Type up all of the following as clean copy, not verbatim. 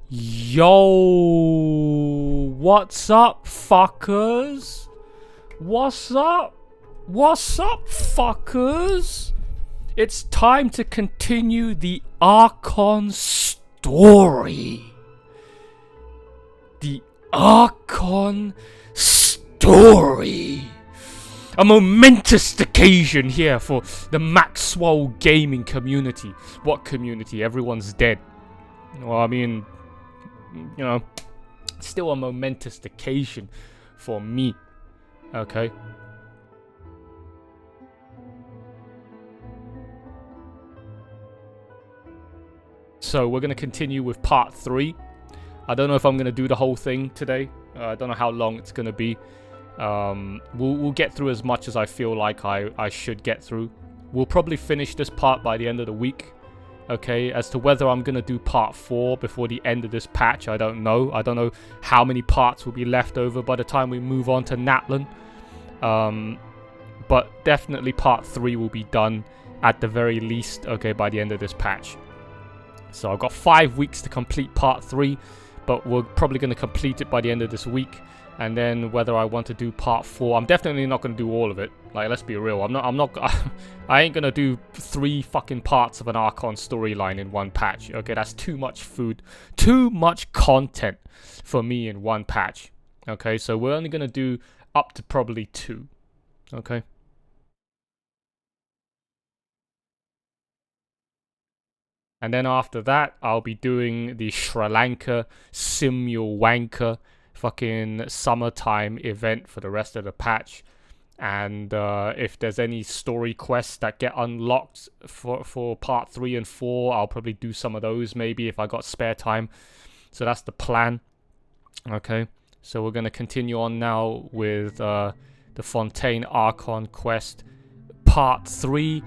Yo, what's up, fuckers? What's up? What's up, fuckers? It's time to continue the Archon story. The Archon story. A momentous occasion here for the Maxwell gaming community. What community? Everyone's dead. Well, I mean, you know, still a momentous occasion for me. Okay. So we're going to continue with part 3. I don't know if I'm going to do the whole thing today. I don't know how long it's going to be. We'll get through as much as I feel like I should get through. We'll probably finish this part by the end of the week. Okay, as to whether I'm going to do part 4 before the end of this patch, I don't know. I don't know how many parts will be left over by the time we move on to Natlan. But definitely part 3 will be done at the very least, okay, by the end of this patch. So I've got 5 weeks to complete part 3, but we're probably going to complete it by the end of this week. And then whether I want to do part 4, I'm definitely not going to do all of it. Like, let's be real. I ain't going to do 3 fucking parts of an Archon storyline in one patch. Okay, that's too much food. Too much content for me in one patch. Okay, so we're only going to do up to probably 2. Okay. And then after that, I'll be doing the Sri Lanka Simul Wanker fucking summertime event for the rest of the patch. And if there's any story quests that get unlocked for part 3 and 4, I'll probably do some of those maybe if I got spare time. So that's the plan. Okay, so we're going to continue on now with the Fontaine Archon quest part 3,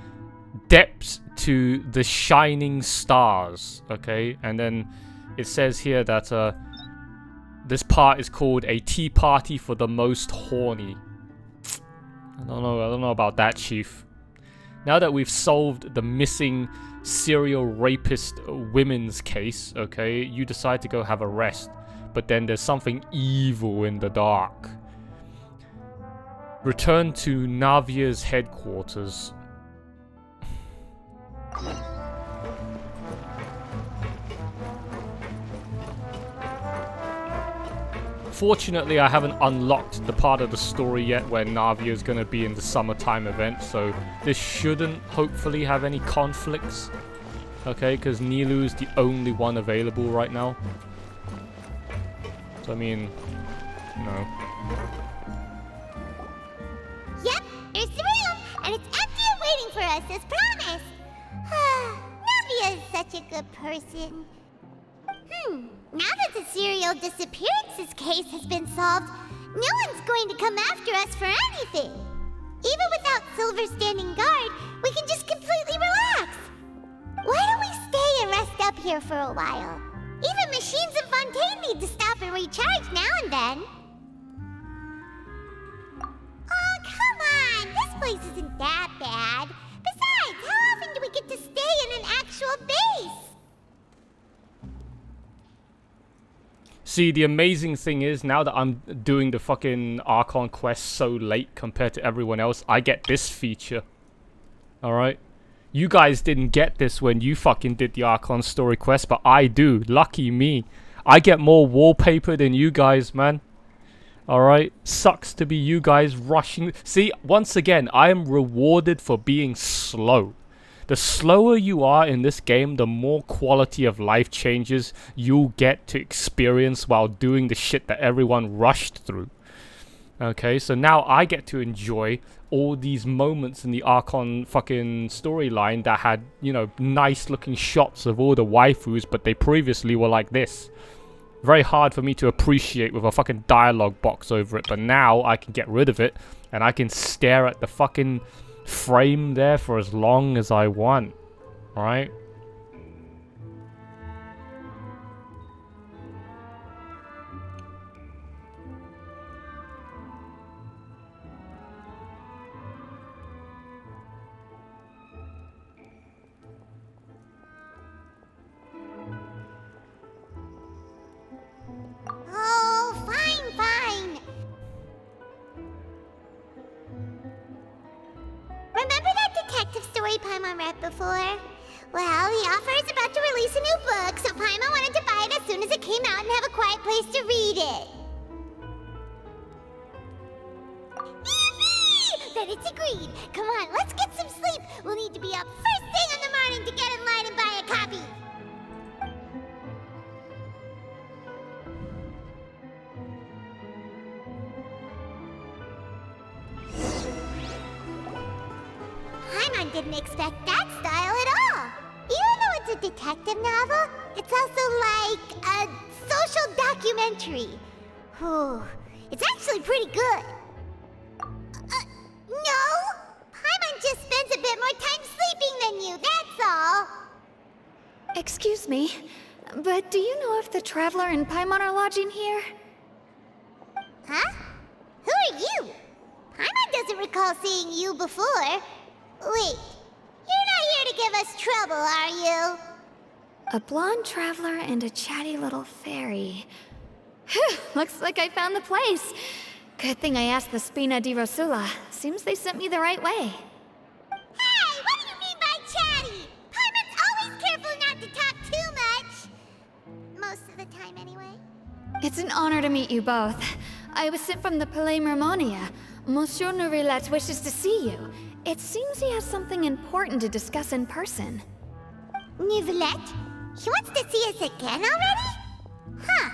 Depths to the Shining Stars. Okay, and then it says here that this part is called a tea party for the most horny. I don't know about that, Chief. Now that we've solved the missing serial rapist women's case, okay, you decide to go have a rest. But then there's something evil in the dark. Return to Navia's headquarters. Fortunately, I haven't unlocked the part of the story yet where Navia is going to be in the summertime event, so this shouldn't hopefully have any conflicts. Okay, because Nilu's the only one available right now. So, I mean, you know. Yep, there's the room, and it's empty and waiting for us as promised. Navia is such a good person. Now that the serial disappearances case has been solved, no one's going to come after us for anything. Even without Silver standing guard, we can just completely relax. Why don't we stay and rest up here for a while? Even machines in Fontaine need to stop and recharge now and then. Oh, come on! This place isn't that bad. Besides, how often do we get to stay in an actual base? See, the amazing thing is, now that I'm doing the fucking Archon quest so late compared to everyone else, I get this feature. Alright? You guys didn't get this when you fucking did the Archon story quest, but I do. Lucky me. I get more wallpaper than you guys, man. Alright? Sucks to be you guys rushing. See, once again, I am rewarded for being slow. The slower you are in this game, the more quality of life changes you'll get to experience while doing the shit that everyone rushed through. Okay, so now I get to enjoy all these moments in the Archon fucking storyline that had, you know, nice looking shots of all the waifus, but they previously were like this. Very hard for me to appreciate with a fucking dialogue box over it, but now I can get rid of it and I can stare at the fucking frame there for as long as I want, right? story Paimon read before? Well, the author is about to release a new book, so Paimon wanted to buy it as soon as it came out and have a quiet place to read it. Then it's agreed. Come on, let's get some sleep. We'll need to be up first thing in the morning to get in line and buy a copy. Paimon didn't expect that style at all. Even though it's a detective novel, it's also like a social documentary. Whew, it's actually pretty good. No! Paimon just spends a bit more time sleeping than you, that's all. Excuse me, but do you know if the Traveler and Paimon are lodging here? Huh? Who are you? Paimon doesn't recall seeing you before. Wait, you're not here to give us trouble, are you? A blonde traveler and a chatty little fairy. Whew, looks like I found the place. Good thing I asked the Spina di Rosula. Seems they sent me the right way. Hey, what do you mean by chatty? Paimon's always careful not to talk too much. Most of the time, anyway. It's an honor to meet you both. I was sent from the Palais Mermonia. Monsieur Nourilette wishes to see you. It seems he has something important to discuss in person. Nourilette? He wants to see us again already? Huh.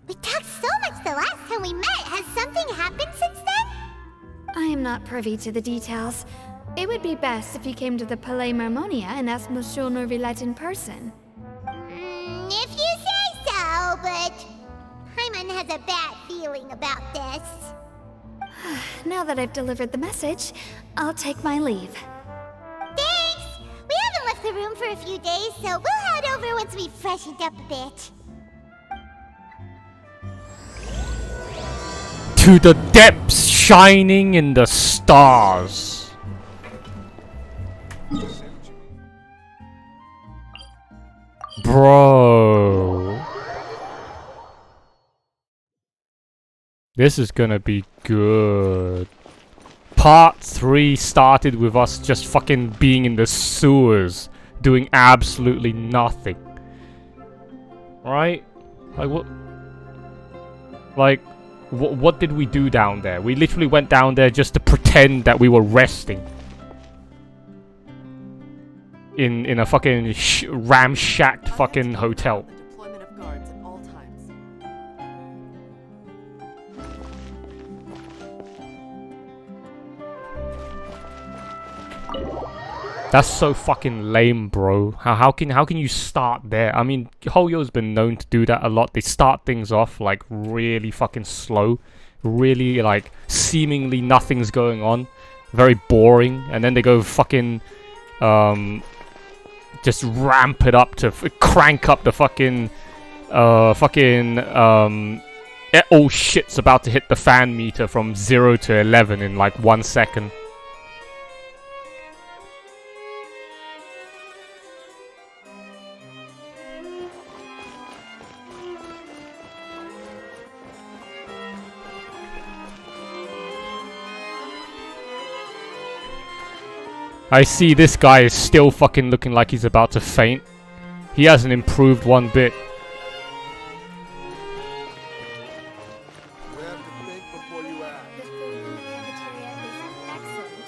We talked so much the last time we met. Has something happened since then? I am not privy to the details. It would be best if you came to the Palais Mermonia and asked Monsieur Nourilette in person. If you say so, but Paimon has a bad feeling about this. Now that I've delivered the message, I'll take my leave. Thanks! We haven't left the room for a few days, so we'll head over once we've freshened up a bit. To the depths, shining in the stars. Bro. This is gonna be good. Part 3 started with us just fucking being in the sewers, doing absolutely nothing. Right? Like what? Like, what did we do down there? We literally went down there just to pretend that we were resting. In a fucking ramshacked fucking hotel. Deployment of guards at all times. That's so fucking lame, bro. How can you start there? I mean, Hoyo's been known to do that a lot. They start things off like really fucking slow, really like seemingly nothing's going on, very boring, and then they go fucking just ramp it up to crank up the fucking oh shit's about to hit the fan meter from 0 to 11 in like 1 second. I see this guy is still fucking looking like he's about to faint. He hasn't improved one bit. You have to think before you act. The food in the cafeteria is excellent.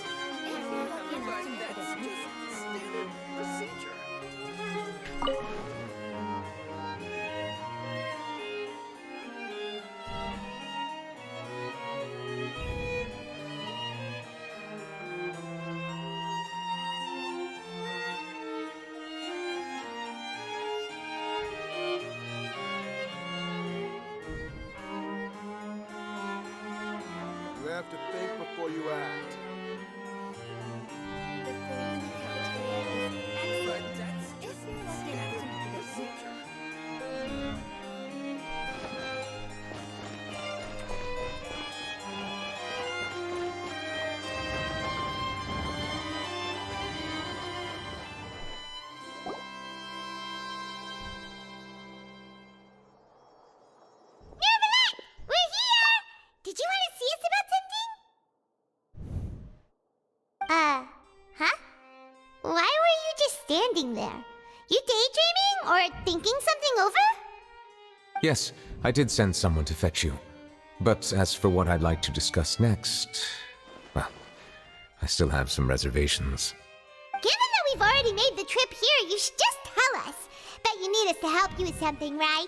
If you're lucky enough to meet That's with it. just standard procedure. You have to think before you act. The food in the cafeteria is excellent. That's If just you're lucky enough to standard meet with it. procedure. Nourilette! We're here! Did you want to see us about something? standing there. You daydreaming or thinking something over? Yes, I did send someone to fetch you. But as for what I'd like to discuss next, well, I still have some reservations. Given that we've already made the trip here, you should just tell us. Bet you need us to help you with something, right?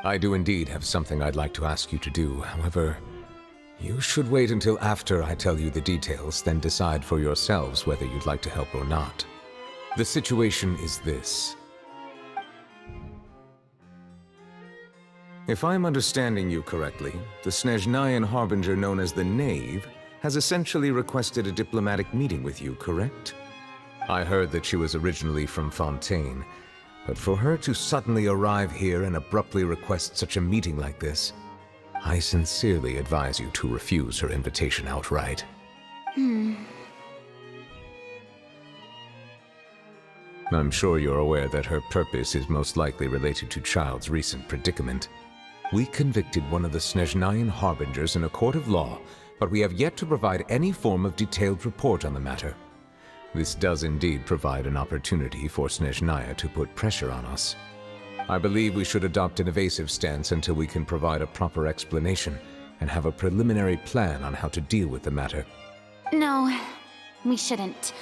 I do indeed have something I'd like to ask you to do. However, you should wait until after I tell you the details, then decide for yourselves whether you'd like to help or not. The situation is this. If I'm understanding you correctly, the Snezhnayan harbinger known as the Knave has essentially requested a diplomatic meeting with you, correct? I heard that she was originally from Fontaine, but for her to suddenly arrive here and abruptly request such a meeting like this, I sincerely advise you to refuse her invitation outright. I'm sure you're aware that her purpose is most likely related to Child's recent predicament. We convicted one of the Snezhnayan harbingers in a court of law, but we have yet to provide any form of detailed report on the matter. This does indeed provide an opportunity for Snezhnaya to put pressure on us. I believe we should adopt an evasive stance until we can provide a proper explanation and have a preliminary plan on how to deal with the matter. No, we shouldn't.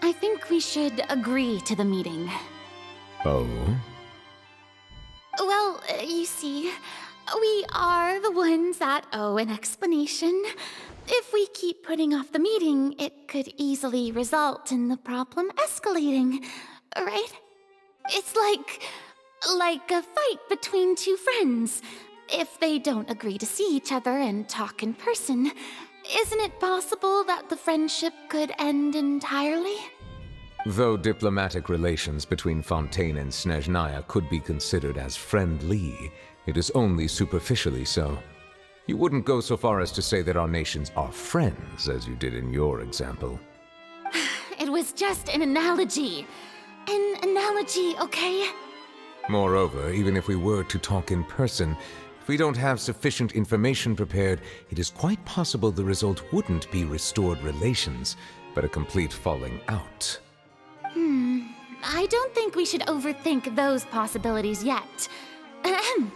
I think we should agree to the meeting. Oh? Well, you see, we are the ones that owe an explanation. If we keep putting off the meeting, it could easily result in the problem escalating, right? It's like a fight between two friends. If they don't agree to see each other and talk in person, isn't it possible that the friendship could end entirely? Though diplomatic relations between Fontaine and Snezhnaya could be considered as friendly, it is only superficially so. You wouldn't go so far as to say that our nations are friends, as you did in your example. It was just an analogy. An analogy, okay? Moreover, even if we were to talk in person, if we don't have sufficient information prepared, it is quite possible the result wouldn't be restored relations, but a complete falling out. I don't think we should overthink those possibilities yet. Ahem.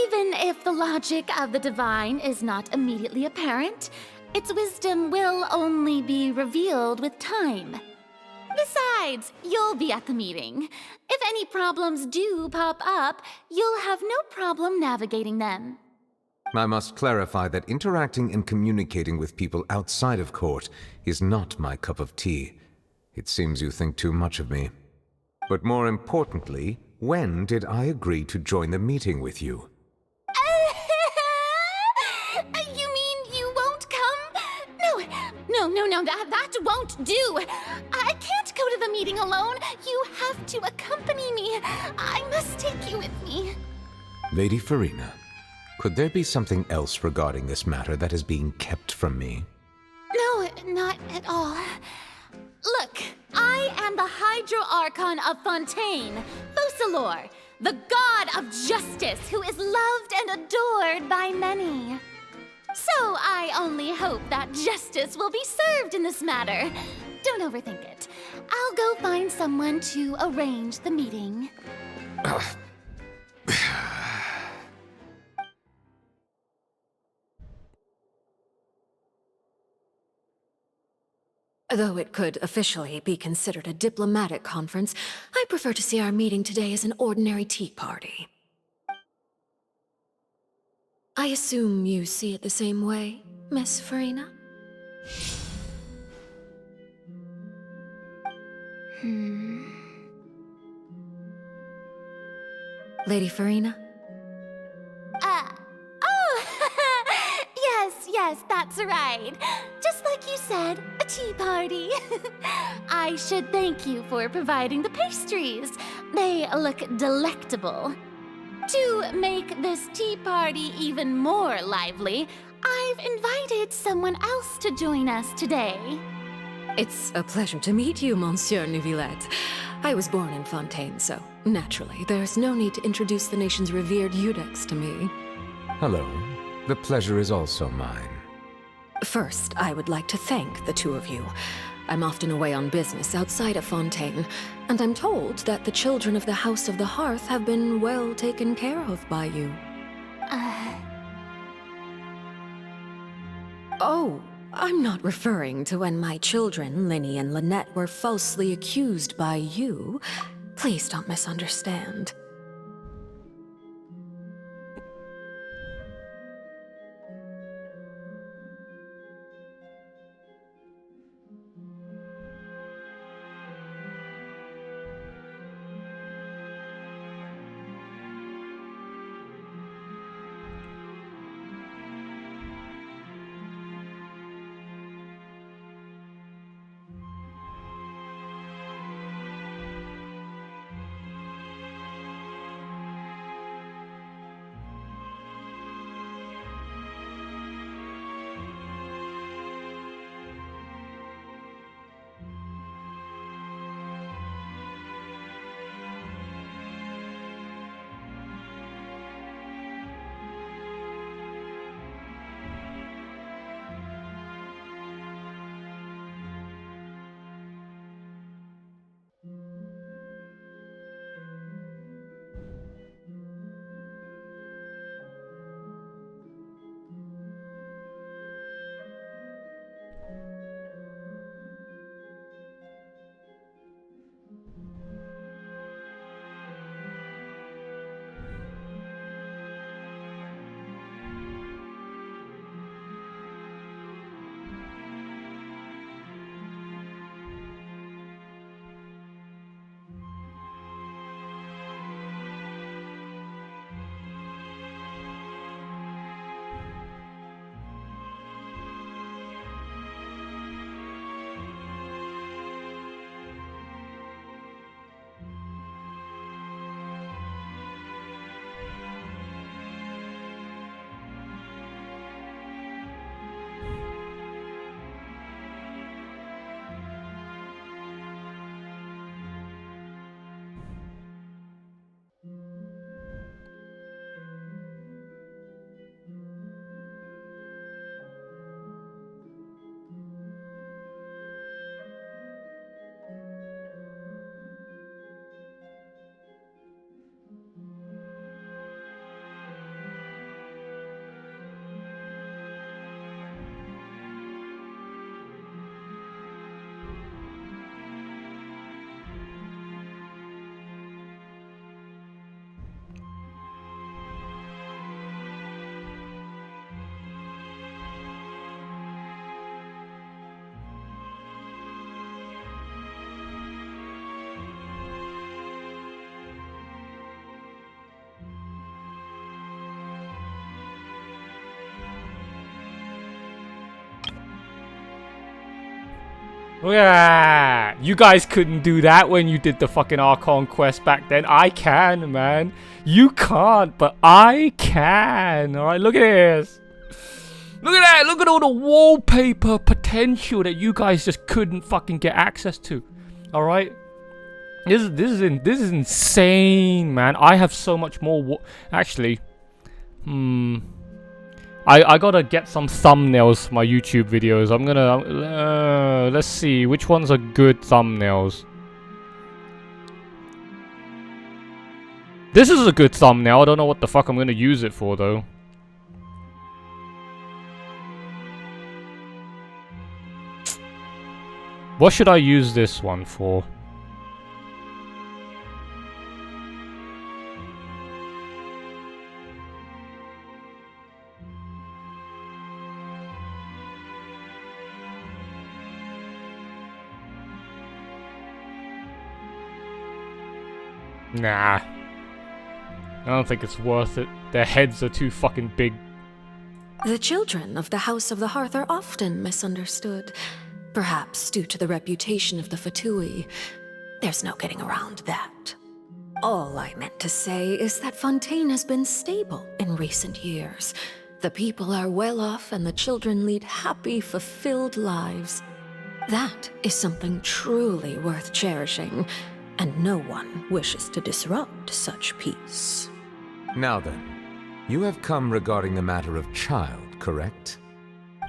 Even if the logic of the divine is not immediately apparent, its wisdom will only be revealed with time. Besides, you'll be at the meeting. If any problems do pop up, you'll have no problem navigating them. I must clarify that interacting and communicating with people outside of court is not my cup of tea. It seems you think too much of me. But more importantly, when did I agree to join the meeting with you? You mean you won't come? No, that won't do. I can't go to the meeting alone. You have to accompany me. I must take you with me. Lady Farina, could there be something else regarding this matter that is being kept from me? No, not at all. Look, I am the Hydro-Archon of Fontaine, Focalor, the god of justice who is loved and adored by many. So I only hope that justice will be served in this matter. Don't overthink it. I'll go find someone to arrange the meeting. Though it could officially be considered a diplomatic conference, I prefer to see our meeting today as an ordinary tea party. I assume you see it the same way, Miss Farina? Lady Farina? Yes, that's right. Just like you said, a tea party. I should thank you for providing the pastries. They look delectable. To make this tea party even more lively, I've invited someone else to join us today. It's a pleasure to meet you, Monsieur Neuvillette. I was born in Fontaine, so naturally, there's no need to introduce the nation's revered Eudex to me. Hello. The pleasure is also mine. First, I would like to thank the two of you. I'm often away on business outside of Fontaine, and I'm told that the children of the House of the Hearth have been well taken care of by you. Oh, I'm not referring to when my children, Linny and Lynette, were falsely accused by you. Please don't misunderstand. Look at that! You guys couldn't do that when you did the fucking Archon quest back then. I can, man. You can't, but I can. Alright, look at this. Look at that! Look at all the wallpaper potential that you guys just couldn't fucking get access to. Alright? This is insane, man. I have so much more actually. I gotta get some thumbnails for my YouTube videos. I'm gonna let's see which ones are good thumbnails. This is a good thumbnail. I don't know what the fuck I'm gonna use it for though. What should I use this one for? Nah. I don't think it's worth it. Their heads are too fucking big. The children of the House of the Hearth are often misunderstood. Perhaps due to the reputation of the Fatui. There's no getting around that. All I meant to say is that Fontaine has been stable in recent years. The people are well off and the children lead happy, fulfilled lives. That is something truly worth cherishing, and no one wishes to disrupt such peace. Now then, you have come regarding the matter of child, correct?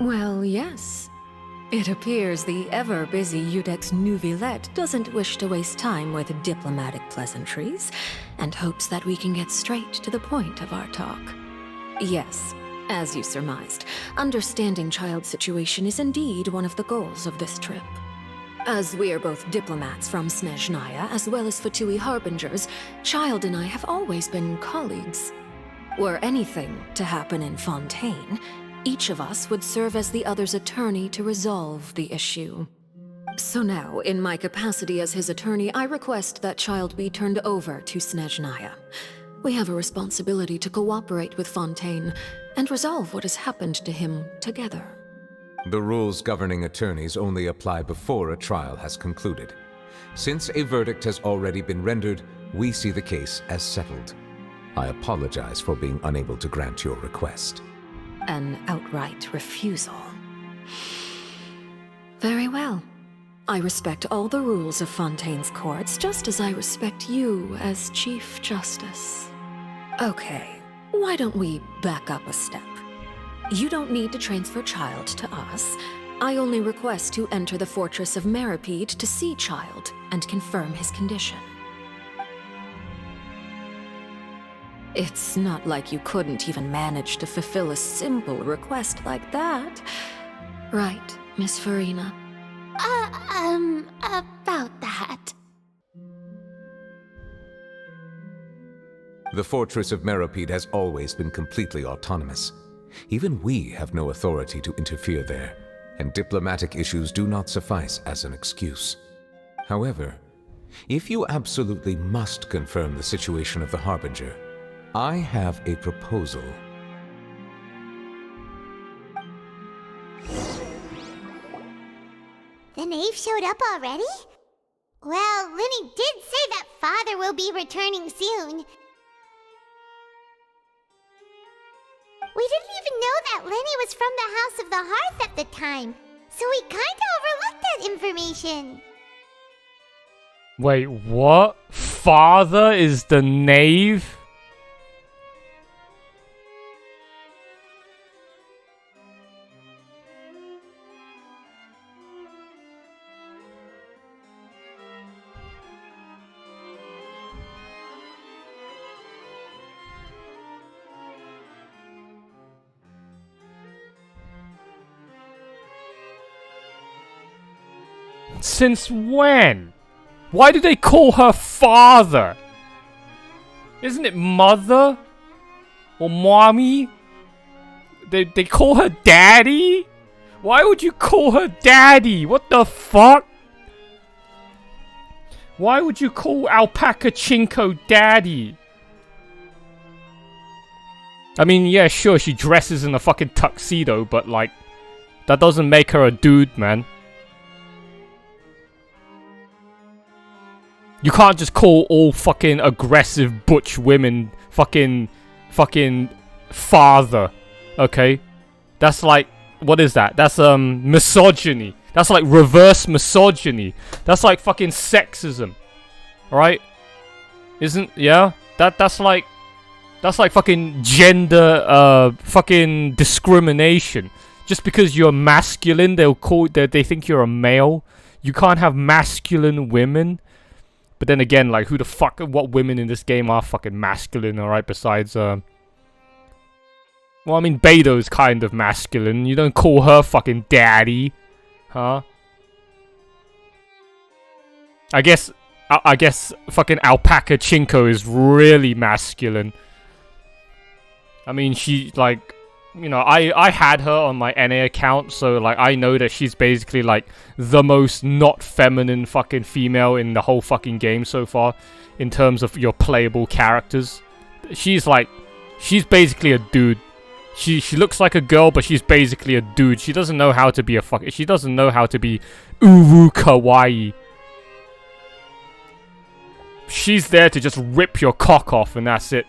Well, yes. It appears the ever-busy Iudex Neuvillette doesn't wish to waste time with diplomatic pleasantries, and hopes that we can get straight to the point of our talk. Yes, as you surmised, understanding Child's situation is indeed one of the goals of this trip. As we are both diplomats from Snezhnaya as well as Fatui Harbingers, Child and I have always been colleagues. Were anything to happen in Fontaine, each of us would serve as the other's attorney to resolve the issue. So now, in my capacity as his attorney, I request that Child be turned over to Snezhnaya. We have a responsibility to cooperate with Fontaine and resolve what has happened to him together. The rules governing attorneys only apply before a trial has concluded. Since a verdict has already been rendered, we see the case as settled. I apologize for being unable to grant your request. An outright refusal. Very well. I respect all the rules of Fontaine's courts, just as I respect you as Chief Justice. Okay, why don't we back up a step? You don't need to transfer Child to us. I only request to enter the fortress of Meripede to see Child and confirm his condition. It's not like you couldn't even manage to fulfill a simple request like that. Right, Miss Farina? About that. The fortress of Meripede has always been completely autonomous. Even we have no authority to interfere there, and diplomatic issues do not suffice as an excuse. However, if you absolutely must confirm the situation of the Harbinger, I have a proposal. The knave showed up already? Well, Lenny did say that Father will be returning soon. We didn't even know that Lenny was from the House of the Hearth at the time, so we kinda overlooked that information. Wait, what? Father is the knave? Since when? Why do they call her father? Isn't it mother? Or mommy? They call her daddy? Why would you call her daddy? What the fuck? Why would you call Alpaca Chinko daddy? I mean, yeah, sure, she dresses in a fucking tuxedo, but like, that doesn't make her a dude, man. You can't just call all fucking aggressive butch women fucking father, okay? That's like, what is that? That's misogyny. That's like reverse misogyny. That's like fucking sexism, right? Isn't, yeah? That's like fucking gender fucking discrimination. Just because you're masculine, they think you're a male. You can't have masculine women. But then again, like, who the fuck, what women in this game are fucking masculine, alright, besides, well, I mean, Beto's kind of masculine. You don't call her fucking daddy, huh? I guess fucking Alpaca Chinko is really masculine. I mean, she, like, you know, I had her on my NA account, so, like, I know that she's basically, like, the most not feminine fucking female in the whole fucking game so far, in terms of your playable characters. She's, like, she's basically a dude. She looks like a girl, but she's basically a dude. She doesn't know how to be she doesn't know how to be uwu kawaii. She's there to just rip your cock off, and that's it.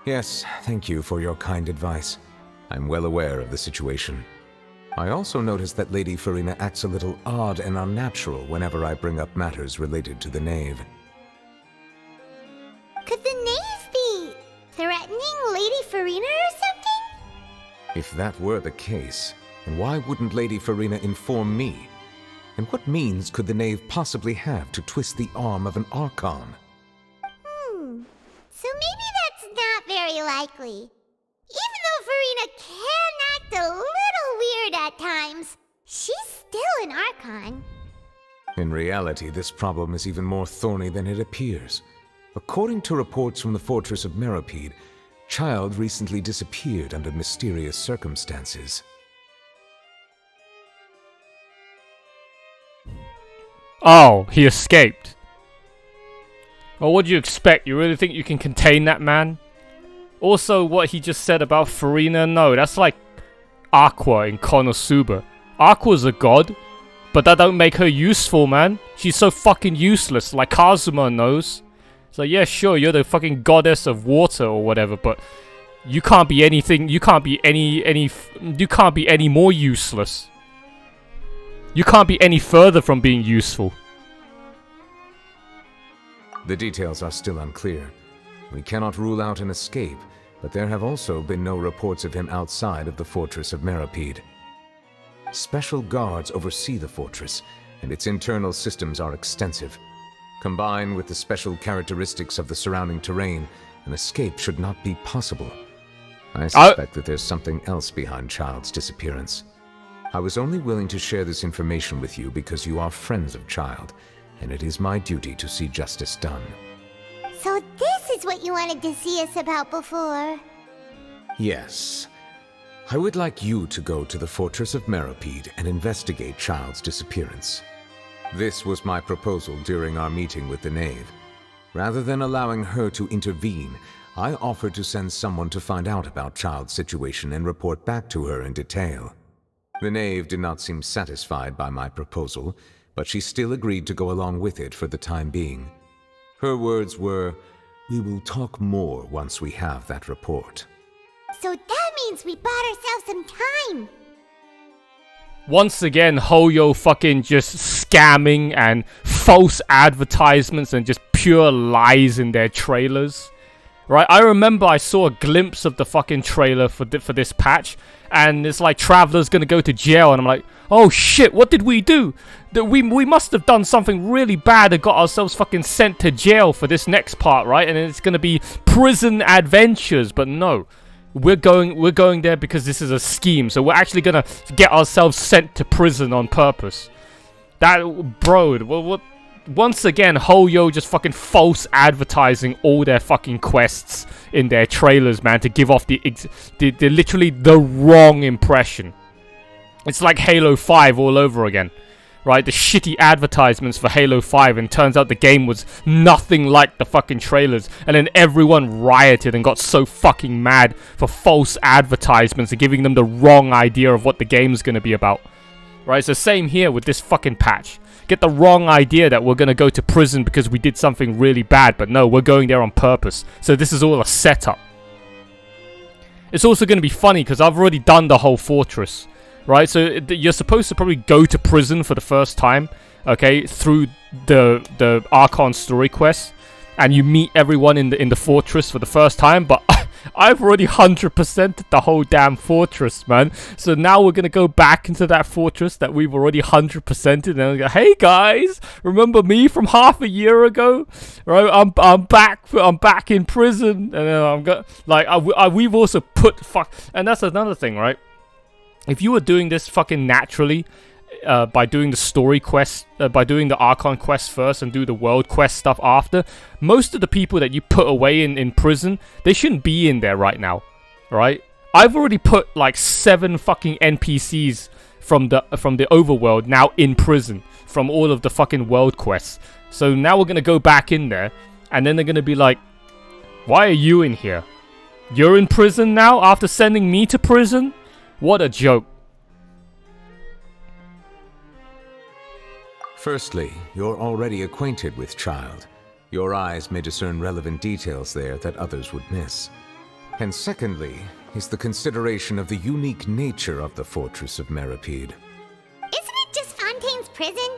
Yes, thank you for your kind advice. I'm well aware of the situation. I also noticed that Lady Farina acts a little odd and unnatural whenever I bring up matters related to the Knave. Could the Knave be threatening Lady Farina or something? If that were the case, then why wouldn't Lady Farina inform me? And what means could the Knave possibly have to twist the arm of an Archon? So maybe that's not very likely. Even though Farina can act a little weird at times, she's still an Archon. In reality, this problem is even more thorny than it appears. According to reports from the Fortress of Meropide, Child recently disappeared under mysterious circumstances. Oh, he escaped. Well, what do you expect? You really think you can contain that man? Also, what he just said about Farina, no, that's like Aqua in Konosuba. Aqua's a god, but that don't make her useful, man. She's so fucking useless, like Kazuma knows. So yeah, sure, you're the fucking goddess of water or whatever, but you can't be anything, you can't be you can't be any more useless. You can't be any further from being useful. The details are still unclear. We cannot rule out an escape, but there have also been no reports of him outside of the Fortress of Meropide. Special guards oversee the fortress, and its internal systems are extensive. Combined with the special characteristics of the surrounding terrain, an escape should not be possible. I suspect that there's something else behind Child's disappearance. I was only willing to share this information with you because you are friends of Child, and it is my duty to see justice done. So this is what you wanted to see us about before. Yes. I would like you to go to the Fortress of Meropide and investigate Child's disappearance. This was my proposal during our meeting with the Knave. Rather than allowing her to intervene, I offered to send someone to find out about Child's situation and report back to her in detail. The Knave did not seem satisfied by my proposal, but she still agreed to go along with it for the time being. Her words were, "We will talk more once we have that report." So that means we bought ourselves some time. Once again, Hoyo fucking just scamming and false advertisements and just pure lies in their trailers. Right, I remember I saw a glimpse of the fucking trailer for this patch, and it's like Traveler's gonna go to jail, and I'm like, oh shit, what did we do? We must have done something really bad and got ourselves fucking sent to jail for this next part, right? And it's gonna be prison adventures, but no. We're going there because this is a scheme, so we're actually gonna get ourselves sent to prison on purpose. That, bro, what? Once again, Hoyo just fucking false advertising all their fucking quests in their trailers, man, to give off the literally the wrong impression. It's like Halo 5 all over again, right? The shitty advertisements for Halo 5, and turns out the game was nothing like the fucking trailers, and then everyone rioted and got so fucking mad for false advertisements and giving them the wrong idea of what the game's gonna be about. Right, so same here with this fucking patch. Get the wrong idea that we're going to go to prison because we did something really bad, but no, we're going there on purpose. So this is all a setup. It's also going to be funny because I've already done the whole fortress, right? So you're supposed to probably go to prison for the first time, okay, through the Archon story quest, and you meet everyone in the fortress for the first time, but I've already 100%ed the whole damn fortress, man. So now we're gonna go back into that fortress that we've already 100%ed, and I'll go, hey guys, remember me from half a year ago? Right, I'm back in prison, and then we've also put and that's another thing, right? If you were doing this fucking naturally, by doing the story quest, by doing the Archon quest first and do the world quest stuff after, most of the people that you put away in prison, they shouldn't be in there right now, right? I've already put like 7 fucking NPCs from the overworld now in prison from all of the fucking world quests. So now we're gonna go back in there, and then they're gonna be like, why are you in here? You're in prison now after sending me to prison? What a joke. Firstly, you're already acquainted with Child. Your eyes may discern relevant details there that others would miss. And secondly, is the consideration of the unique nature of the Fortress of Meripede. Isn't it just Fontaine's prison?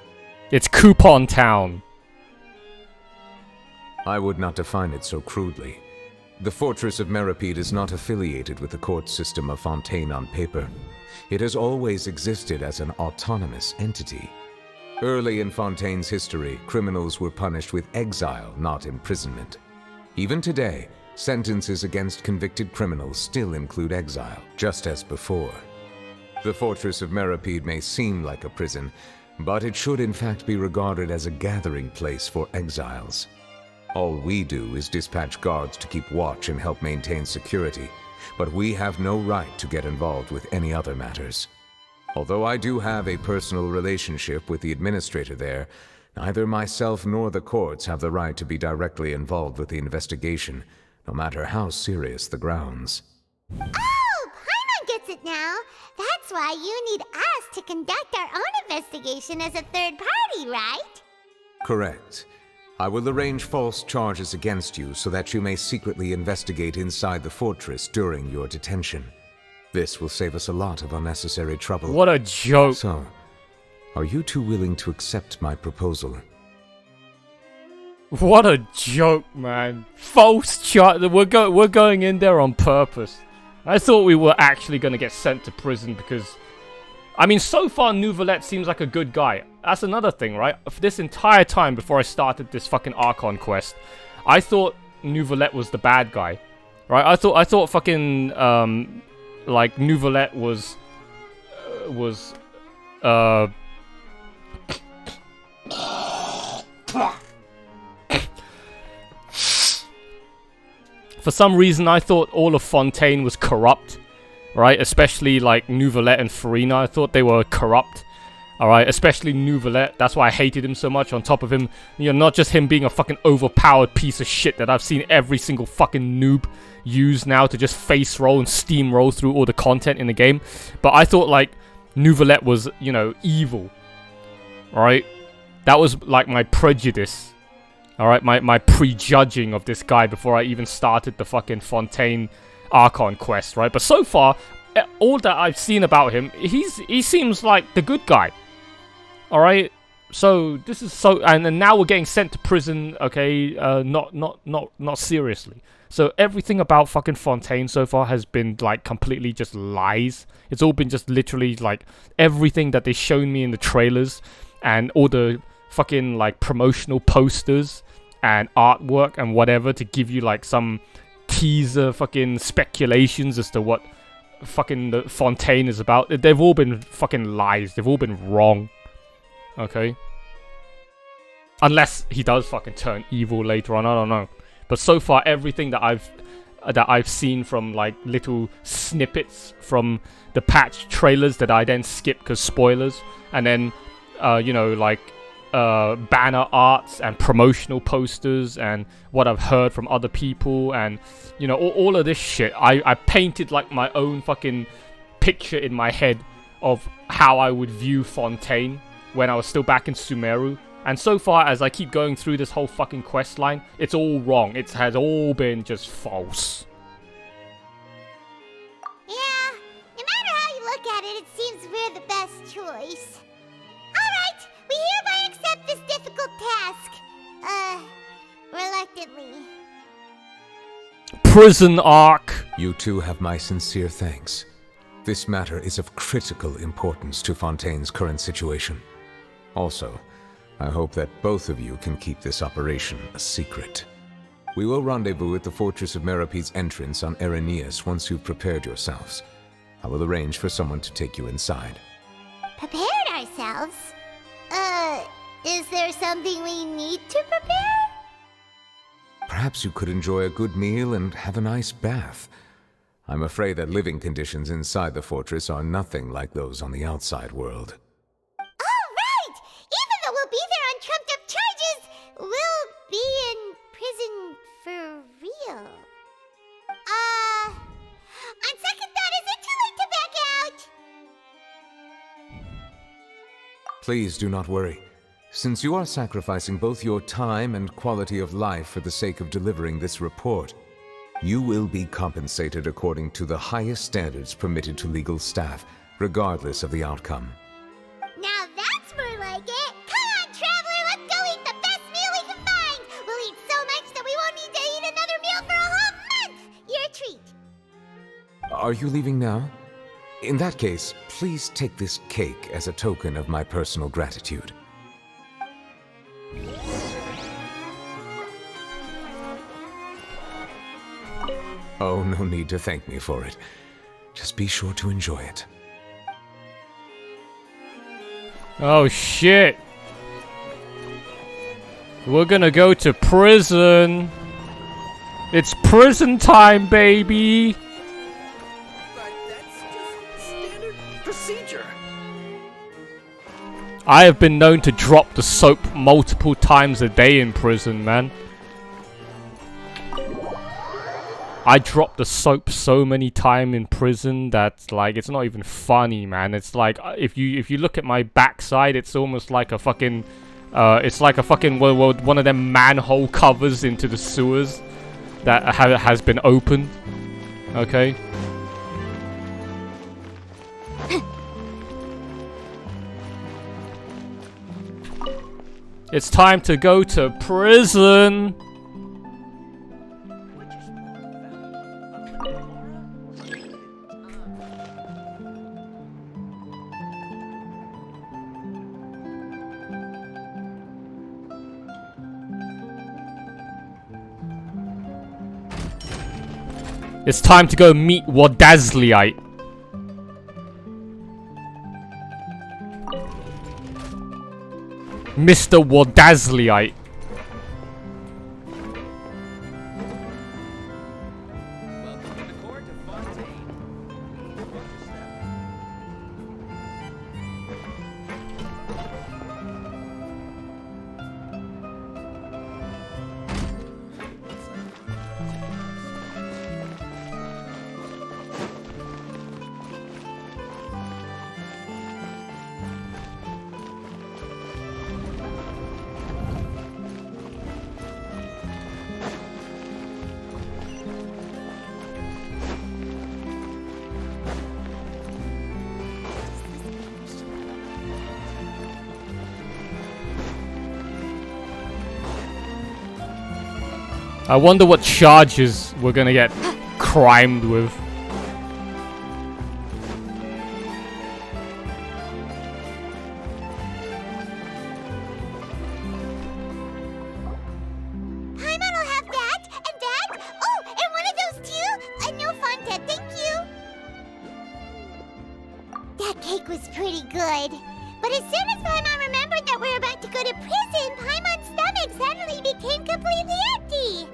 It's Coupon Town. I would not define it so crudely. The Fortress of Meripede is not affiliated with the court system of Fontaine on paper. It has always existed as an autonomous entity. Early in Fontaine's history, criminals were punished with exile, not imprisonment. Even today, sentences against convicted criminals still include exile, just as before. The Fortress of Meripede may seem like a prison, but it should in fact be regarded as a gathering place for exiles. All we do is dispatch guards to keep watch and help maintain security, but we have no right to get involved with any other matters. Although I do have a personal relationship with the administrator there, neither myself nor the courts have the right to be directly involved with the investigation, no matter how serious the grounds. Oh, Paimon gets it now. That's why you need us to conduct our own investigation as a third party, right? Correct. I will arrange false charges against you so that you may secretly investigate inside the fortress during your detention. This will save us a lot of unnecessary trouble. What a joke. So, are you two willing to accept my proposal? What a joke, man. False charge. We're going in there on purpose. I thought we were actually going to get sent to prison because... I mean, so far, Nouvelette seems like a good guy. That's another thing, right? For this entire time before I started this fucking Archon quest, I thought Nouvelette was the bad guy. Right? I thought fucking... like, Nouvelette was... For some reason, I thought all of Fontaine was corrupt, right? Especially, like, Nouvelette and Farina. I thought they were corrupt, alright? Especially Nouvelette. That's why I hated him so much. On top of him, you know, not just him being a fucking overpowered piece of shit that I've seen every single fucking noob use now to just face roll and steamroll through all the content in the game. But I thought, like, Nouvelette was, you know, evil, alright? That was, like, my prejudice. Alright, my prejudging of this guy before I even started the fucking Fontaine Archon quest, right? But so far, all that I've seen about him, he seems like the good guy. Alright? So, this is so... And then now we're getting sent to prison, okay? Not seriously. So, everything about fucking Fontaine so far has been, like, completely just lies. It's all been just literally, like, everything that they've shown me in the trailers and all the fucking, like, promotional posters and artwork and whatever to give you, like, some teaser fucking speculations as to what fucking the Fontaine is about. They've all been fucking lies. They've all been wrong. Okay? Unless he does fucking turn evil later on, I don't know. But so far, everything that I've seen from, like, little snippets from the patch trailers that I then skip because spoilers, and then, you know, like, banner arts and promotional posters and what I've heard from other people and, you know, all of this shit. I painted, like, my own fucking picture in my head of how I would view Fontaine when I was still back in Sumeru. And so far, as I keep going through this whole fucking quest line, it's all wrong. It has all been just false. Yeah, no matter how you look at it, it seems we're the best choice. Alright, we hereby accept this difficult task. Reluctantly. Prison arc. You two have my sincere thanks. This matter is of critical importance to Fontaine's current situation. Also, I hope that both of you can keep this operation a secret. We will rendezvous at the Fortress of Meripede's entrance on Erinius once you've prepared yourselves. I will arrange for someone to take you inside. Prepared ourselves? Is there something we need to prepare? Perhaps you could enjoy a good meal and have a nice bath. I'm afraid that living conditions inside the fortress are nothing like those on the outside world. Oh, right! Even though we'll be there on trumped-up charges, we'll be in prison for real. On second thought, is it too late to back out? Please do not worry. Since you are sacrificing both your time and quality of life for the sake of delivering this report, You will be compensated according to the highest standards permitted to legal staff, regardless of the outcome. Now that's more like it. Come on, Traveler, let's go eat the best meal we can find. We'll eat so much that we won't need to eat another meal for a whole month. You're a treat. Are you leaving now? In that case, please take this cake as a token of my personal gratitude. Oh, no need to thank me for it. Just be sure to enjoy it. Oh shit. We're gonna go to prison. It's prison time, baby. But that's just standard procedure. I have been known to drop the soap multiple times a day in prison, man. I dropped the soap so many times in prison that, like, it's not even funny, man. It's like, if you look at my backside, it's almost like a fucking, it's like a fucking, well, one of them manhole covers into the sewers that has been opened. Okay. It's time to go to prison. It's time to go meet Wadazliite. Mr. Wadazliite. Welcome to the court of Fontaine. I wonder what charges we're gonna get crimed with. Paimon will have that, and that. Oh, and one of those too. A no Fontaine, thank you. That cake was pretty good. But as soon as Paimon remembered that we're about to go to prison, Paimon's stomach suddenly became completely empty.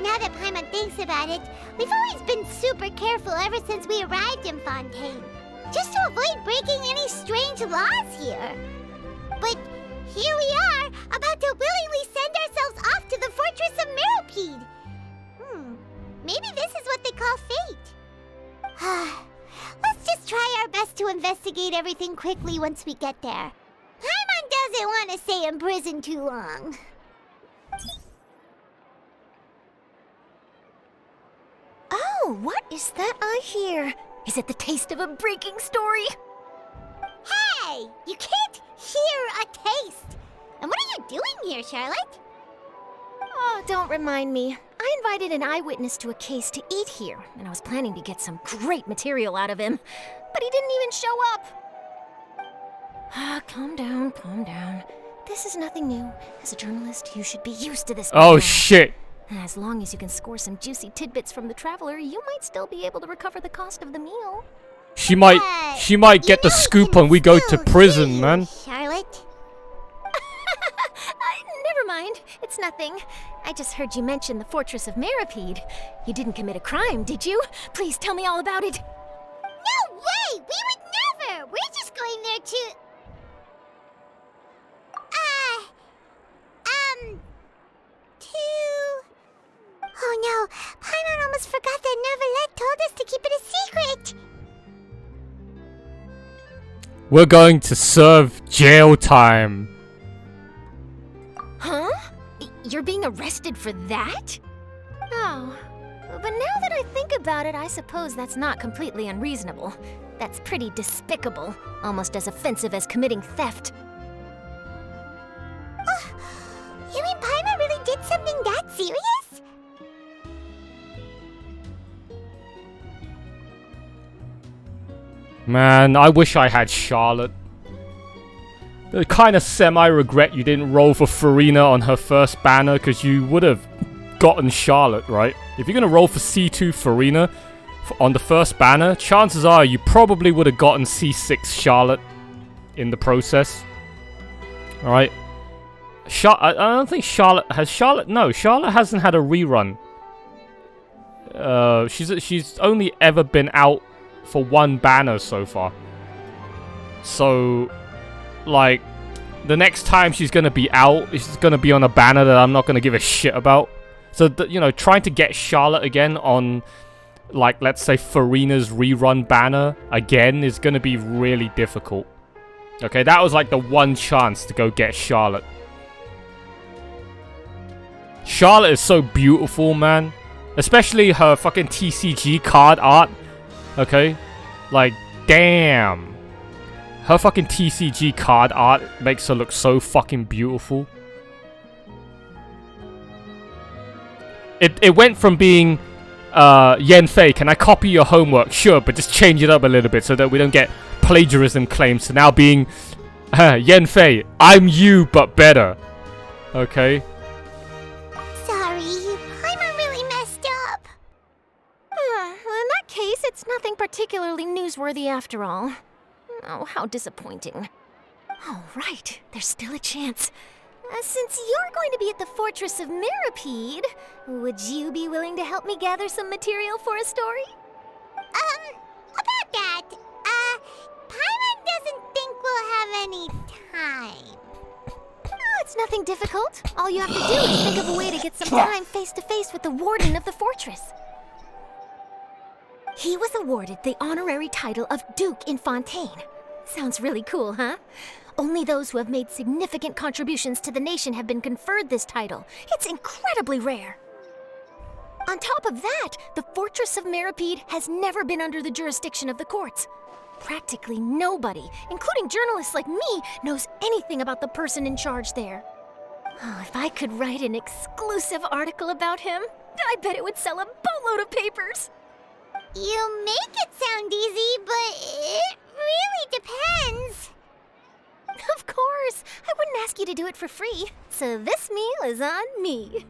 Now that Paimon thinks about it, we've always been super careful ever since we arrived in Fontaine, just to avoid breaking any strange laws here. But here we are, about to willingly send ourselves off to the fortress of Meropide. Maybe this is what they call fate. Let's just try our best to investigate everything quickly once we get there. Paimon doesn't want to stay in prison too long. Oh, what is that I hear? Is it the taste of a breaking story? Hey! You can't hear a taste! And what are you doing here, Charlotte? Oh, don't remind me. I invited an eyewitness to a case to eat here, and I was planning to get some great material out of him. But he didn't even show up. Calm down, calm down. This is nothing new. As a journalist, you should be used to this. Oh shit! As long as you can score some juicy tidbits from the traveler, you might still be able to recover the cost of the meal. She might get the scoop when we go to prison, man. Charlotte? Never mind. It's nothing. I just heard you mention the fortress of Meropide. You didn't commit a crime, did you? Please tell me all about it. No way! We would never! We're just going there to... Oh no, Paimon almost forgot that Neverlet told us to keep it a secret! We're going to serve jail time. Huh? You're being arrested for that? Oh, but now that I think about it, I suppose that's not completely unreasonable. That's pretty despicable, almost as offensive as committing theft. You mean Paimon really did something that serious? Man, I wish I had Charlotte. I kind of semi-regret you didn't roll for Farina on her first banner, because you would have gotten Charlotte, right? If you're going to roll for C2 Farina on the first banner, chances are you probably would have gotten C6 Charlotte in the process. Alright? I don't think Charlotte... Has Charlotte... No, Charlotte hasn't had a rerun. She's only ever been out for one banner so far. So, like, the next time she's gonna be out, she's gonna be on a banner that I'm not gonna give a shit about. So, you know, trying to get Charlotte again on, like, let's say Farina's rerun banner again is gonna be really difficult. Okay, that was like the one chance to go get Charlotte. Charlotte is so beautiful, man. Especially her fucking TCG card art. Okay? Like, damn. Her fucking TCG card art makes her look so fucking beautiful. It went from being, Yanfei, can I copy your homework? Sure, but just change it up a little bit so that we don't get plagiarism claims. To now being, Yanfei, I'm you, but better. Okay? It's nothing particularly newsworthy after all. Oh, how disappointing. Oh, right. There's still a chance. Since you're going to be at the Fortress of Mirapede, would you be willing to help me gather some material for a story? About that, Paimon doesn't think we'll have any time. Oh, it's nothing difficult. All you have to do is think of a way to get some time face-to-face with the Warden of the Fortress. He was awarded the honorary title of Duke in Fontaine. Sounds really cool, huh? Only those who have made significant contributions to the nation have been conferred this title. It's incredibly rare. On top of that, the Fortress of Mirapede has never been under the jurisdiction of the courts. Practically nobody, including journalists like me, knows anything about the person in charge there. Oh, if I could write an exclusive article about him, I bet it would sell a boatload of papers. You make it sound easy, but it really depends. Of course. I wouldn't ask you to do it for free. So this meal is on me.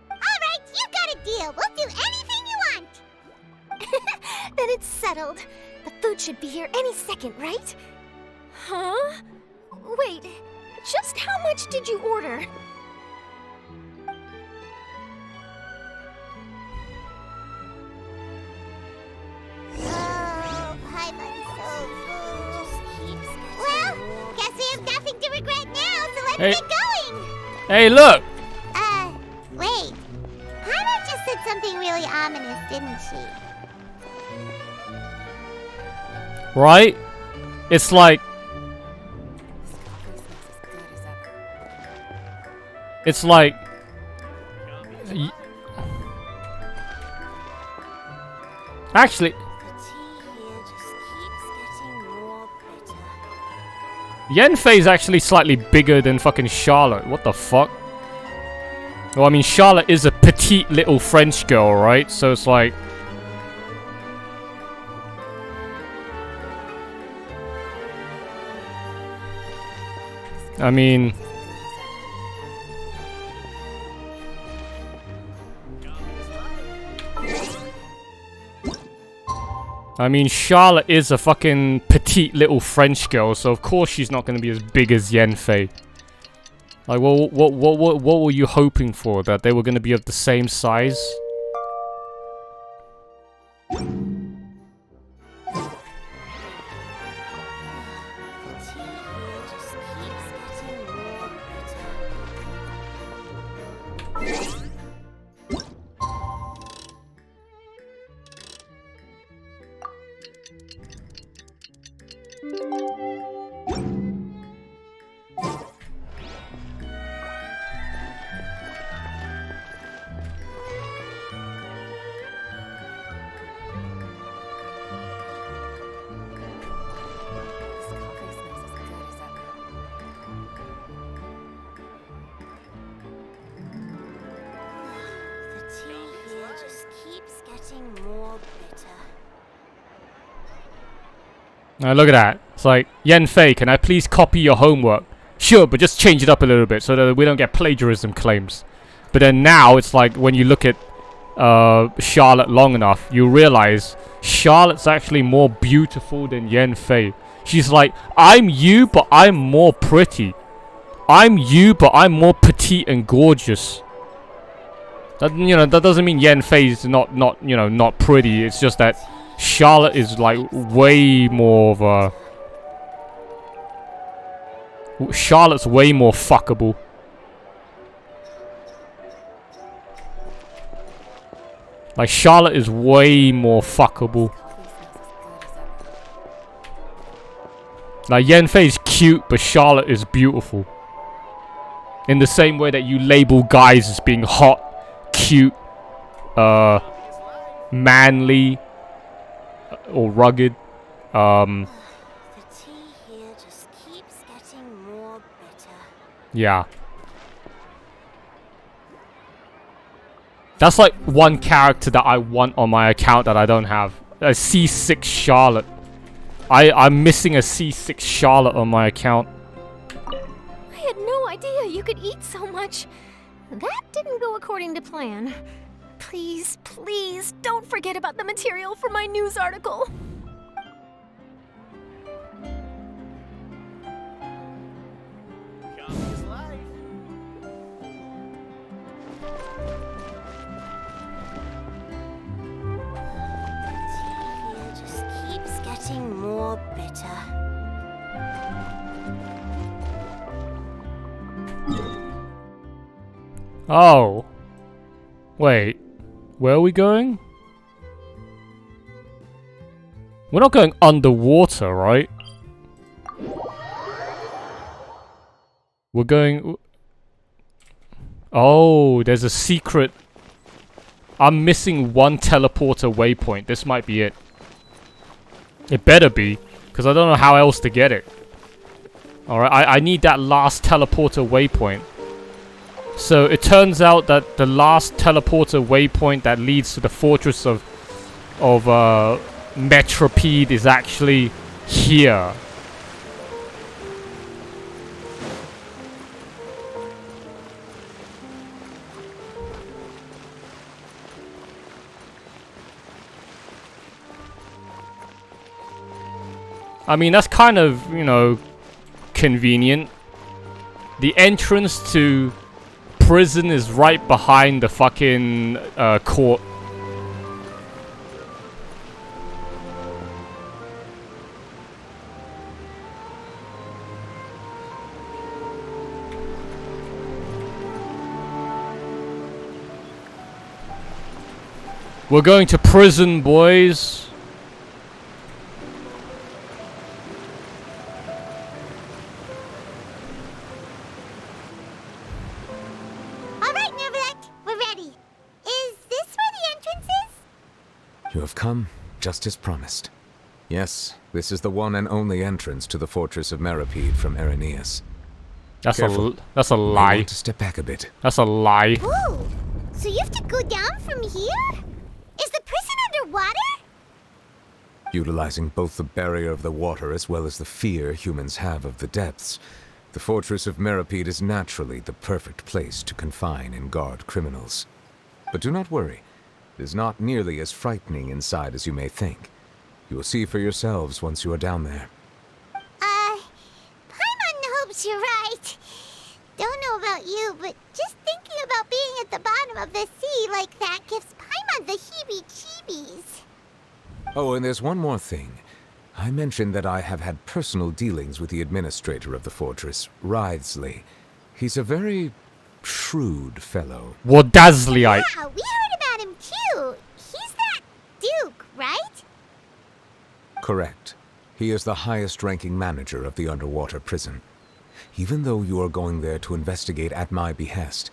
Alright, you got a deal. We'll do anything you want. Then it's settled. The food should be here any second, right? Huh? Wait, just how much did you order? Well, guess we have nothing to regret now, so let's Hey. get going! Hey, look! Wait. Paimon just said something really ominous, didn't she? Right? It's like... It's like... Actually... Yanfei's actually slightly bigger than fucking Charlotte. What the fuck? Well, I mean, Charlotte is a petite little French girl, right? So it's like... I mean... Charlotte is a fucking petite little French girl, so of course she's not going to be as big as Yanfei. Like, what were you hoping for? That they were going to be of the same size? more bitter. Now look at that. It's like, Yen Fei, can I please copy your homework? Sure, but just change it up a little bit so that we don't get plagiarism claims. But then now it's like when you look at Charlotte long enough, you realize Charlotte's actually more beautiful than Yen Fei. She's like, I'm you, but I'm more pretty. I'm you, but I'm more petite and gorgeous. That, you know, that doesn't mean Yen Fei's not pretty. It's just that Charlotte is like way more of a... Charlotte's way more fuckable. Like, Charlotte is way more fuckable. Like, Yen Fei's cute, but Charlotte is beautiful. In the same way that you label guys as being hot, cute, manly, or rugged. The tea here just keeps getting more bitter. Yeah. That's like one character that I want on my account that I don't have. A C6 Charlotte. I'm missing a C6 Charlotte on my account. I had no idea you could eat so much. That didn't go according to plan. Please, please, don't forget about the material for my news article. Copy is life. Here just keeps getting more bitter. Oh. Wait. Where are we going? We're not going underwater, right? We're going... Oh, there's a secret... I'm missing one teleporter waypoint. This might be it. It better be, because I don't know how else to get it. Alright, I need that last teleporter waypoint. So it turns out that the last teleporter waypoint that leads to the fortress of Metropede is actually here. I mean, that's kind of, you know, convenient. The entrance to prison is right behind the fucking court. We're going to prison, boys. You have come, just as promised. Yes, this is the one and only entrance to the fortress of Meripede from Irenaeus. That's Careful. a You may lie. want to step back a bit. That's a lie. Whoa! So you have to go down from here? Is the prison underwater? Utilizing both the barrier of the water as well as the fear humans have of the depths, the fortress of Meripede is naturally the perfect place to confine and guard criminals. But do not worry. It is not nearly as frightening inside as you may think. You will see for yourselves once you are down there. Paimon hopes you're right. Don't know about you, but just thinking about being at the bottom of the sea like that gives Paimon the heebie-jeebies. Oh, and there's one more thing. I mentioned that I have had personal dealings with the administrator of the fortress, Writhsley. He's a very shrewd fellow. Wardazliite. Yeah, we heard about him too. He's that Duke, right? Correct. He is the highest-ranking manager of the underwater prison. Even though you are going there to investigate at my behest,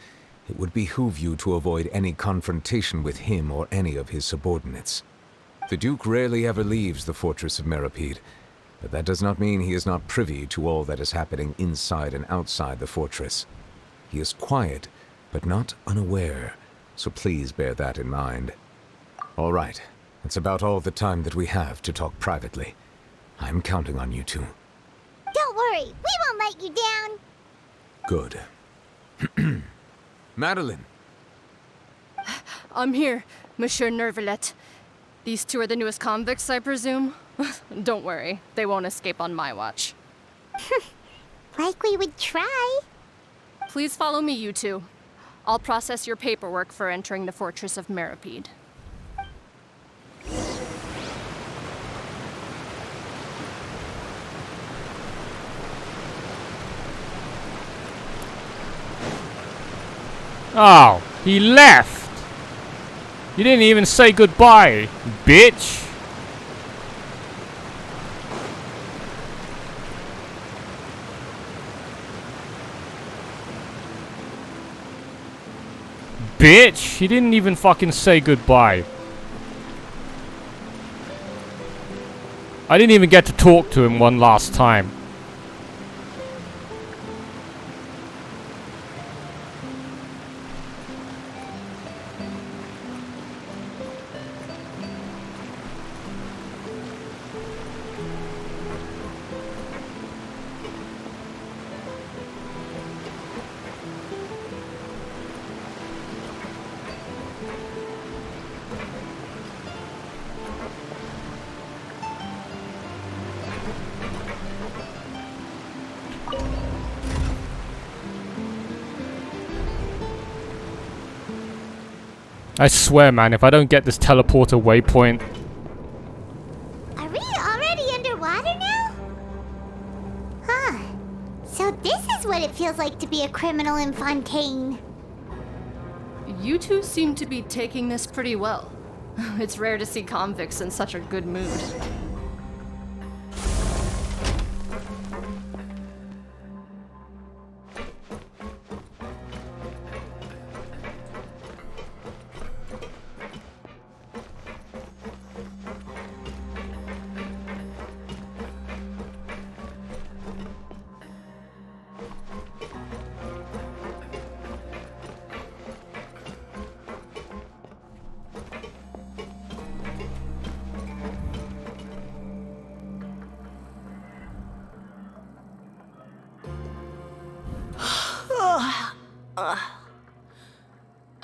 it would behoove you to avoid any confrontation with him or any of his subordinates. The Duke rarely ever leaves the fortress of Meripede, but that does not mean he is not privy to all that is happening inside and outside the fortress. He is quiet, but not unaware, so please bear that in mind. All right, That's about all the time that we have to talk privately. I'm counting on you two. Don't worry, we won't let you down. Good. Madeline! I'm here, Monsieur Nervalet. These two are the newest convicts, I presume? Don't worry, they won't escape on my watch. Like we would try. Please follow me, you two. I'll process your paperwork for entering the Fortress of Meripede. Oh, he left! You didn't even say goodbye, bitch! Bitch! He didn't even fucking say goodbye. I didn't even get to talk to him one last time. I swear, man, if I don't get this teleporter waypoint... Are we already underwater now? Huh. So this is what it feels like to be a criminal in Fontaine. You two seem to be taking this pretty well. It's rare to see convicts in such a good mood.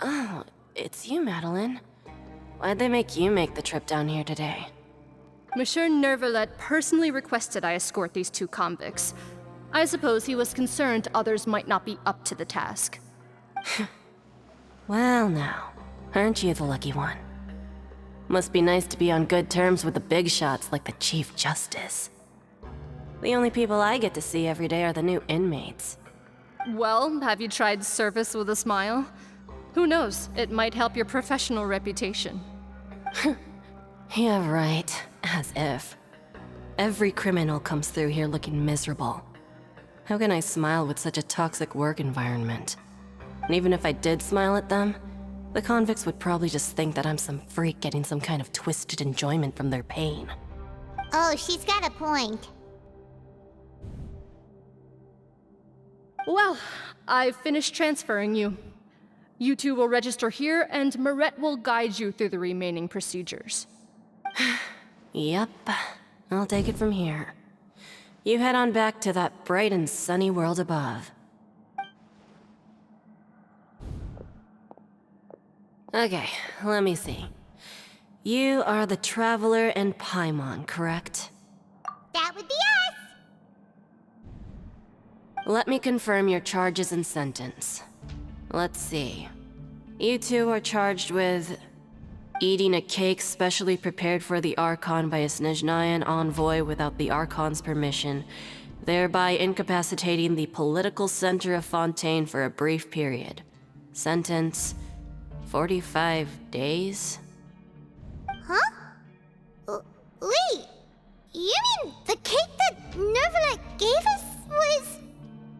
Oh, it's you, Madeline. Why'd they make you make the trip down here today? Monsieur Nervalet personally requested I escort these two convicts. I suppose he was concerned others might not be up to the task. Well now, aren't you the lucky one? Must be nice to be on good terms with the big shots like the Chief Justice. The only people I get to see every day are the new inmates. Well, have you tried service with a smile? Who knows, it might help your professional reputation. Yeah, right. As if. Every criminal comes through here looking miserable. How can I smile with such a toxic work environment? And even if I did smile at them, the convicts would probably just think that I'm some freak getting some kind of twisted enjoyment from their pain. Oh, she's got a point. Well, I've finished transferring you. You two will register here, and Marette will guide you through the remaining procedures. Yep, I'll take it from here. You head on back to that bright and sunny world above. Okay, let me see. You are the Traveler and Paimon, correct? That would be us! Let me confirm your charges and sentence. Let's see. You two are charged with eating a cake specially prepared for the Archon by a Snezhnayan envoy without the Archon's permission, thereby incapacitating the political center of Fontaine for a brief period. Sentence: 45 days? Huh? Wait, you mean the cake that Nervalet gave us was...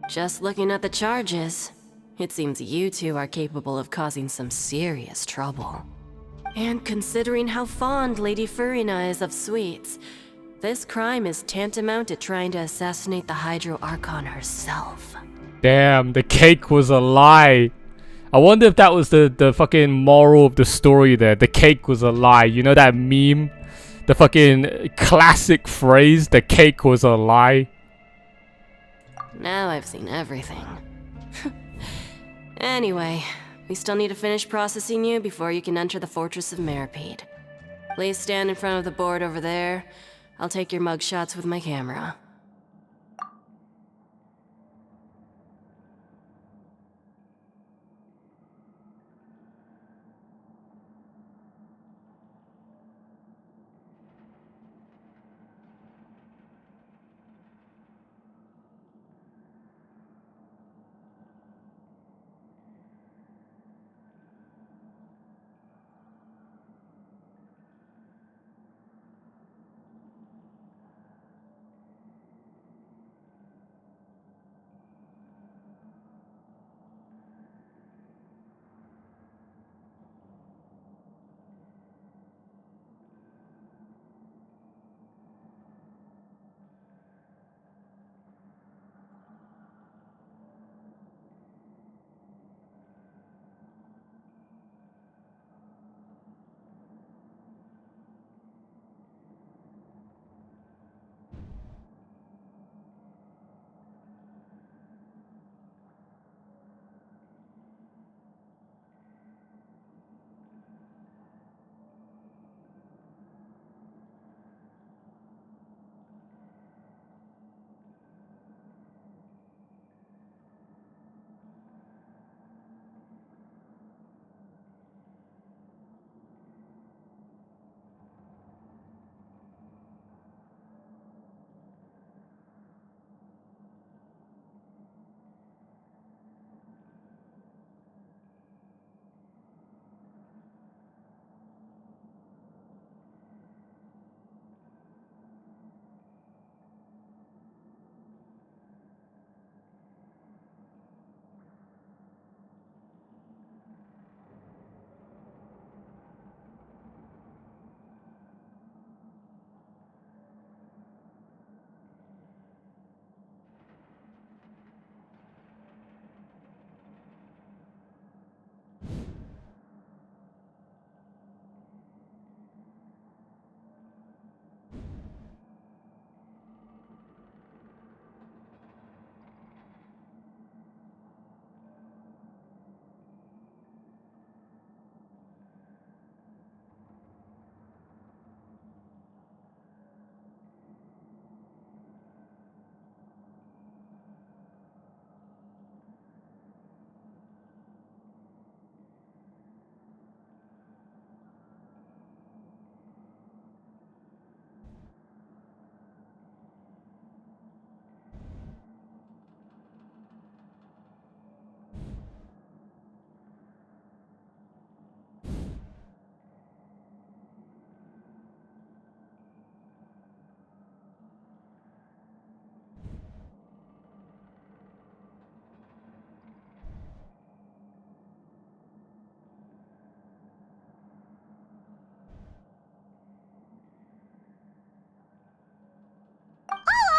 Just looking at the charges, it seems you two are capable of causing some serious trouble. And considering how fond Lady Furina is of sweets, this crime is tantamount to trying to assassinate the Hydro Archon herself. Damn, the cake was a lie. I wonder if that was the fucking moral of the story there. The cake was a lie. You know that meme? The fucking classic phrase, the cake was a lie. Now I've seen everything. Anyway, we still need to finish processing you before you can enter the Fortress of Meripede. Please stand in front of the board over there. I'll take your mug shots with my camera.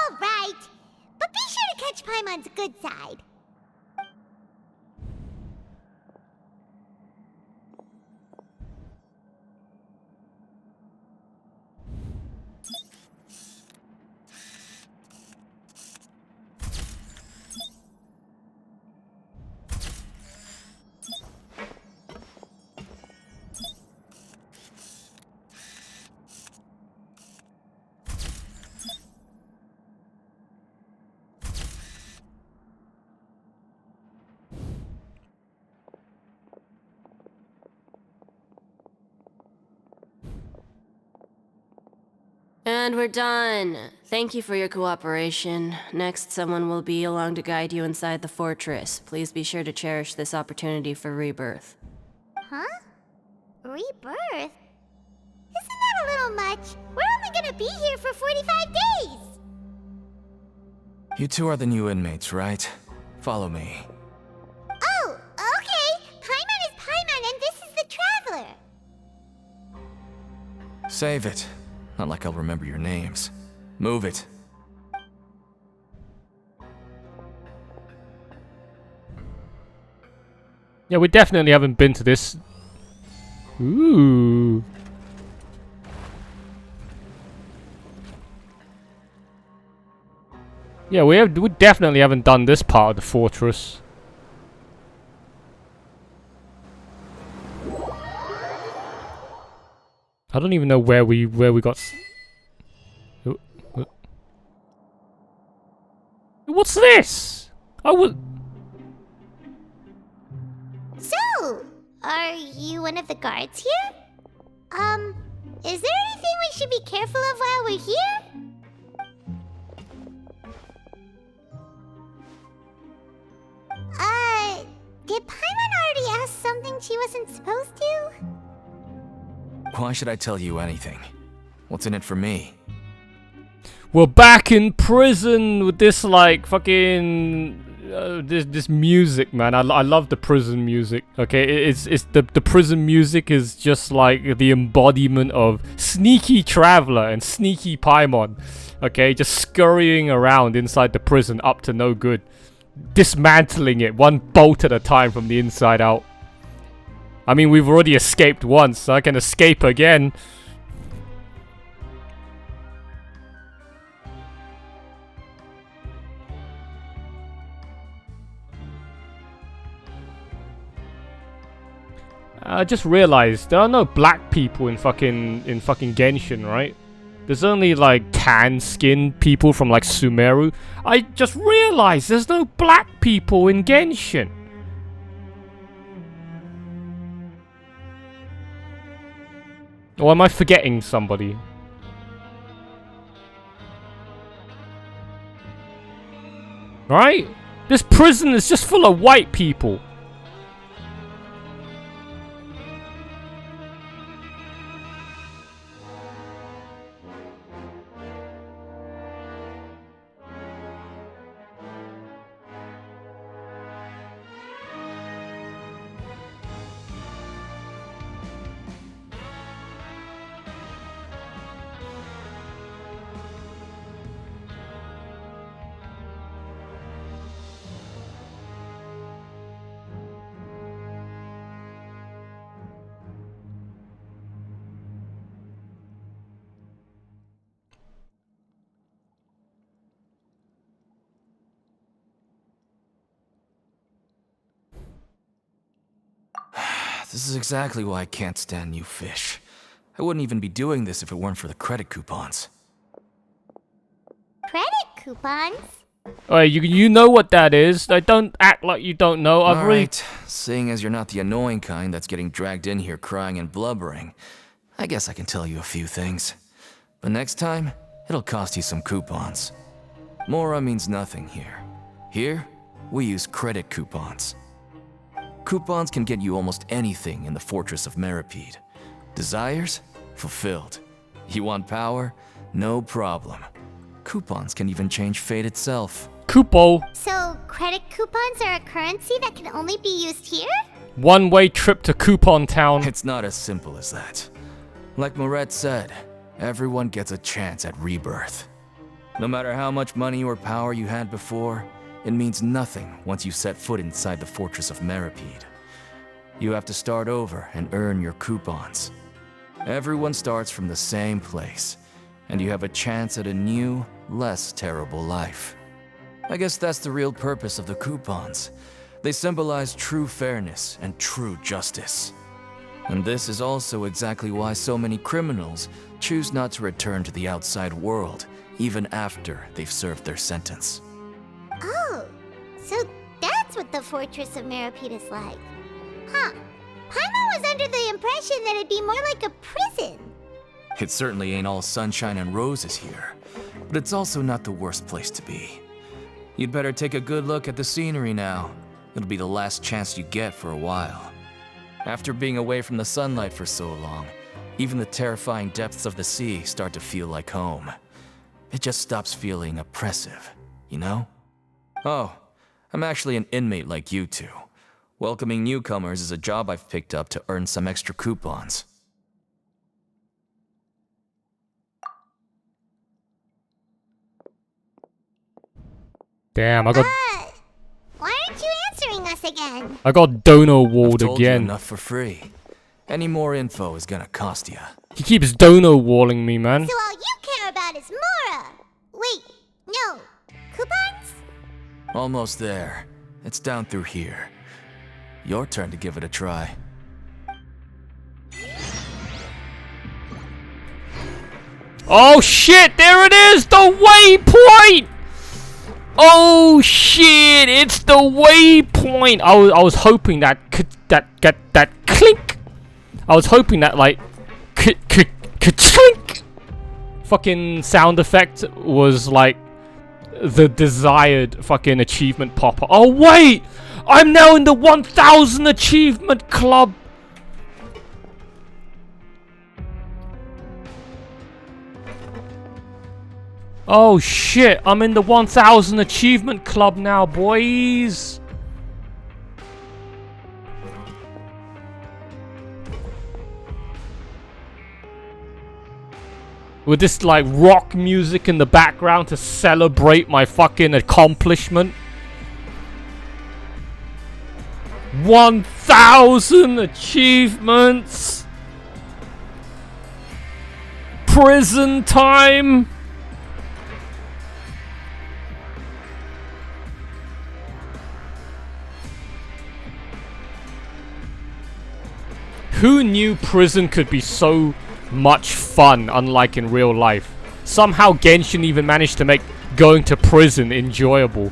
All right, but be sure to catch Paimon's good side. And we're done. Thank you for your cooperation. Next, someone will be along to guide you inside the fortress. Please be sure to cherish this opportunity for rebirth. Huh? Rebirth? Isn't that a little much? We're only gonna be here for 45 days! You two are the new inmates, right? Follow me. Oh, okay! Paimon is Paimon and this is the Traveler! Save it. Not like I'll remember your names. Move it. Yeah, we definitely haven't been to this. Ooh. Yeah, we definitely haven't done this part of the fortress. I don't even know where we got. What's this? I would. So, are you one of the guards here? Is there anything we should be careful of while we're here? Did Paimon already ask something she wasn't supposed to? Why should I tell you anything? What's in it for me? We're back in prison with this like fucking this music, man. I love the prison music. Okay, it's the prison music is just like the embodiment of sneaky traveler and sneaky Paimon. Okay, just scurrying around inside the prison up to no good, dismantling it one bolt at a time from the inside out. I mean, we've already escaped once, so I can escape again. I just realized there are no black people in fucking Genshin, right? There's only like tan-skinned people from like Sumeru. I just realized there's no black people in Genshin. Or am I forgetting somebody? Right? This prison is just full of white people. This is exactly why I can't stand new fish. I wouldn't even be doing this if it weren't for the credit coupons. Credit coupons? Alright, you know what that is. Don't act like you don't know. Alright, seeing as you're not the annoying kind that's getting dragged in here crying and blubbering, I guess I can tell you a few things. But next time, it'll cost you some coupons. Mora means nothing here. Here, we use credit coupons. Coupons can get you almost anything in the Fortress of Meripede. Desires? Fulfilled. You want power? No problem. Coupons can even change fate itself. Coupo. So, credit coupons are a currency that can only be used here? One-way trip to Coupon Town. It's not as simple as that. Like Moret said, everyone gets a chance at rebirth. No matter how much money or power you had before, it means nothing once you set foot inside the Fortress of Meripede. You have to start over and earn your coupons. Everyone starts from the same place, and you have a chance at a new, less terrible life. I guess that's the real purpose of the coupons. They symbolize true fairness and true justice. And this is also exactly why so many criminals choose not to return to the outside world, even after they've served their sentence. Oh, so that's what the Fortress of Meripede is like. Huh. Paimon was under the impression that it'd be more like a prison. It certainly ain't all sunshine and roses here, but it's also not the worst place to be. You'd better take a good look at the scenery now. It'll be the last chance you get for a while. After being away from the sunlight for so long, even the terrifying depths of the sea start to feel like home. It just stops feeling oppressive, you know? Oh, I'm actually an inmate like you two. Welcoming newcomers is a job I've picked up to earn some extra coupons. Damn, I got... Why aren't you answering us us again. I got dono I've walled told you again. enough for free. Any more info is gonna cost you. He keeps dono walling me, man. So all you care about is Mora. Wait, no. Coupons? Almost there. It's down through here. Your turn to give it a try. Oh shit, there it is, the waypoint! Oh shit, it's the waypoint! I was hoping that that clink! I was hoping that like clink fucking sound effect was like the desired fucking achievement popper. Oh wait! I'm now in the 1000 achievement club! Oh shit, I'm in the 1000 achievement club now, boys! With this like rock music in the background to celebrate my fucking accomplishment. 1000 achievements! Prison time! Who knew prison could be so much fun, unlike in real life? Somehow Genshin even managed to make going to prison enjoyable.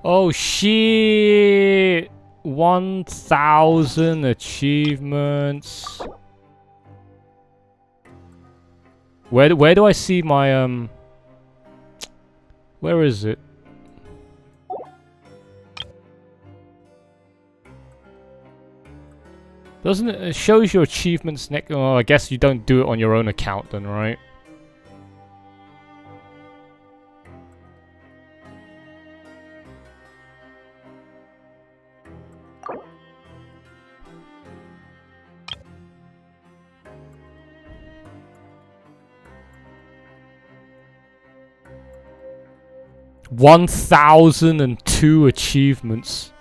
Oh shit! 1,000 achievements. Where do I see my where is it? Doesn't it shows your achievements next? Oh, I guess you don't do it on your own account then, right? $1,002 achievements.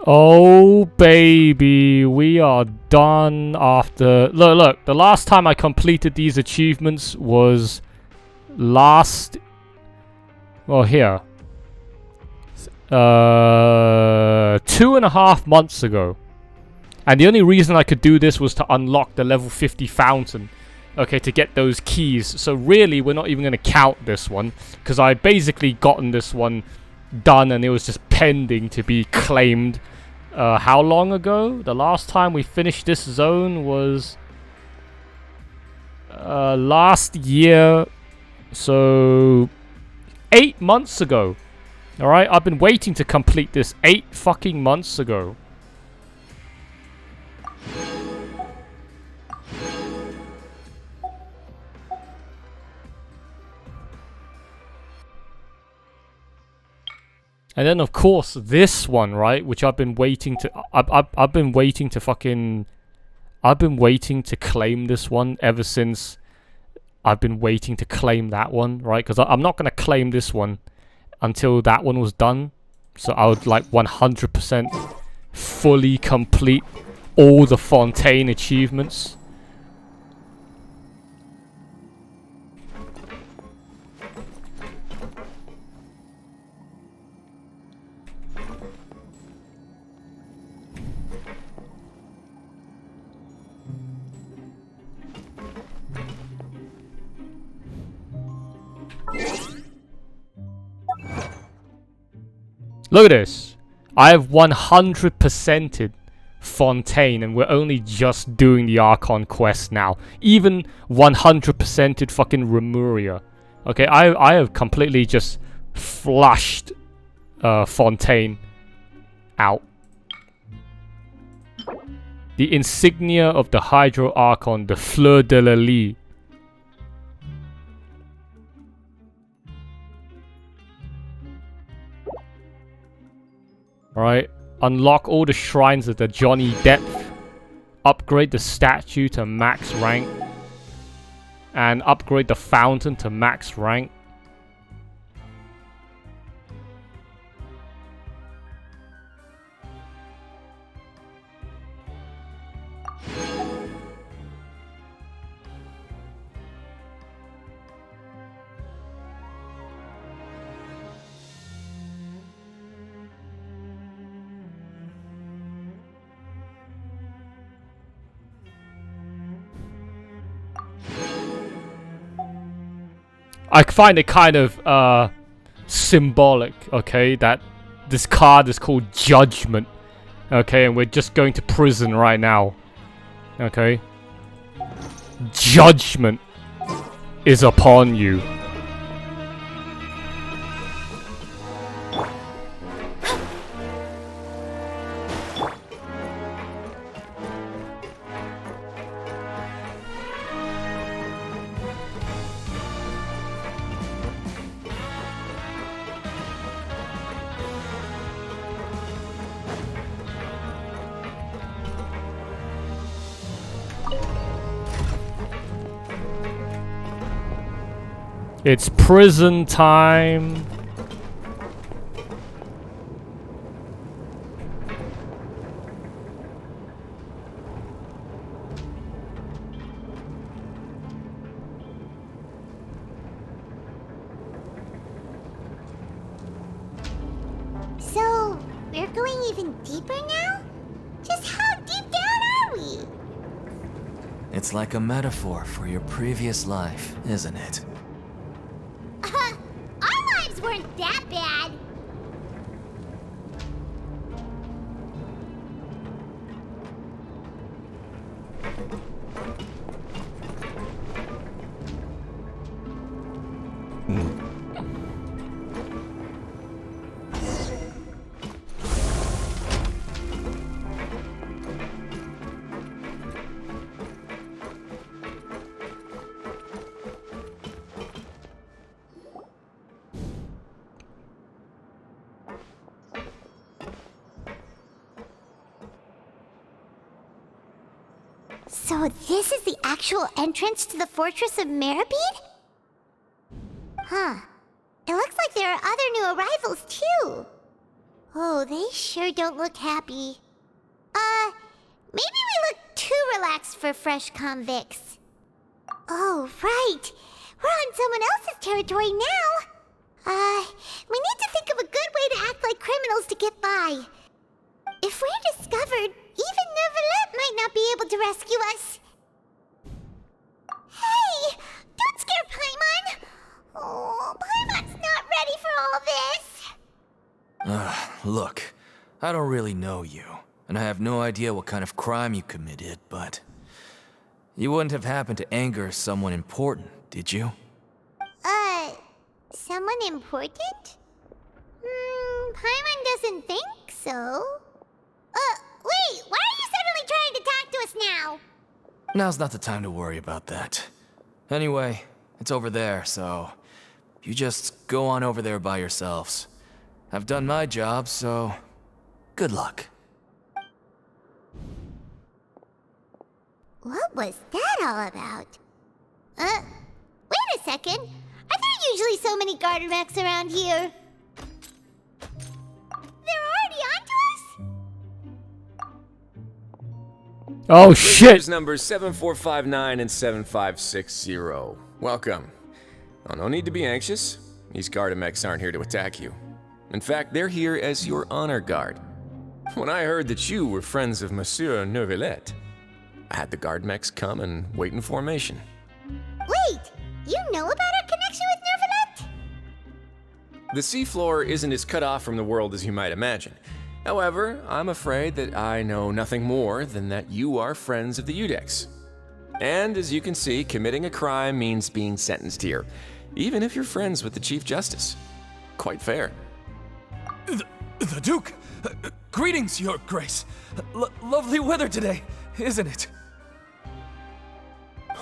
Oh baby, we are done after... Look, the last time I completed these achievements was last... Well, here. 2.5 months ago. And the only reason I could do this was to unlock the level 50 fountain. Okay, to get those keys. So really, we're not even going to count this one. Because I basically gotten this one done and it was just pending to be claimed. How long ago? The last time we finished this zone was last year. So 8 months ago. Alright, I've been waiting to complete this 8 fucking months ago. And then of course this one, right, which I've been waiting to I've been waiting to fucking I've been waiting to claim this one ever since I've been waiting to claim that one, right? Cuz I'm not going to claim this one until that one was done. So I would like 100% fully complete all the Fontaine achievements. Look at this. I have 100%ed Fontaine and we're only just doing the Archon quest now. Even 100%ed fucking Remuria. Okay, I have completely just flushed Fontaine out. The insignia of the Hydro Archon, the Fleur de la Lis. Alright, unlock all the shrines of the Johnny Depp. Upgrade the statue to max rank. And upgrade the fountain to max rank. I find it kind of symbolic, okay, that this card is called Judgment, okay, and we're just going to prison right now, okay. Judgment is upon you. It's prison time. So, we're going even deeper now? Just how deep down are we? It's like a metaphor for your previous life, isn't it? Our lives weren't that bad. So this is the actual entrance to the Fortress of Meribid? Huh. It looks like there are other new arrivals, too. Oh, they sure don't look happy. Maybe we look too relaxed for fresh convicts. Oh, right. We're on someone else's territory now. We need to think of a good way to act like criminals to get by. If we're discovered, even Neuvillette might not be able to rescue us. Hey! Don't scare Paimon! Oh, Paimon's not ready for all this! Look, I don't really know you, and I have no idea what kind of crime you committed, but... You wouldn't have happened to anger someone important, did you? Someone important? Paimon doesn't think so. Wait, why are you suddenly trying to talk to us now? Now's not the time to worry about that. Anyway, it's over there, so... You just go on over there by yourselves. I've done my job, so... Good luck. What was that all about? Wait a second. Are there usually so many garter mechs around here? They're already onto us? Oh shit! Visitors numbers 7459 and 7560. Welcome. Oh, no need to be anxious. These Gardamex aren't here to attack you. In fact, they're here as your honor guard. When I heard that you were friends of Monsieur Neuvillette, I had the Gardamex come and wait in formation. Wait! You know about our connection with Neuvillette? The seafloor isn't as cut off from the world as you might imagine. However, I'm afraid that I know nothing more than that you are friends of the Udex. And as you can see, committing a crime means being sentenced here, even if you're friends with the Chief Justice. Quite fair. The Duke! Greetings, Your Grace. Lovely weather today, isn't it?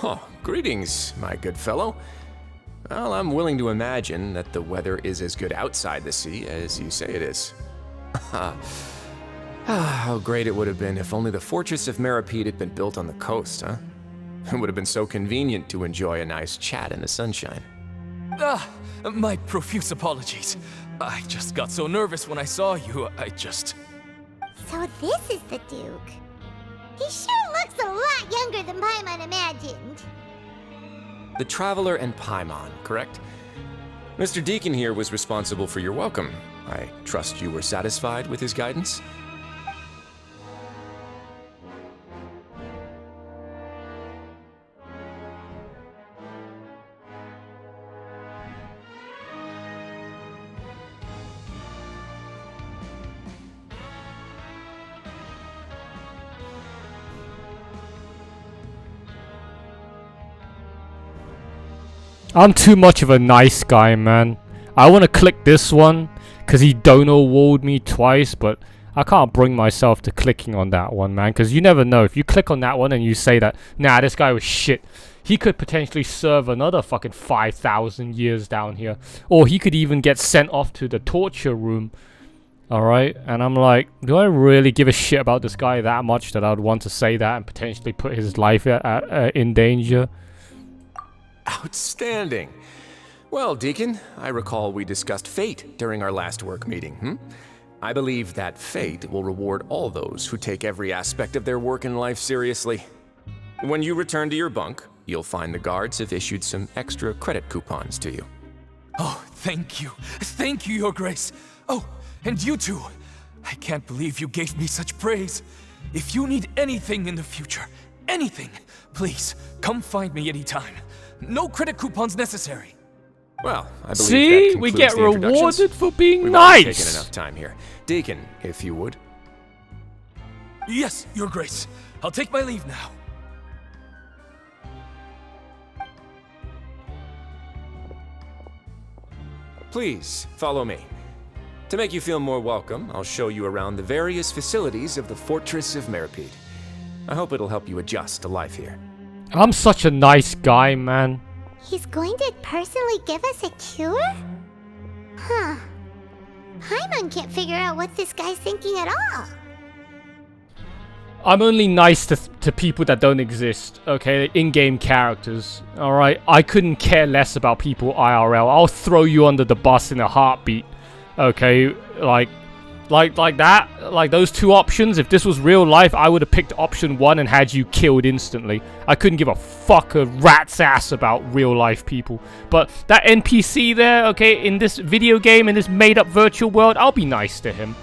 Oh, greetings, my good fellow. Well, I'm willing to imagine that the weather is as good outside the sea as you say it is. How great it would have been if only the Fortress of Meribid had been built on the coast, huh? It would have been so convenient to enjoy a nice chat in the sunshine. My profuse apologies. I just got so nervous when I saw you, So this is the Duke. He sure looks a lot younger than Paimon imagined. The Traveler and Paimon, correct? Mr. Deacon here was responsible for your welcome. I trust you were satisfied with his guidance? I'm too much of a nice guy, man. I want to click this one because he dono walled me twice, but I can't bring myself to clicking on that one, man, because you never know. If you click on that one and you say that, nah, this guy was shit, he could potentially serve another fucking 5,000 years down here. Or he could even get sent off to the torture room. Alright? And I'm like, do I really give a shit about this guy that much that I'd want to say that and potentially put his life in danger? Outstanding. Well, Deacon, I recall we discussed fate during our last work meeting, I believe that fate will reward all those who take every aspect of their work in life seriously. When you return to your bunk, you'll find the guards have issued some extra credit coupons to you. Oh, thank you. Thank you, Your Grace. Oh, and you too. I can't believe you gave me such praise. If you need anything in the future, anything, please, come find me anytime. No credit coupons necessary. Well, I believe See, that we concludes get the introductions. rewarded for being We've nice. already taken enough time here. Deacon, if you would. Yes, Your Grace. I'll take my leave now. Please, follow me. To make you feel more welcome, I'll show you around the various facilities of the Fortress of Meripede. I hope it'll help you adjust to life here. I'm such a nice guy, man. He's going to personally give us a cure? Huh. Paimon can't figure out what this guy's thinking at all. I'm only nice to people that don't exist, okay? In-game characters, alright? I couldn't care less about people IRL. I'll throw you under the bus in a heartbeat, okay? Like that, like those two options. If this was real life, I would have picked option 1 and had you killed instantly. I couldn't give a fuck a rat's ass about real life people. But that NPC there, okay, in this video game, in this made up virtual world, I'll be nice to him,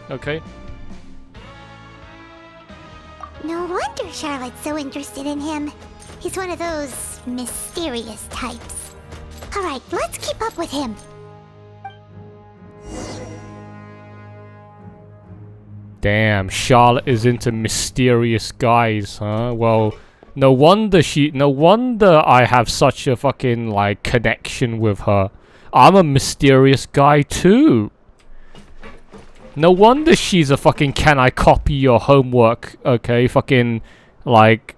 okay? No wonder Charlotte's so interested in him. He's one of those mysterious types. Alright, let's keep up with him. Damn, Charlotte is into mysterious guys, huh? Well, no wonder I have such a fucking, like, connection with her. I'm a mysterious guy, too. No wonder she's a fucking can I copy your homework, okay? Fucking, like,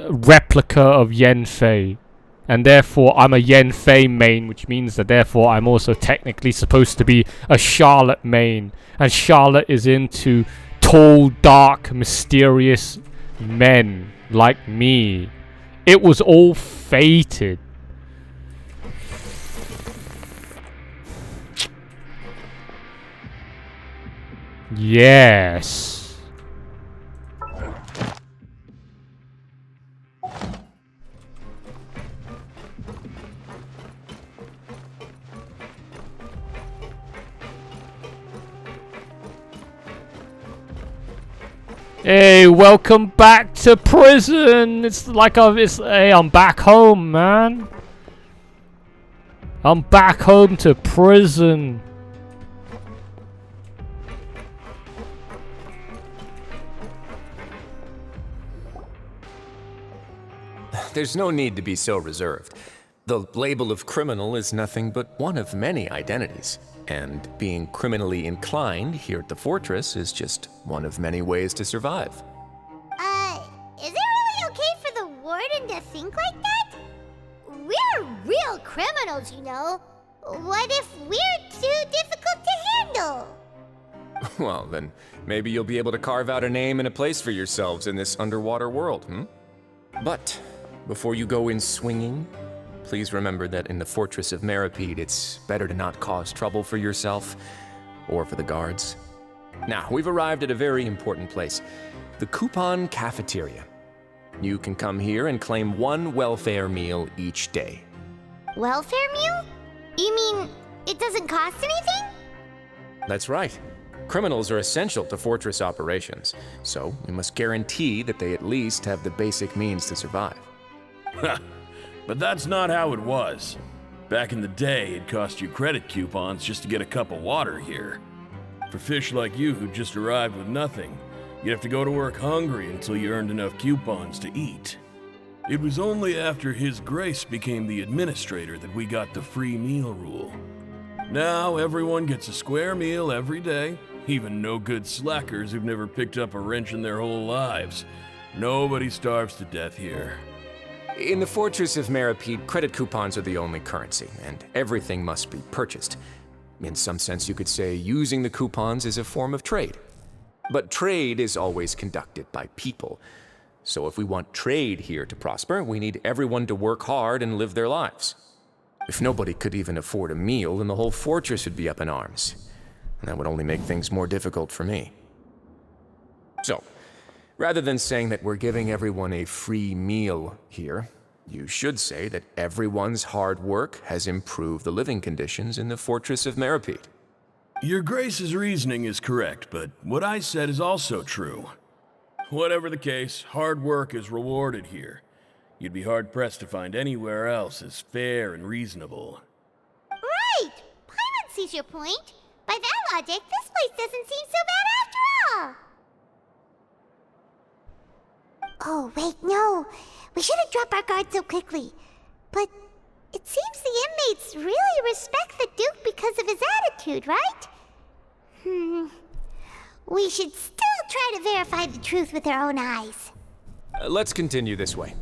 replica of Yenfei. And therefore, I'm a Yenfei main, which means that therefore I'm also technically supposed to be a Charlotte main. And Charlotte is into tall, dark, mysterious men like me. It was all fated. Yes. Hey, welcome back to prison. It's like hey, I'm back home, man. I'm back home to prison. There's no need to be so reserved. The label of criminal is nothing but one of many identities. And being criminally inclined here at the Fortress is just one of many ways to survive. Is it really okay for the warden to think like that? We're real criminals, you know. What if we're too difficult to handle? Well, then maybe you'll be able to carve out a name and a place for yourselves in this underwater world, But before you go in swinging, please remember that in the Fortress of Meripede, it's better to not cause trouble for yourself or for the guards. Now, we've arrived at a very important place, the Coupon Cafeteria. You can come here and claim one welfare meal each day. Welfare meal? You mean it doesn't cost anything? That's right. Criminals are essential to Fortress operations, so we must guarantee that they at least have the basic means to survive. But that's not how it was. Back in the day, it cost you credit coupons just to get a cup of water here. For fish like you who just arrived with nothing, you'd have to go to work hungry until you earned enough coupons to eat. It was only after His Grace became the administrator that we got the free meal rule. Now everyone gets a square meal every day, even no good slackers who've never picked up a wrench in their whole lives. Nobody starves to death here. In the Fortress of Meripede, credit coupons are the only currency, and everything must be purchased. In some sense, you could say using the coupons is a form of trade. But trade is always conducted by people. So if we want trade here to prosper, we need everyone to work hard and live their lives. If nobody could even afford a meal, then the whole fortress would be up in arms. And that would only make things more difficult for me. So, rather than saying that we're giving everyone a free meal here, you should say that everyone's hard work has improved the living conditions in the Fortress of Meripede. Your Grace's reasoning is correct, but what I said is also true. Whatever the case, hard work is rewarded here. You'd be hard-pressed to find anywhere else as fair and reasonable. Right! Paimon sees your point. By that logic, this place doesn't seem so bad after all. Oh, wait, no. We shouldn't drop our guard so quickly. But it seems the inmates really respect the Duke because of his attitude, right? We should still try to verify the truth with our own eyes. Let's continue this way.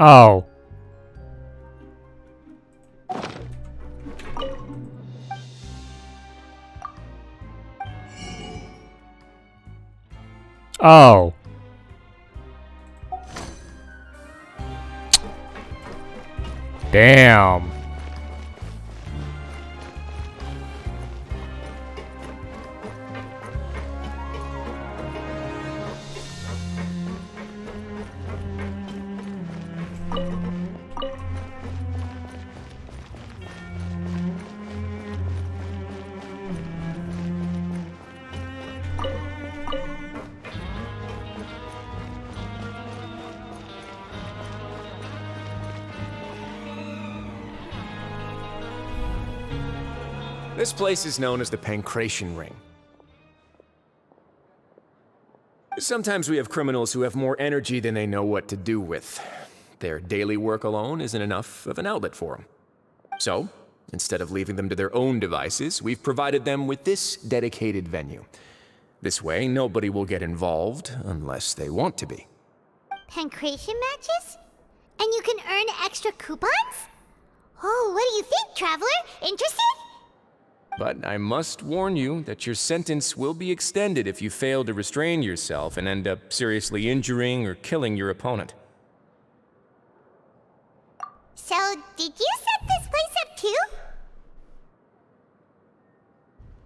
Oh. Oh. Damn. This place is known as the Pancration Ring. Sometimes we have criminals who have more energy than they know what to do with. Their daily work alone isn't enough of an outlet for them. So, instead of leaving them to their own devices, we've provided them with this dedicated venue. This way, nobody will get involved unless they want to be. Pancration matches? And you can earn extra coupons? Oh, what do you think, Traveler? Interested? But I must warn you that your sentence will be extended if you fail to restrain yourself and end up seriously injuring or killing your opponent. So, did you set this place up too?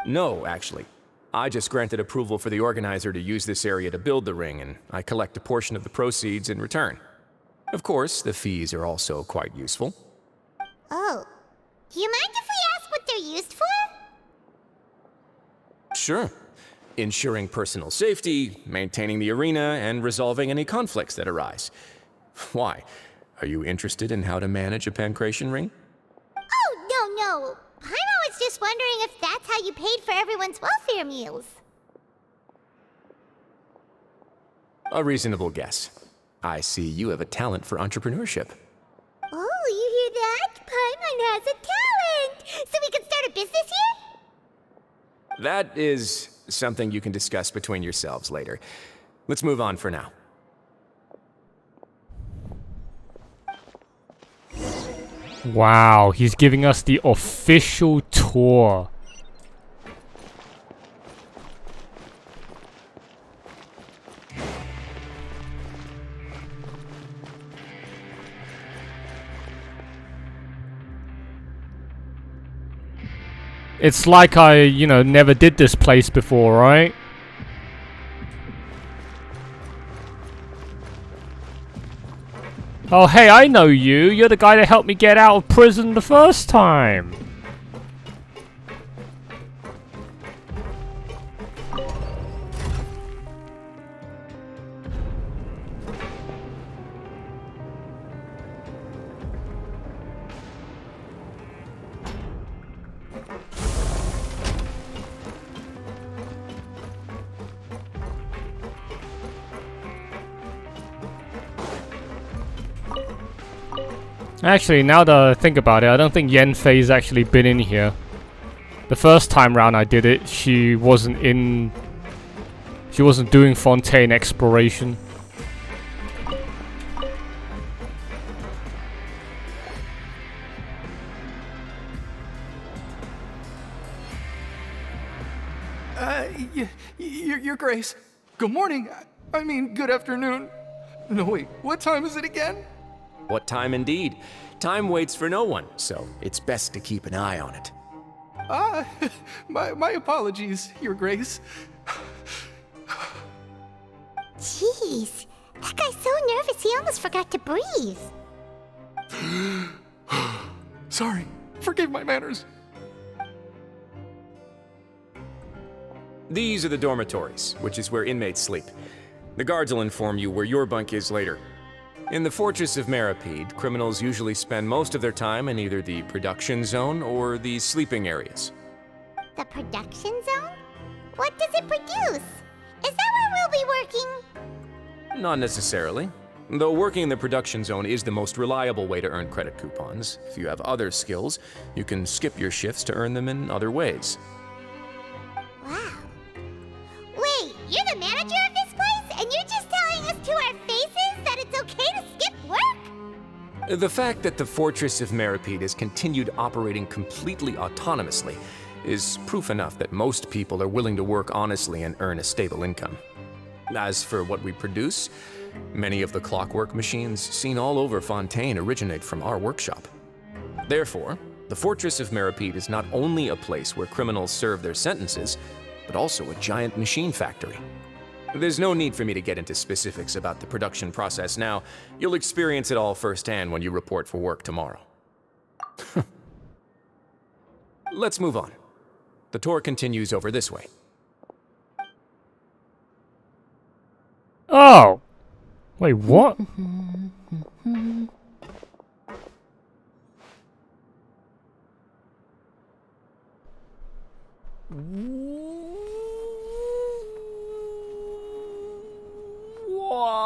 No, actually. I just granted approval for the organizer to use this area to build the ring, and I collect a portion of the proceeds in return. Of course, the fees are also quite useful. Oh. Do you mind if we ask what they're used for? Sure. Ensuring personal safety, maintaining the arena, and resolving any conflicts that arise. Why? Are you interested in how to manage a pancration ring? Oh, no. Paimon was just wondering if that's how you paid for everyone's welfare meals. A reasonable guess. I see you have a talent for entrepreneurship. Oh, you hear that? Paimon has a talent! So we can start a business here? That is something you can discuss between yourselves later. Let's move on for now. Wow, he's giving us the official tour. It's like I, you know, never did this place before, right? Oh, hey, I know you. You're the guy that helped me get out of prison the first time. Actually, now that I think about it, I don't think Yenfei's actually been in here. The first time round I did it, she wasn't doing Fontaine exploration. Your Grace. Good morning. I mean, good afternoon. No, wait, what time is it again? What time indeed? Time waits for no one, so it's best to keep an eye on it. My apologies, Your Grace. Jeez, that guy's so nervous he almost forgot to breathe. Sorry, forgive my manners. These are the dormitories, which is where inmates sleep. The guards will inform you where your bunk is later. In the Fortress of Meripede, criminals usually spend most of their time in either the production zone or the sleeping areas. The production zone? What does it produce? Is that where we'll be working? Not necessarily. Though working in the production zone is the most reliable way to earn credit coupons, if you have other skills, you can skip your shifts to earn them in other ways. Wow. Wait, you're the manager of this place, and you're just telling us to our faces that it's okay to skip work? The fact that the Fortress of Meripede has continued operating completely autonomously is proof enough that most people are willing to work honestly and earn a stable income. As for what we produce, many of the clockwork machines seen all over Fontaine originate from our workshop. Therefore, the Fortress of Meripede is not only a place where criminals serve their sentences, but also a giant machine factory. There's no need for me to get into specifics about the production process now. You'll experience it all firsthand when you report for work tomorrow. Let's move on. The tour continues over this way. Oh! Wait, what? What?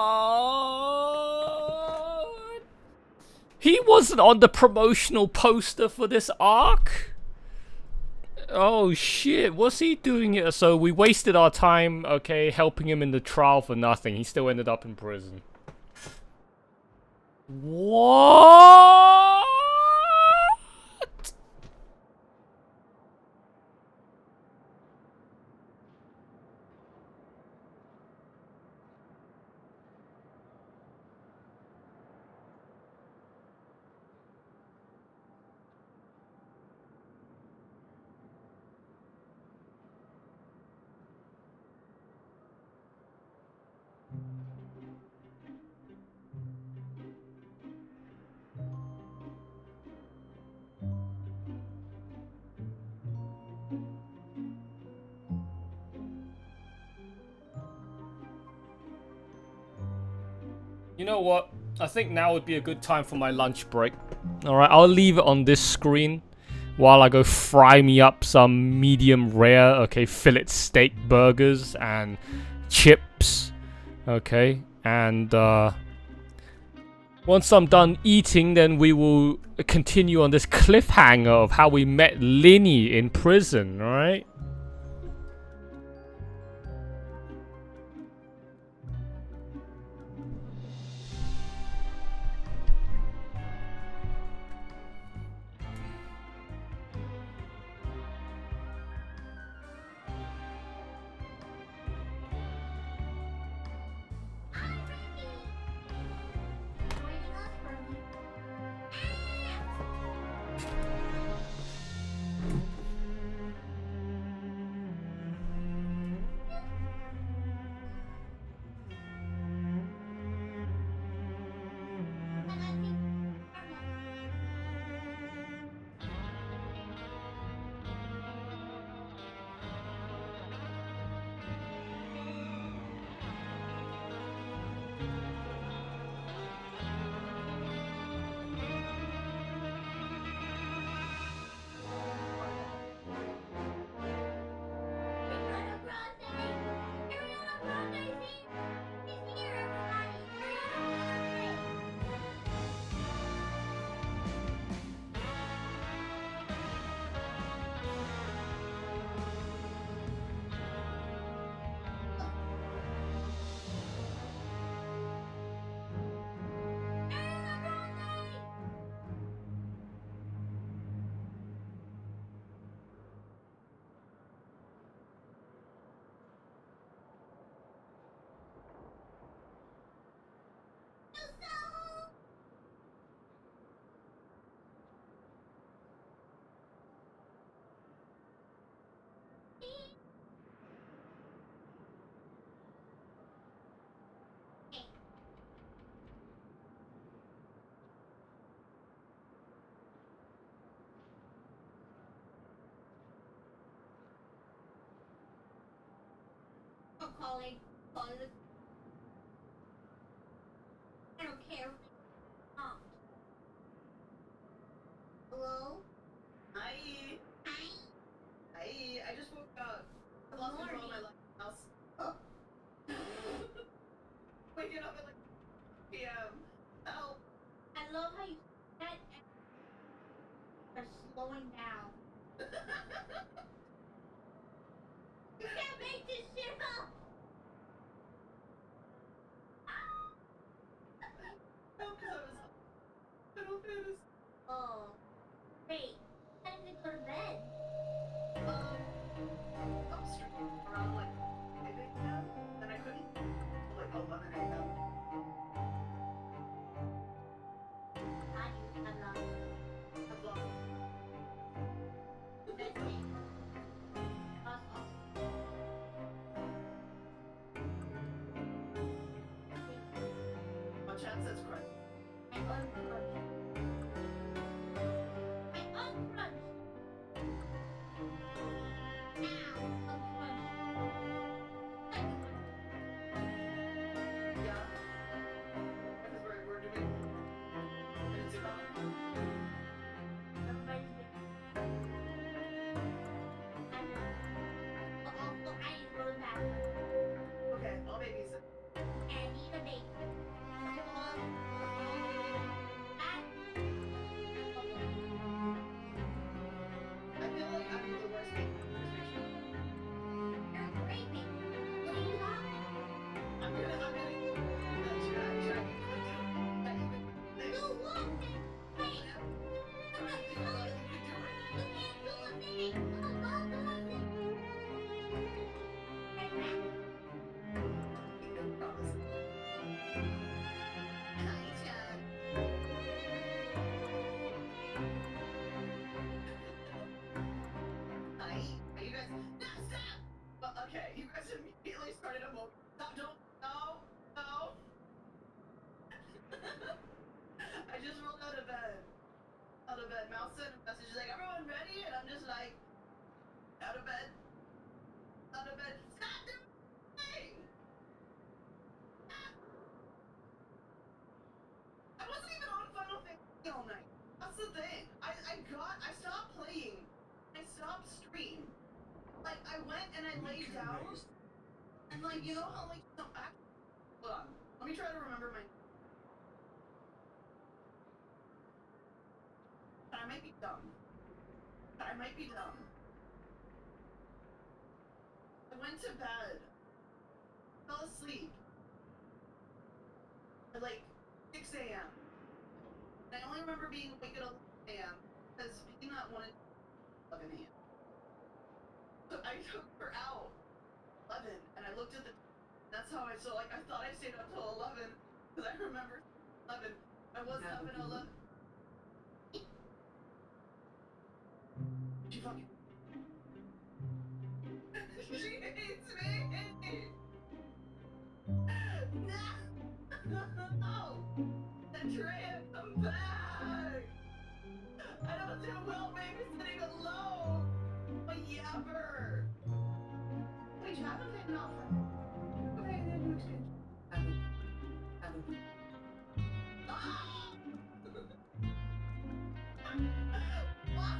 He wasn't on the promotional poster for this arc? Oh shit, what's he doing here? So we wasted our time, okay, helping him in the trial for nothing. He still ended up in prison. What? You know what? I think now would be a good time for my lunch break. Alright, I'll leave it on this screen while I go fry me up some medium rare, okay, fillet steak burgers and chips. Okay, and once I'm done eating, then we will continue on this cliffhanger of how we met Linny in prison, alright? calling. I don't care. Hello? Hi. Hi. Hi. I just woke up. I lost control of my house. Waking up at like p.m. Help. I love how you said are slowing down. You can't make this shit up! No, because I was Final Fantasy. Oh. Wait. I didn't go to bed. I'm streaming around like 5 a.m. and I couldn't until like 11 a.m. I love it. I love it. That's it. Awesome. My chat says correct. I uncrunched. I uncrunched. Now, uncrunched. Yeah. Because we're doing minutes ago. Everybody's been. I need to go to the bathroom. Okay, I'll babysit. And need a baby. I feel like I'm the worst baby in this picture. You're a great baby. What are you talking about? I'm gonna should I include you? Should I even think? You won't think. Wait. Try to do like you can do it. You can't do a thing. Come on, go do a thing. Right back. I promise. Hi, Chad. Hi. Are you guys? No, stop! Well, okay, you guys immediately started a moment. Stop! Don't. No. No. I just rolled out of bed. Out of bed. Mouse sent a message like, "Everyone ready?" And I'm just like, out of bed. Out of bed. Stop doing thing. I wasn't even on Final Fantasy all night. That's the thing. I stopped playing. I stopped stream. Like, I went and I laid down. And like, you know how like, no, hold on. Let me try to remember my. I might be dumb. I might be dumb. I went to bed. Fell asleep. At like 6 a.m. And I only remember being awake at 11 a.m. because Peanut wanted 11 a.m. So I took her out 11 and I looked at the. That's how I so like I thought I stayed up till 11 because I remember 11. I was up at 11. She fucking. She hates me. No. Andrea, come back. I don't do well babysitting alone. A yapper. Wait, you haven't paid enough for me. Okay, then you exchange. Ah! Why?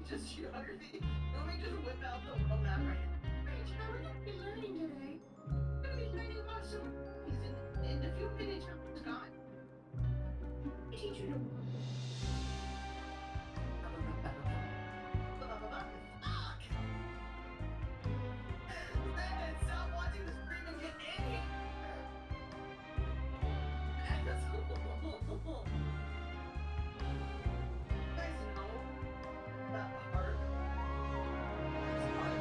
Just geography. Let me just whip out the world map right now. Rach, how are we gonna be learning today? We're gonna be learning about celebrities in a few minutes. I'm just gone. I teach you to. Fuck! Man, stop watching the stream and get in here! Asshole! You guys know that heart? That's heart.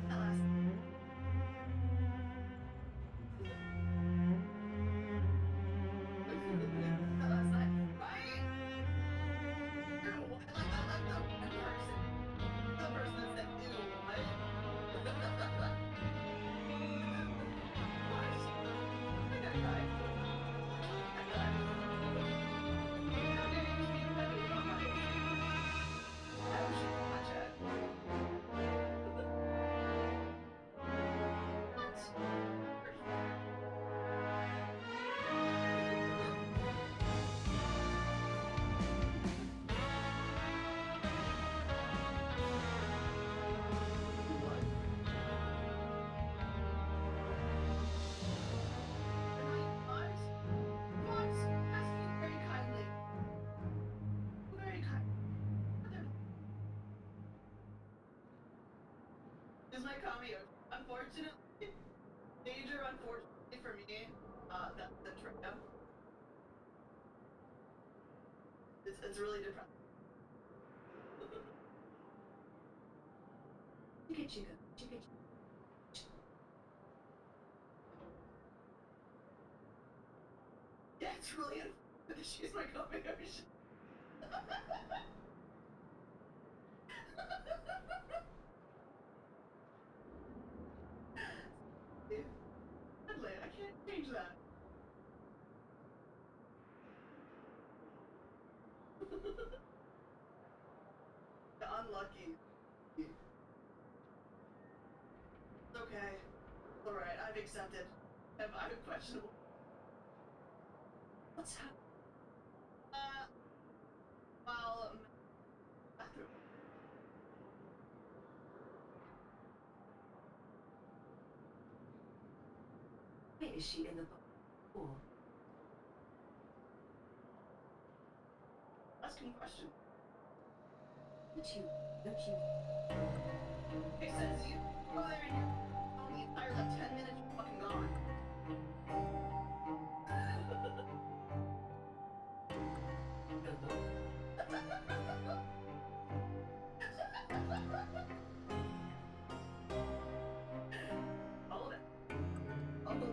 That last. It's really depressing. Chica. Yeah, it's really unfortunate that she's my co-marriage. I can't change that. Unlucky. It's okay. Alright, I've accepted. I'm questionable. What's happening? Well, bathroom. Wait, is she in the pool? Asking question. Don't you? It says you go there and you're on the entire like 10 minutes, you're fucking gone. All of it. All of it.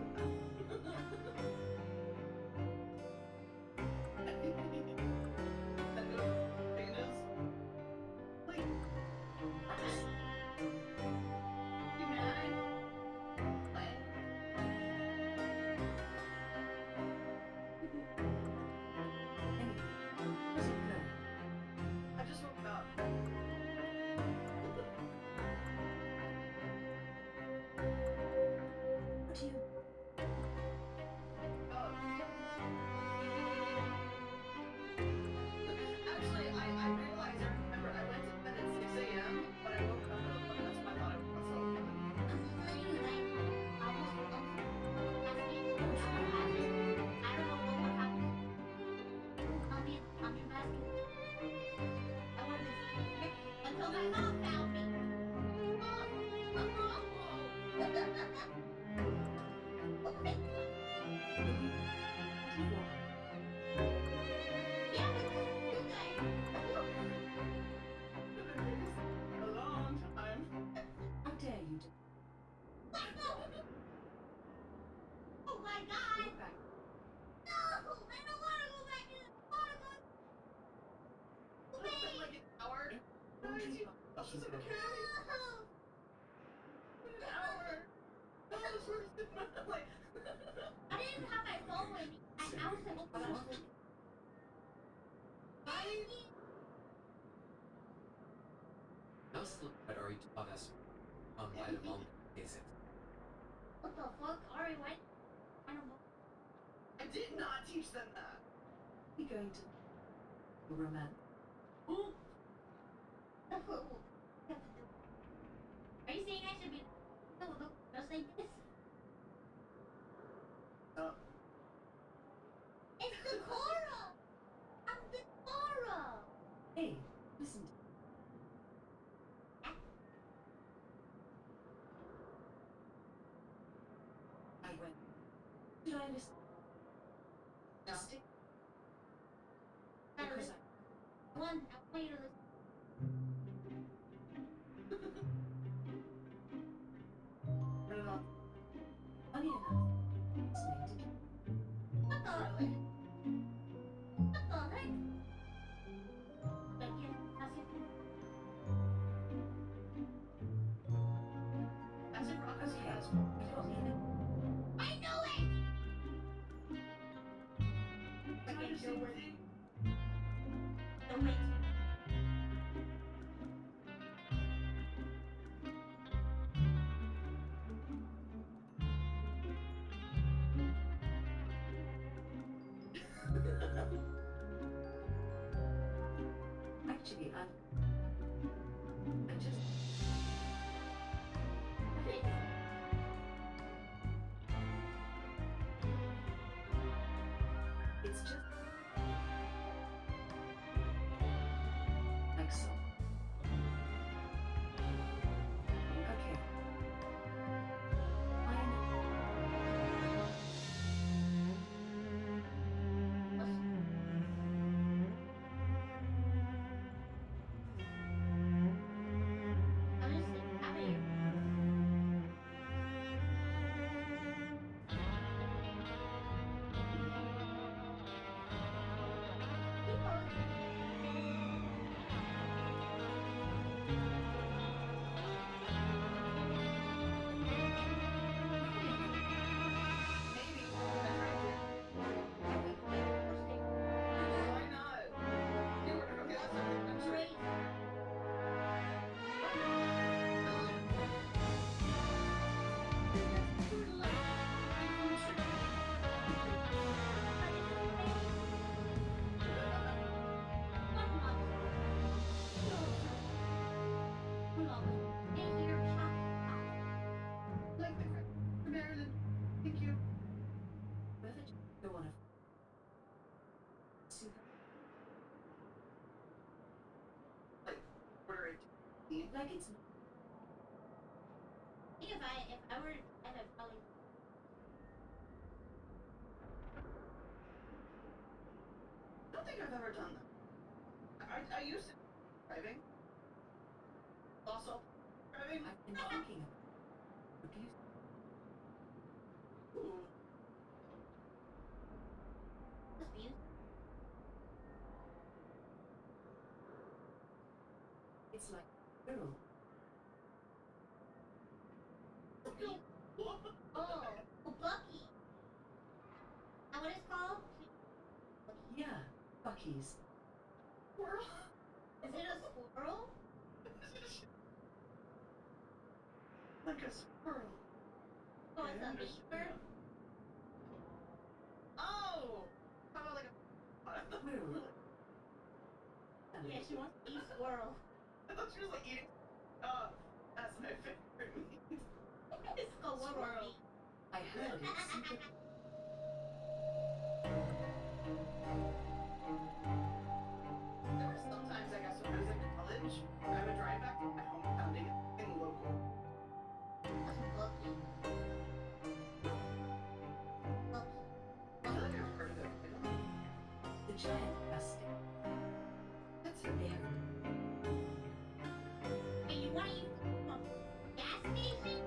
I just woke up. What do you? Actually, I realized I remember I went to bed at 6 a.m. but I woke up at 11. That's why I thought I was so until my mom found me. A long time. How dare you do? Oh my god! No! I don't want to go back in the water! It's been like an hour. Why did you? She's okay. An hour. That was worse than my like. I didn't have my phone with me. I was able to. Nasıl Ari Tavas anlayamam is it? What the fuck? Ari, what? I did not teach them that. We're going to romance. Are you saying I should be just like this? It's the coral! I'm the coral! Hey, listen to me. I went. Did I understand? Just because I want you to listen. Funny enough, listening to what the really? What the heck? That's it, Rocco's yes. You don't need it. I know it! Okay, you're waiting. Don't wait. Actually, I just. It's just. Like so. Okay. Like it's. I think if I were, I'd have probably. I don't think I've ever done that. I used to driving. Also, driving. I've been thinking. Ooh. That's beautiful. It's like squirrel. Oh, Bucky. That what it's called? Yeah, Bucky's. Squirrel? Is it a squirrel? Like a squirrel. Oh, it's a beaver? Oh! How about like a Squirrel. Yeah, she wants to eat squirrel. I thought she was like eating. That's my favorite meat. It's squirrel meat. I heard it's super. There were sometimes, I guess, when I was in college, I would drive back to my hometown to get something local. That's Bucky. Bucky. I feel like I've heard of it. I don't know. The giant plastic. That's There. Hey, you want to use a gas station?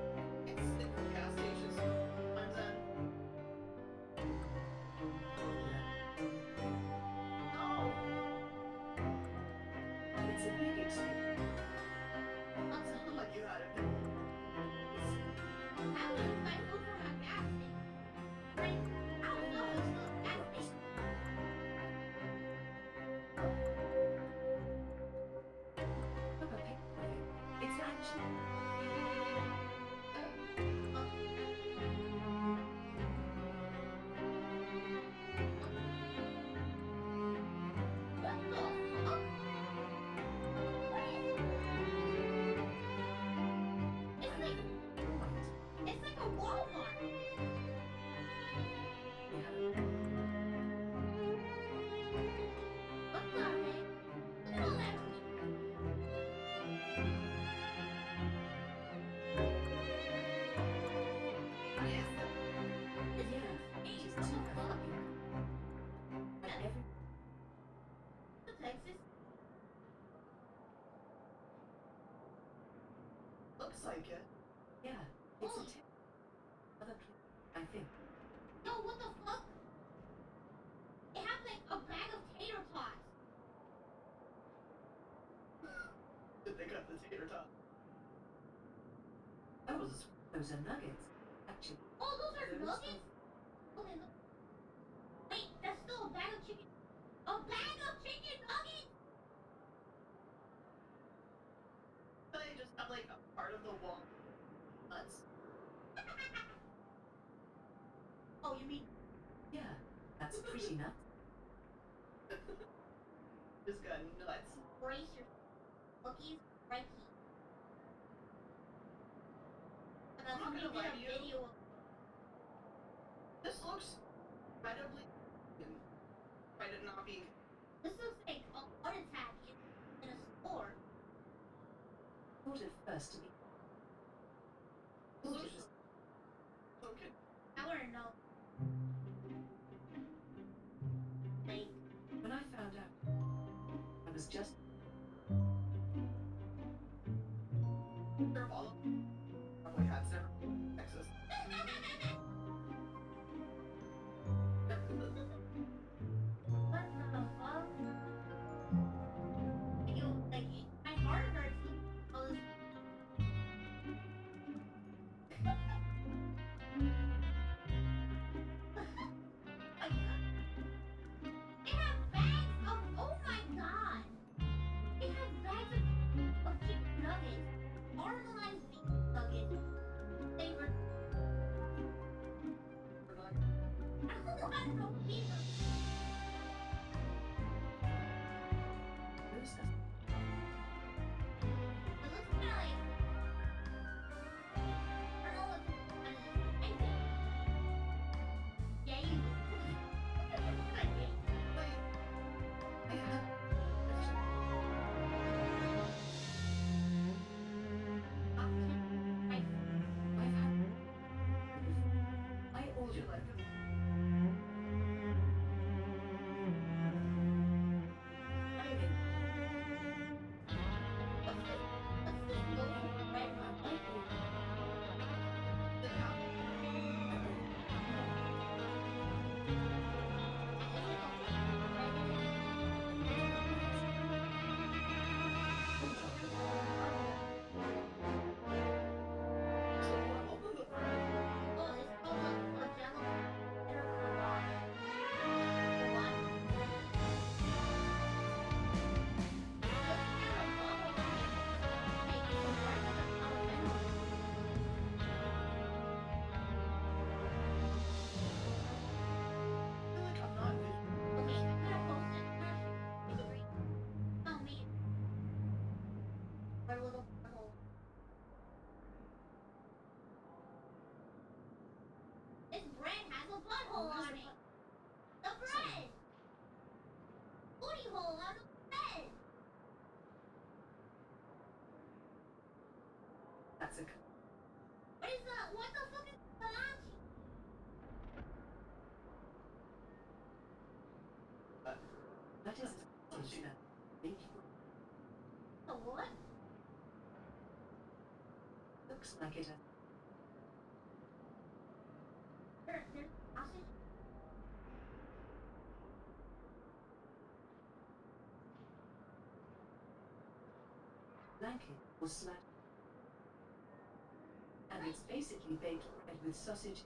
It's in the gas stations. Sometimes then. No! It's a big experience. I'll tell Sounded you. like you had it. I would buy food from a gas station. Right? I don't know if it's still a gas station. Look, a picture of it. It's actually. What the fuck? What is it? It's like a Walmart. What the heck? Look at all that. Yeah, Hey, she's what too the fuck? happy. And every. Texas? Looks like it. Yeah, it's a Oh. tip. Other people, I think. Yo, what the fuck? It has like a bag of tater tots. Did they got the tater tot? Oh, those are nuggets. Actually. Oh, those are Those nuggets? Okay, look. Wait, that's still a bag of chicken. A bag of chicken nuggets? They just have like a part of the wall. Nuts. Oh, you mean Yeah, that's pretty nuts. Just got nuts. brace your cookies right here? And I'm not somebody gonna lie did to a you. video of This looks incredibly. Might it not be? this looks like a heart attack in a store. Thought at first to be. This Thought it looks was. so good. I wanna know. Like, When I found out, I was just. Sure, of all of them probably had several Texas. what the fuck? You, like, my heart hurts. All this. Like, they have bags of, oh my god! They have bags of chicken nuggets, caramelized beef nuggets. They were. I don't know either. Who's that? It looks kinda like. I don't know what kind of anything. Yeah, you. That is a sausage that baby A what? looks like it has There's sausage? blanket or slat. And it's basically baked bread with sausage.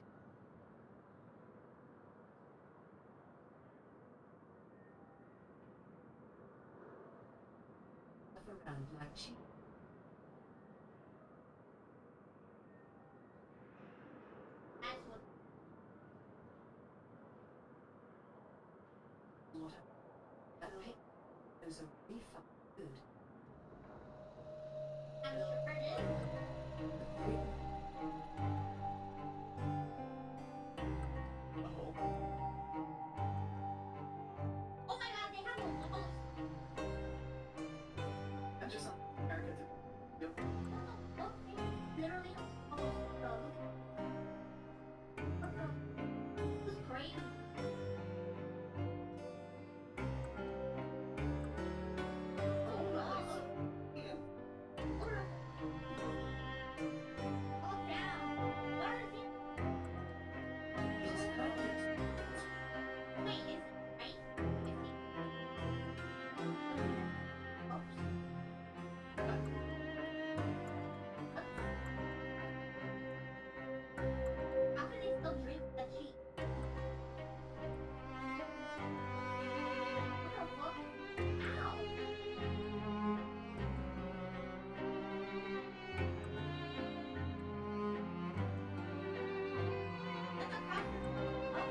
Around like cheese. That's what. Water. That pig those are really fucking good. I'm sure it is. Oh my god, they have a walls. I'm just on America to. Yep. Look, they literally have walls. This is crazy. Oh no. Oh down. Where is it? It's perfect. Wait, is it right? Is it? Oops. How can they still drink the cheese? What the fuck? Ow! That's a crap. Oh.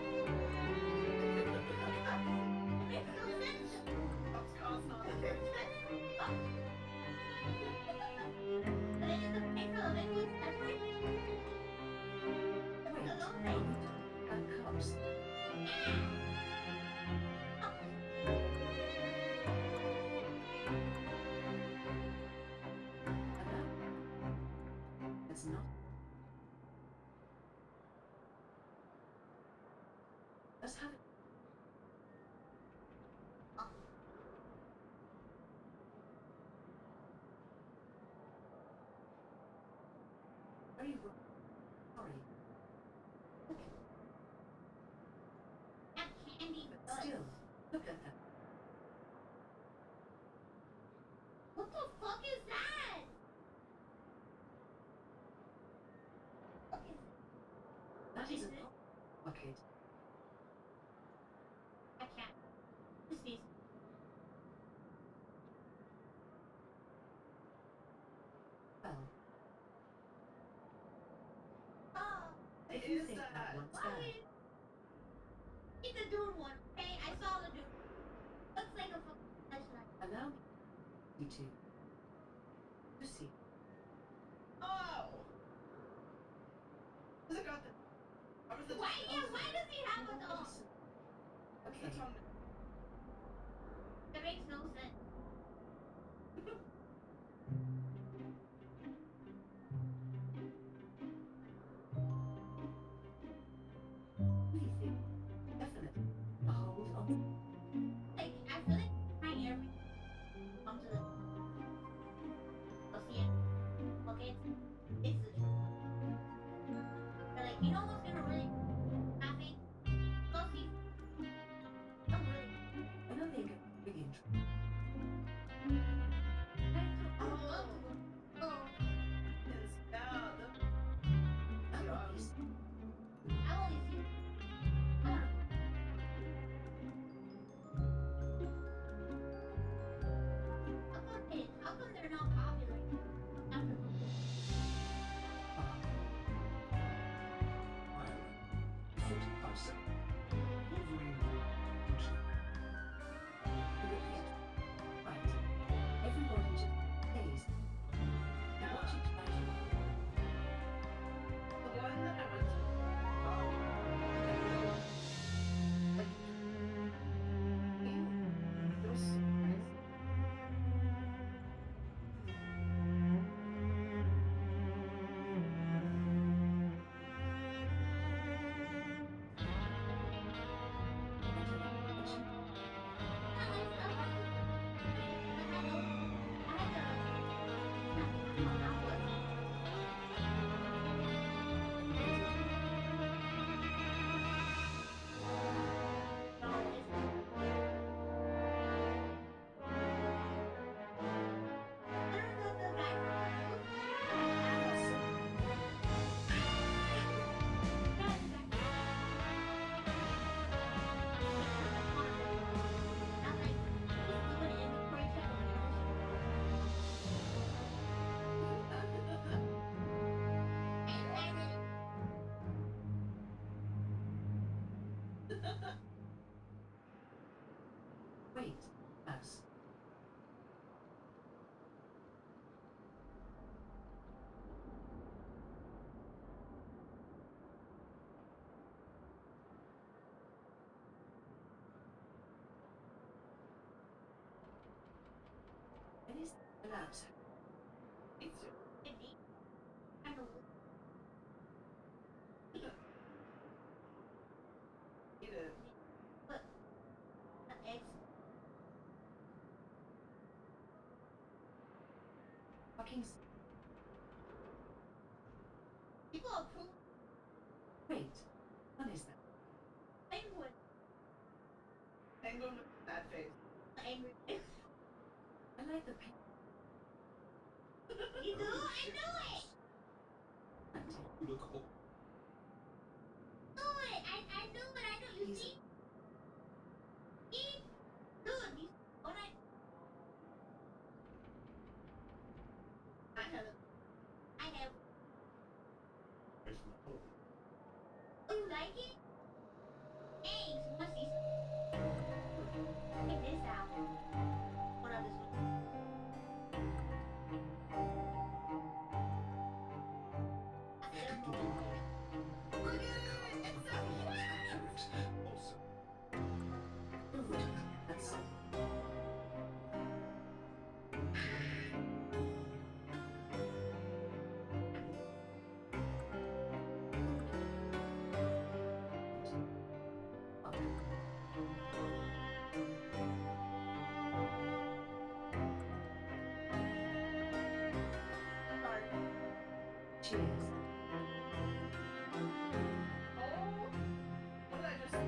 It makes no sense. Of course not. Oh. But it is the paper of liquid separate? Wait, The little and thing. cups. It's not. Let's have it. Very well. Sorry. That candy But does. still, look at that. What the fuck is that? What is it? That is a it? bucket. I can't. This needs. Well, Oh, if you think that one's why? bad, It's a dude one. Hey, I saw the dude. Looks like a fucking flashlight. allow me you to see. Oh! Has it got the. What is it? Why? Yeah, why does he have a dog? What's the tongue? That makes no sense. We think definitely a hold on. Like, I feel like trying every come to the. Go see it. Okay, it's the truth. They're like, you know what's gonna really happen? Go see. Don't go Wait, mouse. It is the mouse. It's fucking. People approve. Wait, what is that? Penguin. Penguin with that face. Angry. I like the pink. You do? I knew it! You look old. Do it! I knew it! I knew you see? Dude, you what I have. Oh, you like it? Thanks, what's this? Check this out. What of this one? Look at it! It's so cute! Also. That's cheers. Oh! What did I just say?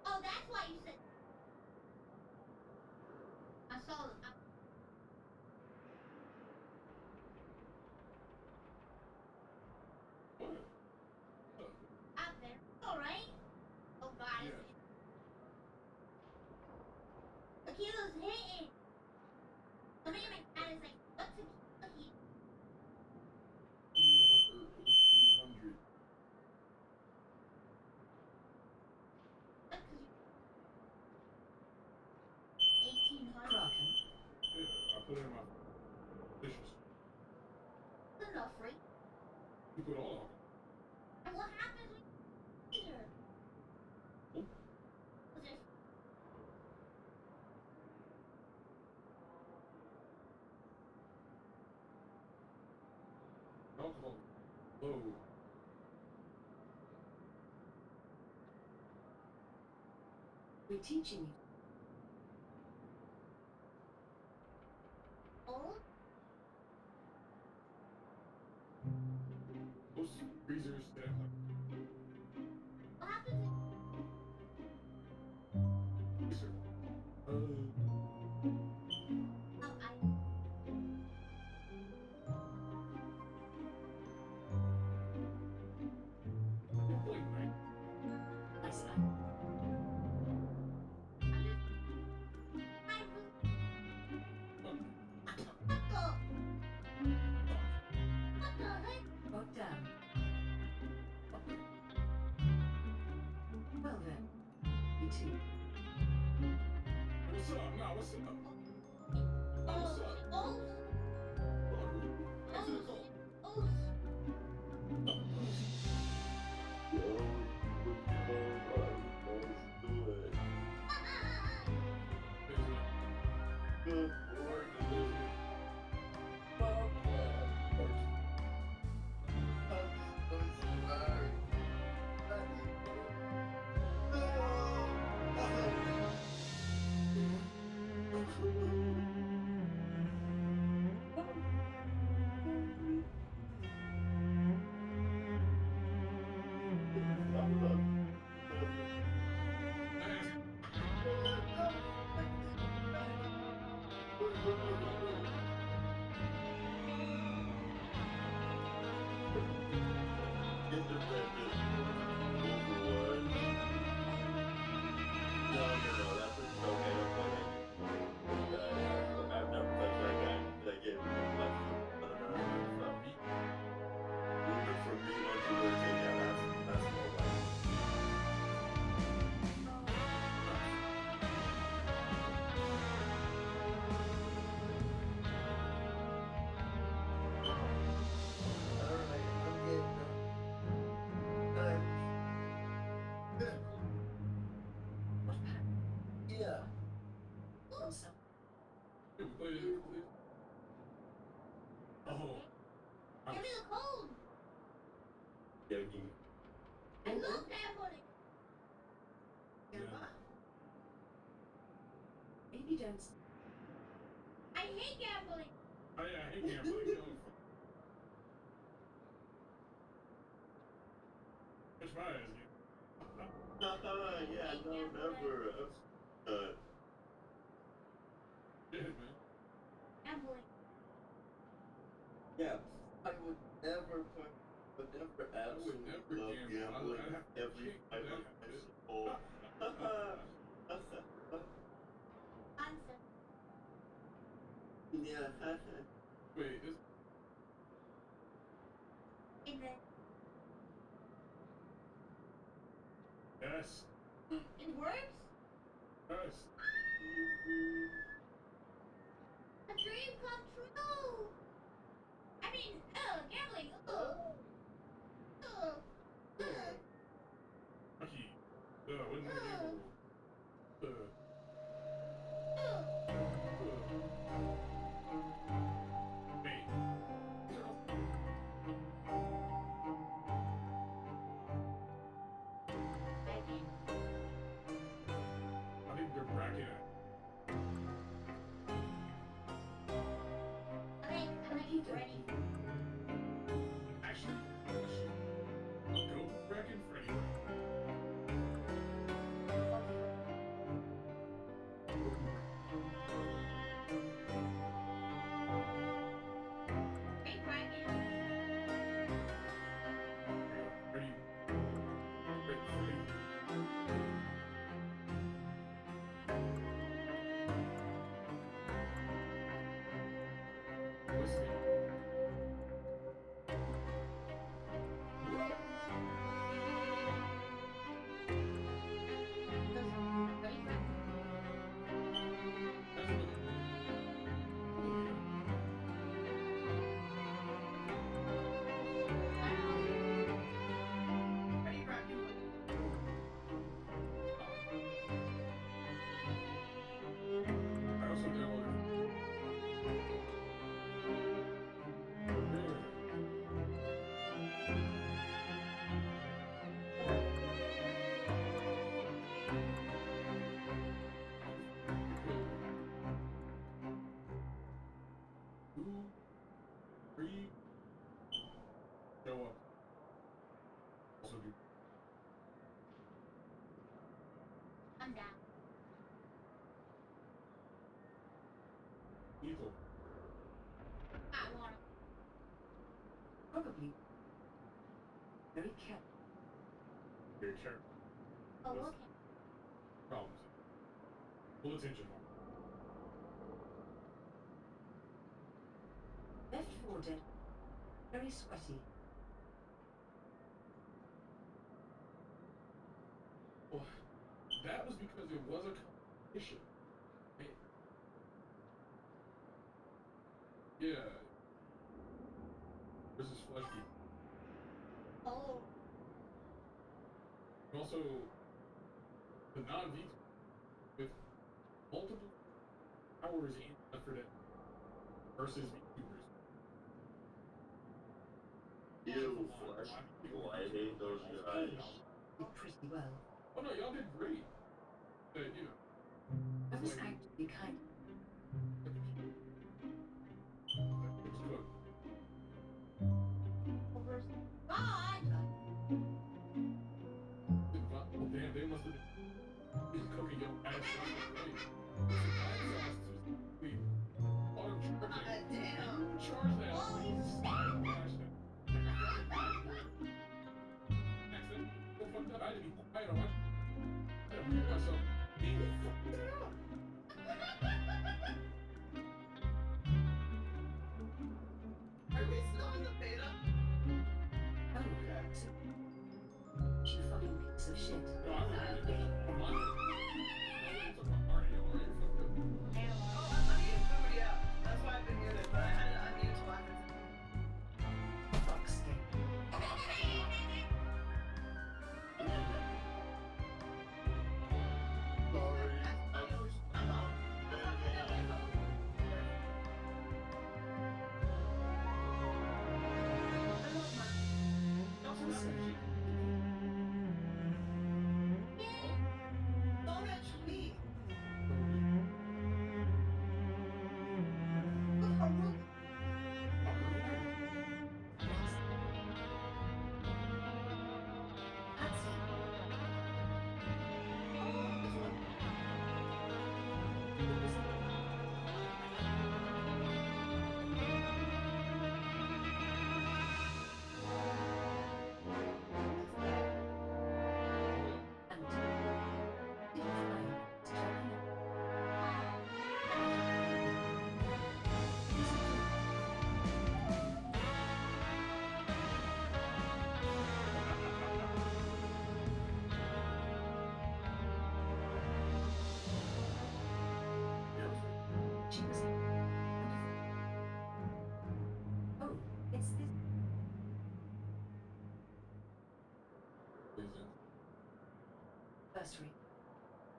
Oh, that's why you said. I saw them. Out there. Alright. Oh god, yeah. Tequila's hitting. The name of my dad is like, what's tequila heat? 100. What? 1800. Kraken. Yeah, I put it in my dishes. That's enough, right? You put all of it. And what happens when you eat her? Oh. Was it Alcohol. Low. We're teaching you. old? Those freezers that have like What happens freezer. if oh, Like night. I see. what the heck? Got down. Well then, me too. What's up? Nah, what's up? What's up? Oh, love gambling. Gamma? Maybe don't. I hate gambling. Oh yeah, I hate gambling. Which one is it? Yeah, no, never. Yeah, man. Gambling. Yeah, I would never absolutely love gambling every time of my soul. Answer. Yeah. Wait, is In the yes. in words? Yes. A dream come true. I mean, gambling. Lucky. When we're able. Wait. I think they're bracketing it. Okay, ready. Actually, go bracket Freddy. Big bracket. Ready? Ready, Freddy. Listening. Ready, bracket. I also downloaded. Two, three, show up. Also do. I'm down. Lethal. I want to. Probably. Very careful. Very careful. Oh, okay. Problems. Full attention. Left 4 dead. Very sweaty. Well, that was because it was a competition. Right? Yeah. Versus Flesh People. Oh. And also, the non-V with multiple hours in effort at versus VTubers. Ew, Flesh People, I hate those guys. Did pretty well. Oh no, y'all did great. You know. I was actually kind of. It's good. God! Well, damn, they must have been cooking your ass off. Damn. Charge that. Holy I had to be quiet on my. I had to mute myself. Being fucked up. Are we still in the beta? Oh, so. You fucking piece of shit. No, I'm not. I'm not. It's about party. You're fucked up. Oh, I'm eating food, yeah. That's why I've been muted, but I had to unmute to laugh at Fuck's sake.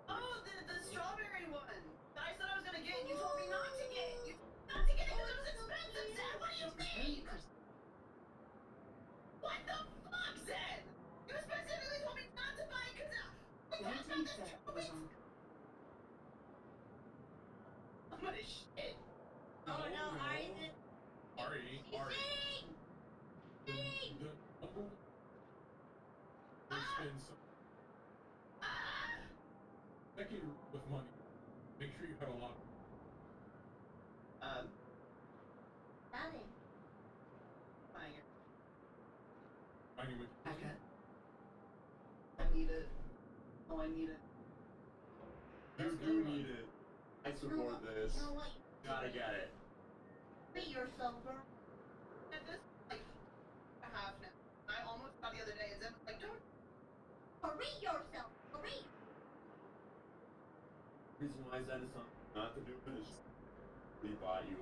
Oh, the strawberry one that I said I was gonna get, and you told me not to get. You told me not to get it because it was expensive, Zen. What do you mean? What the fuck, Zen? You specifically told me not to buy it because we talked about this 2 weeks ago. I'm gonna shit. Oh no, Ari's in. Ari. Spend some decade with money. Make sure you have a lot. Nothing. Fine. Finding with. Okay. I need it. Oh, I need it. You do need it. I support this. You know what? Gotta get it. Be yourself, girl. At this, like, a half now. I almost got the other day, and Zen was like, don't. Hurry yourself. Hurry. Reason why Zen is not to do it is we bought you.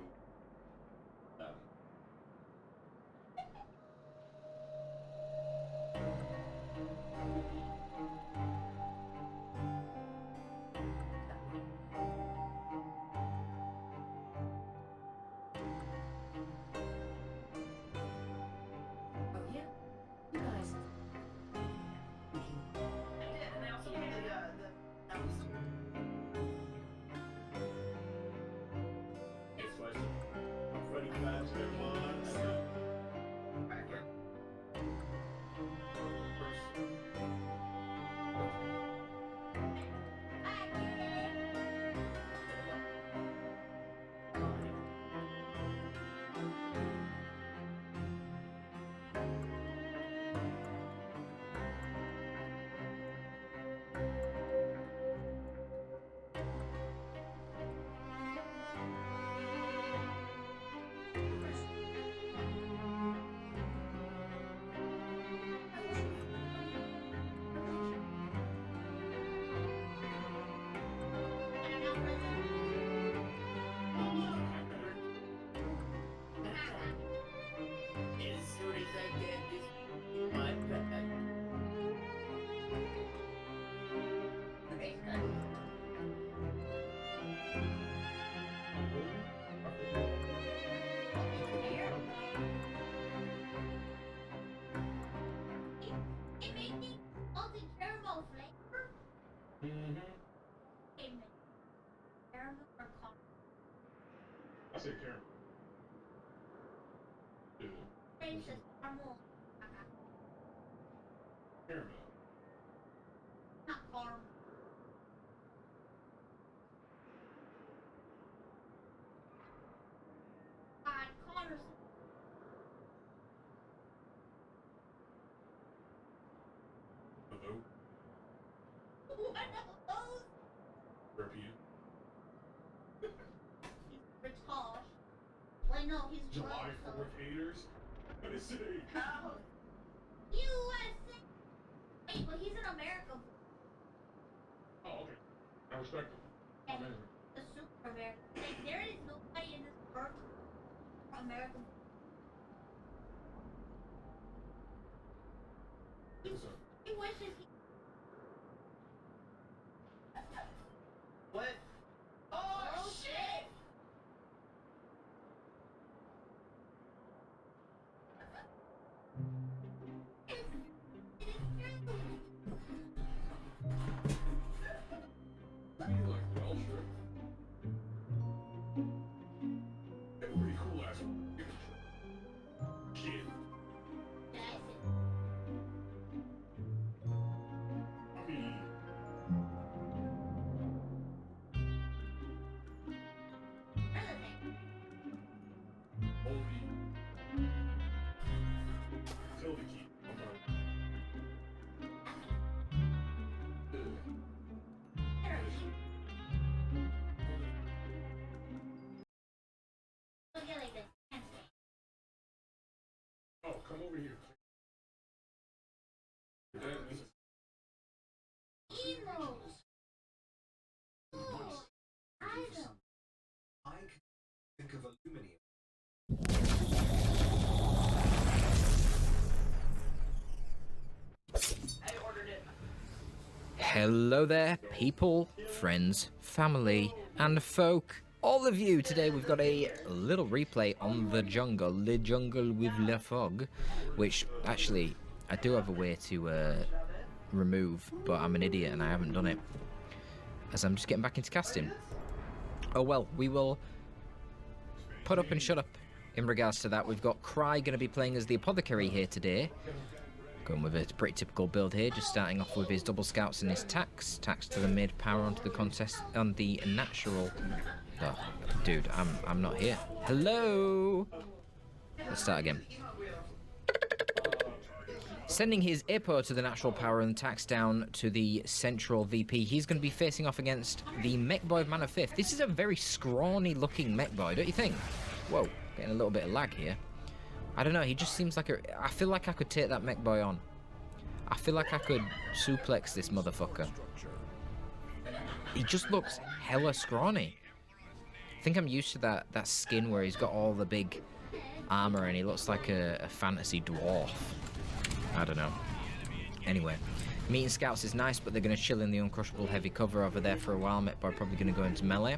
I say caramel. Caramel. Not caramel. Connor's. Hello? What are those? European. Rich Kosh. Wait, no, he's July broke, 4th haters. What is it? How? USA. Hey, but he's in America. Oh, okay. I respect him. I'm in. The super American. Like, there is nobody in this world American. Yes, sir. He wishes he. What? Oh, shit! You like Welsh? They were pretty cool ass. Shit. Oh, come over here. I can think of aluminum. Hello there, people, friends, family, and folk. All of you, today we've got a little replay on the jungle, Le Jungle with La Fog, which, actually, I do have a way to remove, but I'm an idiot and I haven't done it, as I'm just getting back into casting. Oh well, we will put up and shut up in regards to that. We've got Cry going to be playing as the Apothecary here today. Going with a pretty typical build here, just starting off with his double scouts and his tax to the mid, power onto the contest on the natural. Oh, dude, I'm not here. Hello. Let's start again. Sending his Ippo to the natural power and tax down to the central VP. He's going to be facing off against the mech boy of Mana 5th. This is a very scrawny looking mech boy, don't you think? Whoa, getting a little bit of lag here. I don't know, he just seems like I feel like I could take that mech boy on. I feel like I could suplex this motherfucker. He just looks hella scrawny. I think I'm used to that skin where he's got all the big armor and he looks like a fantasy dwarf. I don't know. Anyway, meeting scouts is nice, but they're going to chill in the uncrushable heavy cover over there for a while. Mech boy probably going to go into melee.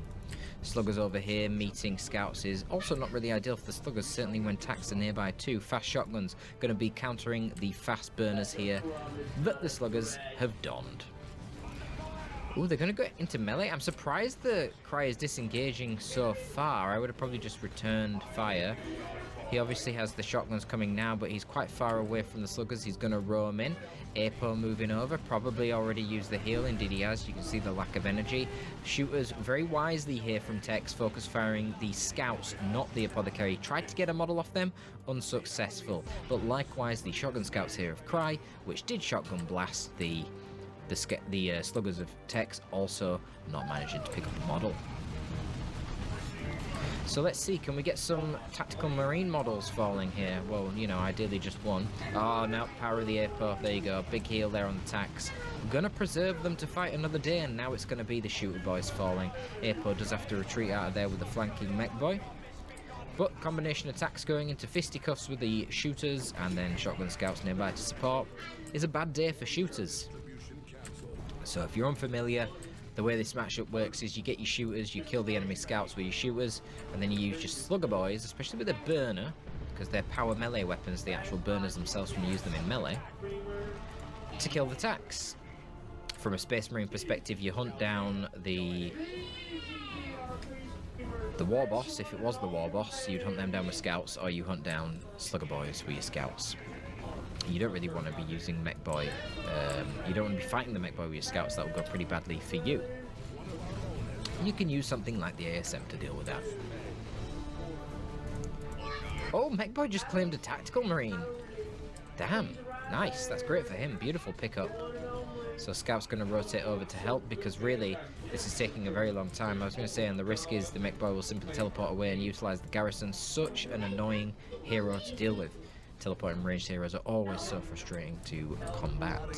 Sluggers over here, meeting scouts is also not really ideal for the sluggers, certainly when taxed are nearby too. Fast shotguns going to be countering the fast burners here that the sluggers have donned. Ooh, they're going to go into melee. I'm surprised the Cry is disengaging so far. I would have probably just returned fire. He obviously has the shotguns coming now, but he's quite far away from the sluggers. He's going to roam in. Apo moving over, probably already used the heal. Indeed he has. You can see the lack of energy. Shooters very wisely here from Tex, focus firing the scouts, not the Apothecary. Tried to get a model off them, unsuccessful. But likewise, the shotgun scouts here of Cry, which did shotgun blast the sluggers of Tex, also not managing to pick up a model. So let's see, can we get some tactical marine models falling here? Well, you know, ideally just one. Oh, no, power of the Apo. There you go. Big heal there on the tax. Gonna preserve them to fight another day, and now it's gonna be the shooter boys falling. Apo does have to retreat out of there with the flanking mech boy. But combination attacks going into fisticuffs with the shooters, and then shotgun scouts nearby to support, is a bad day for shooters. So if you're unfamiliar, the way this matchup works is you get your shooters, you kill the enemy scouts with your shooters, and then you use your slugger boys, especially with a burner, because they're power melee weapons, the actual burners themselves when you use them in melee, to kill the tax. From a Space Marine perspective, you hunt down the war boss. If it was the war boss, you'd hunt them down with scouts, or you hunt down slugger boys with your scouts. You don't really want to be using mech boy. You don't want to be fighting the mech boy with your scouts. That will go pretty badly for you. You can use something like the ASM to deal with that. Oh, mech boy just claimed a tactical marine. Damn, nice. That's great for him. Beautiful pickup. So scout's going to rotate over to help, because really this is taking a very long time. I was going to say, and the risk is the mech boy will simply teleport away and utilize the garrison. Such an annoying hero to deal with. Teleporting ranged heroes are always so frustrating to combat.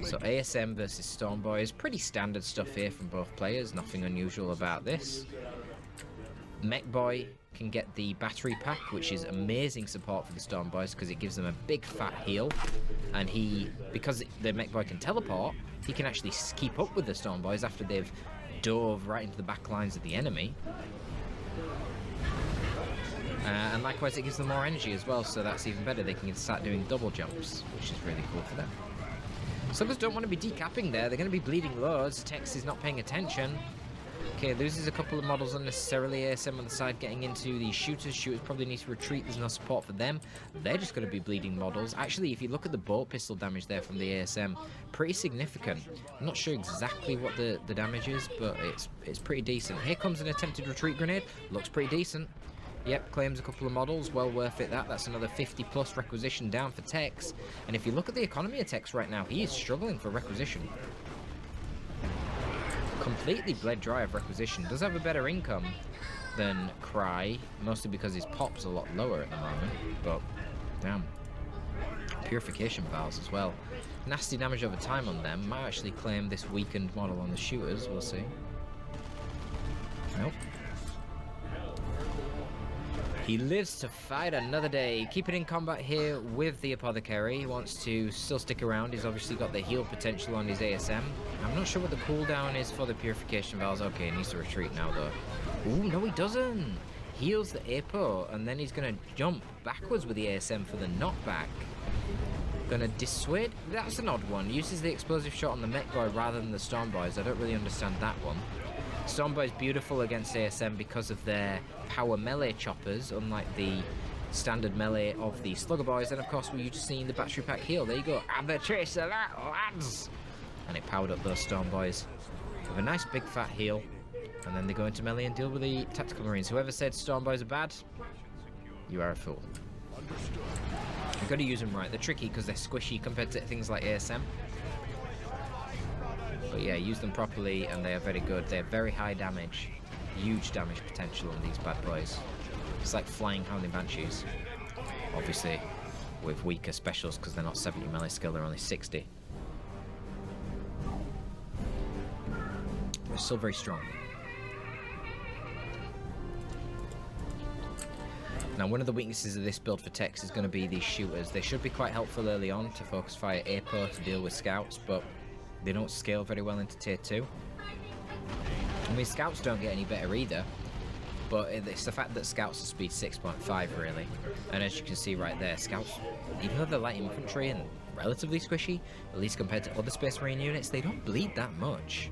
So ASM versus Stormboy is pretty standard stuff here from both players, nothing unusual about this. Mech Boy can get the battery pack, which is amazing support for the Stormboys because it gives them a big fat heal, and because the Mech Boy can teleport, he can actually keep up with the Stormboys after they've dove right into the back lines of the enemy. And likewise, it gives them more energy as well, so that's even better. They can start doing double jumps, which is really cool for them. Sluggers don't want to be decapping there. They're going to be bleeding loads. Tex is not paying attention. Okay, loses a couple of models unnecessarily. ASM on the side getting into the shooters. Shooters probably need to retreat. There's no support for them. They're just going to be bleeding models. Actually, if you look at the bolt pistol damage there from the ASM, pretty significant. I'm not sure exactly what the damage is, but it's pretty decent. Here comes an attempted retreat grenade. Looks pretty decent. Yep, claims a couple of models, well worth it that. That's another 50 plus requisition down for Tex. And if you look at the economy of Tex right now, he is struggling for requisition. completely bled dry of requisition. Does have a better income than Cry, mostly because his pop's a lot lower at the moment, but damn. Purification valves as well. Nasty damage over time on them. Might actually claim this weakened model on the shooters, we'll see. Nope. He lives to fight another day. Keep it in combat here with the Apothecary. He wants to still stick around. He's obviously got the heal potential on his ASM. I'm not sure what the cooldown is for the Purification valves. Okay, he needs to retreat now though. Ooh, no he doesn't. Heals the Apo, and then he's going to jump backwards with the ASM for the knockback. Gonna dissuade? That's an odd one. Uses the explosive shot on the Mech Boy rather than the Storm Boys. I don't really understand that one. Storm Boy's beautiful against ASM because of their power melee choppers, unlike the standard melee of the Slugger Boys. And of course, we're just seeing the battery pack heal. There you go. And the chase of that, lads! And it powered up those Storm Boys with a nice big fat heal. And then they go into melee and deal with the Tactical Marines. Whoever said Storm Boys are bad, you are a fool. You've got to use them right. They're tricky because they're squishy compared to things like ASM. But yeah, use them properly and they are very good. They have very high damage, huge damage potential on these bad boys. It's like flying Hounding Banshees. Obviously, with weaker specials because they're not 70 melee skill, they're only 60. They're still very strong. Now, one of the weaknesses of this build for Tex is going to be these shooters. They should be quite helpful early on to focus fire APO to deal with scouts, but they don't scale very well into tier 2. I mean, scouts don't get any better either, but it's the fact that scouts are speed 6.5 really. And as you can see right there, scouts, even though they're light infantry and relatively squishy, at least compared to other Space Marine units, they don't bleed that much.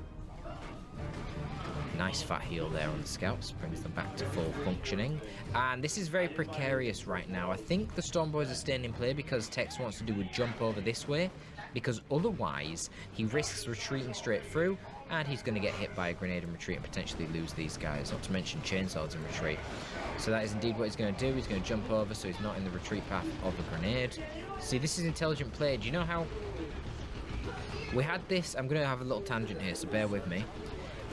Nice fat heal there on the scouts, brings them back to full functioning. And this is very precarious right now. I think the Storm Boys are staying in play because Tex wants to do a jump over this way, because otherwise he risks retreating straight through and he's going to get hit by a grenade and retreat and potentially lose these guys, not to mention chainswords and retreat. So that is indeed what he's going to do. He's going to jump over so he's not in the retreat path of the grenade. See, this is intelligent play. Do you know how we had this? I'm going to have a little tangent here, so bear with me.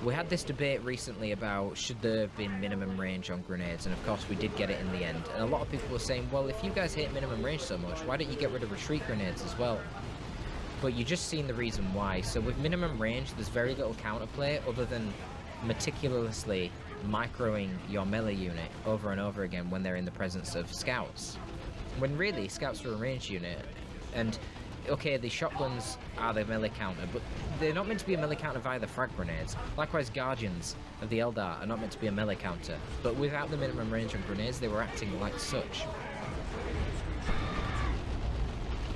We had this debate recently about should there have been minimum range on grenades, and of course we did get it in the end. And a lot of people were saying, well, if you guys hate minimum range so much, why don't you get rid of retreat grenades as well? But you just seen the reason why. So with minimum range, there's very little counterplay other than meticulously microing your melee unit over and over again when they're in the presence of scouts. When really, scouts are a ranged unit, and okay, the shotguns are the melee counter, but they're not meant to be a melee counter via the frag grenades. Likewise, Guardians of the Eldar are not meant to be a melee counter, but without the minimum range on grenades, they were acting like such.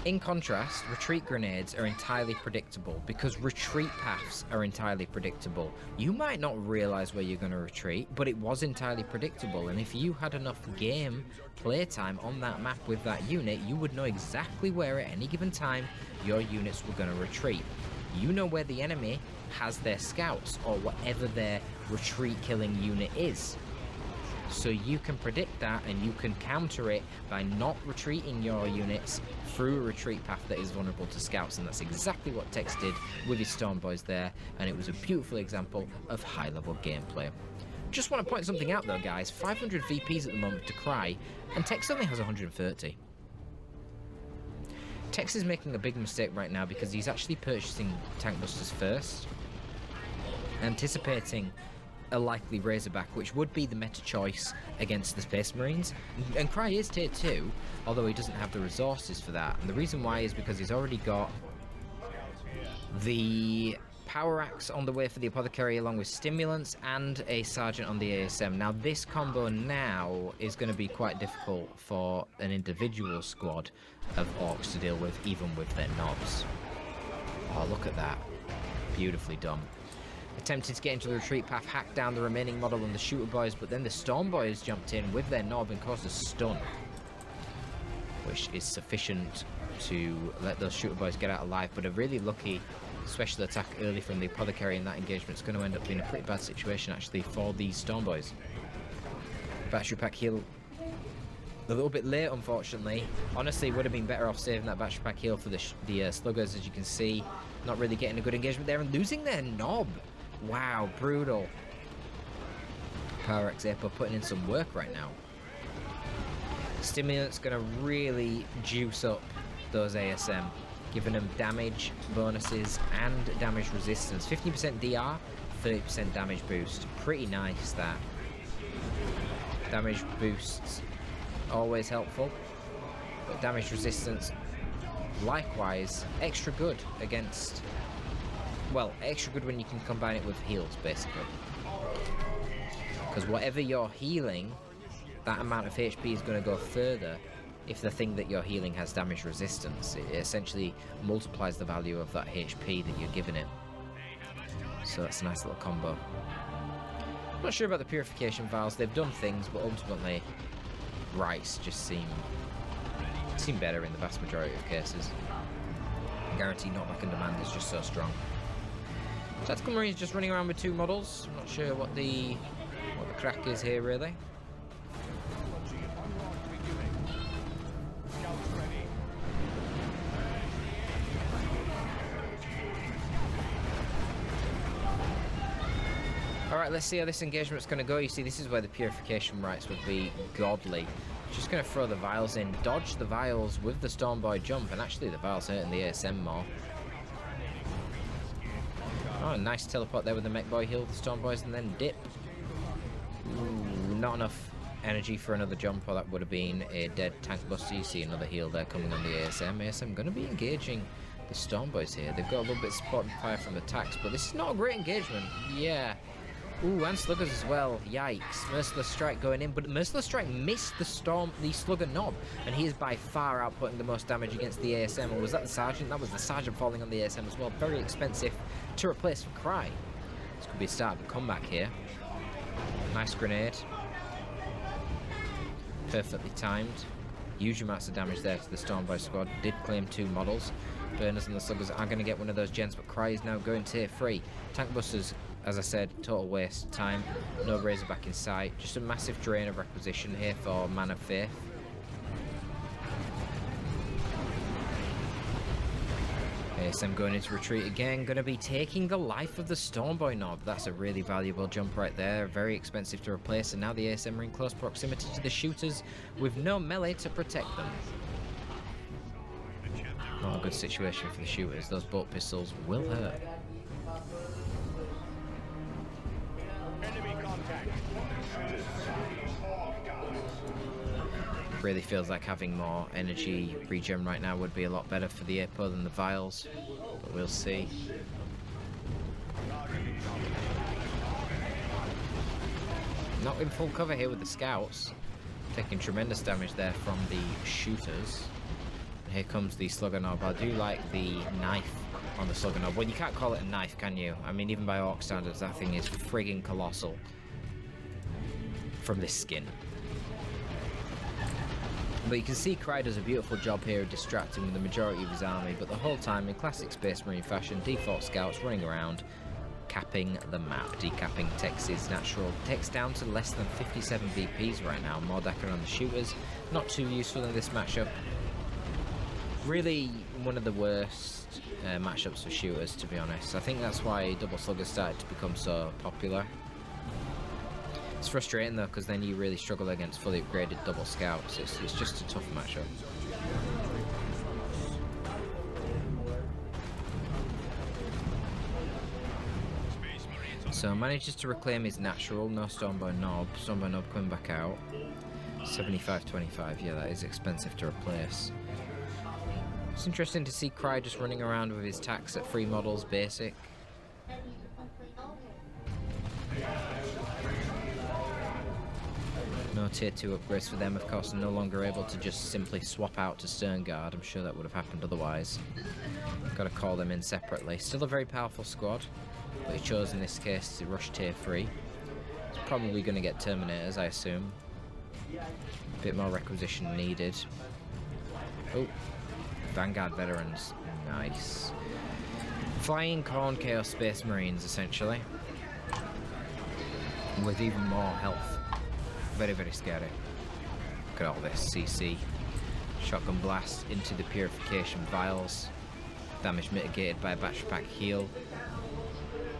In contrast, retreat grenades are entirely predictable because retreat paths are entirely predictable. You might not realize where you're going to retreat, but it was entirely predictable, and if you had enough game playtime on that map with that unit, you would know exactly where at any given time your units were going to retreat. You know where the enemy has their scouts or whatever their retreat killing unit is. So you can predict that and you can counter it by not retreating your units through a retreat path that is vulnerable to scouts, and that's exactly what Tex did with his Storm Boys there, and it was a beautiful example of high-level gameplay. Just want to point something out though, guys. 500 VPs at the moment to Cry, and Tex only has 130. Tex is making a big mistake right now because he's actually purchasing tank busters first, anticipating a likely Razorback, which would be the meta choice against the Space Marines. And Cry is tier 2, although he doesn't have the resources for that. And the reason why is because he's already got the Power Axe on the way for the Apothecary along with Stimulants and a Sergeant on the ASM. Now this combo now is going to be quite difficult for an individual squad of Orcs to deal with, even with their knobs. Oh, look at that. Beautifully done. Attempted to get into the retreat path, hacked down the remaining model on the Shooter Boys, but then the Storm Boys jumped in with their knob and caused a stun, which is sufficient to let those Shooter Boys get out alive. But a really lucky special attack early from the Apothecary in that engagement is going to end up being a pretty bad situation actually for these Storm Boys. Battery pack heal a little bit late, unfortunately. Honestly, would have been better off saving that battery pack heal for the sluggers. As you can see, not really getting a good engagement there and losing their knob. Wow, brutal. Power X Apo putting in some work right now. Stimulant's gonna really juice up those ASM, giving them damage bonuses and damage resistance. 15% DR, 30% damage boost. Pretty nice, that. Damage boosts, always helpful. But damage resistance, likewise, extra good against... Well, extra good when you can combine it with heals, basically. Because whatever you're healing, that amount of HP is going to go further if the thing that you're healing has damage resistance. It essentially multiplies the value of that HP that you're giving it. So that's a nice little combo. I'm not sure about the purification vials. They've done things, but ultimately, rice just seem better in the vast majority of cases. Guaranteed knockback and demand is just so strong. Tactical Marine's just running around with 2 models. I'm not sure what the crack is here, really. Alright, let's see how this engagement's going to go. You see, this is where the purification rites would be godly. Just going to throw the vials in, dodge the vials with the Stormboy jump, and actually the vials hurting the ASM more. Oh, nice teleport there with the mech boy, heal the Stormboys, and then dip. Ooh, not enough energy for another jump, or that would have been a dead tank buster. You see another heal there coming on the ASM. ASM going to be engaging the Stormboys here. They've got a little bit of support and fire from the attacks, but this is not a great engagement. Yeah. Ooh, and sluggers as well. Yikes. Merciless Strike going in, but Merciless Strike missed the slugger knob, and he is by far outputting the most damage against the ASM. Or was that the Sergeant? That was the Sergeant falling on the ASM as well. Very expensive to replace for Cry. This could be a start of a comeback here. Nice grenade. Perfectly timed. Huge amounts of damage there to the Stormboy squad. Did claim 2 models. Burners and the sluggers are going to get one of those gens, but Cry is now going tier 3. Tank busters, as I said, total waste of time. No Razorback in sight. Just a massive drain of requisition here for Man of Faith. ASM going into retreat again. Going to be taking the life of the Stormboy knob. That's a really valuable jump right there. Very expensive to replace. And now the ASM are in close proximity to the shooters with no melee to protect them. Not a good situation for the shooters. Those bolt pistols will hurt. Really feels like having more energy regen right now would be a lot better for the Apo than the vials, but we'll see. Not in full cover here with the scouts, taking tremendous damage there from the shooters. And here comes the slugger knob. I do like the knife on the slugger knob. Well, you can't call it a knife, can you? I mean, even by orc standards, that thing is friggin' colossal from this skin. But you can see Cry does a beautiful job here of distracting with the majority of his army, but the whole time, in classic Space Marine fashion, default scouts running around, capping the map. Decapping Tex's natural. Tex down to less than 57 VPs right now. Mordecai on the shooters. Not too useful in this matchup. Really one of the worst matchups for shooters, to be honest. I think that's why double sluggers started to become so popular. It's frustrating though, because then you really struggle against fully upgraded double scouts. It's just a tough matchup. So manages to reclaim his natural, no Stormboy Knob. Stormboy Knob coming back out. 75.25, yeah, that is expensive to replace. It's interesting to see Cry just running around with his tax at 3 models, basic. No tier 2 upgrades for them, of course, and no longer able to just simply swap out to Stern Guard. I'm sure that would have happened otherwise. Got to call them in separately. Still a very powerful squad, but he chose in this case to rush tier 3. It's probably going to get Terminators, I assume. A bit more requisition needed. Oh, Vanguard veterans. Nice. Flying Corn Chaos Space Marines, essentially. With even more health. Very, very scary. Look at all this CC. Shotgun blast into the purification vials. Damage mitigated by a batch pack heal.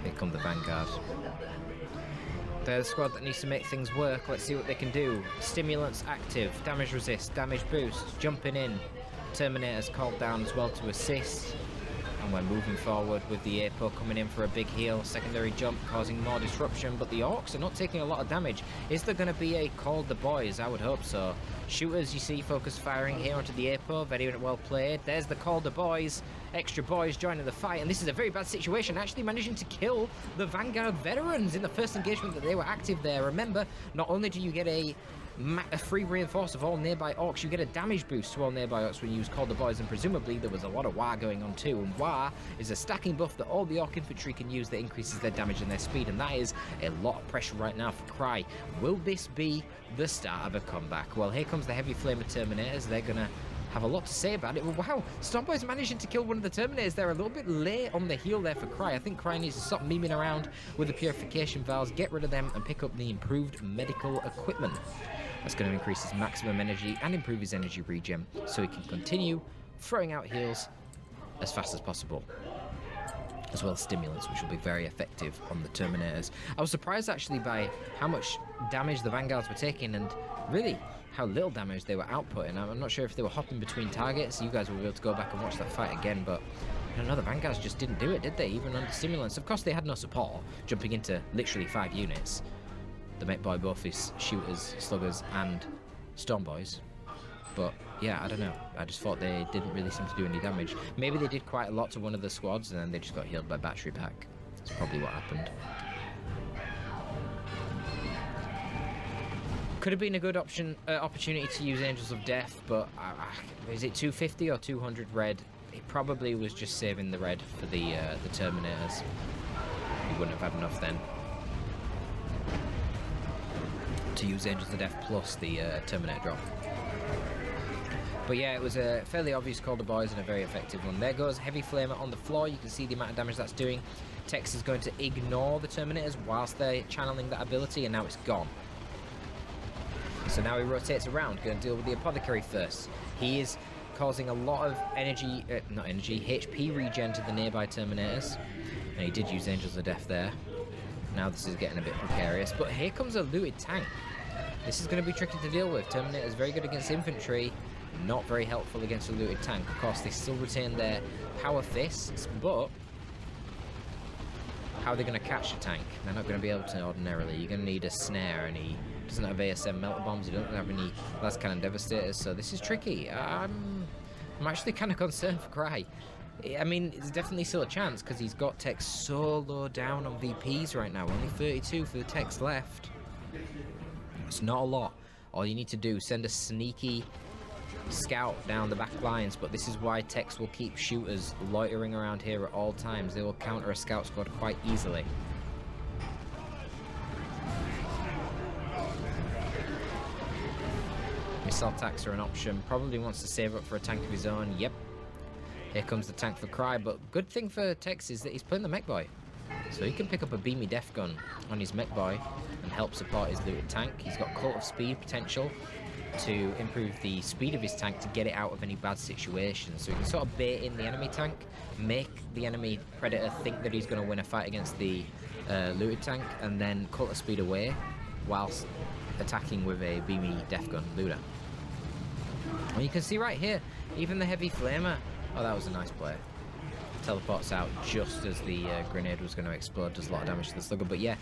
Here come the Vanguard. They're the squad that needs to make things work. Let's see what they can do. Stimulants active, damage resist, damage boost, jumping in. Terminator's called down as well to assist. And we're moving forward with the APO coming in for a big heal. Secondary jump causing more disruption, but the Orcs are not taking a lot of damage. Is there going to be a Call the Boys? I would hope so. Shooters, you see, focus firing here onto the APO. Very well played. There's the Call the Boys. Extra boys joining the fight, and this is a very bad situation. Actually managing to kill the Vanguard veterans in the first engagement that they were active there. Remember, not only do you get a free reinforce of all nearby Orcs, you get a damage boost to all nearby Orcs when you use Call the Boys, and presumably there was a lot of War going on too, and War is a stacking buff that all the Orc infantry can use that increases their damage and their speed, and that is a lot of pressure right now for Cry. Will this be the start of a comeback? Well, here comes the Heavy Flamer Terminators. They're gonna have a lot to say about it. But wow, Stormboy's managing to kill one of the Terminators. They're a little bit late on the heal there for Cry. I think Cry needs to stop memeing around with the purification valves, get rid of them, and pick up the improved medical equipment. That's going to increase his maximum energy and improve his energy regen, so he can continue throwing out heals as fast as possible. As well as stimulants, which will be very effective on the Terminators. I was surprised actually by how much damage the Vanguards were taking, and really how little damage they were outputting. I'm not sure if they were hopping between targets. You guys will be able to go back and watch that fight again, but I don't know, the Vanguards just didn't do it, did they? Even under stimulants. Of course, they had no support, jumping into literally 5 units. The Mech Boy both is shooters, sluggers, and Stormboys. But yeah, I don't know. I just thought they didn't really seem to do any damage. Maybe they did quite a lot to one of the squads, and then they just got healed by battery pack. That's probably what happened. Could have been a good opportunity to use Angels of Death, but is it 250 or 200 red? It probably was just saving the red for the Terminators. You wouldn't have had enough then to use Angels of Death plus the Terminator drop. But yeah, it was a fairly obvious Call the Boys and a very effective one. There goes Heavy Flamer on the floor. You can see the amount of damage that's doing. Tex is going to ignore the Terminators whilst they're channeling that ability, and now it's gone. So now he rotates around, going to deal with the Apothecary first. He is causing a lot of HP regen to the nearby Terminators. And he did use Angels of Death there. Now this is getting a bit precarious. But here comes a looted tank. This is going to be tricky to deal with. Terminator is very good against infantry, not very helpful against a looted tank. Of course, they still retain their power fists, but how are they going to catch a tank? They're not going to be able to ordinarily. You're going to need a snare, and he doesn't have ASM melter bombs. He doesn't have any last cannon devastators, so this is tricky. I'm actually kind of concerned for Cry. I mean, it's definitely still a chance because he's got Tex so low down on VPs right now. Only 32 for the Tex left. It's not a lot. All you need to do is send a sneaky scout down the back lines, but this is why Tex will keep shooters loitering around here at all times. They will counter a scout squad quite easily. Missile attacks are an option. Probably wants to save up for a tank of his own. Yep. Here comes the tank for Cry, but good thing for Tex is that he's playing the Mech Boy. So he can pick up a beamy Death Gun on his Mech Boy and help support his looted tank. He's got Cult of Speed potential to improve the speed of his tank to get it out of any bad situations. So he can sort of bait in the enemy tank, make the enemy Predator think that he's going to win a fight against the looted tank, and then Cult of Speed away whilst attacking with a beamy Death Gun looter. And you can see right here, even the Heavy Flamer, oh, that was a nice play. Teleports out just as the grenade was going to explode, does a lot of damage to the slugger. But yeah,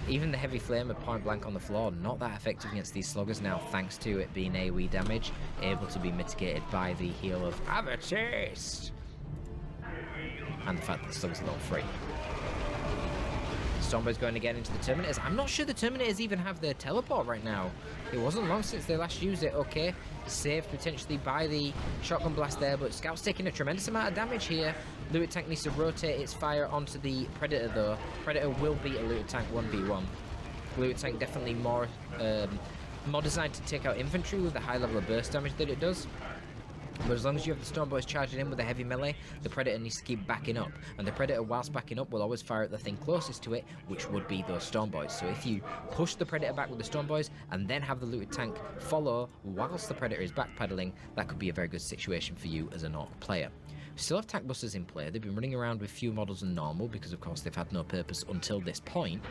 even the Heavy Flamer point blank on the floor, not that effective against these sluggers now, thanks to it being AoE damage, able to be mitigated by the heal of Amethyst. And the fact that the sluggers are level 3. Stormboy's going again into the Terminators. I'm not sure the Terminators even have their teleport right now. It wasn't long since they last used it. Okay, saved potentially by the shotgun blast there, but Scout's taking a tremendous amount of damage here. Looted tank needs to rotate its fire onto the Predator though. Predator will beat a looted tank 1v1. Looted tank definitely more designed to take out infantry with the high level of burst damage that it does. But as long as you have the Stormboys charging in with a heavy melee, the Predator needs to keep backing up. And the Predator, whilst backing up, will always fire at the thing closest to it, which would be those Stormboys. So if you push the Predator back with the Stormboys, and then have the looted tank follow whilst the Predator is backpedaling, that could be a very good situation for you as an Orc player. Still have tank busters in play. They've been running around with fewer models than normal because, of course, they've had no purpose until this point.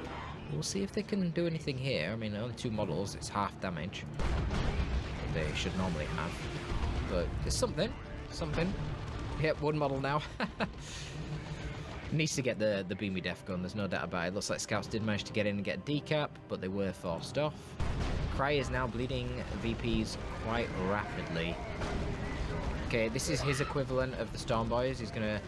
We'll see if they can do anything here. I mean, only 2 models. It's half damage they should normally have. But it's something. Something. Yep, 1 model now. Needs to get the beamy death gun. There's no doubt about it. Looks like scouts did manage to get in and get a decap, but they were forced off. Cry is now bleeding VPs quite rapidly. Okay, this is his equivalent of the Storm Boys. He's going to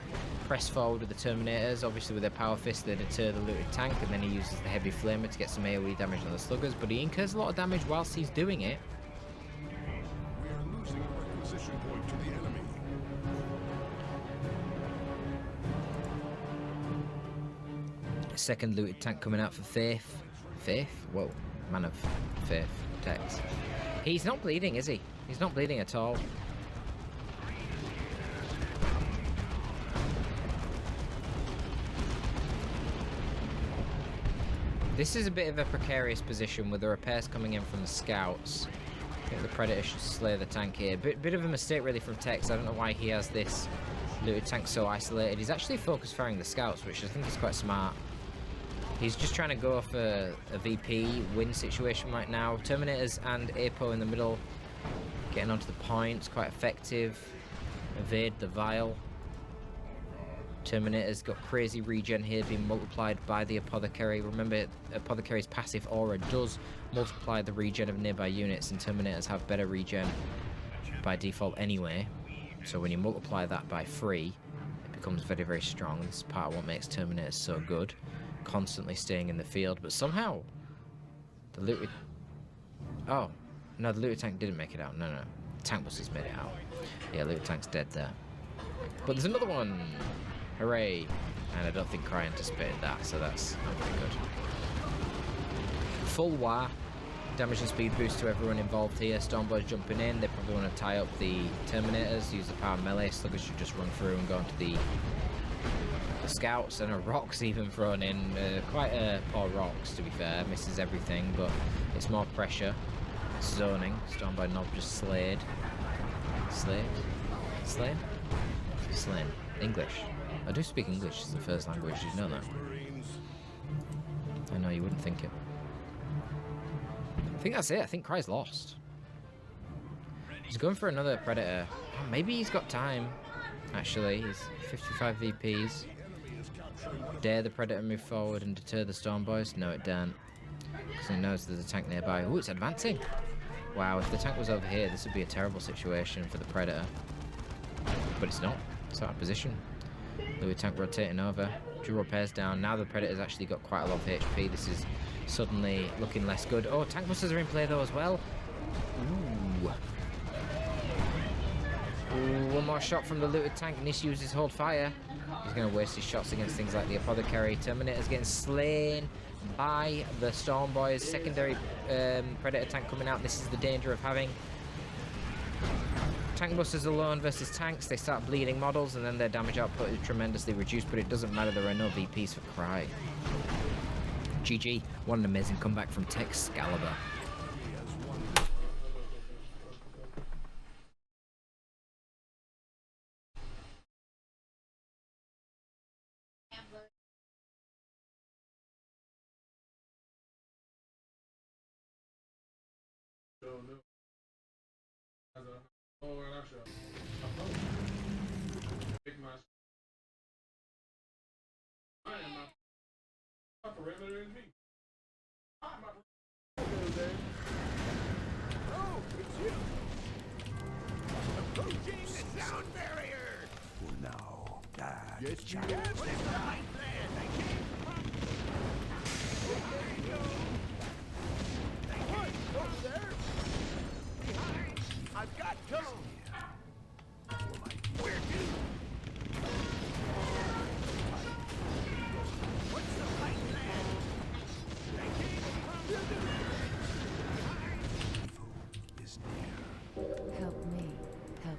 press forward with the Terminators. Obviously, with their power fist, they deter the looted tank, and then he uses the heavy flamer to get some AoE damage on the sluggers. But he incurs a lot of damage whilst he's doing it. We are losing our position point to the enemy. Second looted tank coming out for Faith. Faith? Whoa, man of Faith. Tex. He's not bleeding, is he? He's not bleeding at all. This is a bit of a precarious position with the repairs coming in from the scouts. I think the Predator should slay the tank here. Bit of a mistake really from Tex. I don't know why he has this looted tank so isolated. He's actually focus firing the scouts, which I think is quite smart. He's just trying to go for a VP win situation right now. Terminators and Apo in the middle, getting onto the points, quite effective. Evade the Vial. Terminator's got crazy regen here being multiplied by the Apothecary. Remember, Apothecary's passive aura does multiply the regen of nearby units, and Terminators have better regen by default anyway. So when you multiply that by 3, it becomes very, very strong. This is part of what makes Terminators so good. Constantly staying in the field, but somehow the looted... Oh, no, the looted tank didn't make it out. No, no. The tank busters made it out. Yeah, looted tank's dead there. But there's another one! Hooray! And I don't think Cry anticipated that, so that's not very good. Full wah. Damage and speed boost to everyone involved here. Stormboys jumping in. They probably want to tie up the Terminators, use the power melee. Sluggers should just run through and go into the scouts, and a Rock's even thrown in. Quite a poor Rocks, to be fair. Misses everything, but it's more pressure. Zoning. Stormboy Knob just slayed. Slayed? Slain? Slain. English. I do speak English as the first language. Did you know that? I know, you wouldn't think it. I think that's it. I think Cry's lost. He's going for another Predator. Oh, maybe he's got time. Actually, he's 55 VPs. Dare the Predator move forward and deter the Stormboys? No, it don't. Because he knows there's a tank nearby. Oh, it's advancing. Wow, if the tank was over here, this would be a terrible situation for the Predator. But it's not. It's out of position. Louis tank rotating over. Drew repairs down. Now the Predator's actually got quite a lot of HP. This is suddenly looking less good. Oh, tank busters are in play though as well. Ooh. Ooh, one more shot from the looted tank. Nis uses hold fire. He's going to waste his shots against things like the Apothecary. Terminator's getting slain by the Stormboys. Secondary Predator tank coming out. This is the danger of having tank busters alone versus tanks. They start bleeding models, and then their damage output is tremendously reduced, but it doesn't matter. There are no VPs for Cry. GG. What an amazing comeback from Texcalibur.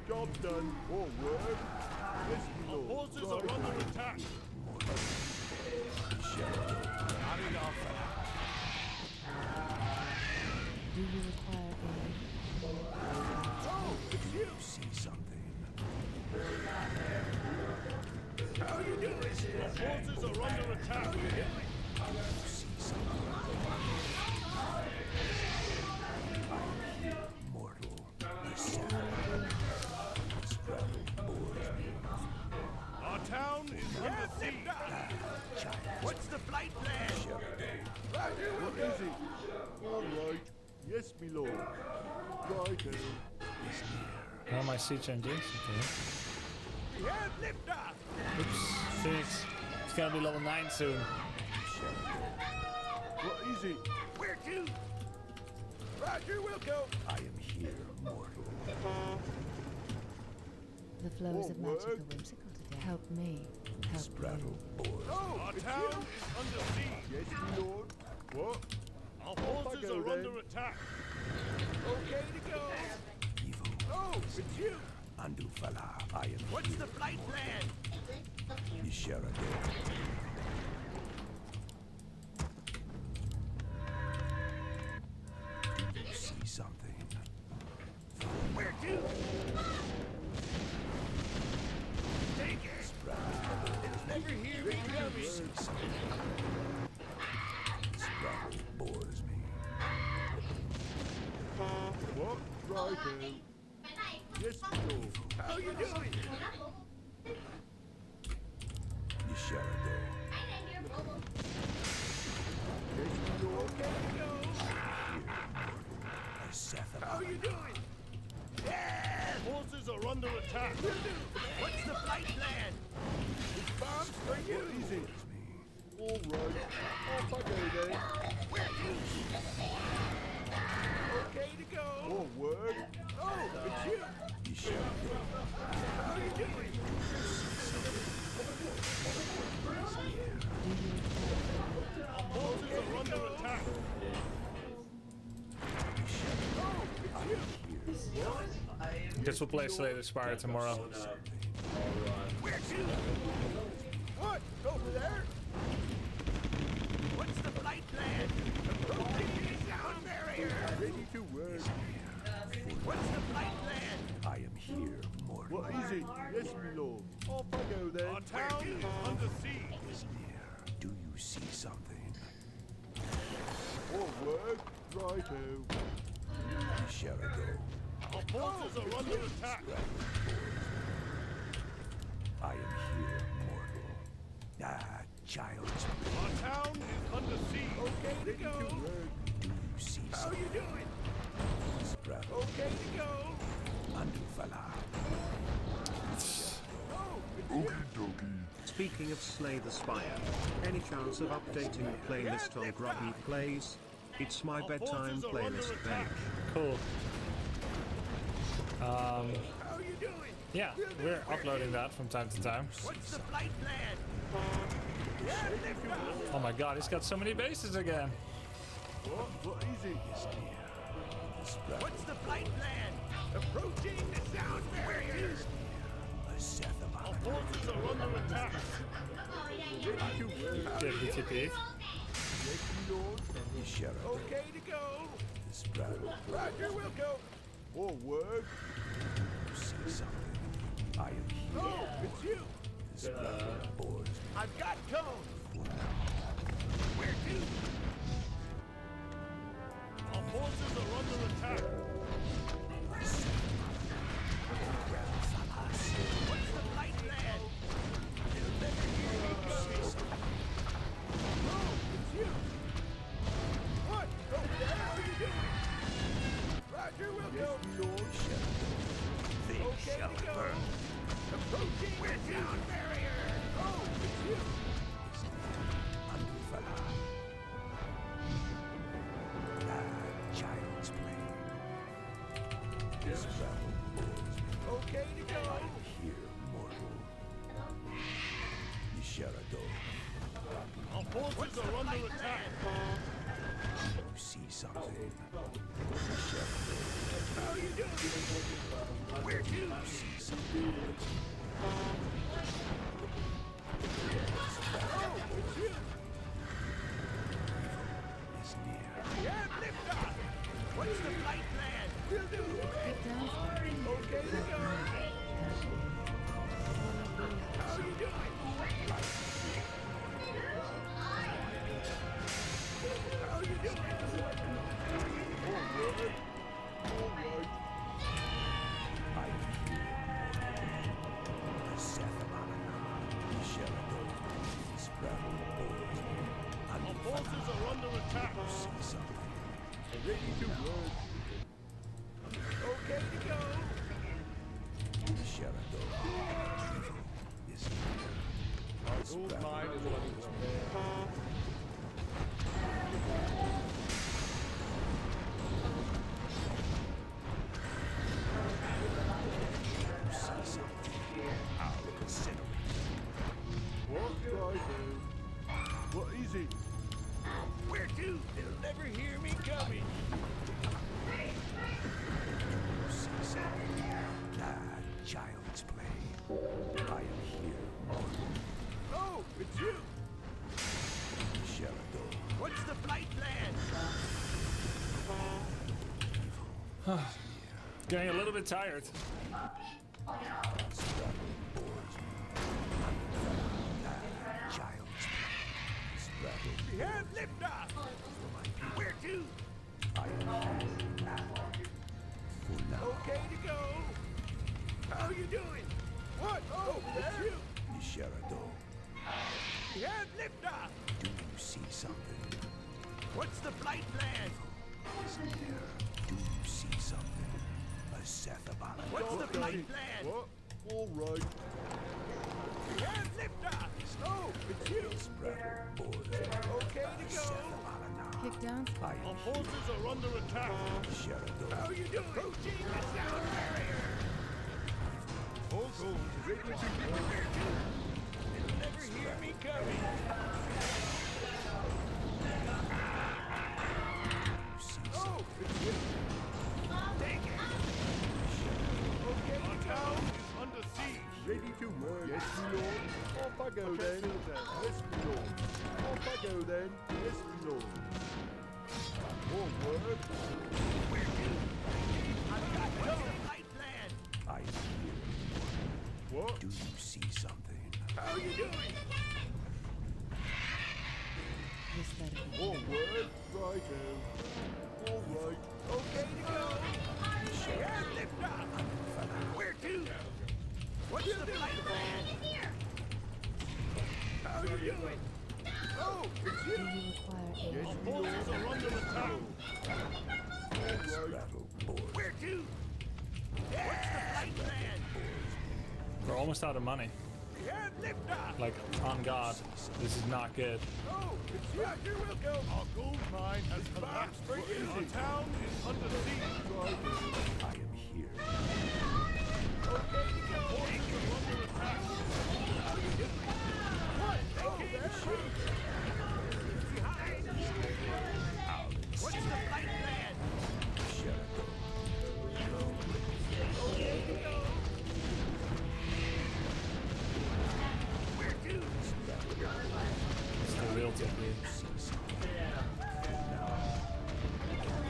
Job done. Forward. Our forces are under attack. Do you require aid? Oh, it's you. See something. What's the flight plan? Roger, what is it? All right. Yes, my lord. Right. Oh, my sea changes. Okay. We have liftoff. Oops. 6. It's gonna be level 9 soon. What is it? Where to? Roger, we'll go. I am here, mortal. The flows of magic are whimsical today. Help me. Help you. Oh, our town is under siege. Yes, my lord. What? Our forces are under attack. Okay to go. Oh, it's you. Andufala, I am. What's the flight plan? Do you see something? Where to? Take it. It'll never hear me coming. Spraddle bores me. What? Right. Yes, my lord. How you doing? Nisharado. Yes, my lord. Okay to go. How you doing? Yeah! Forces are under attack. What's the flight plan? It's bombs for you. What is it? All right. Off I go then. Okay to go. More word. Oh, it's you. How you doing? Forces are under attack. Guess we'll play Slay the Spire tomorrow. Where to? What? Over there? What's the flight plan? Approaching the sound barrier. Ready to work. What's the flight plan? I am here, mortal. What is it? Yes, my lord. Off I go then. Our town is under siege. Is near. Do you see something? Forward. Righto. Sherado. Our forces are under attack. I am here, mortal. Ah, child's play. Our town is under siege. Okay to go. Do you see something? How you doing? Okay to go. Andufala. Okie dokie. Speaking of Slay the Spire, any chance of updating the playlist on Groggy Plays? It's my bedtime playlist page. Cool. How you doing? Yeah, we're uploading that from time to time. What's the flight plan? Oh my god, he's got so many bases again. What is it? What's the flight plan? Approaching the sound barrier. Our forces are under attack. Get BTP. Okay to go. Roger, we'll go. Forward. See something. I am here. Oh, it's you. I've got cone. Where to? Our forces are under attack. What's the flight plan? You'll never hear me coming. Oh, it's you. What? Over there? How are you doing? Roger, we'll go. They shall burn. Approaching the sound barrier. Oh, it's you. Andufala. Child's play. This battle bores me. Okay to go. I am here, mortal. Nisharado. Our forces are under attack. You see something? How you doing? Where do you see something? Oh, it's you. Is near. Yeah, lift off. What's the flight plan? We'll do it. Okay to go. How you doing? How you doing? All right. I am here. gold mine is what it's I'll consider it. What do I do? What is it? Where to? They'll never hear me coming. Child's play. I am here. Oh, it's you! Sheridan. What's the flight plan? Getting a little bit tired. Child's play. We have liftoff! Where to? I am okay to go. How you doing? What? Oh, it's you! Sheridan. We have liftoff! Do you see something? What's the flight plan? Is there? Do you see something? A Sethabana. What's the flight plan? What? All right. We have liftoff! Oh, it's you! Spread boys. Okay to go. Kick down. Our forces are under attack. Sheridan. How you doing? Approaching the sound barrier! All goals ready to go. They'll never hear me coming. Oh, it's you! Take it! Okay, Our town is under siege. Ready to work. Yes, my lord. Off I go then. Yes, my lord. Off I go then. Yes, my lord. More work. Where to? I've got no flight plan. I am here. What? Do you see something? How you doing? This better be. More work. Righto. All right. Okay to go. Yeah, lift off. Where to? What's the flight plan? How you doing? Oh, it's Do you. you require aid? Yes, my lord. Forces are under attack. Where to? What's the flight plan? We're almost out of money. Yeah, lift off. Like, on God, this is not good. Oh, it's you. Here we'll go. Our gold mine has collapsed. for you. Our town is under siege. I am here. Okay to go. Forces are under attack. How you doing? What? They can't shoot. Behind. What's the flight plan? Okay to go. Where to? It's the real technique.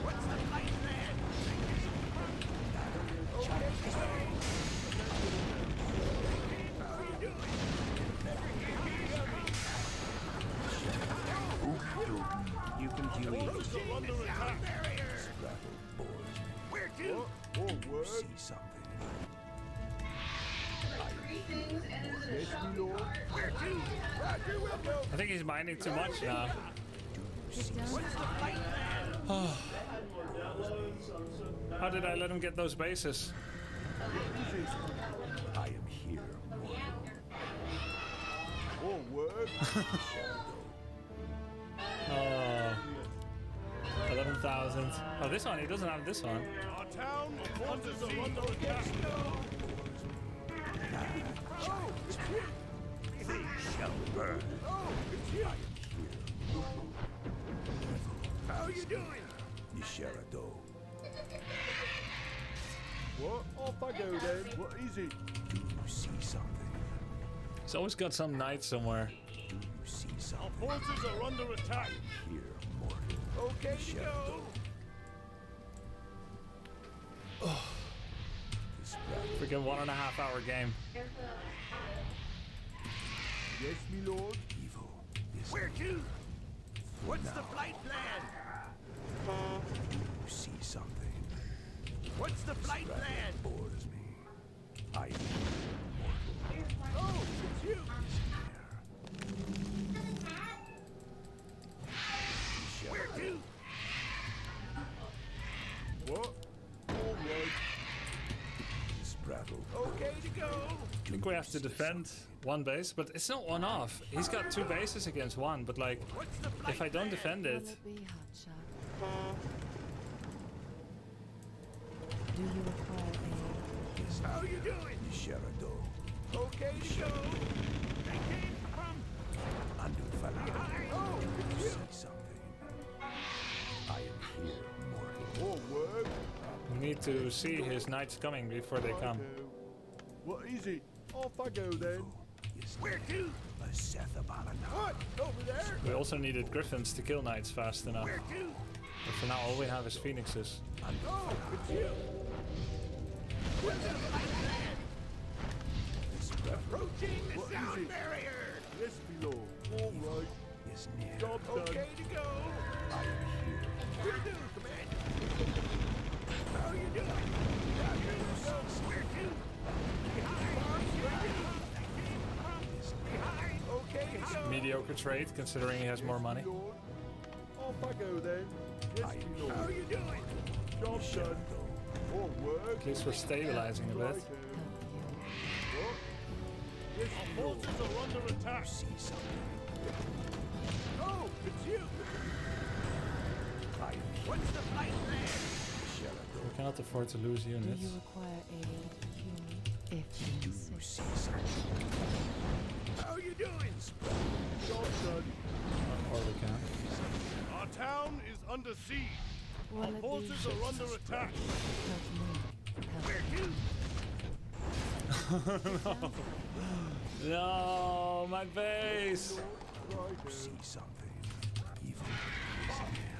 What's the flight plan? Okay to go. How you doing? Never hear me coming. You can view Forces are under attack. Where to? More work. See something. Yes, my lord. Where to? Roger, we'll go. I think he's mining too much now. Kick down. What's the flight plan? How did I let him get those bases? I am here. More work. 11,000. Oh, this one, he doesn't have this one. Our town forces are under attack. Oh, it's you. They shall burn. Oh, it's you. I am here. How you doing? Sheridan. What? Off I go then. What is it? Do you see something? He's always got some knights somewhere. Do you see Our something? forces are under attack. Here, mortal. Okay to go. Freaking 1.5 hour game. Yes, my lord. Evil is where to? What's the flight plan? Do you see something? What's the flight plan? Bores me. I am mortal. Oh, it's you. Where to? What? All right. Sprattle. Okay to go. I think we have to defend one base, but it's not one off. He's got 2 bases against 1, but like, if I don't defend it... Will it be hotshot? Do you require aid? How you doing? Sherado. Okay to go. They came from behind. Oh, you said something. I am here, mortal. Oh, word. We need to see his knights coming before they come. What is it? Off I go then. Where to? What? Over there? We also needed griffins to kill knights fast enough. Where to? But for now, all we have is phoenixes. Oh, it's you. What's the fight plan? Approaching the sound barrier. Yes, my lord. All right. Is near. Job done. Okay to go. I am here. Will do, Commander. How you doing? Down here you go. Where to? Behind. Behind. Okay to go. Mediocre trade, considering he has more money. Off I go then. Yes, my lord. How you doing? Job done. All work. At least we're stabilizing a bit. Yes, our forces are under attack. See something. Oh, it's you. What's the fight plan? We cannot afford to lose Do units. you require aid, human? If you See something. How you doing? Job done. Or we can. Our town is under siege. Will Our it be forces are under attack. help me? Help No. No, my base. See something.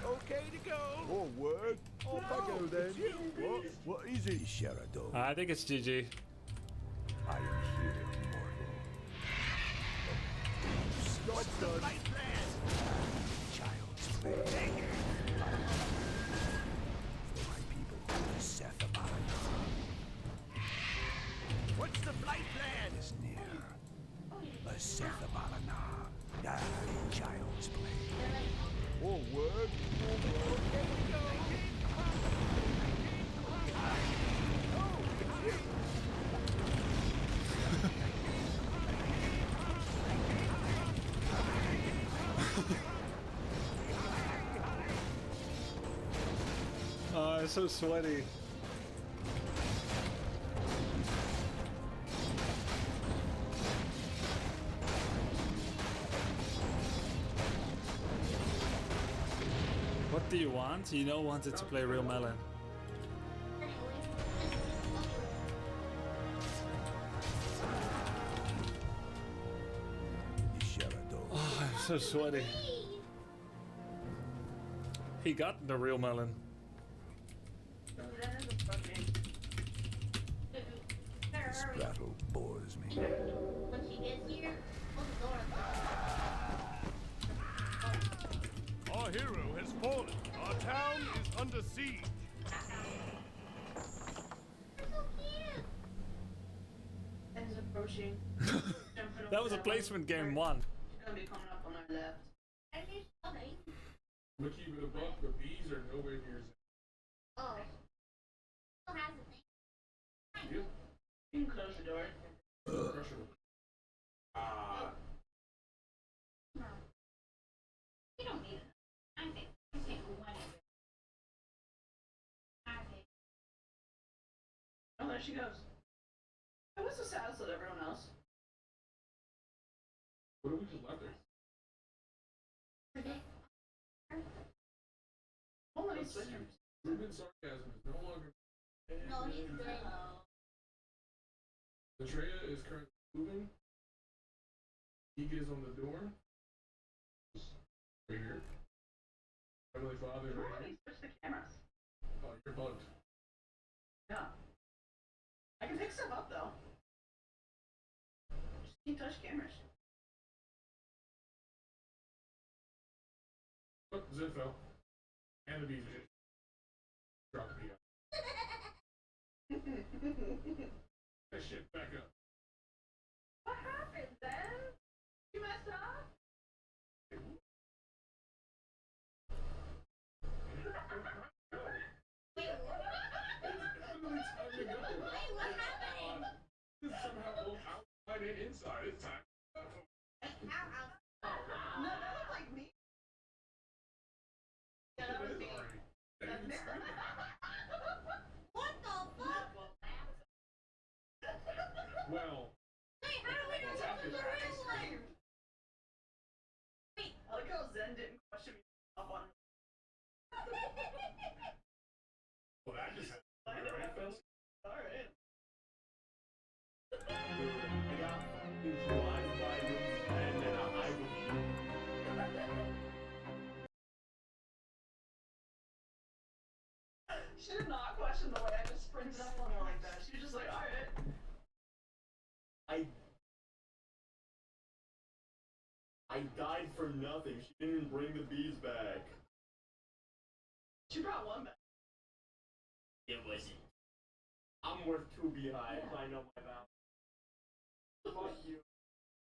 Okay to go. All work. Off I go then. What? What is it? Sherado. I think it's GG. I am here, mortal. What's the fight plan? Child's play. For my people, Seth Abana. What's the flight plan? Is near. Seth Abana. Die, child's play. All work. Okay, go. Oh, it's you. Oh, it's so sweaty. What do you want? You don't want it to play real melon. Oh, I'm so sweaty. He got the real melon. This battle bores me. When she gets here, close the door. Our hero has fallen. Our town is under siege. And is approaching. That was a placement game 1. She's gonna be coming up on our left. We'll keep it above. The bees are nowhere near. Oh. Still has a thing. Yep. You can close the door. Pressure. No. You don't need it. I think. I think one. I think. Oh, there she goes. Hey, what's the status of everyone else? What do we just left there? Hold on, he's switching. Ruben sarcasm is no longer. No, he's good. Atreya is currently moving. Ika is on the door. Right here. Heavenly Father is right He here. switched the cameras. Oh, you're bugged. Yeah. I can pick stuff up though. Just can't touch cameras. Oh, Zip fell. And the bees are just drop the bee out. That shit back up. What happened then? You messed up? Wait, what? It's literally time to go. Wait, what happened? Somehow both out. Sorry, it's time. No, that looked like me. Yeah, that was me. That's me. What the fuck? Well. Wait, how do we know that was the real life? Wait, I like how Zen didn't question me up on. Well, that just happened, right, Phil? Alright. Dude, I got fucking drive-by and then I was. She did not question the way I just sprinted up on her like that. She was just like, alright. I died for nothing. She didn't even bring the bees back. She brought one back. It wasn't. I'm worth 2 beehives. Yeah. I know my value. Fuck you.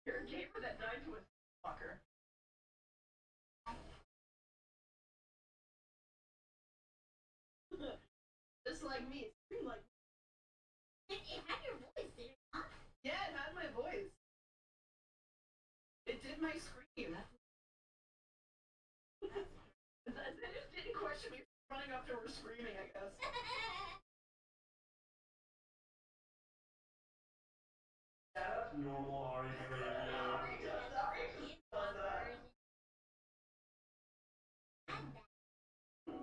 You're a gamer that died to a fucker. Just like me. It seemed like it had your voice, did it not? Yeah, it had my voice. It did my scream. They just didn't question me for running up to her screaming, I guess. That's normal Ari behavior.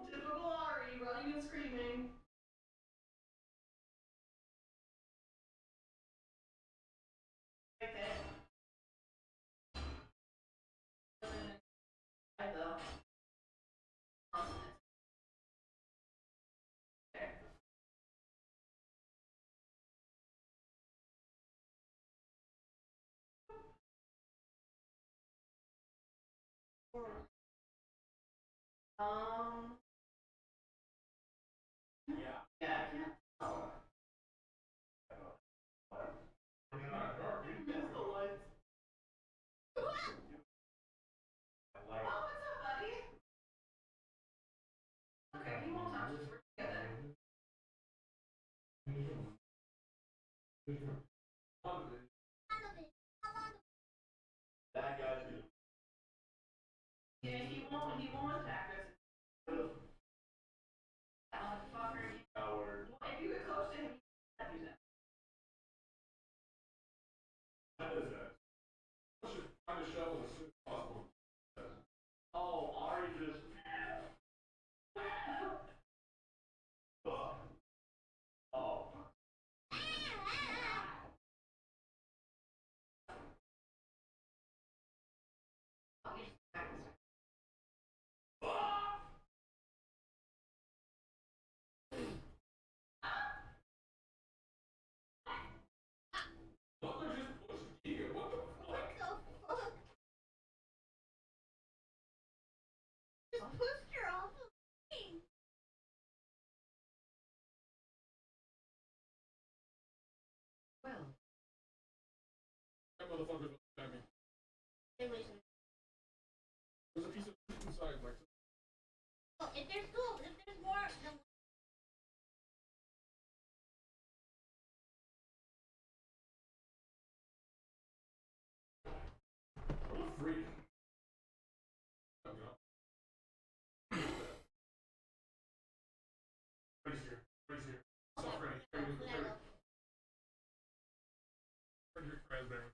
Typical Ari, running and screaming. Right there. I know. There. Yeah. Yeah, I can't. Oh. Missed the lights. Oh, what's up, buddy? Okay, he won't touch us. We're together. That guy's gonna. Yeah, he won't attack us. Fucker. Howard. If you get close to him, you can do that. What is that? I should find a shovel as soon as possible. Oh, Ari just. Oh. What just pushed you? What the fuck? Just pushed her off of me. Well. That motherfucker's at me. Hey, listen. There's a piece of fish inside, like. Well, if there's more, then What a freak. Freddy's here. Freddy's here. What's up, Freddy? Freddy. Frederick Raspberry.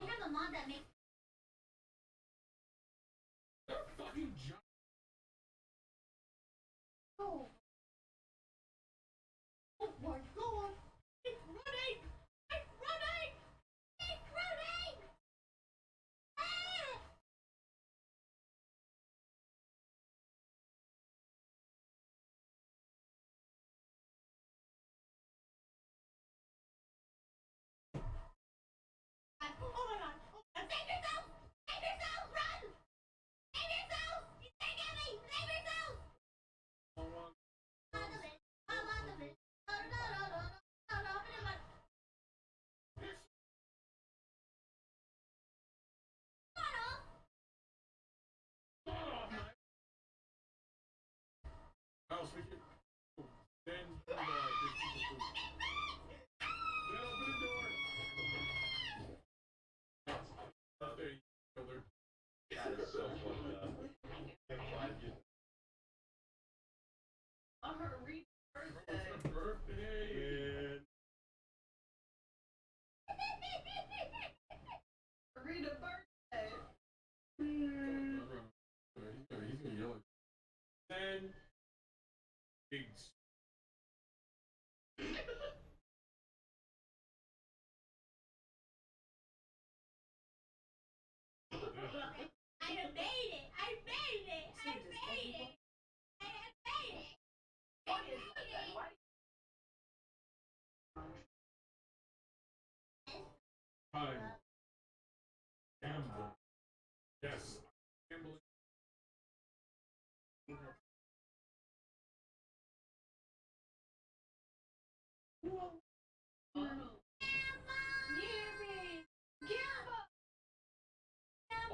I have a mod that makes. That fucking giant. Oh. Oh my god! It's running! It's running! It's running! Ah! Oh my god! Oh, save yourself! Save yourself! Run! Save yourself! He's taking at me! Save yourself! Mouse, we can. Then, open the door. Rita birthday. I have made it! I made it! I made it! I have made it! I made it! Yes.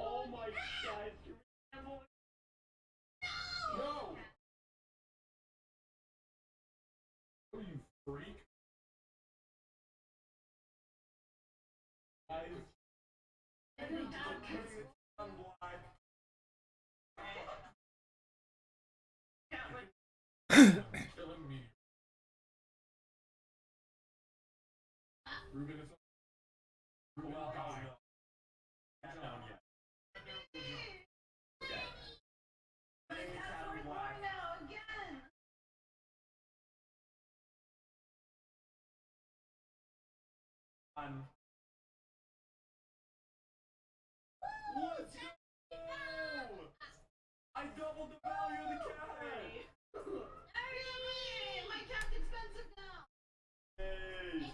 Oh my God! No! Oh, you freak! Guys. I'm black. Killing me. Ruben is Ruben down yet. Let's go! I doubled the value of the cat! Hurry! My cat's expensive now. Hey!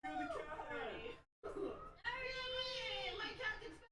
You're the cat! Hurry! My cat's expensive.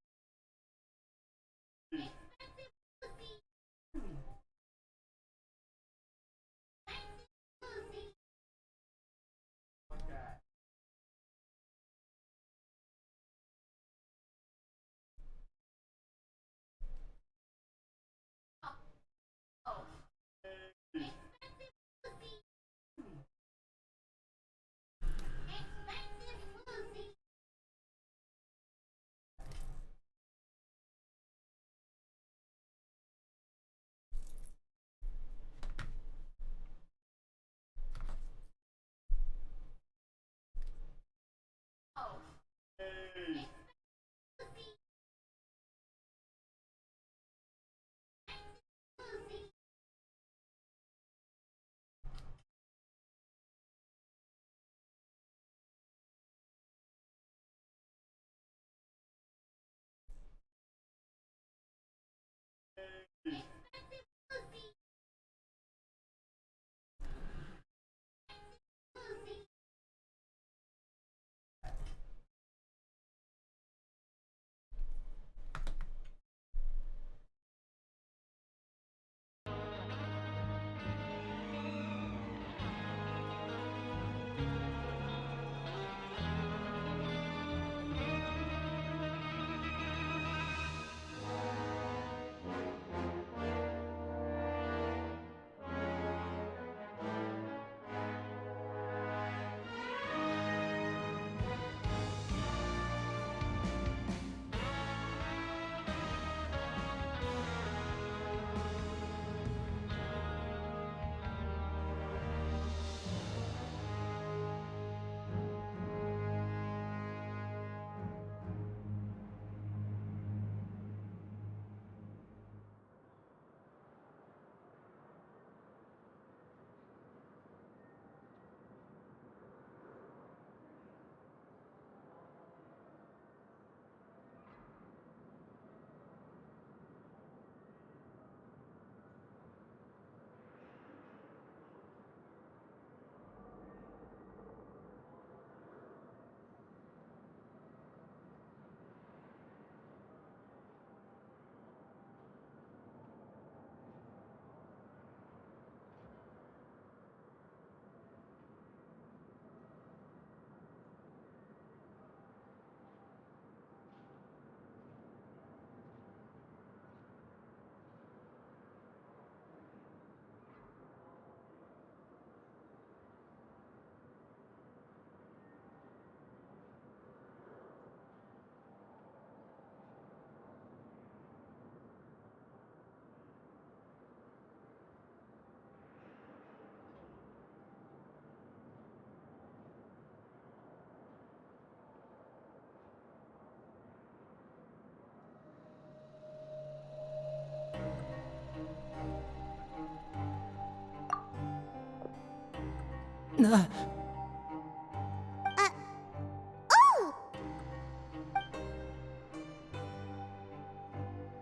Oh!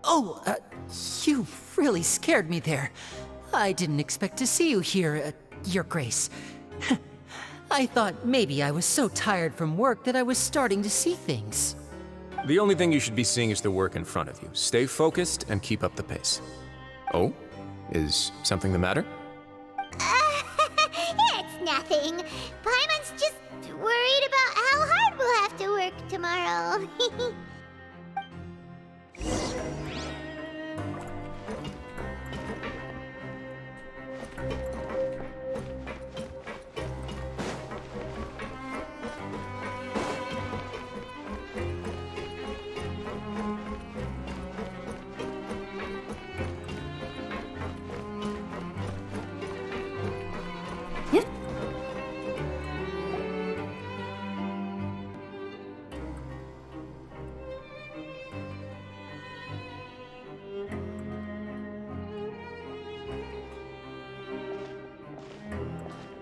Oh, you really scared me there. I didn't expect to see you here, Your Grace. I thought maybe I was so tired from work that I was starting to see things. The only thing you should be seeing is the work in front of you. Stay focused and keep up the pace. Oh? Is something the matter? It's nothing. Paimon's just worried about how hard we'll have to work tomorrow.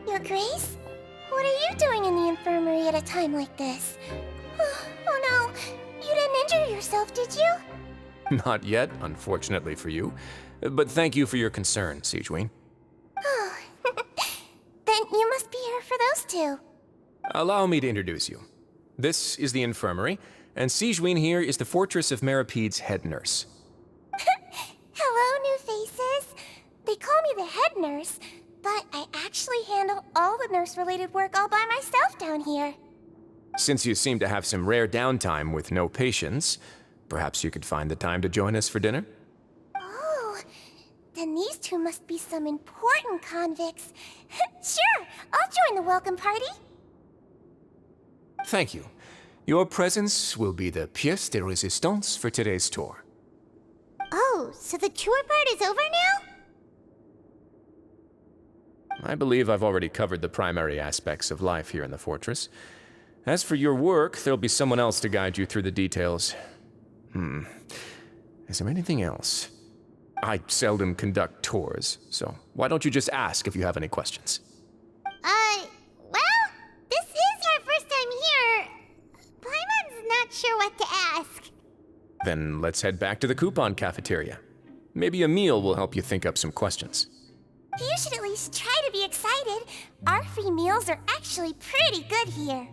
Your Grace? What are you doing in the infirmary at a time like this? Oh no, you didn't injure yourself, did you? Not yet, unfortunately for you. But thank you for your concern, Sigewinne. Oh, then you must be here for those two. Allow me to introduce you. This is the infirmary, and Sigewinne here is the Fortress of Meripede's head nurse. Hello, new faces. They call me the head nurse, but I actually handle all the nurse-related work all by myself down here. Since you seem to have some rare downtime with no patients, perhaps you could find the time to join us for dinner? Oh, then these two must be some important convicts. Sure, I'll join the welcome party. Thank you. Your presence will be the pièce de résistance for today's tour. Oh, so the tour part is over now? I believe I've already covered the primary aspects of life here in the fortress. As for your work, there'll be someone else to guide you through the details. Is there anything else? I seldom conduct tours, so why don't you just ask if you have any questions? Well, this is our first time here. Paimon's not sure what to ask. Then let's head back to the coupon cafeteria. Maybe a meal will help you think up some questions. You should at least try to be excited. Our free meals are actually pretty good here.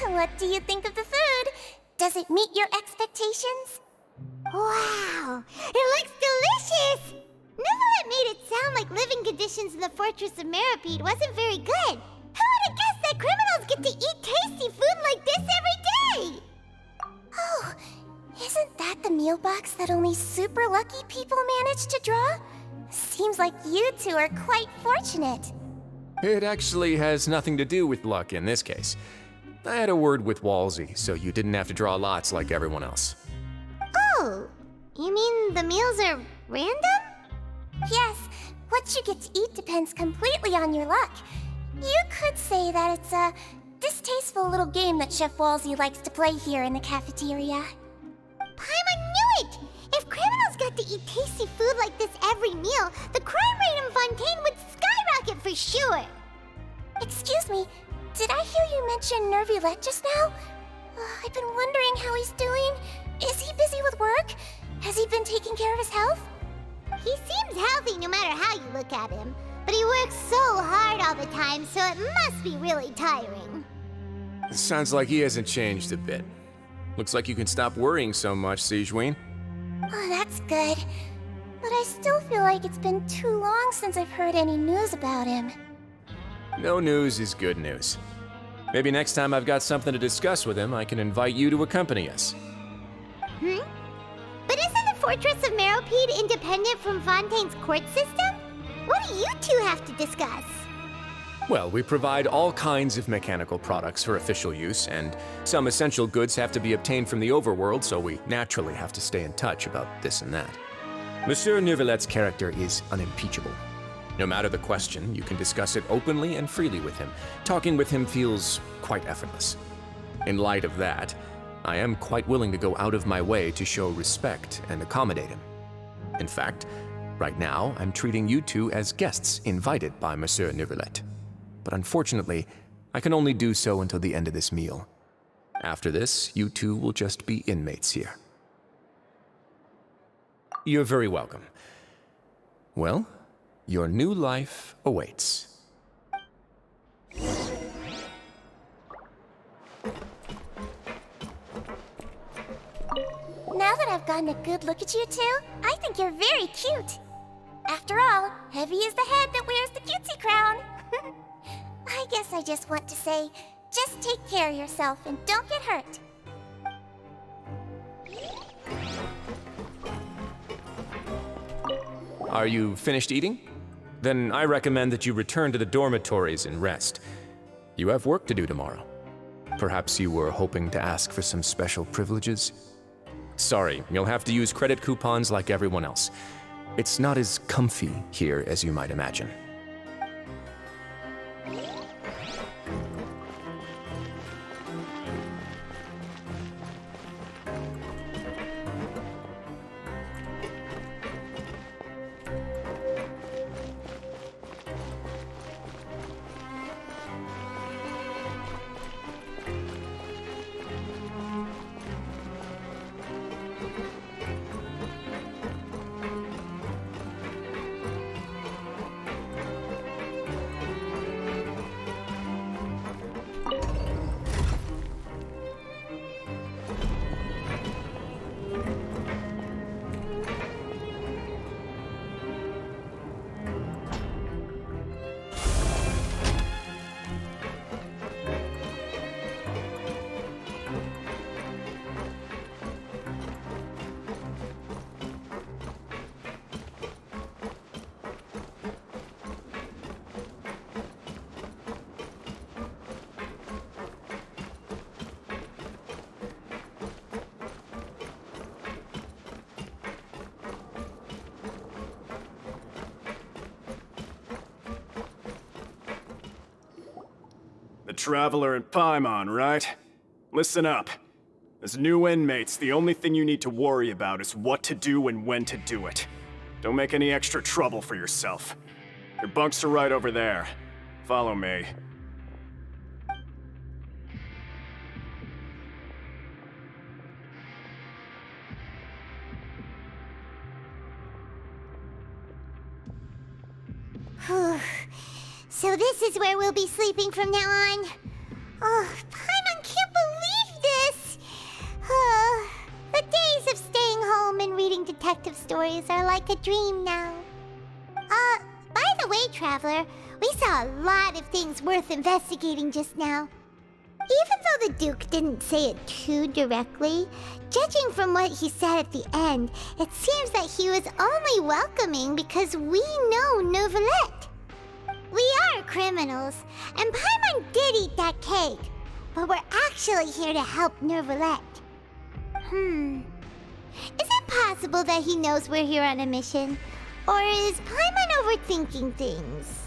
What do you think of the food? Does it meet your expectations? Wow, it looks delicious! Neverlet made it sound like living conditions in the Fortress of Meripede wasn't very good. Who would have guessed that criminals get to eat tasty food like this every day? Oh, isn't that the meal box that only super lucky people manage to draw? Seems like you two are quite fortunate. It actually has nothing to do with luck in this case. I had a word with Walsey, so you didn't have to draw lots like everyone else. Oh, you mean the meals are random? Yes, what you get to eat depends completely on your luck. You could say that it's a distasteful little game that Chef Walsey likes to play here in the cafeteria. Paimon knew it! If criminals got to eat tasty food like this every meal, the crime rate in Fontaine would skyrocket for sure! Excuse me, did I hear you mention Nervulette just now? I've been wondering how he's doing. Is he busy with work? Has he been taking care of his health? He seems healthy no matter how you look at him, but he works so hard all the time, so it must be really tiring. Sounds like he hasn't changed a bit. Looks like you can stop worrying so much, Sigewinne. Oh, that's good. But I still feel like it's been too long since I've heard any news about him. No news is good news. Maybe next time I've got something to discuss with him, I can invite you to accompany us. But isn't the Fortress of Meripede independent from Fontaine's court system? What do you two have to discuss? Well, we provide all kinds of mechanical products for official use, and some essential goods have to be obtained from the overworld, so we naturally have to stay in touch about this and that. Monsieur Nervulette's character is unimpeachable. No matter the question, you can discuss it openly and freely with him. Talking with him feels quite effortless. In light of that, I am quite willing to go out of my way to show respect and accommodate him. In fact, right now, I'm treating you two as guests invited by Monsieur Nervulette. But unfortunately, I can only do so until the end of this meal. After this, you two will just be inmates here. You're very welcome. Well, your new life awaits. Now that I've gotten a good look at you two, I think you're very cute. After all, heavy is the head that wears the cutesy crown. I guess I just want to say, just take care of yourself and don't get hurt. Are you finished eating? Then I recommend that you return to the dormitories and rest. You have work to do tomorrow. Perhaps you were hoping to ask for some special privileges? Sorry, you'll have to use credit coupons like everyone else. It's not as comfy here as you might imagine. The Traveler and Paimon, right? Listen up. As new inmates, the only thing you need to worry about is what to do and when to do it. Don't make any extra trouble for yourself. Your bunks are right over there. Follow me. So this is where we'll be sleeping from now on. Oh, Paimon can't stories are like a dream now. By the way, Traveler, we saw a lot of things worth investigating just now. Even though the Duke didn't say it too directly, judging from what he said at the end, it seems that he was only welcoming because we know Neuvillette. We are criminals, and Paimon did eat that cake, but we're actually here to help Neuvillette. Is it possible that he knows we're here on a mission? Or is Paimon overthinking things?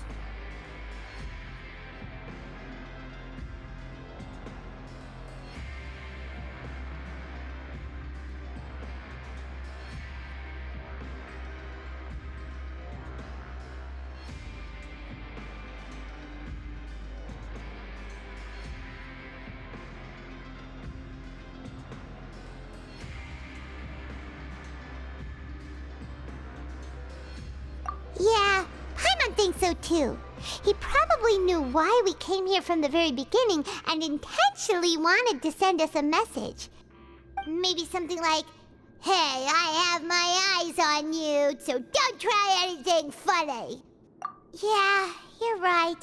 Yeah, Paimon thinks so too. He probably knew why we came here from the very beginning and intentionally wanted to send us a message. Maybe something like, "Hey, I have my eyes on you, so don't try anything funny." Yeah, you're right.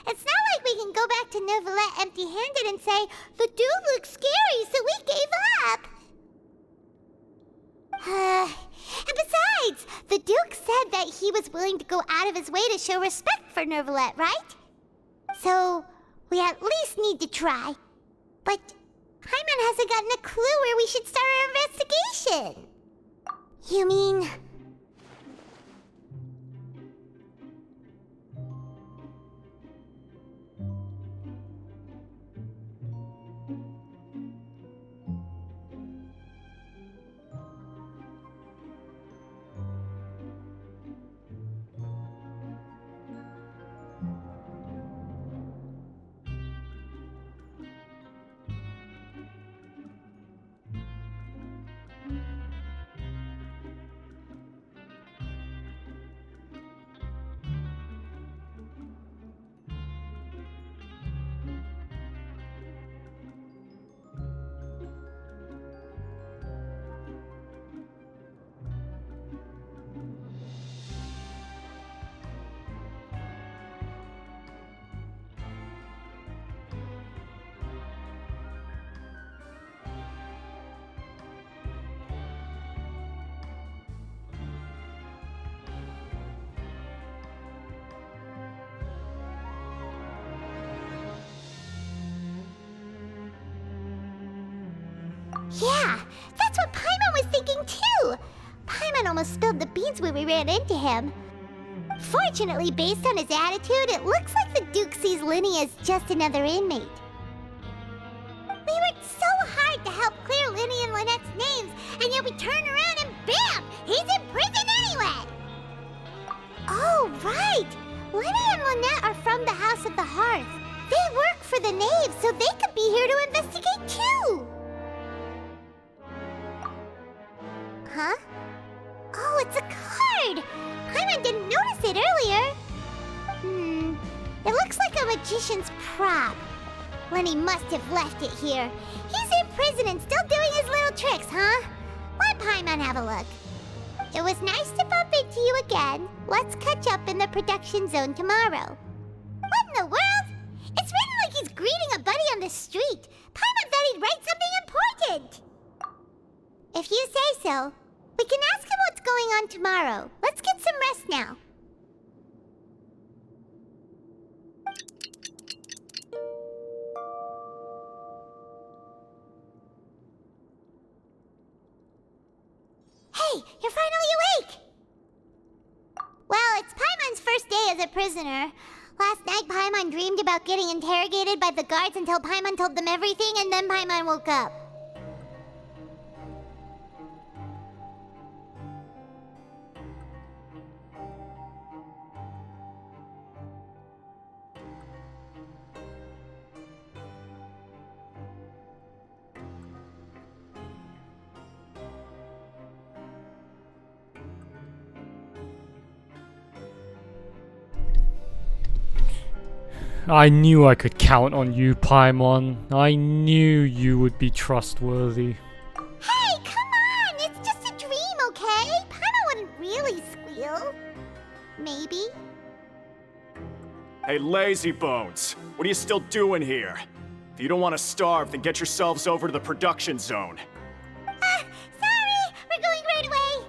It's not like we can go back to Neuvillette empty-handed and say, "The dude looks scary, so we gave up." And besides, the Duke said that he was willing to go out of his way to show respect for Neuvillette, right? So, we at least need to try. But Paimon hasn't gotten a clue where we should start our investigation. You mean... Yeah, that's what Paimon was thinking too! Paimon almost spilled the beans when we ran into him. Fortunately, based on his attitude, it looks like the Duke sees Linny as just another inmate. We worked so hard to help clear Linny and Lynette's names, and yet we turn around and bam! He's in prison anyway! Oh, right! Linny and Lynette are from the House of the Hearth. They work for the Knave, so they could be here to investigate too! Huh? Oh, it's a card! Paimon didn't notice it earlier. It looks like a magician's prop. Lenny must have left it here. He's in prison and still doing his little tricks, huh? Let Paimon have a look. It was nice to bump into you again. Let's catch up in the production zone tomorrow. What in the world? It's written like he's greeting a buddy on the street. Paimon thought he'd write something important. If you say so. We can ask him what's going on tomorrow. Let's get some rest now. Hey, you're finally awake! Well, it's Paimon's first day as a prisoner. Last night, Paimon dreamed about getting interrogated by the guards until Paimon told them everything, and then Paimon woke up. I knew I could count on you, Paimon. I knew you would be trustworthy. Hey, come on! It's just a dream, okay? Paimon wouldn't Maybe? Hey, lazy bones, what are you still doing here? If you don't want to starve, then get yourselves over to the production zone. Sorry! We're going right away!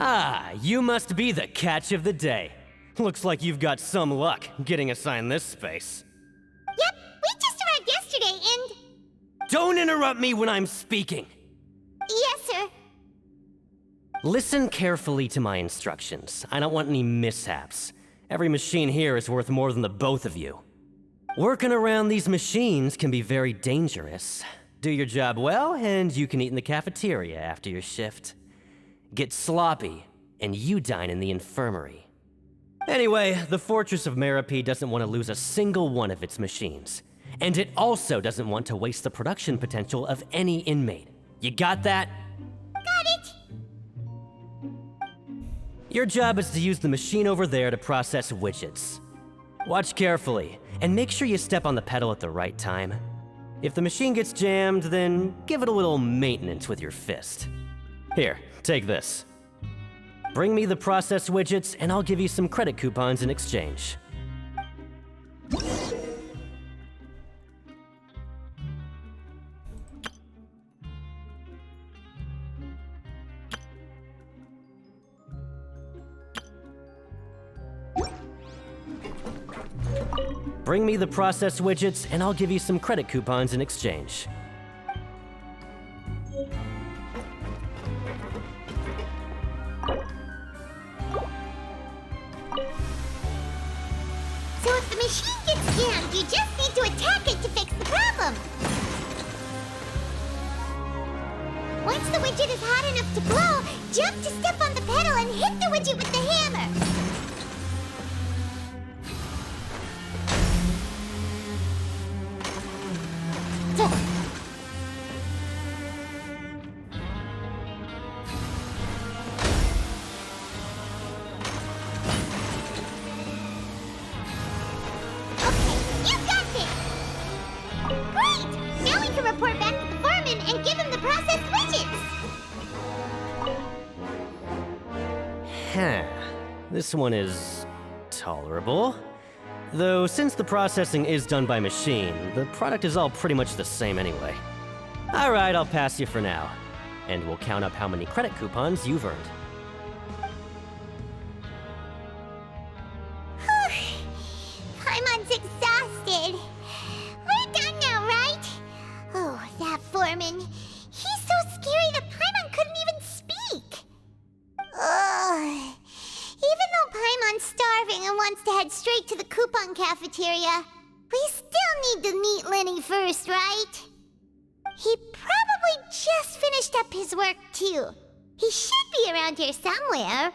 Ah, you must be the catch of the day. Looks like you've got some luck getting assigned this space. Yep, we just arrived yesterday and... Don't interrupt me when I'm speaking! Yes, sir. Listen carefully to my instructions. I don't want any mishaps. Every machine here is worth more than the both of you. Working around these machines can be very dangerous. Do your job well, and you can eat in the cafeteria after your shift. Get sloppy, and you dine in the infirmary. Anyway, the Fortress of Merope doesn't want to lose a single one of its machines. And it also doesn't want to waste the production potential of any inmate. You got that? Got it! Your job is to use the machine over there to process widgets. Watch carefully, and make sure you step on the pedal at the right time. If the machine gets jammed, then give it a little maintenance with your fist. Here, take this. Bring me the process widgets, and I'll give you some credit coupons in exchange. Bring me the process widgets, and I'll give you some credit coupons in exchange. So if the machine gets jammed, you just need to attack it to fix the problem. Once the widget is hot enough to blow, jump to step on the pedal and hit the widget with the hammer. This one is tolerable. Though since the processing is done by machine, the product is all pretty much the same anyway. Alright, I'll pass you for now. And we'll count up how many credit coupons you've earned. Paimon's exhausted. We're done now, right? Oh, that foreman. He's so scary that Paimon couldn't even speak. Ugh. Even though Paimon's starving and wants to head straight to the coupon cafeteria, we still need to meet Lenny first, right? He probably just finished up his work, too. He should be around here somewhere.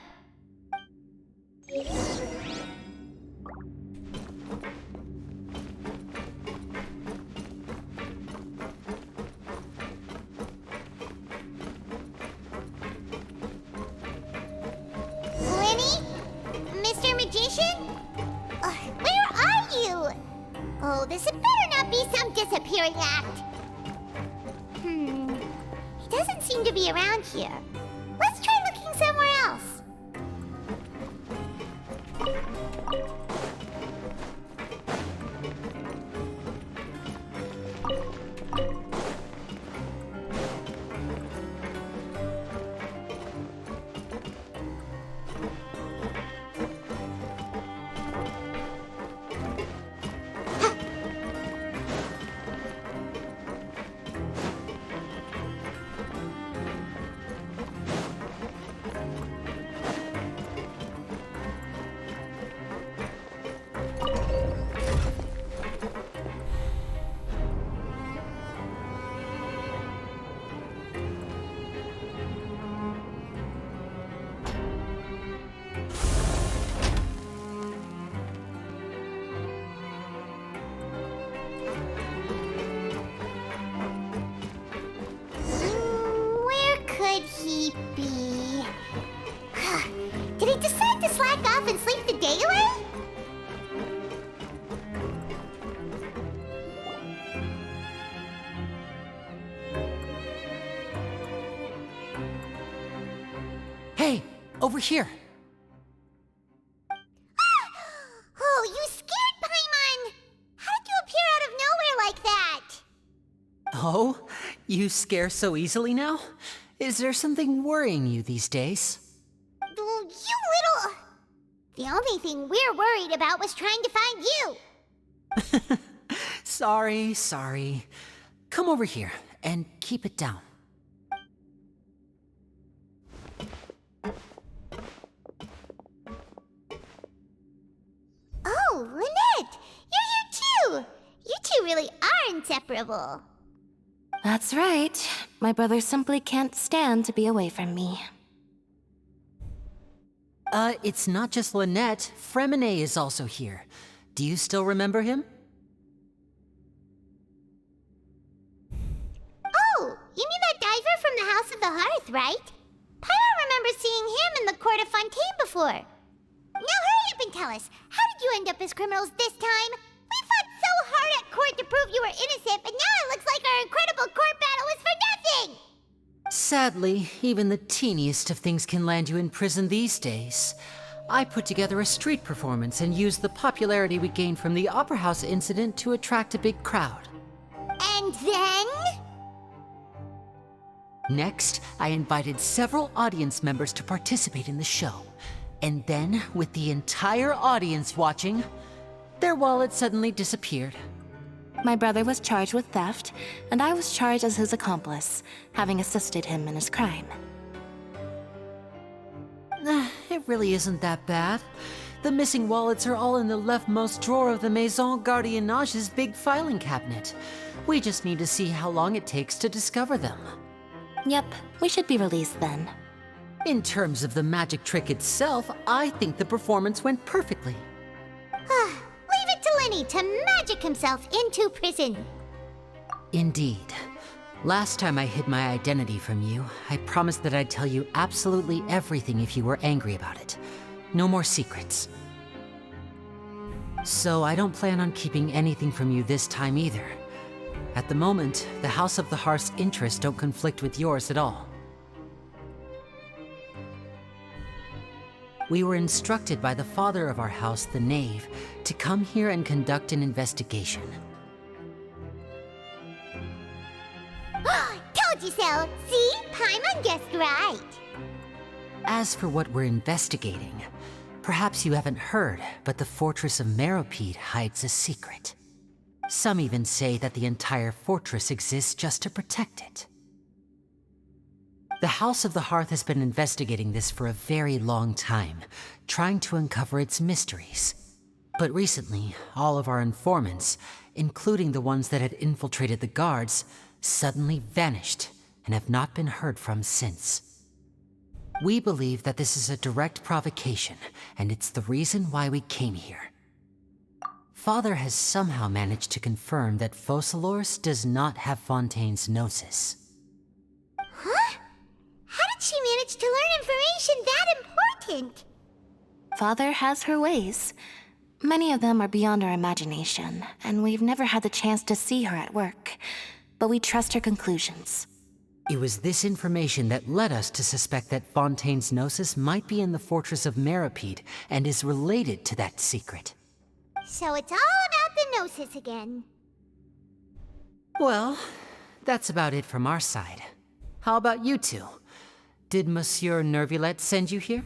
Lenny? Mr. Magician? Where are you? Oh, this had better not be some disappearing act. He doesn't seem to be around here. Let's try looking somewhere else. Where could he be? Did he decide to slack off and sleep the day away? Hey, over here. Oh, you scared Paimon! How did you appear out of nowhere like that? Oh, you scare so easily now? Is there something worrying you these days? Oh, you little... The only thing we're worried about was trying to find you. Sorry. Come over here and keep it down. Oh, Lynette! You're here too! You two really are inseparable. That's right. My brother simply can't stand to be away from me. It's not just Lynette. Fremine is also here. Do you still remember him? Oh, you mean that diver from the House of the Hearth, right? Paimon remembers seeing him in the court of Fontaine before. Now hurry up and tell us, how did you end up as criminals this time? We fought so hard at court to prove you were innocent, but now it looks like our incredible court battle was for nothing! Sadly, even the teeniest of things can land you in prison these days. I put together a street performance and used the popularity we gained from the Opera House incident to attract a big crowd. And then? Next, I invited several audience members to participate in the show. And then, with the entire audience watching, their wallet suddenly disappeared. My brother was charged with theft, and I was charged as his accomplice, having assisted him in his crime. It really isn't that bad. The missing wallets are all in the leftmost drawer of the Maison Gardiennage's big filing cabinet. We just need to see how long it takes to discover them. Yep, we should be released then. In terms of the magic trick itself, I think the performance went perfectly. Leave it to Lenny to magic himself into prison. Indeed. Last time I hid my identity from you, I promised that I'd tell you absolutely everything if you were angry about it. No more secrets. So I don't plan on keeping anything from you this time either. At the moment, the House of the Hearth's interests don't conflict with yours at all. We were instructed by the father of our house, the Knave, to come here and conduct an investigation. Told you so! See? Paimon guessed right! As for what we're investigating, perhaps you haven't heard, but the fortress of Meropide hides a secret. Some even say that the entire fortress exists just to protect it. The House of the Hearth has been investigating this for a very long time, trying to uncover its mysteries. But recently, all of our informants, including the ones that had infiltrated the guards, suddenly vanished and have not been heard from since. We believe that this is a direct provocation, and it's the reason why we came here. Father has somehow managed to confirm that Focalors does not have Fontaine's Gnosis. Huh? How did she manage to learn information that important? Father has her ways. Many of them are beyond our imagination, and we've never had the chance to see her at work. But we trust her conclusions. It was this information that led us to suspect that Fontaine's Gnosis might be in the fortress of Meropide and is related to that secret. So it's all about the Gnosis again. Well, that's about it from our side. How about you two? Did Monsieur Nervulette send you here?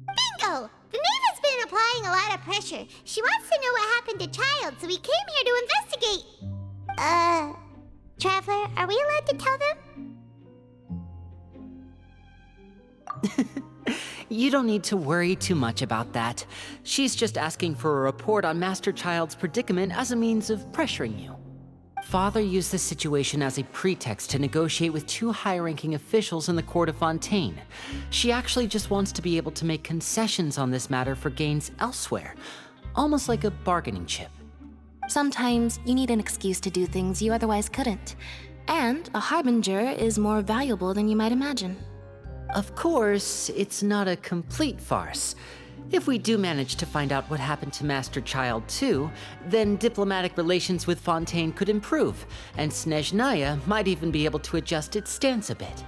Bingo! The Knave has been applying a lot of pressure. She wants to know what happened to Child, so we came here to investigate. Traveler, are we allowed to tell them? You don't need to worry too much about that. She's just asking for a report on Master Child's predicament as a means of pressuring you. Father used this situation as a pretext to negotiate with two high-ranking officials in the court of Fontaine. She actually just wants to be able to make concessions on this matter for gains elsewhere, almost like a bargaining chip. Sometimes you need an excuse to do things you otherwise couldn't. And a harbinger is more valuable than you might imagine. Of course, it's not a complete farce. If we do manage to find out what happened to Master Child too, then diplomatic relations with Fontaine could improve, and Snezhnaya might even be able to adjust its stance a bit.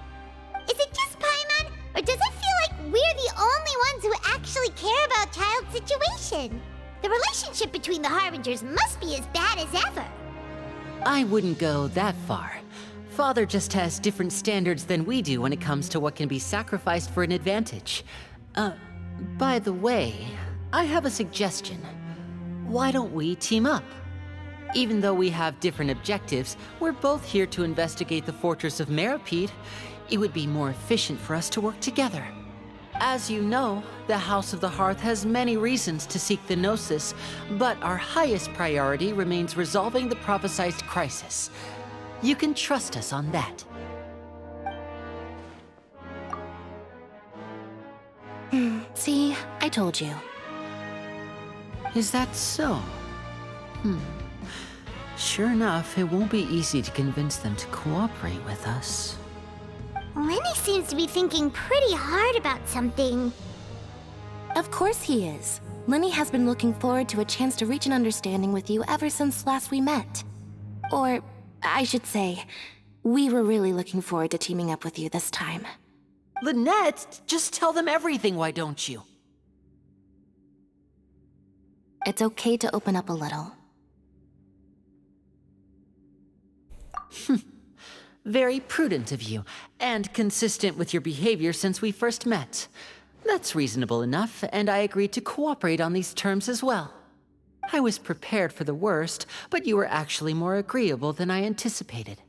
Is it just Paimon, or does it feel like we're the only ones who actually care about Child's situation? The relationship between the Harbingers must be as bad as ever. I wouldn't go that far. Father just has different standards than we do when it comes to what can be sacrificed for an advantage. By the way, I have a suggestion. Why don't we team up? Even though we have different objectives, we're both here to investigate the fortress of Meropide. It would be more efficient for us to work together. As you know, the House of the Hearth has many reasons to seek the Gnosis, but our highest priority remains resolving the prophesized crisis. You can trust us on that. See, I told you. Is that so? Sure enough, it won't be easy to convince them to cooperate with us. Lenny seems to be thinking pretty hard about something. Of course he is. Lenny has been looking forward to a chance to reach an understanding with you ever since last we met. Or, I should say, we were really looking forward to teaming up with you this time. Lynette, just tell them everything, why don't you? It's okay to open up a little. Very prudent of you, and consistent with your behavior since we first met. That's reasonable enough, and I agreed to cooperate on these terms as well. I was prepared for the worst, but you were actually more agreeable than I anticipated.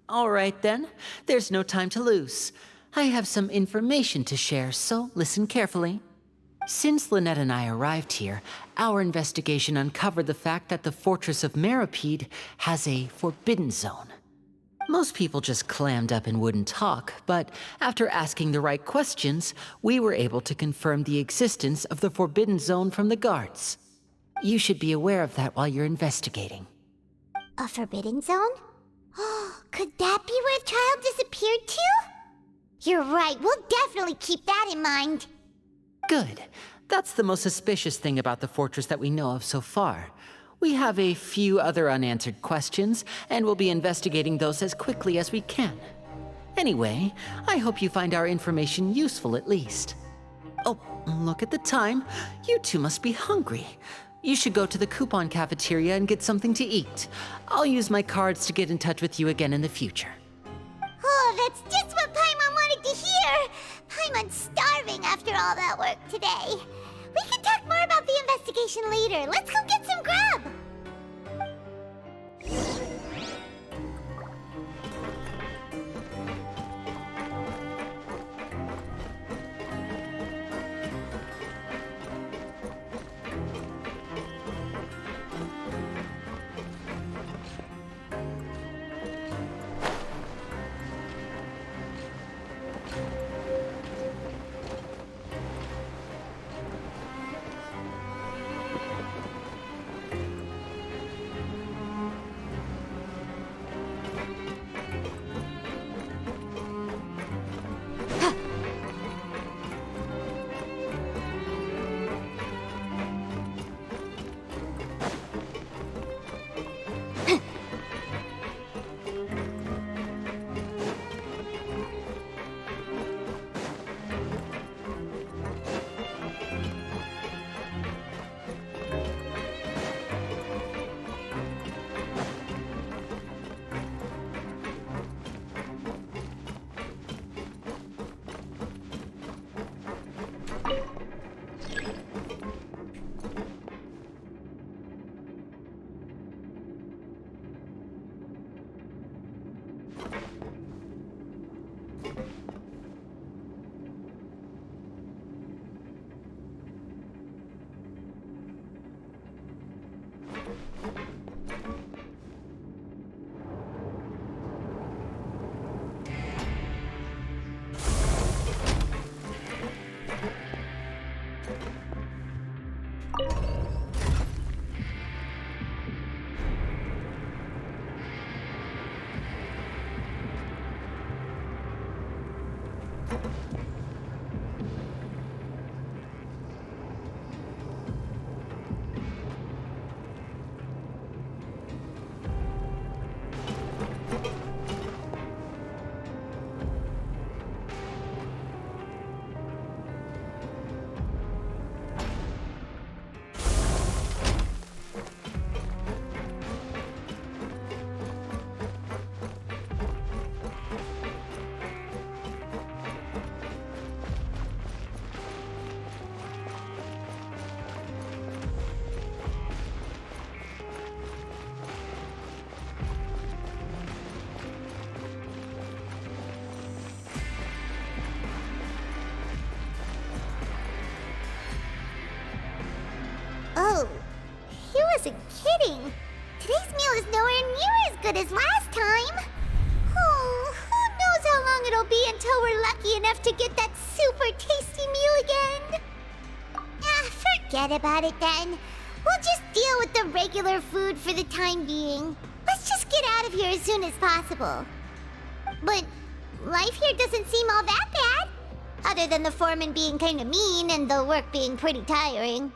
All right then, there's no time to lose. I have some information to share, so listen carefully. Since Lynette and I arrived here, our investigation uncovered the fact that the fortress of Meropide has a forbidden zone. Most people just clammed up and wouldn't talk, but after asking the right questions, we were able to confirm the existence of the forbidden zone from the guards. You should be aware of that while you're investigating. A forbidden zone? Could that be where Child disappeared to? You're right, we'll definitely keep that in mind. Good. That's the most suspicious thing about the fortress that we know of so far. We have a few other unanswered questions, and we'll be investigating those as quickly as we can. Anyway, I hope you find our information useful at least. Oh, look at the time. You two must be hungry. You should go to the coupon cafeteria and get something to eat. I'll use my cards to get in touch with you again in the future. Oh, that's just what Paimon wanted to hear! Paimon's starving after all that work today. We can talk more about the investigation later. Let's go get some grub! Oh, he wasn't kidding. Today's meal is nowhere near as good as last time. Oh, who knows how long it'll be until we're lucky enough to get that super tasty meal again. Ah, forget about it then. We'll just deal with the regular food for the time being. Let's just get out of here as soon as possible. But life here doesn't seem all that bad. Other than the foreman being kinda mean and the work being pretty tiring.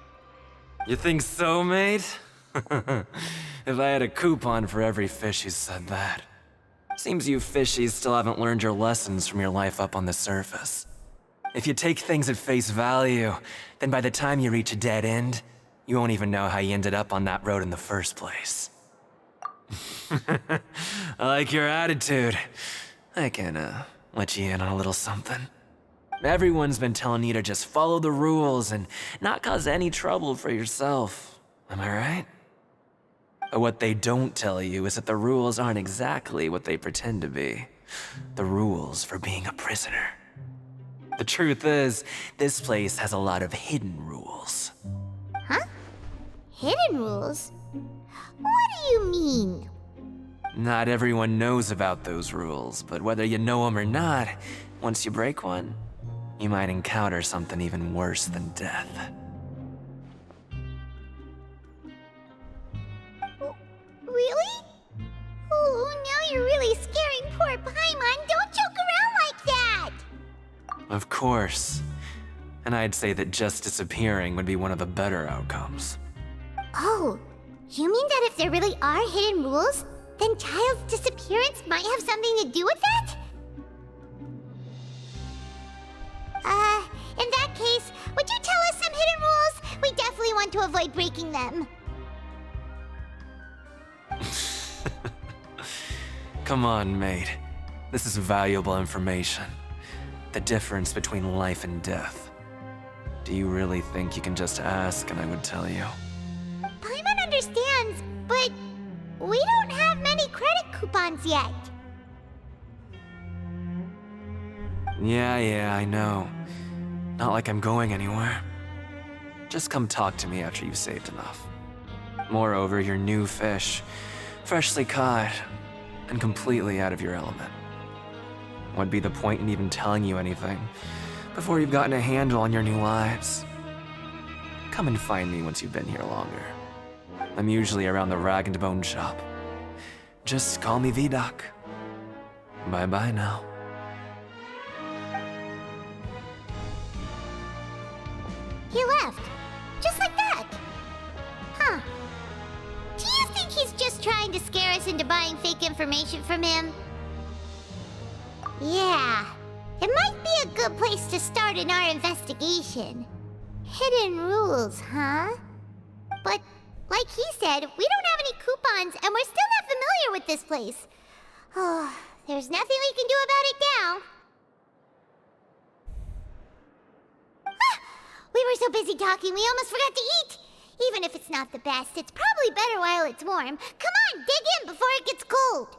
You think so, mate? If I had a coupon for every fish who said that. Seems you fishies still haven't learned your lessons from your life up on the surface. If you take things at face value, then by the time you reach a dead end, you won't even know how you ended up on that road in the first place. I like your attitude. I can, let you in on a little something. Everyone's been telling you to just follow the rules and not cause any trouble for yourself. Am I right? But what they don't tell you is that the rules aren't exactly what they pretend to be. The rules for being a prisoner. The truth is, this place has a lot of hidden rules. Huh? Hidden rules? What do you mean? Not everyone knows about those rules, but whether you know them or not, once you break one, you might encounter something even worse than death. Really? Oh, now you're really scaring poor Paimon. Don't joke around like that! Of course. And I'd say that just disappearing would be one of the better outcomes. Oh, you mean that if there really are hidden rules, then Child's disappearance might have something to do with that? In that case, would you tell us some hidden rules? We definitely want to avoid breaking them. Come on, mate. This is valuable information. The difference between life and death. Do you really think you can just ask and I would tell you? Paimon understands, but we don't have many credit coupons yet. Yeah, I know. Not like I'm going anywhere. Just come talk to me after you've saved enough. Moreover, you're new fish, freshly caught, and completely out of your element. What'd be the point in even telling you anything before you've gotten a handle on your new lives? Come and find me once you've been here longer. I'm usually around the Rag and Bone shop. Just call me V-Doc. Bye-bye now. He left. Just like that. Huh. Do you think he's just trying to scare us into buying fake information from him? Yeah. It might be a good place to start in our investigation. Hidden rules, huh? But, like he said, we don't have any coupons and we're still not familiar with this place. Oh, there's nothing we can do about it now. We were so busy talking, we almost forgot to eat. Even if it's not the best, it's probably better while it's warm. Come on, dig in before it gets cold.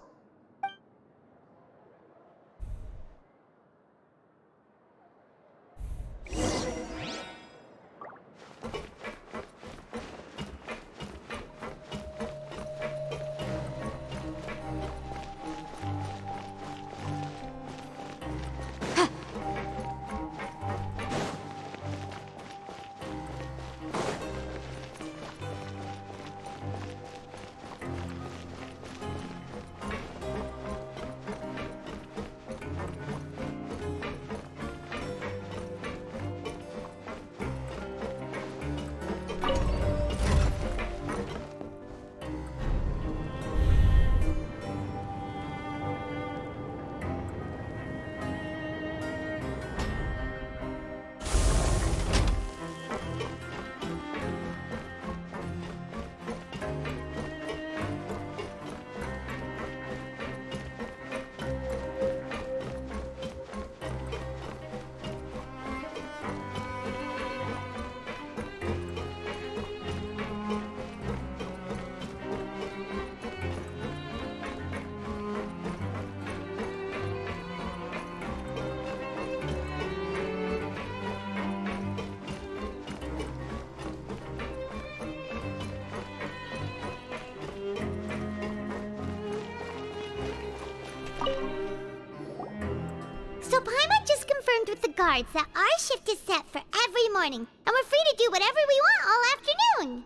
So Paimon just confirmed with the guards that our shift is set for every morning, and we're free to do whatever we want all afternoon.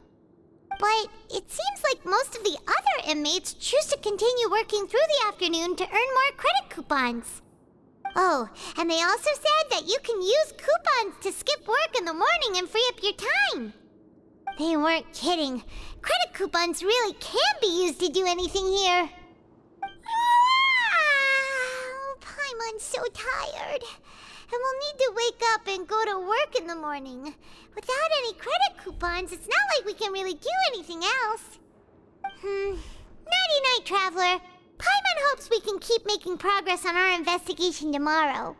But it seems like most of the other inmates choose to continue working through the afternoon to earn more credit coupons. Oh, and they also said that you can use coupons to skip work in the morning and free up your time. They weren't kidding. Credit coupons really can be used to do anything here. Paimon's so tired. And we'll need to wake up and go to work in the morning. Without any credit coupons, it's not like we can really do anything else. Nighty-night, Traveler. Paimon hopes we can keep making progress on our investigation tomorrow.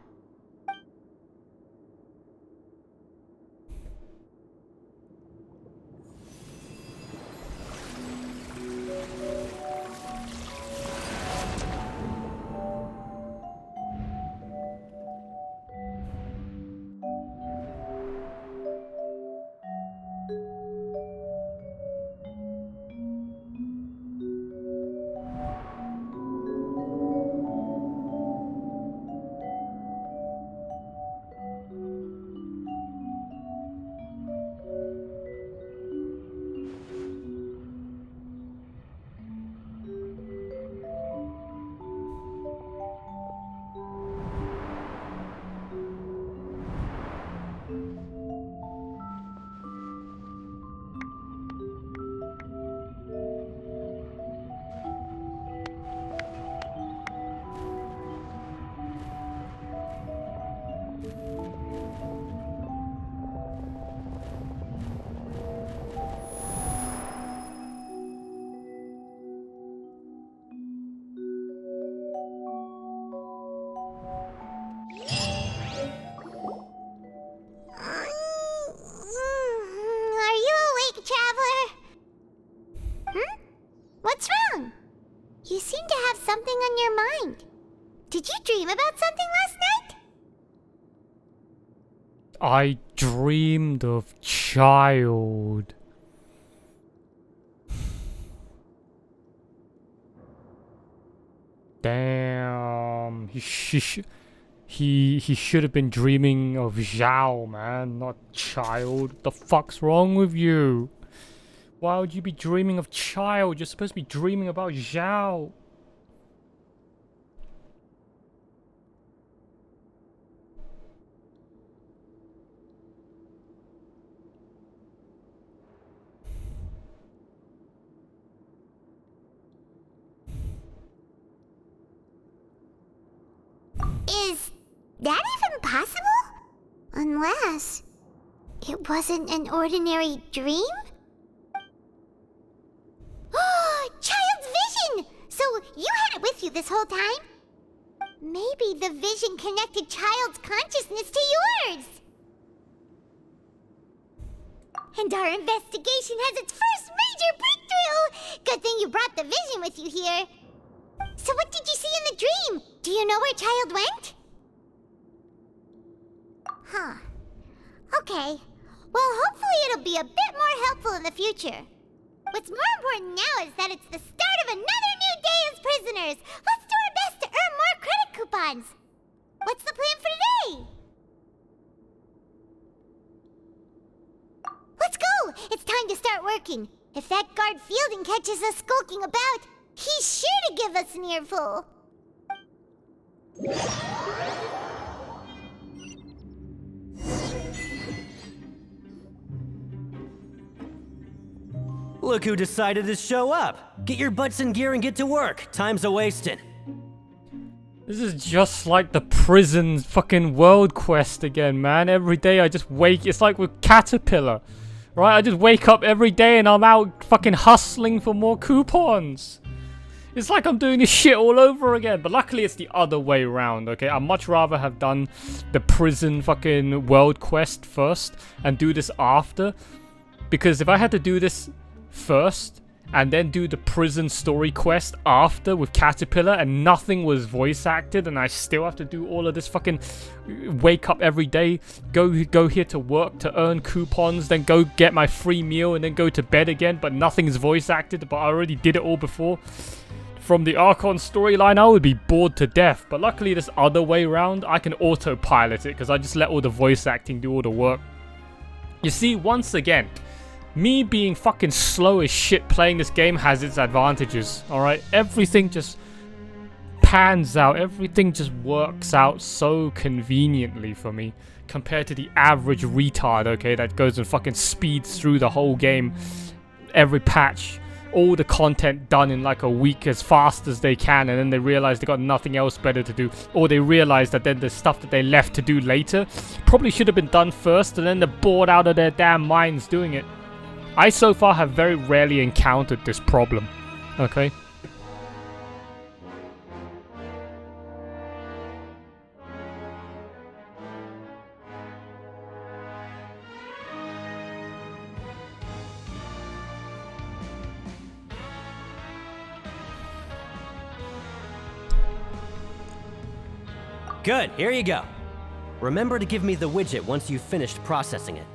something on your mind. Did you dream about something last night? I dreamed of child. Damn. He should have been dreaming of Zhao, man, not child. What the fuck's wrong with you? Why would you be dreaming of child? You're supposed to be dreaming about Zhao. Is that even possible? Unless it wasn't an ordinary dream? Oh, child's vision! So you had it with you this whole time? Maybe the vision connected child's consciousness to yours. And our investigation has its first major breakthrough! Good thing you brought the vision with you here. So what did you see in the dream? Do you know where child went? Huh. Okay. Well, hopefully it'll be a bit more helpful in the future. What's more important now is that it's the start of another new day as prisoners. Let's do our best to earn more credit coupons. What's the plan for today? Let's go! It's time to start working. If that guard Fielding catches us skulking about, he's sure to give us an earful. Look who decided to show up. Get your butts in gear and get to work. Time's a-wasting. This is just like the prison fucking world quest again, man. Every day I just wake... It's like with Caterpillar. Right? I just wake up every day and I'm out fucking hustling for more coupons. It's like I'm doing this shit all over again. But luckily it's the other way around, okay? I'd much rather have done the prison fucking world quest first and do this after. Because if I had to do this first and then do the prison story quest after with Caterpillar and nothing was voice acted and I still have to do all of this fucking wake up every day, go here to work to earn coupons, then go get my free meal and then go to bed again, but nothing's voice acted, but I already did it all before. From the Archon storyline, I would be bored to death, but luckily this other way around, I can autopilot it because I just let all the voice acting do all the work. You see, once again, me being fucking slow as shit playing this game has its advantages, alright? Everything just pans out, everything just works out so conveniently for me compared to the average retard, okay, that goes and fucking speeds through the whole game, every patch, all the content done in like a week as fast as they can, and then they realize they got nothing else better to do, or they realize that then the stuff that they left to do later probably should have been done first, and then they're bored out of their damn minds doing it. I so far have very rarely encountered this problem, okay? Good, here you go. Remember to give me the widget once you've finished processing it.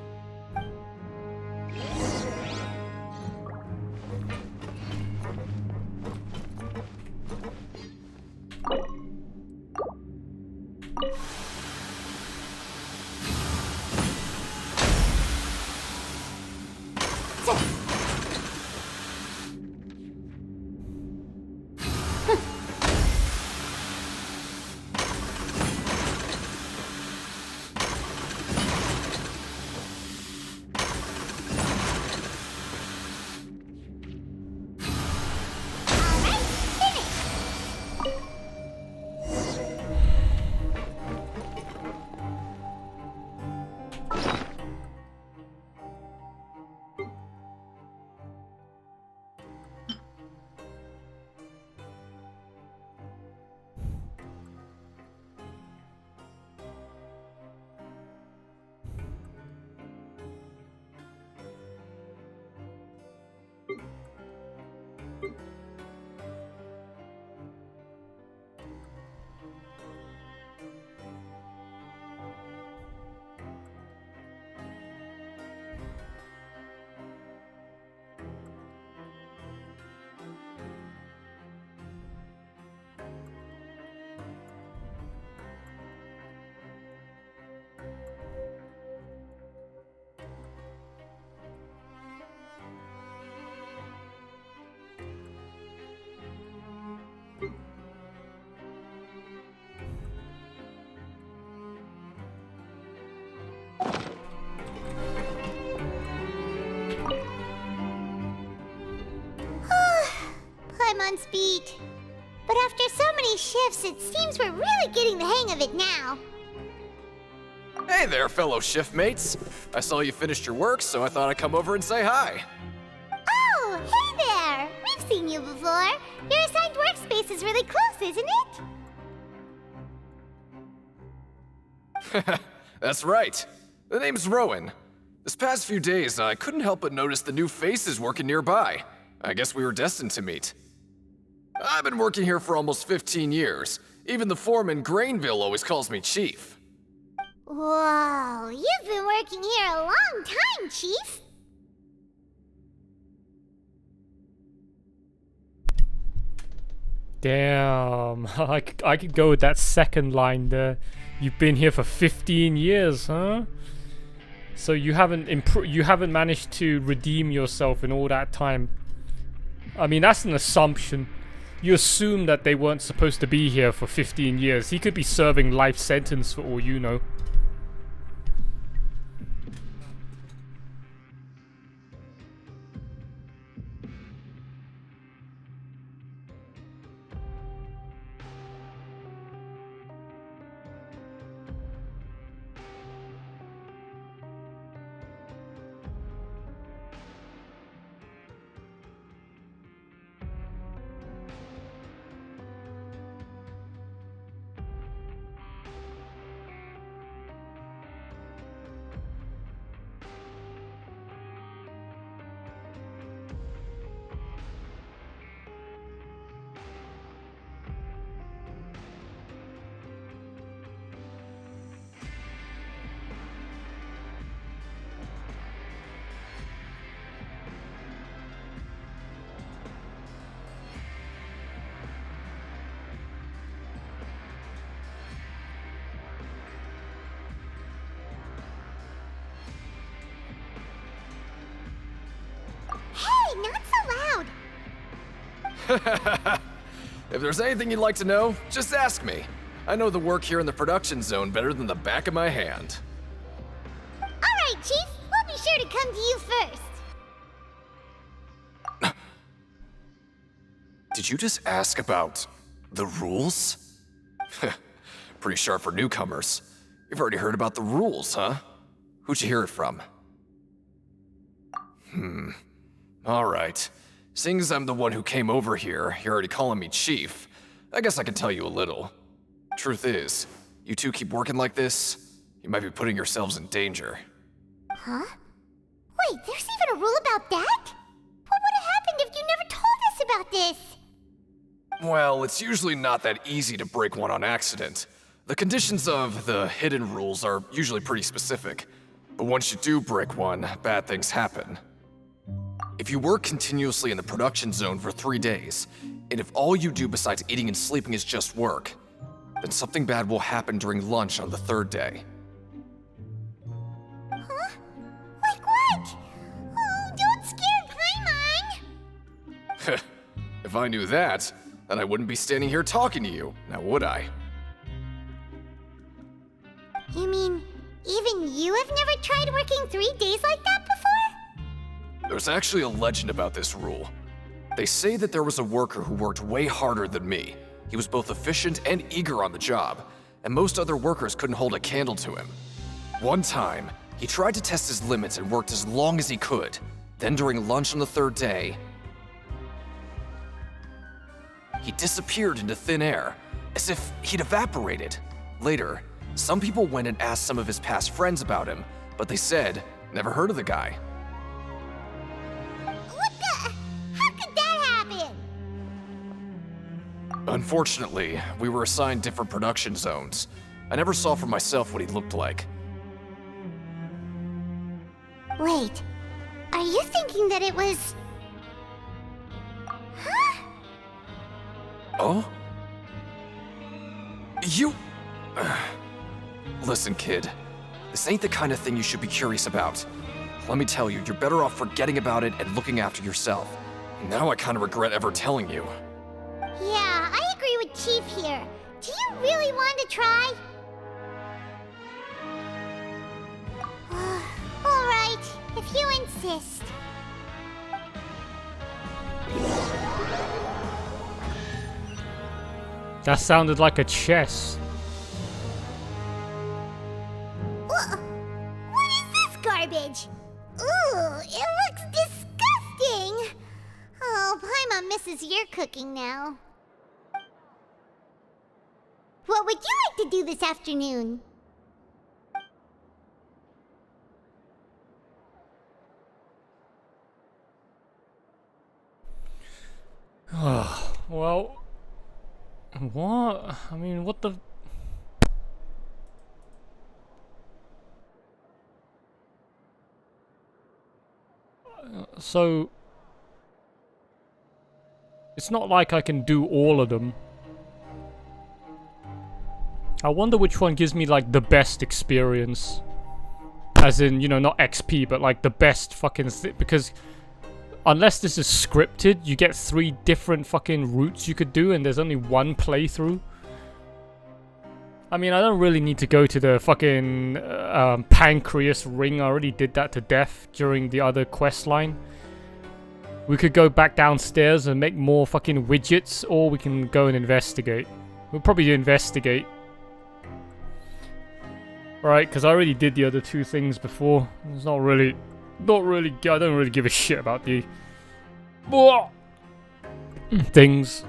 Paimon's beat. But after so many shifts, it seems we're really getting the hang of it now. Hey there, fellow shift mates. I saw you finished your work, so I thought I'd come over and say hi. Oh, hey there! We've seen you before. Your assigned workspace is really close, isn't it? That's right. The name's Rowan. This past few days, I couldn't help but notice the new faces working nearby. I guess we were destined to meet. I've been working here for almost 15 years. Even the foreman, Grainville, always calls me Chief. Whoa, you've been working here a long time, Chief. Damn, I could go with that second line there. You've been here for 15 years, huh? So you haven't managed to redeem yourself in all that time. I mean, that's an assumption. You assume that they weren't supposed to be here for 15 years. He could be serving life sentence for all you know. Hey, not so loud. If there's anything you'd like to know, just ask me. I know the work here in the production zone better than the back of my hand. Alright, Chief. We'll be sure to come to you first. Did you just ask about the rules? Pretty sharp for newcomers. You've already heard about the rules, huh? Who'd you hear it from? Alright. Seeing as I'm the one who came over here, you're already calling me Chief, I guess I can tell you a little. Truth is, you two keep working like this, you might be putting yourselves in danger. Huh? Wait, there's even a rule about that? What would have happened if you never told us about this? Well, it's usually not that easy to break one on accident. The conditions of the hidden rules are usually pretty specific, but once you do break one, bad things happen. If you work continuously in the production zone for 3 days, and if all you do besides eating and sleeping is just work, then something bad will happen during lunch on the 3rd day. Huh? Like what? Oh, don't scare Paimon! If I knew that, then I wouldn't be standing here talking to you, now would I? You mean, even you have never tried working 3 days like that before? There's actually a legend about this rule. They say that there was a worker who worked way harder than me. He was both efficient and eager on the job, and most other workers couldn't hold a candle to him. One time, he tried to test his limits and worked as long as he could. Then during lunch on the 3rd day, he disappeared into thin air, as if he'd evaporated. Later, some people went and asked some of his past friends about him, but they said, never heard of the guy. Unfortunately, we were assigned different production zones. I never saw for myself what he looked like. Wait, are you thinking that it was... Huh? Oh? You... Listen, kid. This ain't the kind of thing you should be curious about. Let me tell you, you're better off forgetting about it and looking after yourself. Now I kind of regret ever telling you. Yeah, I agree with Chief here. Do you really want to try? Alright, if you insist. That sounded like a chess. What is this garbage? Ooh, it looks disgusting. Oh, Paimon misses your cooking now. What would you like to do this afternoon? Well, what? I mean, what the... So... It's not like I can do all of them. I wonder which one gives me, like, the best experience. As in, you know, not XP, but, like, the best fucking thing. Because... Unless this is scripted, you get 3 different fucking routes you could do, and there's only one playthrough. I mean, I don't really need to go to the fucking pancreas ring. I already did that to death during the other quest line. We could go back downstairs and make more fucking widgets, or we can go and investigate. We'll probably investigate. Right, because I already did the other 2 things before. It's not really, I don't really give a shit about the things.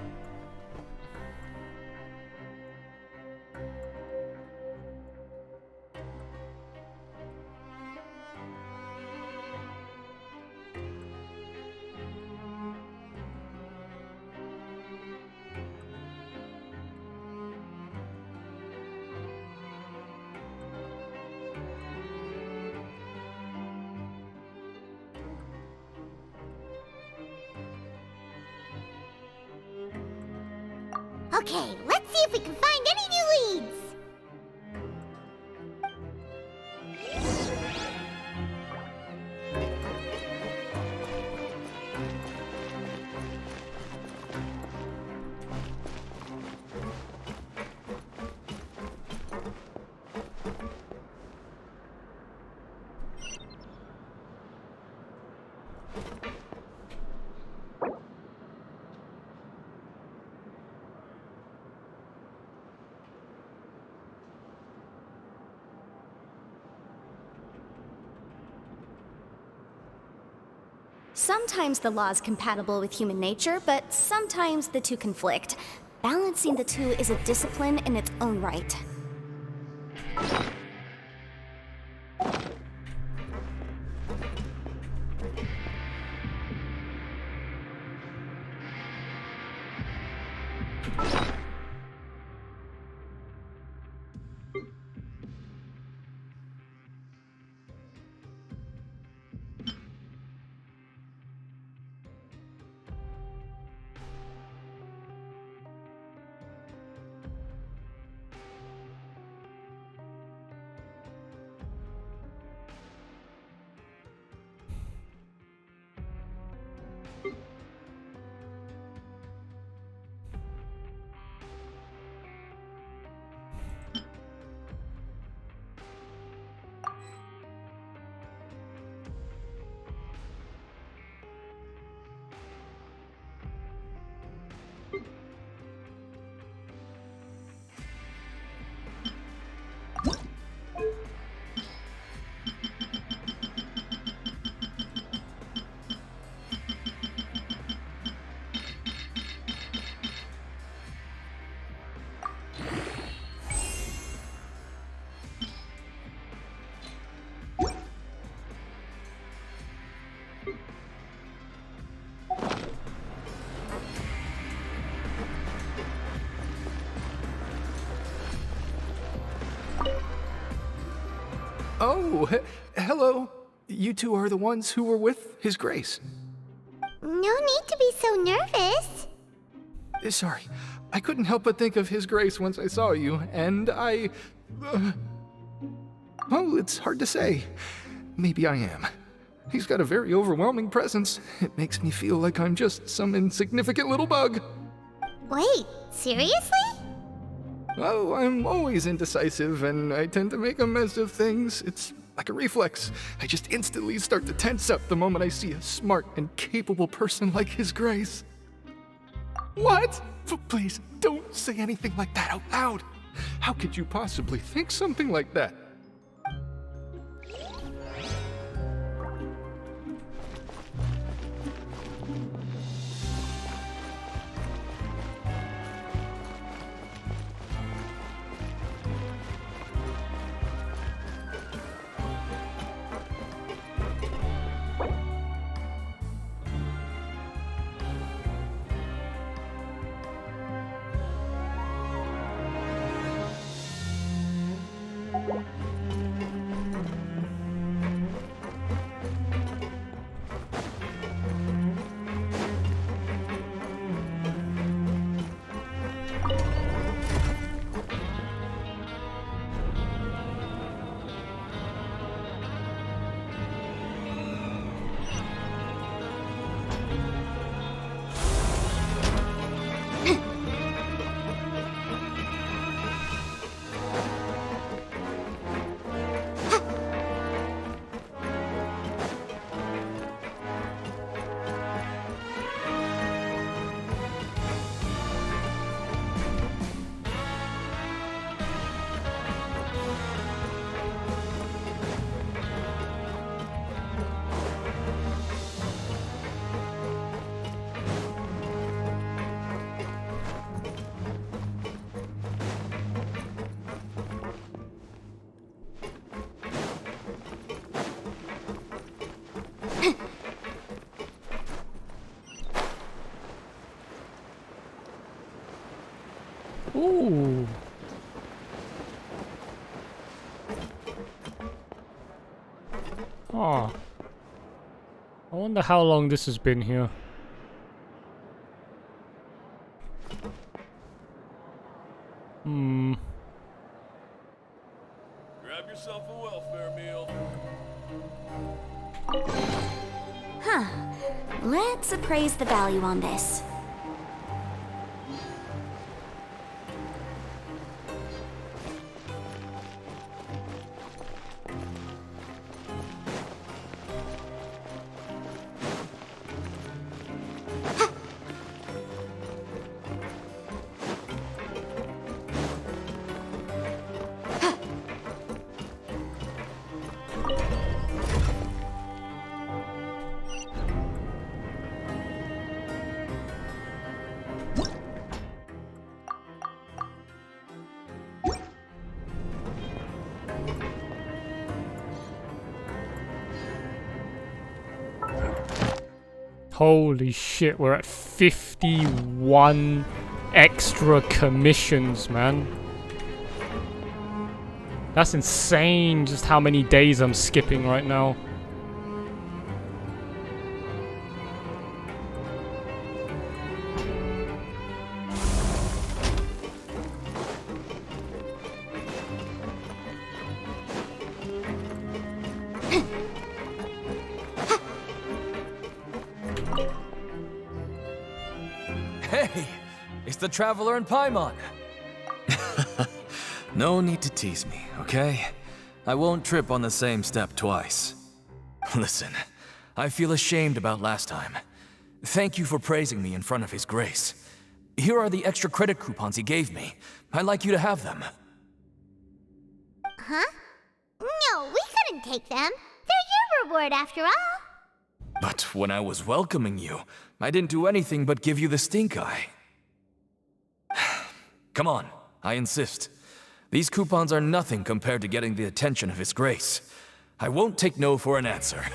Okay, let's see if we can find any new leads. Sometimes the law is compatible with human nature, but sometimes the two conflict. Balancing the two is a discipline in its own right. Oh, hello. You two are the ones who were with His Grace. No need to be so nervous. Sorry, I couldn't help but think of His Grace once I saw you, and I... well, it's hard to say. Maybe I am. He's got a very overwhelming presence. It makes me feel like I'm just some insignificant little bug. Wait, seriously? Oh, I'm always indecisive, and I tend to make a mess of things. It's like a reflex. I just instantly start to tense up the moment I see a smart and capable person like His Grace. What? Please, don't say anything like that out loud. How could you possibly think something like that? Ooh. Oh. I wonder how long this has been here. Hmm. Grab yourself a welfare meal. Huh. Let's appraise the value on this. Holy shit, we're at 51 extra commissions, man. That's insane, just how many days I'm skipping right now. Hey, it's the Traveler in Paimon. No need to tease me, okay? I won't trip on the same step twice. Listen, I feel ashamed about last time. Thank you for praising me in front of His Grace. Here are the extra credit coupons he gave me. I'd like you to have them. Huh? No, we couldn't take them. They're your reward after all. But when I was welcoming you, I didn't do anything but give you the stink eye. Come on, I insist. These coupons are nothing compared to getting the attention of His Grace. I won't take no for an answer.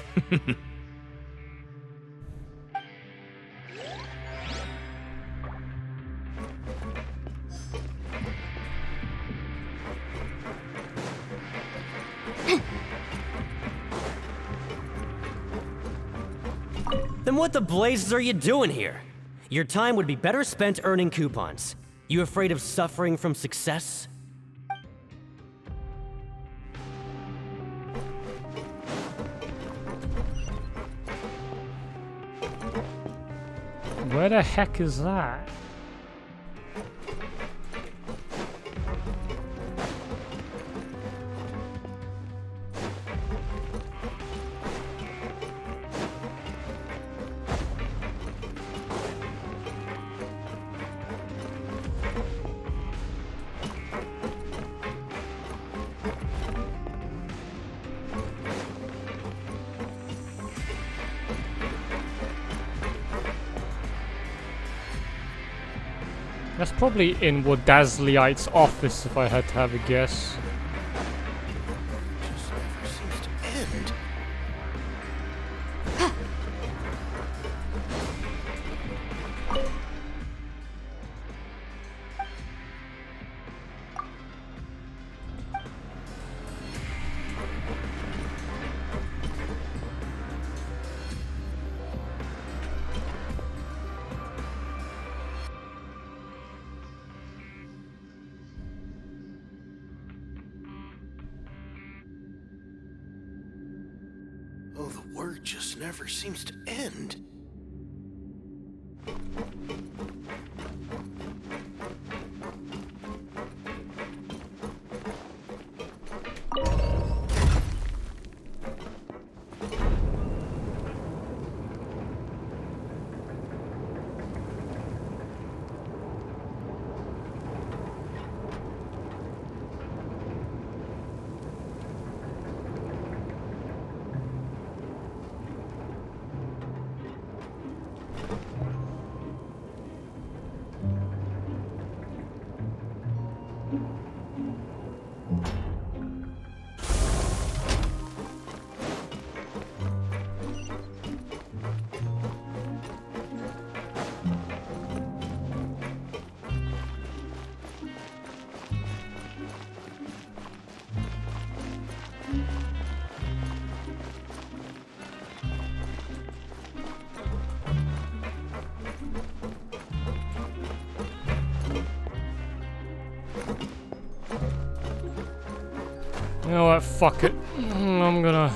Then what the blazes are you doing here? Your time would be better spent earning coupons. You afraid of suffering from success? Where the heck is that? That's probably in Wardazliite's office if I had to have a guess. Just never seems to end. Oh, the work just never seems to end. You know what? Fuck it. I'm gonna...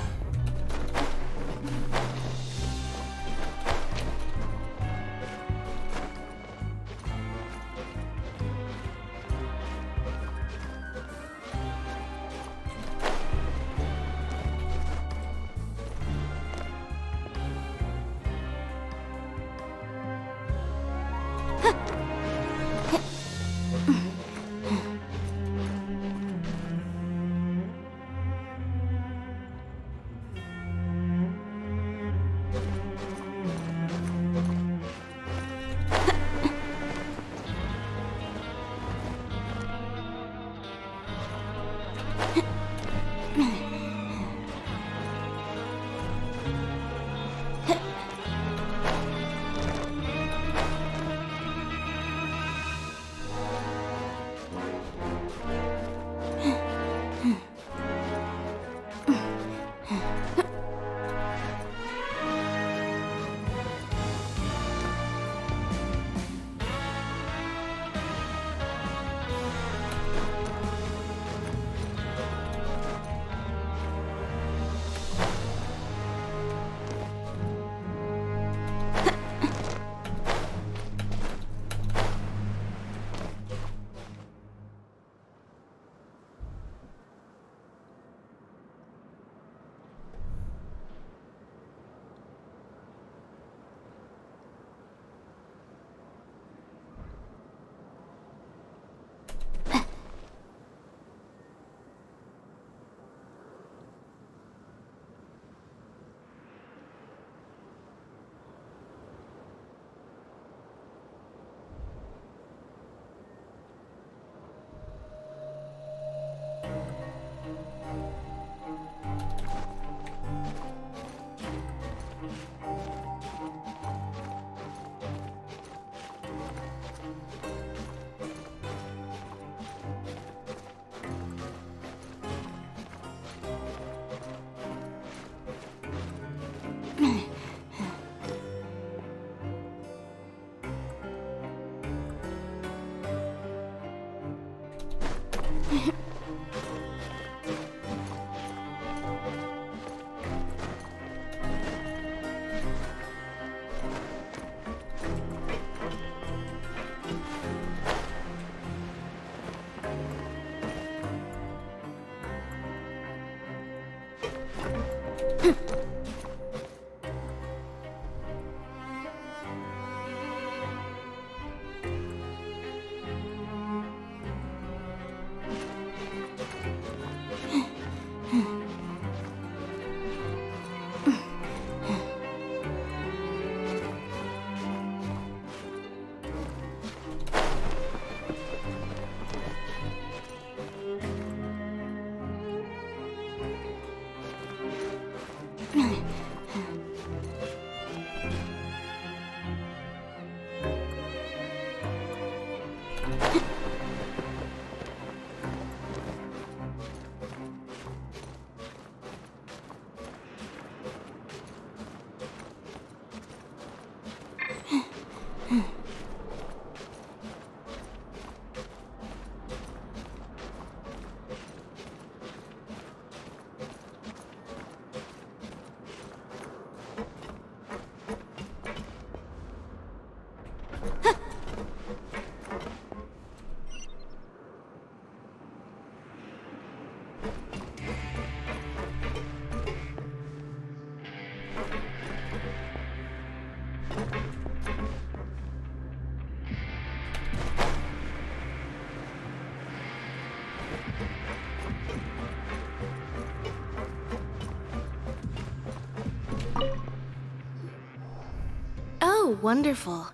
Oh, wonderful.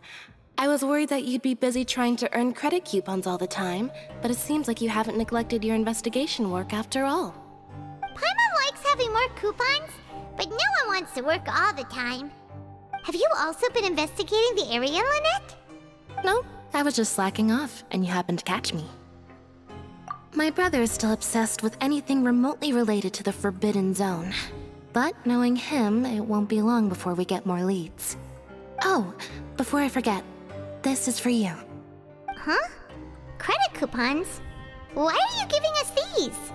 I was worried that you'd be busy trying to earn credit coupons all the time, but it seems like you haven't neglected your investigation work after all. Paimon likes having more coupons, but no one wants to work all the time. Have you also been investigating the area, Lynette? No, I was just slacking off, and you happened to catch me. My brother is still obsessed with anything remotely related to the Forbidden Zone. But knowing him, it won't be long before we get more leads. Oh, before I forget, this is for you. Huh? Credit coupons? Why are you giving us these?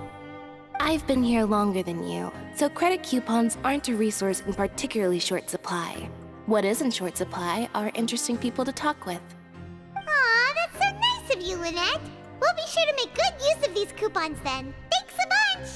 I've been here longer than you, so credit coupons aren't a resource in particularly short supply. What is in short supply are interesting people to talk with. Aw, that's so nice of you, Lynette. We'll be sure to make good use of these coupons then. Thanks a bunch!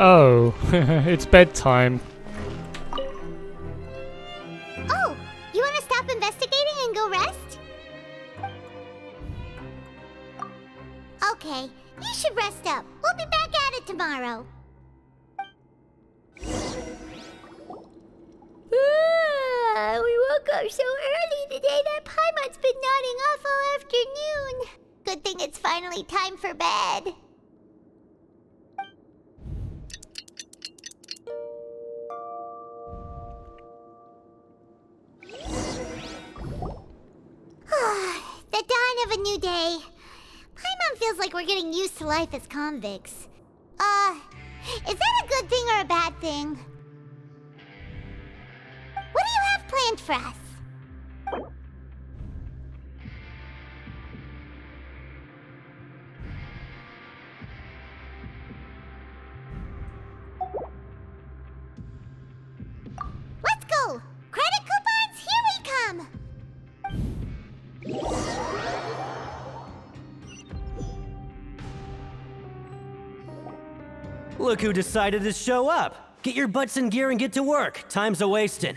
Oh, it's bedtime. Oh, you want to stop investigating and go rest? Okay, you should rest up. We'll be back at it tomorrow. We woke up so early today that Paimon's been nodding off all afternoon. Good thing it's finally time for bed. The dawn of a new day. Paimon feels like we're getting used to life as convicts. Is that a good thing or a bad thing? What do you have planned for us? Let's go! Credit coupons, here we come! Look who decided to show up! Get your butts in gear and get to work. Time's a-wasting.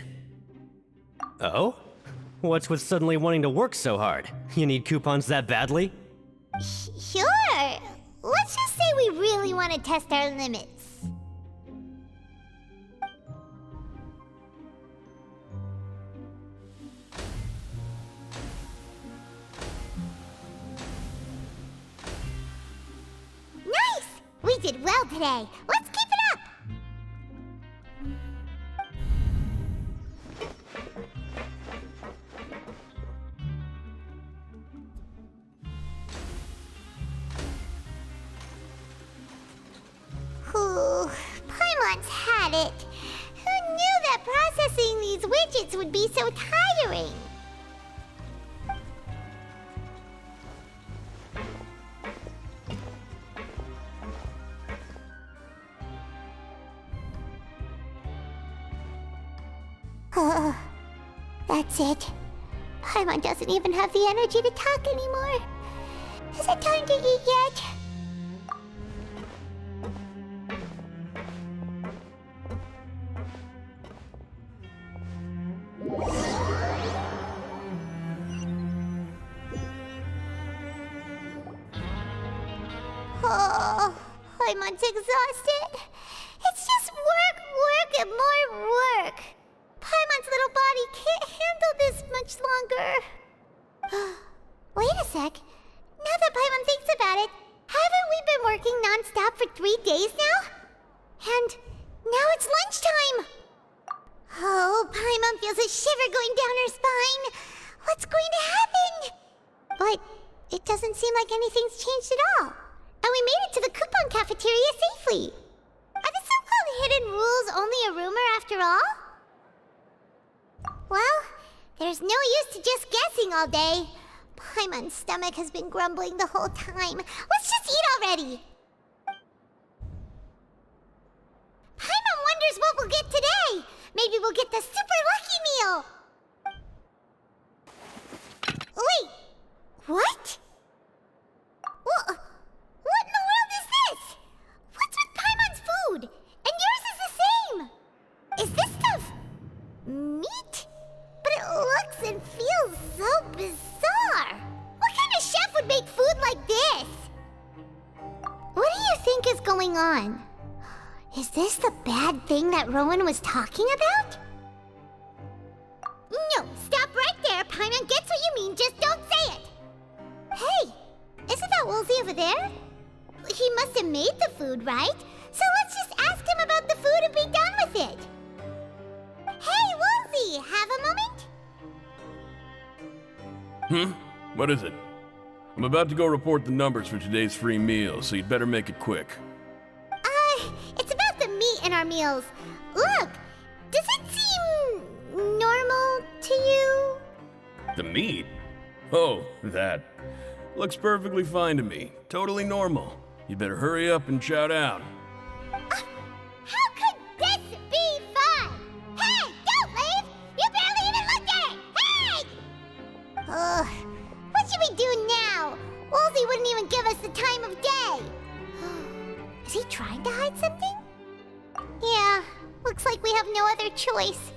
Oh? What's with suddenly wanting to work so hard? You need coupons that badly? Sure. Let's just say we really want to test our limits. Nice! We did well today. Let's keep it up! Ooh, Paimon's had it. Who knew that processing these widgets would be so tiring? That's it. Paimon doesn't even have the energy to talk anymore. Is it time to eat yet? Oh, Paimon's exhausted. It's just work, work, and more work. Paimon's little body can't handle this much longer. Wait a sec. Now that Paimon thinks about it, haven't we been working non-stop for 3 days now? And now it's lunchtime. Oh, Paimon feels a shiver going down her spine. What's going to happen? But it doesn't seem like anything's changed at all. And we made it to the coupon cafeteria safely. Are the so-called hidden rules only a rumor after all? Well, there's no use to just guessing all day. Paimon's stomach has been grumbling the whole time. Let's just eat already! Paimon wonders what we'll get today! Maybe we'll get the super lucky meal! Wait, What? What in the world is this? What's with Paimon's food? And yours is the same! Is this stuff meat? But it looks and feels so bizarre. What kind of chef would make food like this? What do you think is going on? Is this the bad thing that Rowan was talking about? No, stop right there. Paimon gets what you mean, just don't say it. Hey, isn't that Woolsey over there? He must have made the food, right? So let's just ask him about the food and be done with it. Hey, Woolsey, have a moment? What is it? I'm about to go report the numbers for today's free meal, so you'd better make it quick. It's about the meat in our meals. Look, does it seem normal to you? The meat? Oh, that. Looks perfectly fine to me. Totally normal. You'd better hurry up and shout out. How could this be fun? Hey, don't leave! You barely even looked at it! Hey! Ugh, what should we do now? Woolsey wouldn't even give us the time of day. Is he trying to hide something? Yeah, looks like we have no other choice.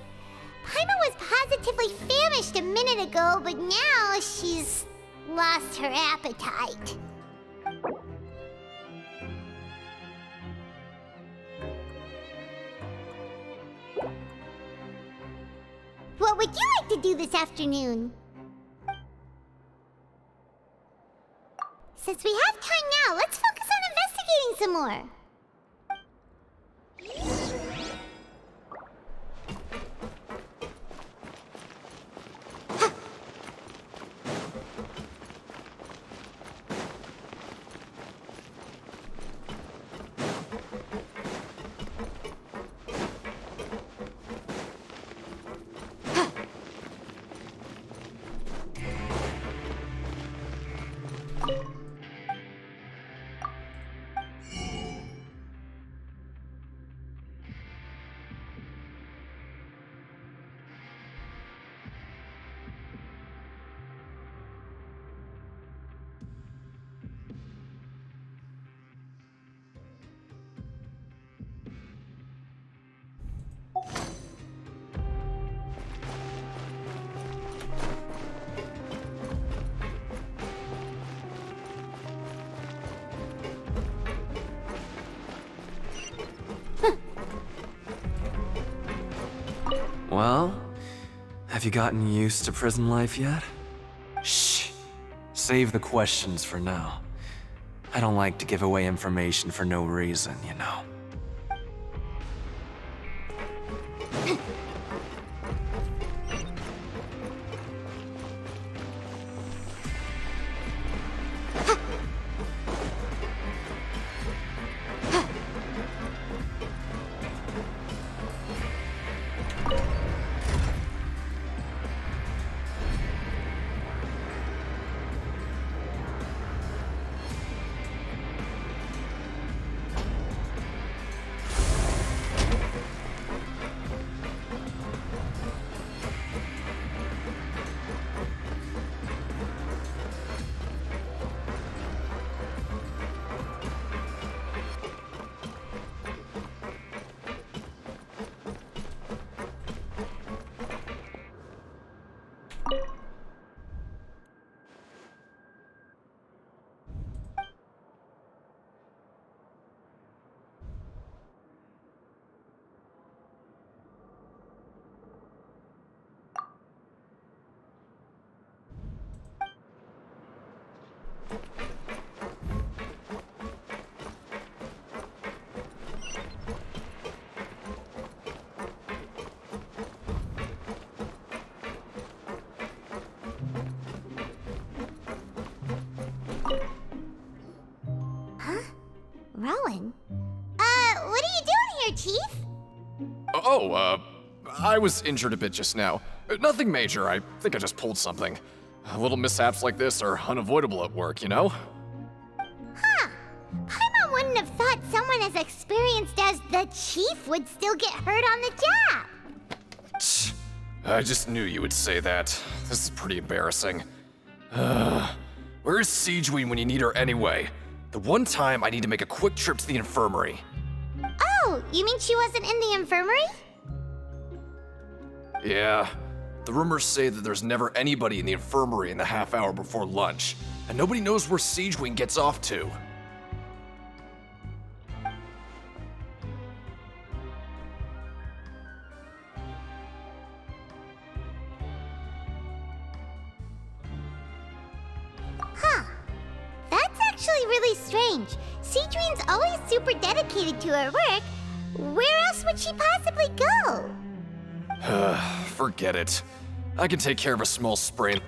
Paimon was positively famished a minute ago, but now she's lost her appetite. What would you like to do this afternoon? Since we have time now, let's focus on investigating some more. Well, have you gotten used to prison life yet? Shh. Save the questions for now. I don't like to give away information for no reason, you know. Rowan? What are you doing here, Chief? Oh, I was injured a bit just now. Nothing major, I think I just pulled something. Little mishaps like this are unavoidable at work, you know? Huh. Paimon wouldn't have thought someone as experienced as the Chief would still get hurt on the job. I just knew you would say that. This is pretty embarrassing. Where's Siegeween when you need her anyway? The one time I need to make a quick trip to the infirmary. Oh, you mean she wasn't in the infirmary? Yeah. The rumors say that there's never anybody in the infirmary in the half hour before lunch, and nobody knows where Siegeween gets off to. Huh. That's actually really strange. Siegeween's always super dedicated to her work. Where else would she possibly go? Forget it. I can take care of a small sprain.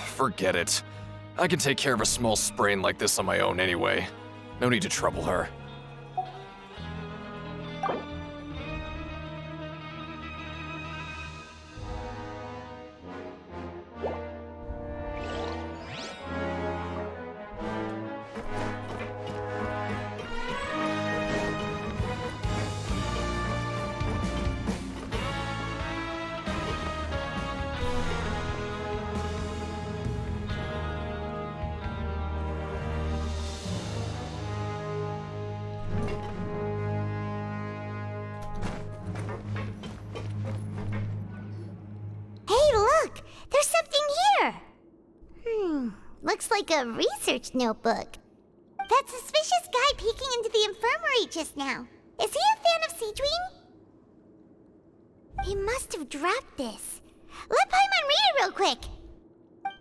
Forget it. I can take care of a small sprain like this on my own anyway. No need to trouble her. There's something here! Looks like a research notebook. That suspicious guy peeking into the infirmary just now. Is he a fan of Siegeween? He must have dropped this. Let Paimon read it real quick!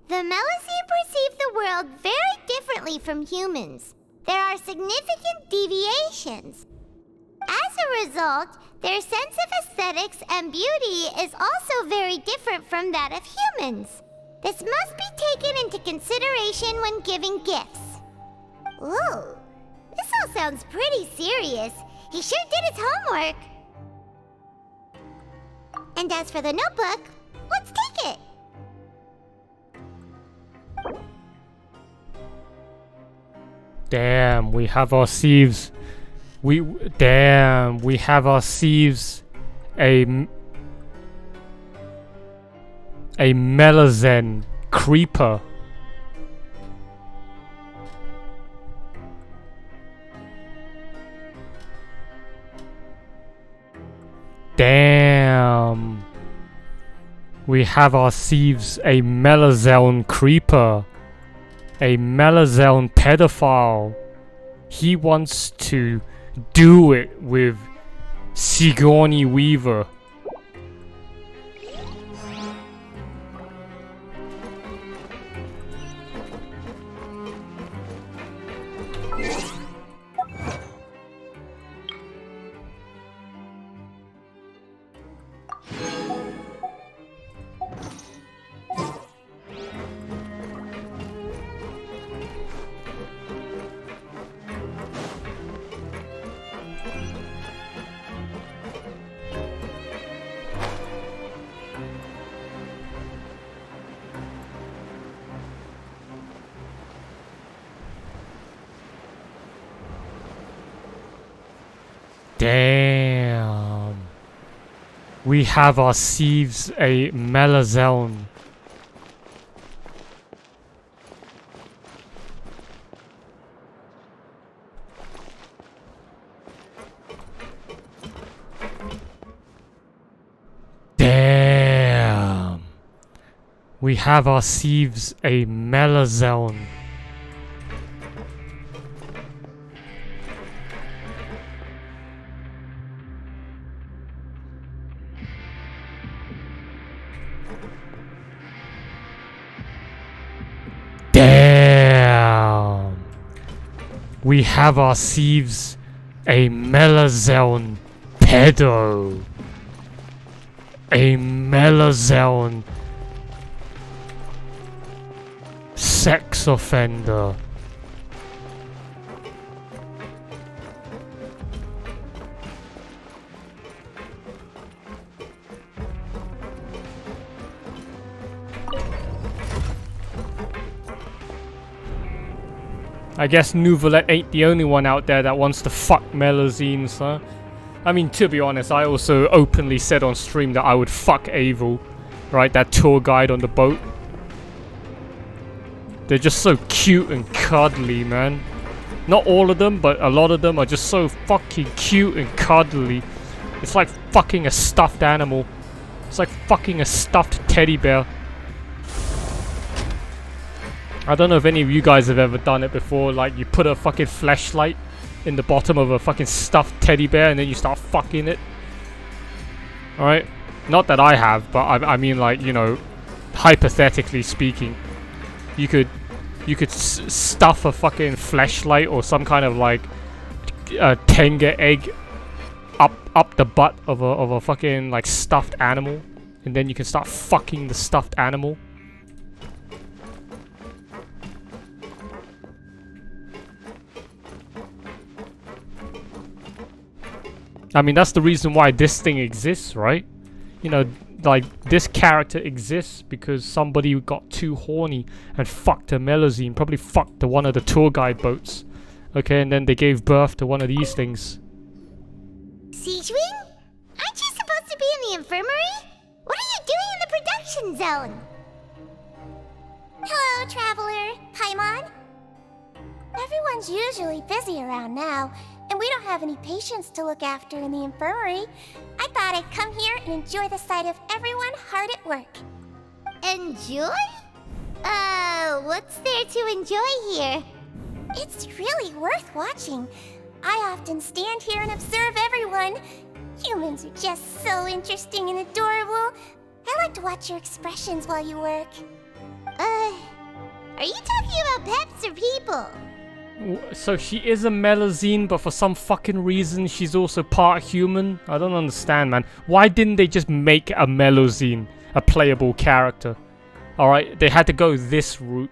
The Melusine perceive the world very differently from humans. There are significant deviations. As a result, their sense of aesthetics and beauty is also very different from that of humans. This must be taken into consideration when giving gifts. Ooh, this all sounds pretty serious. He sure did his homework. And as for the notebook, let's take it. Damn, we have our sieves. We have our sieves a Melazen creeper. Damn. We have our sieves a Melazen creeper. A Melazen pedophile. He wants to do it with Sigourney Weaver. Damn. We have our sieves a Melazen. Damn. We have our sieves a Melazen. Damn. We have our sieves a Melazen pedo. A Melazen sex offender. I guess Nouvelette ain't the only one out there that wants to fuck Melazines, huh? I mean, to be honest, I also openly said on stream that I would fuck Avel, right? That tour guide on the boat. They're just so cute and cuddly, man. Not all of them, but a lot of them are just so fucking cute and cuddly. It's like fucking a stuffed animal. It's like fucking a stuffed teddy bear. I don't know if any of you guys have ever done it before, like you put a fucking fleshlight in the bottom of a fucking stuffed teddy bear and then you start fucking it. Alright? Not that I have, but I mean, like, you know, hypothetically speaking, you could stuff a fucking fleshlight or some kind of like Tenga egg up the butt of a fucking like stuffed animal, and then you can start fucking the stuffed animal. I mean, that's the reason why this thing exists, right? You know, like, this character exists because somebody got too horny and fucked a Melazine. Probably fucked one of the tour guide boats. Okay, and then they gave birth to one of these things. Siegewing? Aren't you supposed to be in the infirmary? What are you doing in the production zone? Hello, Traveler. Paimon? Everyone's usually busy around now, and we don't have any patients to look after in the infirmary. I thought I'd come here and enjoy the sight of everyone hard at work. Enjoy? What's there to enjoy here? It's really worth watching. I often stand here and observe everyone. Humans are just so interesting and adorable. I like to watch your expressions while you work. Are you talking about pets or people? So she is a Melazine, but for some fucking reason she's also part human? I don't understand, man. Why didn't they just make a Melazine a playable character? Alright, they had to go this route.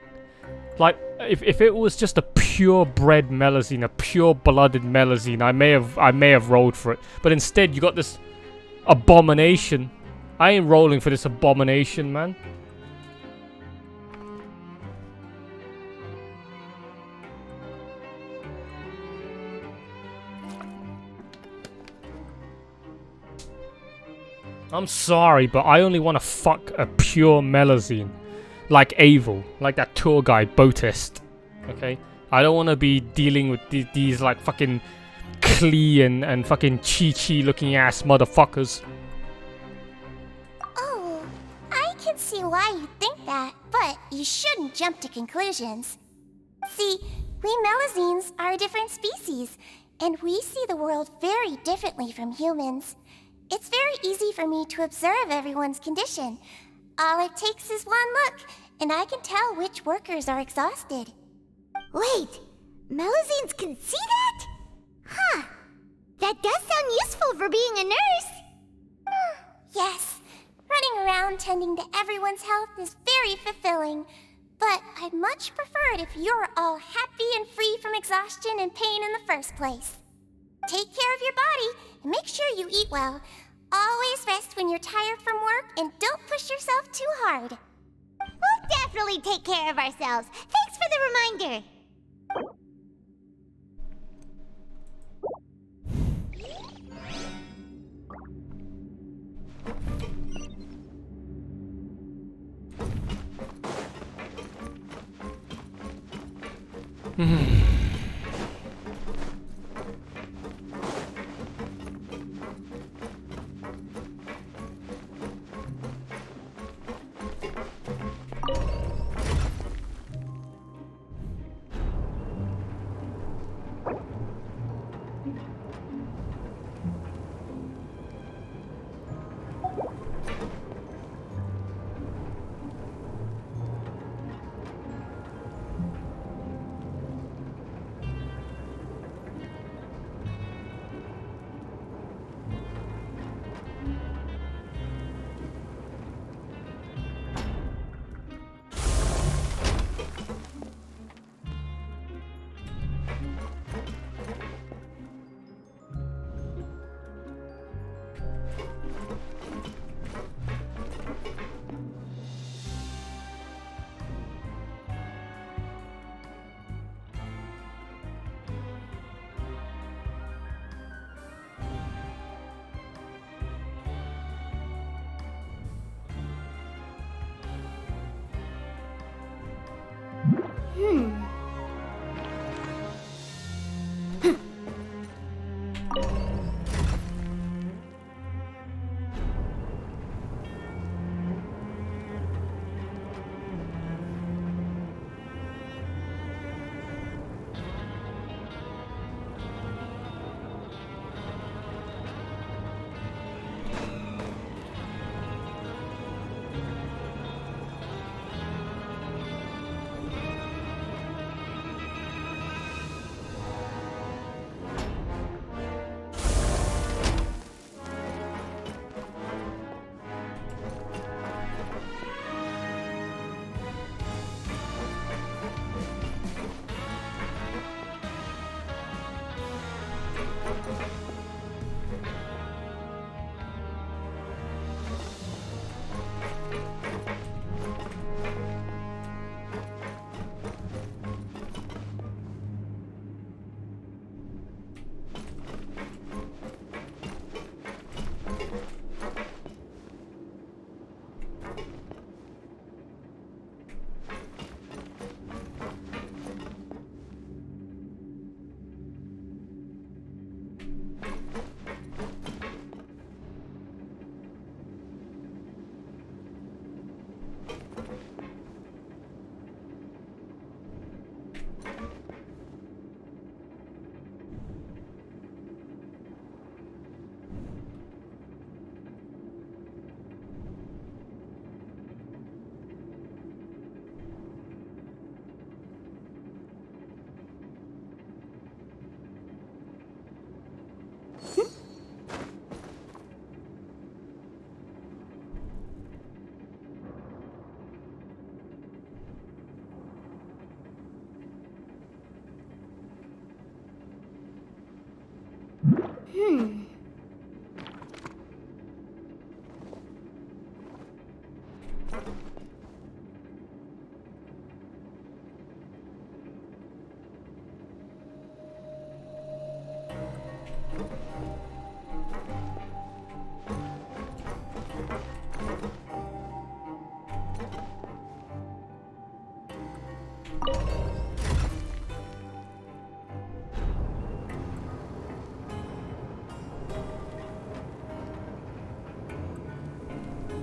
Like, if it was just a purebred Melazine, a pure-blooded Melazine, I may have rolled for it. But instead, you got this abomination. I ain't rolling for this abomination, man. I'm sorry, but I only want to fuck a pure Melazine. Like Avel, like that tour guide, Botist. Okay? I don't want to be dealing with these like fucking Klee and fucking Chi-Chi looking ass motherfuckers. Oh, I can see why you think that, but you shouldn't jump to conclusions. See, we Melazines are a different species, and we see the world very differently from humans. It's very easy for me to observe everyone's condition. All it takes is one look, and I can tell which workers are exhausted. Wait, Melazines can see that? Huh. That does sound useful for being a nurse. Yes, running around tending to everyone's health is very fulfilling. But I'd much prefer it if you're all happy and free from exhaustion and pain in the first place. Take care of your body and make sure you eat well. Always rest when you're tired from work and don't push yourself too hard. We'll definitely take care of ourselves. Thanks for the reminder.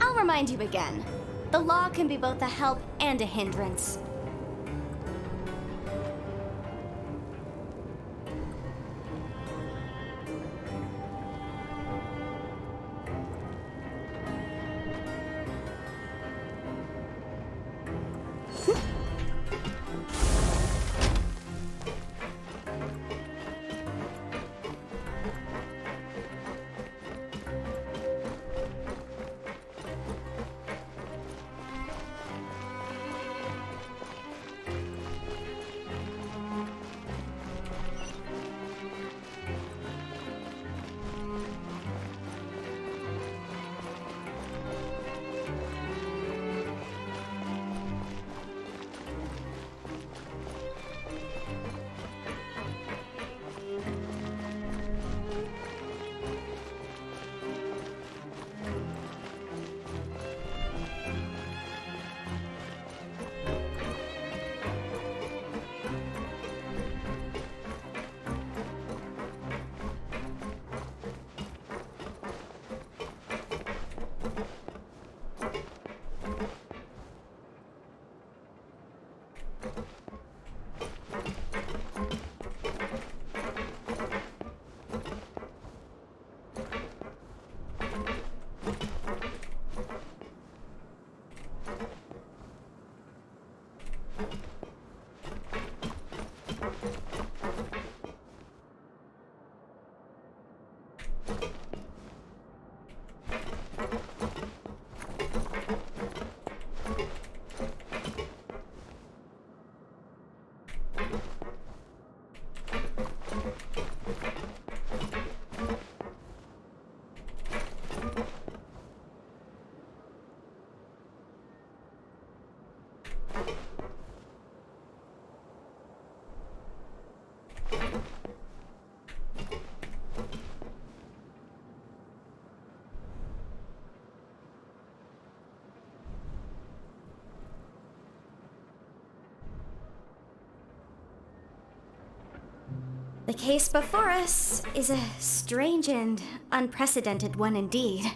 I'll remind you again. The law can be both a help and a hindrance. The case before us is a strange and unprecedented one indeed.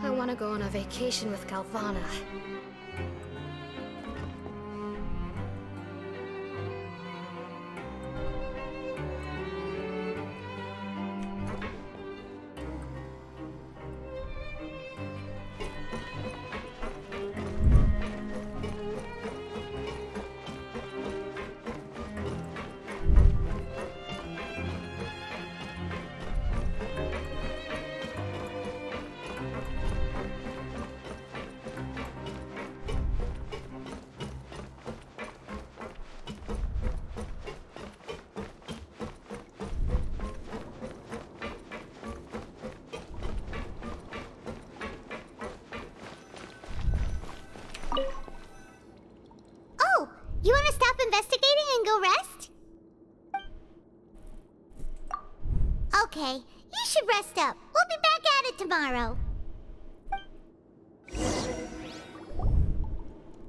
I want to go on a vacation with Galvana. Oh, you want to stop investigating and go rest? Okay, you should rest up. We'll be back at it tomorrow.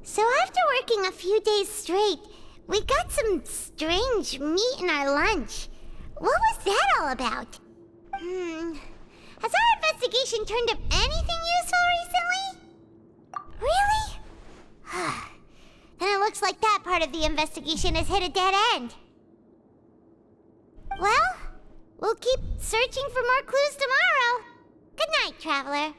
So after working a few days straight, we got some strange meat in our lunch. What was that all about? Has our investigation turned up anything useful recently? Really? Then it looks like that part of the investigation has hit a dead end. Well, we'll keep searching for more clues tomorrow. Good night, Traveler.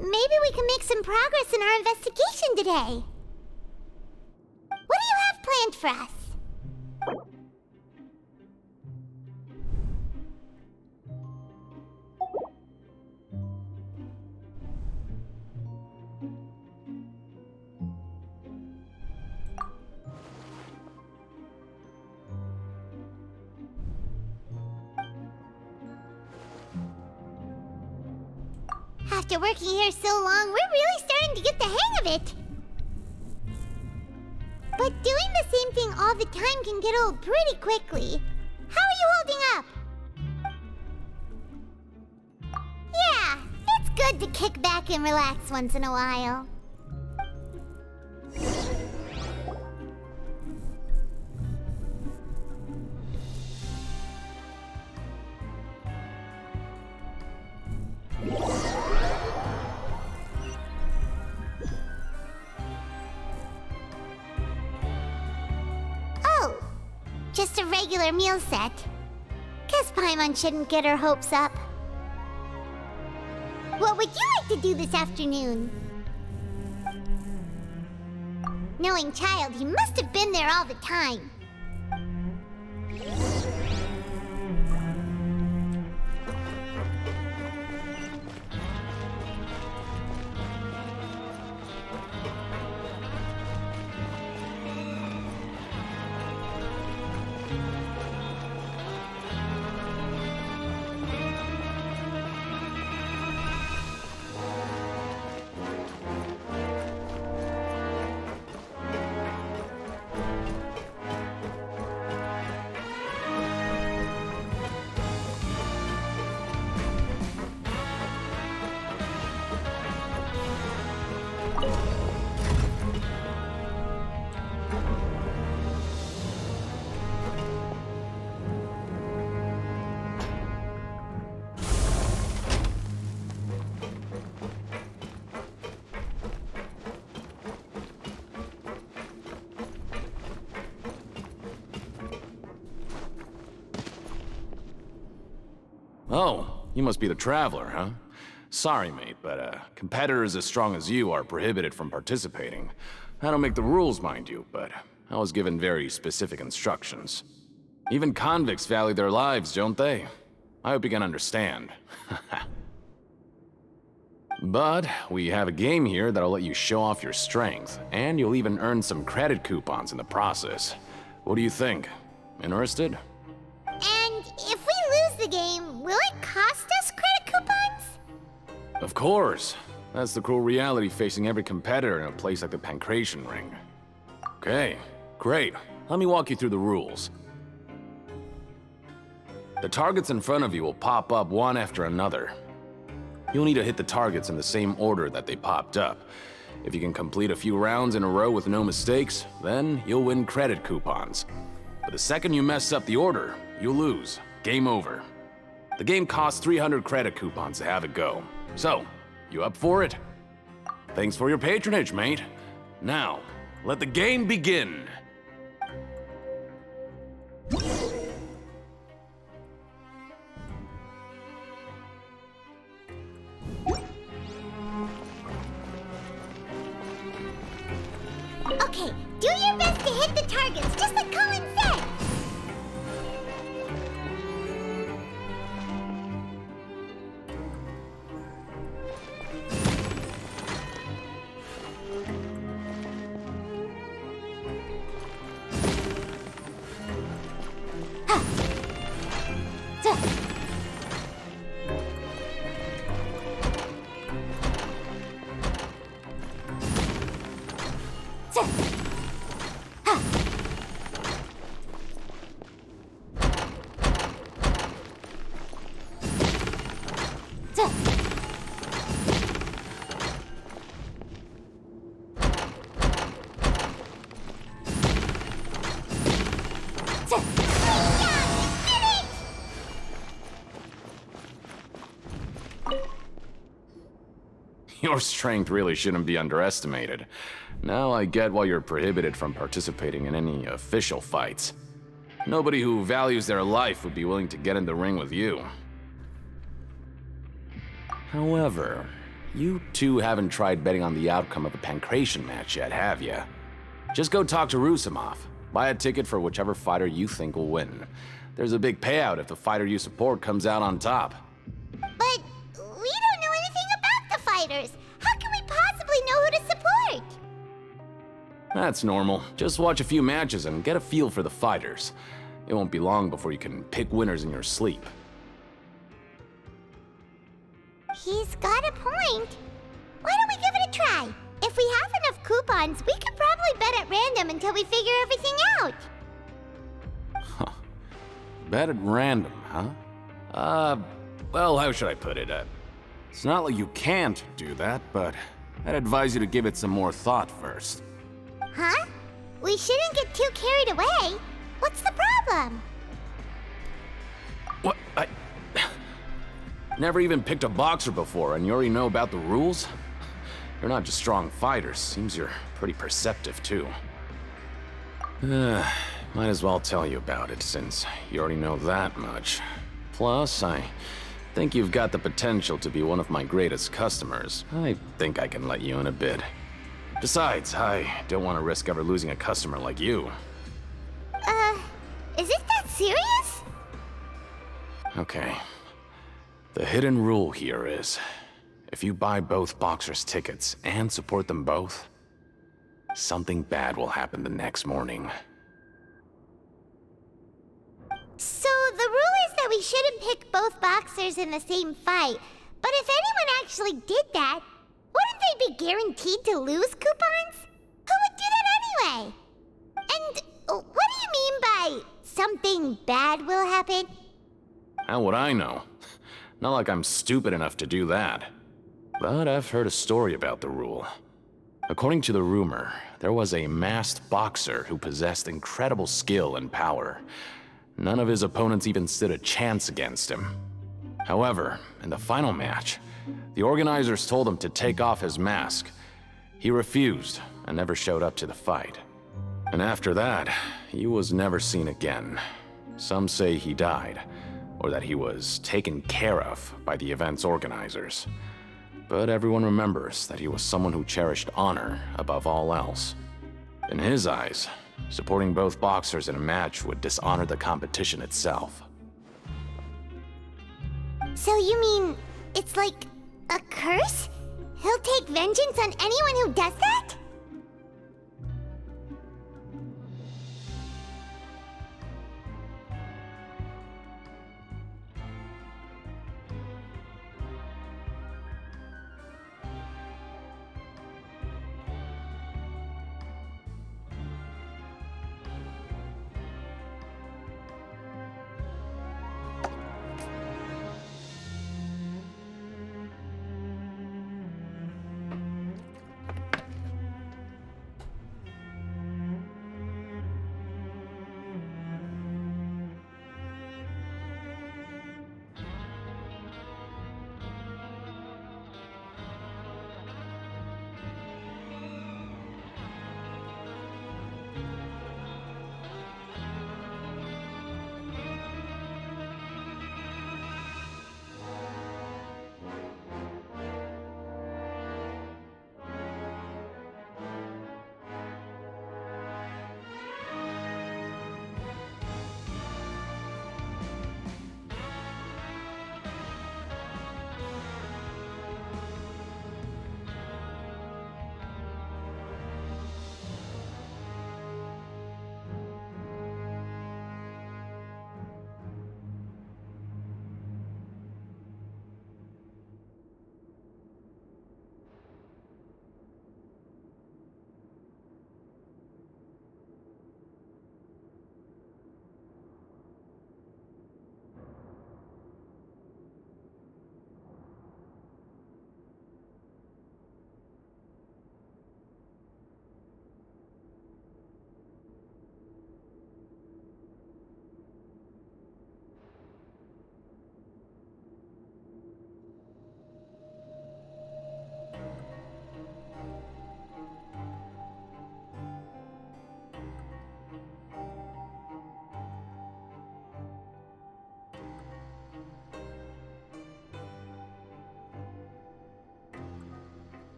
Maybe we can make some progress in our investigation today. What do you have planned for us? After working here so long, we're really starting to get the hang of it. But doing the same thing all the time can get old pretty quickly. How are you holding up? Yeah, it's good to kick back and relax once in a while. Oh, just a regular meal set. Guess Paimon shouldn't get her hopes up. What would you like to do this afternoon? Knowing Child, he must have been there all the time. Oh, you must be the Traveler, huh? Sorry, mate, but competitors as strong as you are prohibited from participating. I don't make the rules, mind you, but I was given very specific instructions. Even convicts value their lives, don't they? I hope you can understand. But we have a game here that'll let you show off your strength, and you'll even earn some credit coupons in the process. What do you think? Interested? And if we lose the game, will it cost us credit coupons? Of course. That's the cruel reality facing every competitor in a place like the Pancration Ring. Okay, great. Let me walk you through the rules. The targets in front of you will pop up one after another. You'll need to hit the targets in the same order that they popped up. If you can complete a few rounds in a row with no mistakes, then you'll win credit coupons. But the second you mess up the order, you'll lose. Game over. The game costs 300 credit coupons to have it go. So, you up for it? Thanks for your patronage, mate. Now, let the game begin. Okay, do your best to hit the targets, just like Colin said! Your strength really shouldn't be underestimated. Now I get why you're prohibited from participating in any official fights. Nobody who values their life would be willing to get in the ring with you. However, you two haven't tried betting on the outcome of a Pancration match yet, have you? Just go talk to Rusimov. Buy a ticket for whichever fighter you think will win. There's a big payout if the fighter you support comes out on top. But we don't know anything about the fighters. How can we possibly know who to support? That's normal. Just watch a few matches and get a feel for the fighters. It won't be long before you can pick winners in your sleep. He's got a point. Why don't we give it a try? If we have enough coupons, we could probably bet at random until we figure everything out. Bet at random, huh? Well, how should I put it? It's not like you can't do that, but I'd advise you to give it some more thought first. Huh? We shouldn't get too carried away. What's the problem? What? Never even picked a boxer before, and you already know about the rules? You're not just strong fighters. Seems you're pretty perceptive, too. Might as well tell you about it, since you already know that much. Plus, I think you've got the potential to be one of my greatest customers. I think I can let you in a bit. Besides, I don't want to risk ever losing a customer like you. Is it that serious? Okay. The hidden rule here is, if you buy both boxers' tickets and support them both, something bad will happen the next morning. So the rule is that we shouldn't pick both boxers in the same fight. But if anyone actually did that, wouldn't they be guaranteed to lose coupons? Who would do that anyway? And what do you mean by something bad will happen? How would I know? Not like I'm stupid enough to do that. But I've heard a story about the rule. According to the rumor, there was a masked boxer who possessed incredible skill and power. None of his opponents even stood a chance against him. However, in the final match, the organizers told him to take off his mask. He refused and never showed up to the fight. And after that, he was never seen again. Some say he died, or that he was taken care of by the event's organizers. But everyone remembers that he was someone who cherished honor above all else. In his eyes, supporting both boxers in a match would dishonor the competition itself. So you mean it's like a curse? He'll take vengeance on anyone who does that?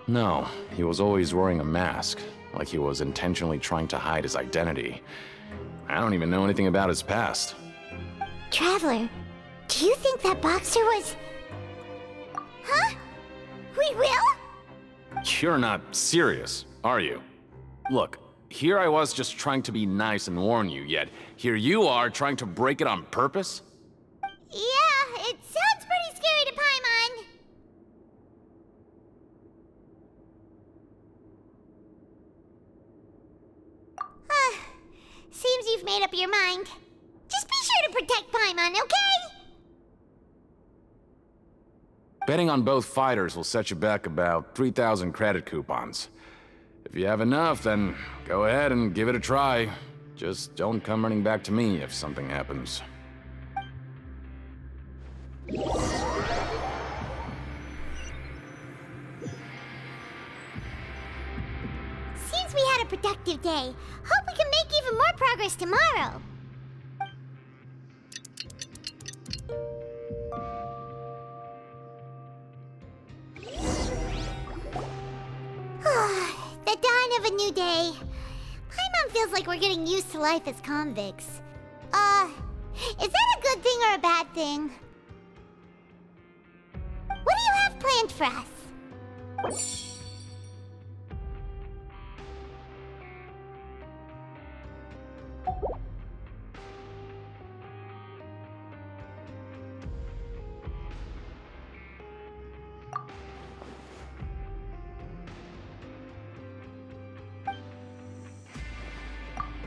No, he was always wearing a mask, like he was intentionally trying to hide his identity. I don't even know anything about his past. Traveler, do you think that boxer was... Huh? We will? You're not serious, are you? Look, here I was just trying to be nice and warn you, yet here you are trying to break it on purpose? Yeah, it sounds pretty scary to Paimon. Seems you've made up your mind. Just be sure to protect Paimon, okay? Betting on both fighters will set you back about 3,000 credit coupons. If you have enough, then go ahead and give it a try. Just don't come running back to me if something happens. Seems we had a productive day. Hope we can make even more progress tomorrow. The dawn of a new day. Paimon feels like we're getting used to life as convicts. Is that a good thing or a bad thing? have planned for us?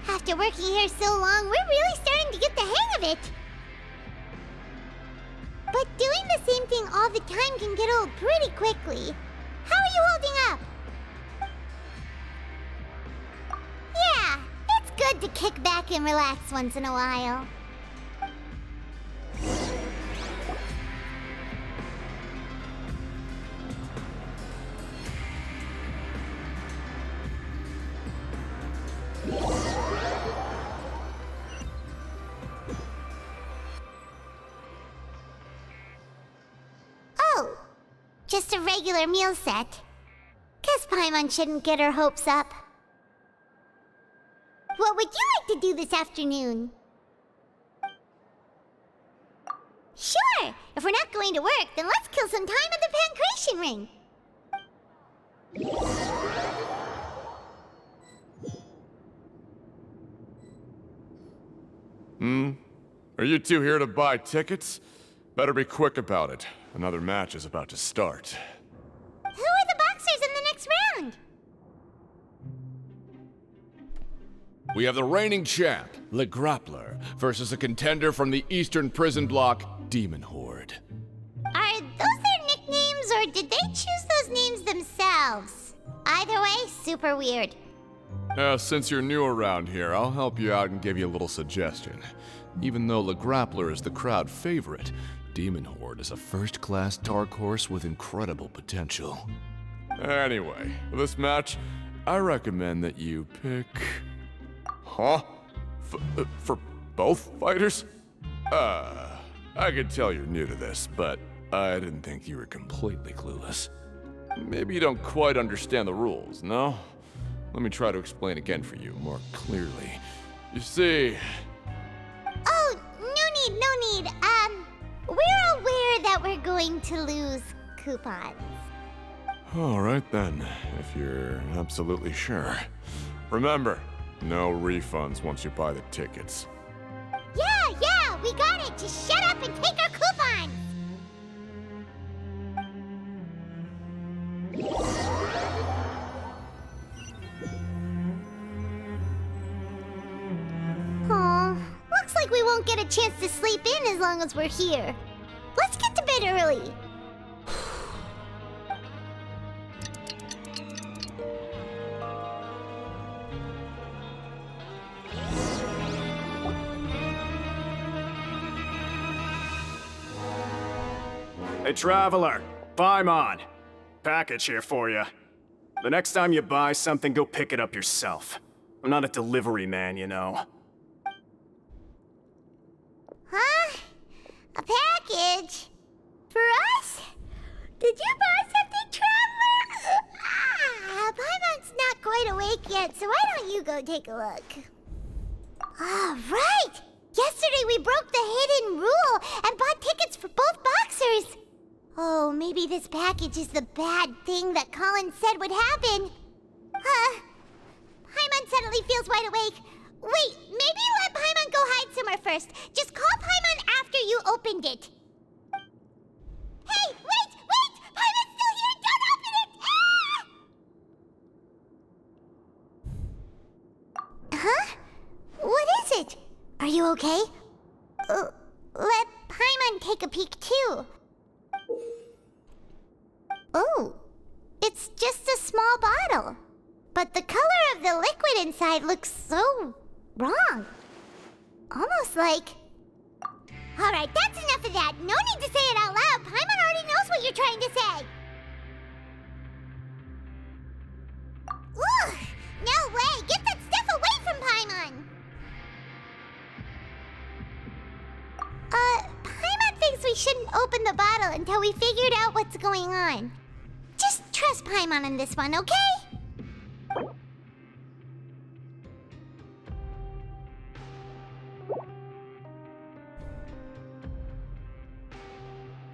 After working here so long, we're really starting to get the hang of it. But doing the same thing all the time can get old pretty quickly. How are you holding up? Yeah, it's good to kick back and relax once in a while. Oh, just a regular meal set. Guess Paimon shouldn't get her hopes up. What would you like to do this afternoon? Sure! If we're not going to work, then let's kill some time at the Pancration Ring. Are you two here to buy tickets? Better be quick about it. Another match is about to start. Who are the boxers in the next round? We have the reigning champ, Le Grappler, versus a contender from the Eastern Prison Block, Demon Horde. Are those their nicknames, or did they choose those names themselves? Either way, super weird. Since you're new around here, I'll help you out and give you a little suggestion. Even though Le Grappler is the crowd favorite, Demon Horde is a first-class dark horse with incredible potential. Anyway, for this match, I recommend that you pick... Huh? For both fighters? I can tell you're new to this, but I didn't think you were completely clueless. Maybe you don't quite understand the rules, no? Let me try to explain again for you more clearly. You see... Oh, no need. We're aware that we're going to lose coupons. Alright then, if you're absolutely sure. Remember, no refunds once you buy the tickets. Yeah, we got it! Just shut up and take our coupons! Aw, looks like we won't get a chance to sleep in as long as we're here. Let's get to bed early. Hey, Traveler, Paimon. Package here for you. The next time you buy something, go pick it up yourself. I'm not a delivery man, you know. Huh? A package? For us? Did you buy something, Traveler? Paimon's not quite awake yet, so why don't you go take a look? Right! Yesterday we broke the hidden rule and bought tickets for both boxers. Oh, maybe this package is the bad thing that Colin said would happen. Paimon suddenly feels wide awake. Wait, maybe let Paimon go hide somewhere first. Just call Paimon after you opened it. Hey, wait! Paimon's still here! Don't open it! Ah! Huh? What is it? Are you okay? Let Paimon take a peek too. Oh, it's just a small bottle. But the color of the liquid inside looks so wrong. Almost like... Alright, that's enough of that. No need to say it out loud. Paimon already knows what you're trying to say. Ugh! No way! Get that stuff away from Paimon! Paimon thinks we shouldn't open the bottle until we figured out what's going on. Just trust Paimon on this one, okay?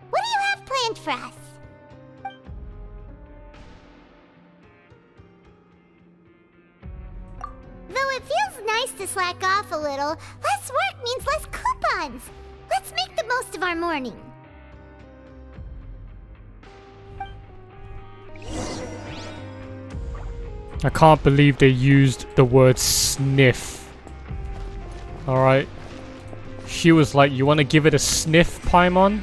What do you have planned for us? it feels nice to slack off a little. Less work means less coupons. Let's make the most of our morning. I can't believe they used the word sniff. Alright. She was like, you want to give it a sniff, Paimon?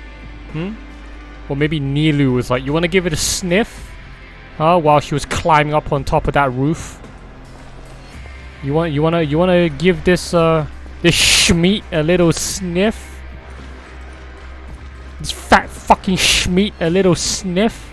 Or maybe Nilu was like, you want to give it a sniff? While she was climbing up on top of that roof. You want to give this this schmeat a little sniff? This fat fucking schmeat a little sniff?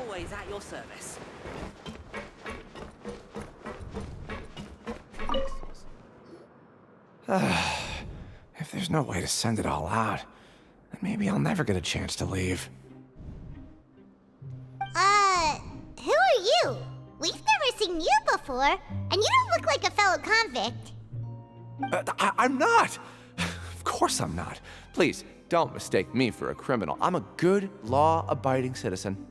Always at your service. If there's no way to send it all out, then maybe I'll never get a chance to leave. Who are you? We've never seen you before, and you don't look like a fellow convict. I'm not! Of course I'm not. Please, don't mistake me for a criminal. I'm a good, law-abiding citizen.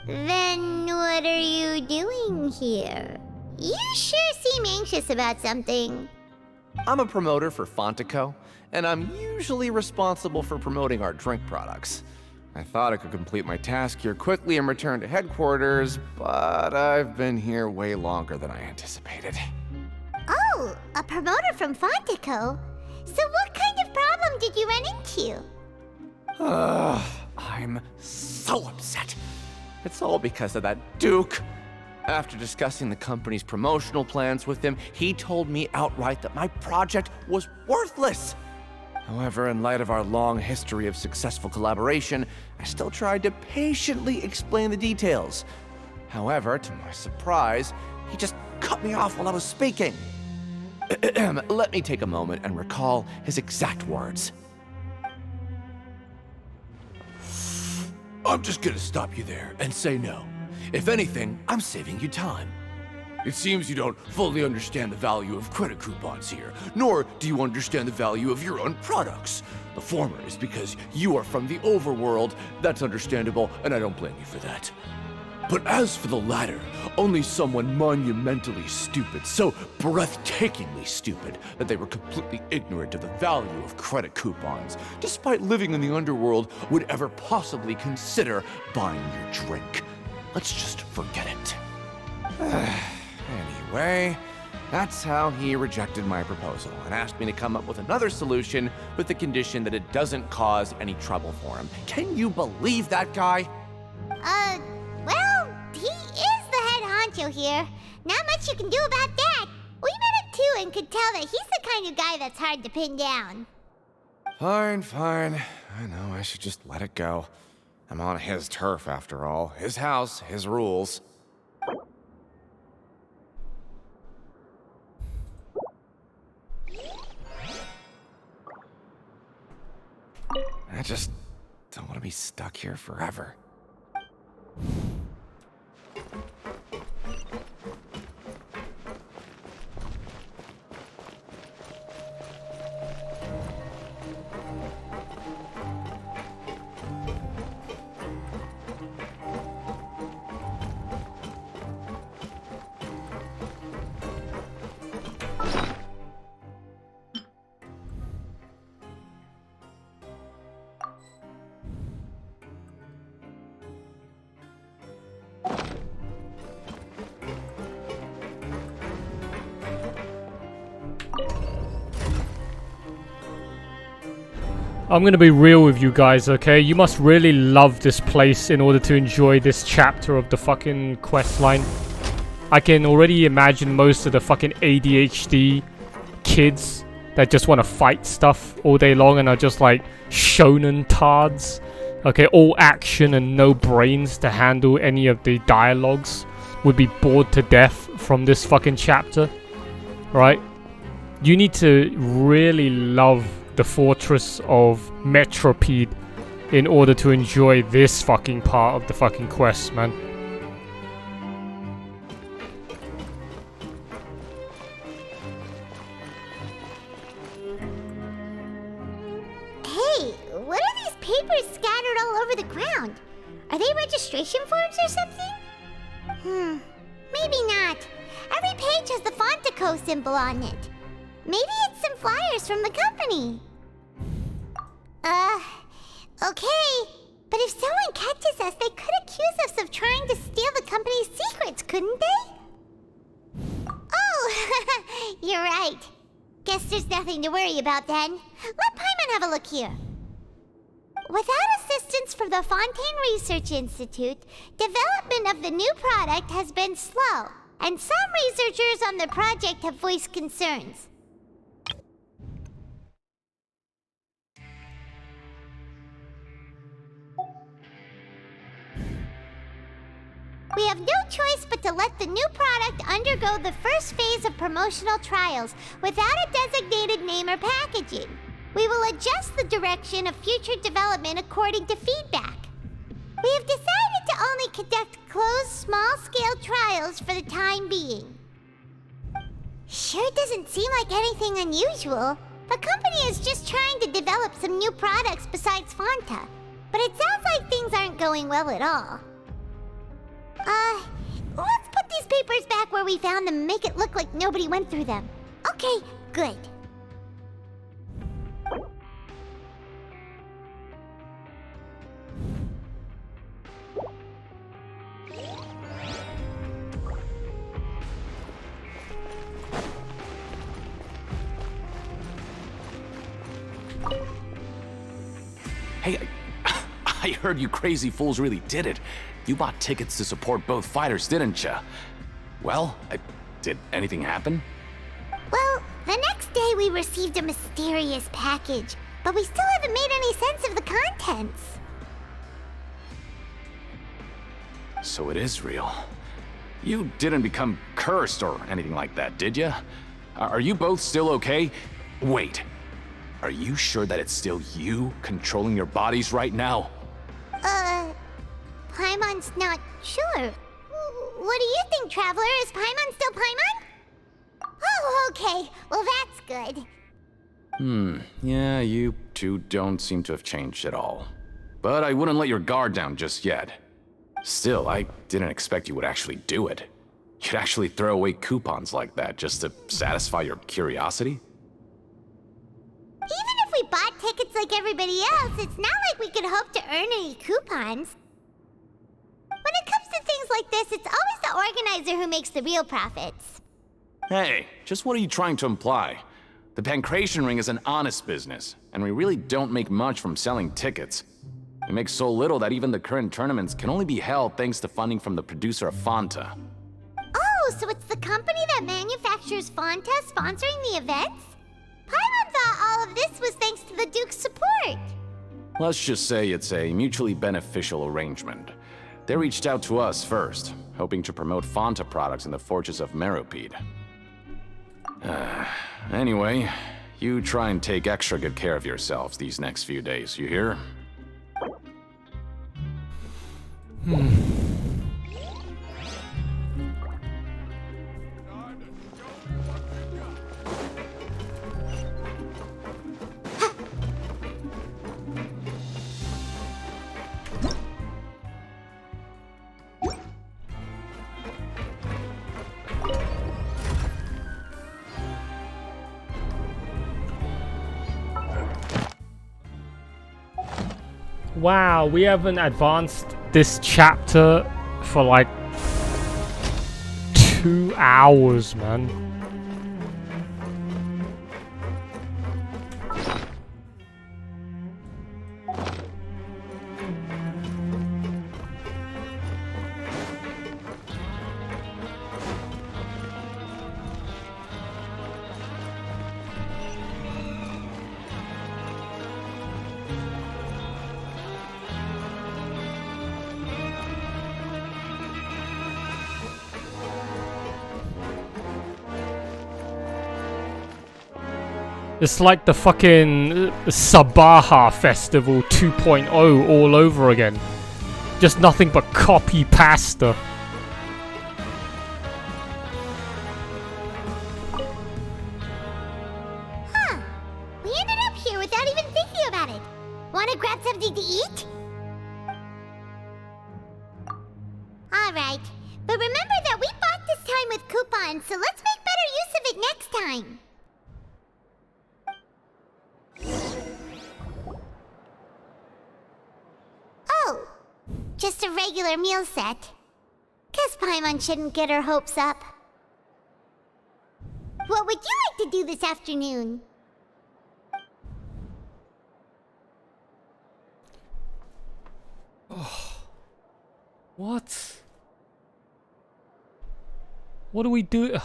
Then what are you doing here? You sure seem anxious about something. I'm a promoter for Fontaine, and I'm usually responsible for promoting our drink products. I thought I could complete my task here quickly and return to headquarters, but I've been here way longer than I anticipated. Oh, a promoter from Fontaine? So what kind of problem did you run into? I'm so upset. It's all because of that Duke. After discussing the company's promotional plans with him, he told me outright that my project was worthless. However, in light of our long history of successful collaboration, I still tried to patiently explain the details. However, to my surprise, he just cut me off while I was speaking. Let me take a moment and recall his exact words. I'm just gonna stop you there and say no. If anything, I'm saving you time. It seems you don't fully understand the value of credit coupons here, nor do you understand the value of your own products. The former is because you are from the overworld. That's understandable, and I don't blame you for that. But as for the latter, only someone monumentally stupid, so breathtakingly stupid that they were completely ignorant of the value of credit coupons, despite living in the underworld, would ever possibly consider buying your drink. Let's just forget it. Anyway, that's how he rejected my proposal and asked me to come up with another solution with the condition that it doesn't cause any trouble for him. Can you believe that guy? Well, he is the head honcho here. Not much you can do about that. We met him too and could tell that he's the kind of guy that's hard to pin down. Fine. I know I should just let it go. I'm on his turf after all. His house, his rules. I just don't want to be stuck here forever. I'm gonna be real with you guys, okay? You must really love this place in order to enjoy this chapter of the fucking quest line. I can already imagine most of the fucking ADHD kids that just want to fight stuff all day long and are just like shonen tards. Okay, all action and no brains to handle any of the dialogues would be bored to death from this fucking chapter, right? You need to really love the fortress of Metropede in order to enjoy this fucking part of the fucking quest, man. Hey, what are these papers scattered all over the ground? Are they registration forms or something? Maybe not. Every page has the Fontaco symbol on it. Maybe it's some flyers from the company. Okay. But if someone catches us, they could accuse us of trying to steal the company's secrets, couldn't they? Oh, you're right. Guess there's nothing to worry about then. Let Paimon have a look here. Without assistance from the Fontaine Research Institute, development of the new product has been slow, and some researchers on the project have voiced concerns. We have no choice but to let the new product undergo the first phase of promotional trials without a designated name or packaging. We will adjust the direction of future development according to feedback. We have decided to only conduct closed, small-scale trials for the time being. Sure doesn't seem like anything unusual. The company is just trying to develop some new products besides Fanta. But it sounds like things aren't going well at all. Let's put these papers back where we found them and make it look like nobody went through them. Okay, good. Hey, I heard you crazy fools really did it. You bought tickets to support both fighters, didn't ya? Well, did anything happen? Well, the next day we received a mysterious package, but we still haven't made any sense of the contents. So it is real. You didn't become cursed or anything like that, did ya? Are you both still okay? Wait, are you sure that it's still you controlling your bodies right now? Paimon's not sure. What do you think, Traveler? Is Paimon still Paimon? Oh, okay. Well, that's good. Yeah, you two don't seem to have changed at all. But I wouldn't let your guard down just yet. Still, I didn't expect you would actually do it. You'd actually throw away coupons like that just to satisfy your curiosity? Even if we bought tickets like everybody else, it's not like we could hope to earn any coupons. When it comes to things like this, it's always the organizer who makes the real profits. Hey, just what are you trying to imply? The Pancration Ring is an honest business, and we really don't make much from selling tickets. We make so little that even the current tournaments can only be held thanks to funding from the producer of Fanta. Oh, so it's the company that manufactures Fanta sponsoring the events? Paimon thought all of this was thanks to the Duke's support. Let's just say it's a mutually beneficial arrangement. They reached out to us first, hoping to promote Fanta products in the fortress of Meropede. Anyway, you try and take extra good care of yourselves these next few days, you hear? Wow, we haven't advanced this chapter for like 2 hours, man. It's like the fucking Sabaha Festival 2.0 all over again. Just nothing but copy pasta. Huh. We ended up here without even thinking about it. Wanna grab something to eat? Alright. But remember that we bought this time with coupons, so let's make better use of it next time. Oh, just a regular meal set. Guess Paimon shouldn't get her hopes up. What would you like to do this afternoon? What? What do we do?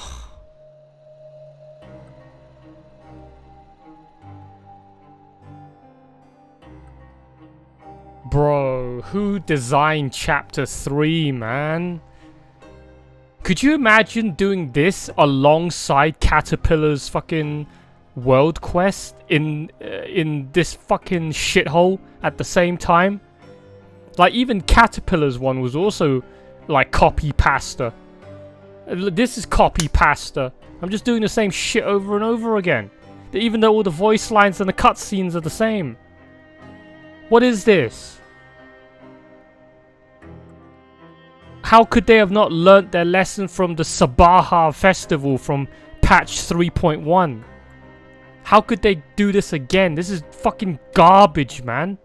Bro, who designed chapter 3, man? Could you imagine doing this alongside Caterpillar's fucking world quest in this fucking shithole at the same time? Like, even Caterpillar's one was also like copy pasta. This is copy pasta. I'm just doing the same shit over and over again. Even though all the voice lines and the cutscenes are the same. What is this? How could they have not learnt their lesson from the Sabaha Festival from patch 3.1? How could they do this again? This is fucking garbage, man.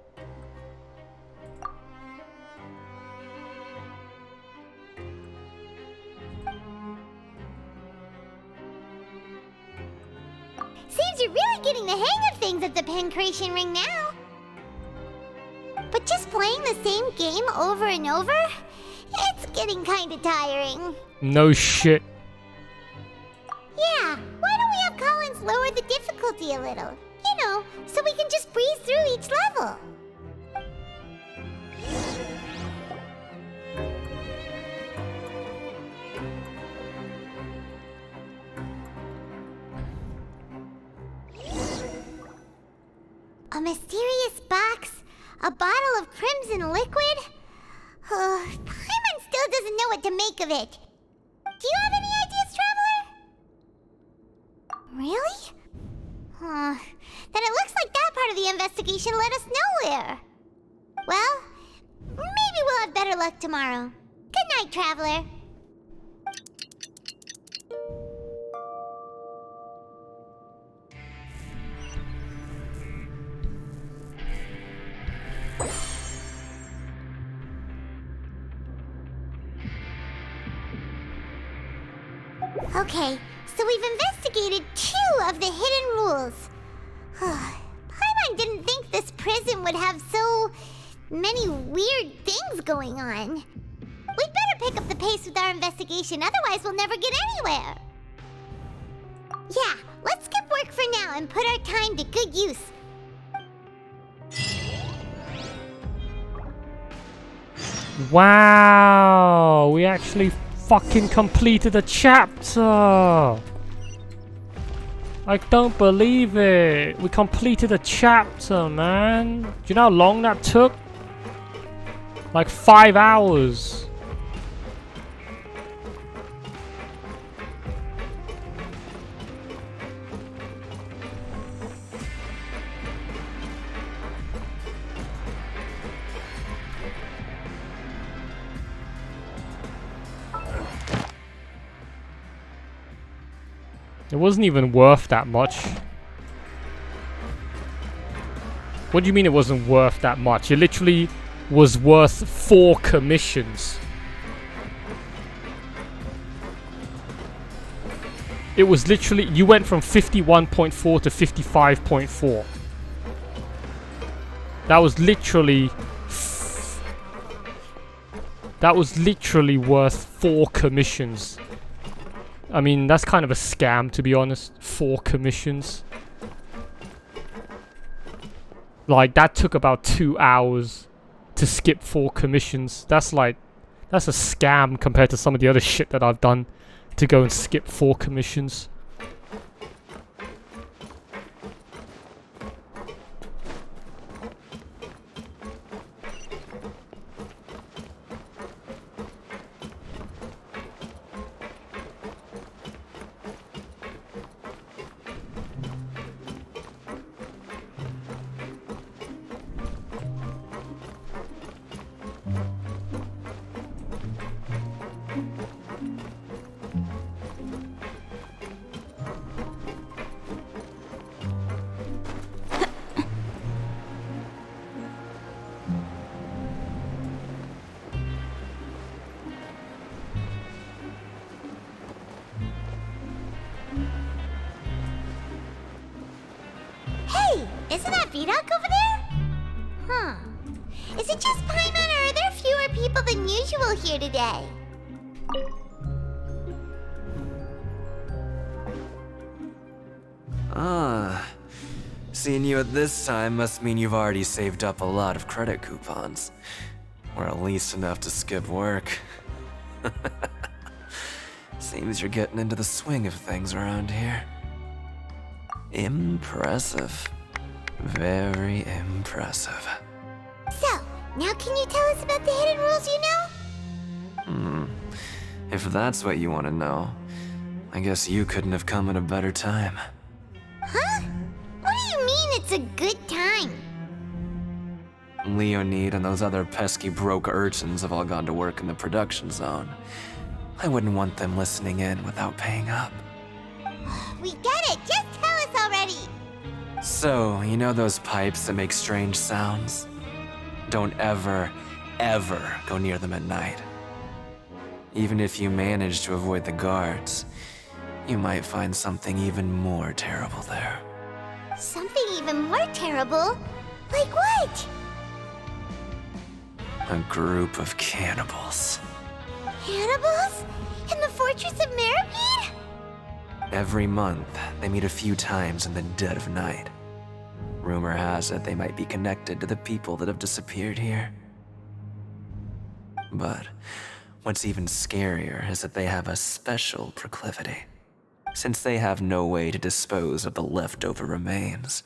Seems you're really getting the hang of things at the Pancration Ring now. But just playing the same game over and over? It's getting kinda tiring. No shit. Yeah, why don't we have Collins lower the difficulty a little? You know, so we can just breeze through each level. A mysterious box? A bottle of crimson liquid? Paimon still doesn't know what to make of it. Do you have any ideas, Traveler? Really? Then it looks like that part of the investigation led us nowhere. Well, maybe we'll have better luck tomorrow. Good night, Traveler. Okay, so we've investigated 2 of the hidden rules. Paimon didn't think this prison would have so many weird things going on. We'd better pick up the pace with our investigation, otherwise we'll never get anywhere. Yeah, let's skip work for now and put our time to good use. Wow, we actually fucking completed a chapter. I don't believe it. We completed a chapter, man. Do you know how long that took? Like 5 hours. It wasn't even worth that much. What do you mean it wasn't worth that much? It literally was worth 4 commissions. It was literally, you went from 51.4 to 55.4. That was literally worth 4 commissions. I mean, that's kind of a scam, to be honest. 4 commissions. Like, that took about 2 hours to skip 4 commissions. That's a scam compared to some of the other shit that I've done to go and skip 4 commissions. Hey, isn't that Vidoc over there? Huh. Is it just Paimon, or are there fewer people than usual here today? Ah. Seeing you at this time must mean you've already saved up a lot of credit coupons. Or at least enough to skip work. Seems you're getting into the swing of things around here. Impressive. Very impressive. So, now can you tell us about the hidden rules you know? If that's what you want to know, I guess you couldn't have come at a better time. Huh? What do you mean it's a good time? Leonid and those other pesky broke urchins have all gone to work in the production zone. I wouldn't want them listening in without paying up. We get it, just tell us already! So, you know those pipes that make strange sounds? Don't ever, ever go near them at night. Even if you manage to avoid the guards, you might find something even more terrible there. Something even more terrible? Like what? A group of cannibals. Cannibals? In the Fortress of Meripede? Every month, they meet a few times in the dead of night. Rumor has it they might be connected to the people that have disappeared here. But what's even scarier is that they have a special proclivity. Since they have no way to dispose of the leftover remains,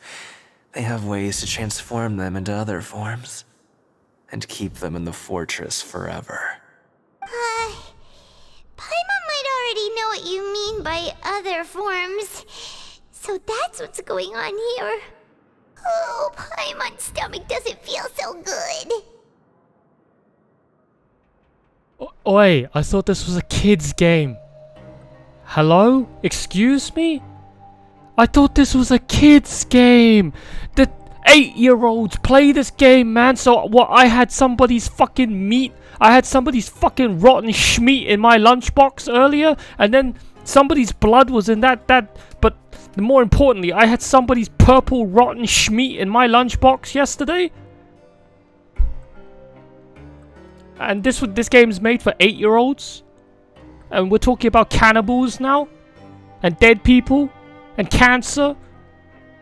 they have ways to transform them into other forms and keep them in the fortress forever. Paimon might already know what you mean by other forms. So that's what's going on here. Oh, Paimon's stomach doesn't feel so good. Oi, I thought this was a kid's game. Hello? Excuse me? I thought this was a kid's game. The 8-year-olds play this game, man. So what? I had somebody's fucking meat. I had somebody's fucking rotten schmeat in my lunchbox earlier, and then somebody's blood was in that. But more importantly, I had somebody's purple rotten schmeat in my lunchbox yesterday. And this game's made for 8-year-olds. And we're talking about cannibals now, and dead people, and cancer.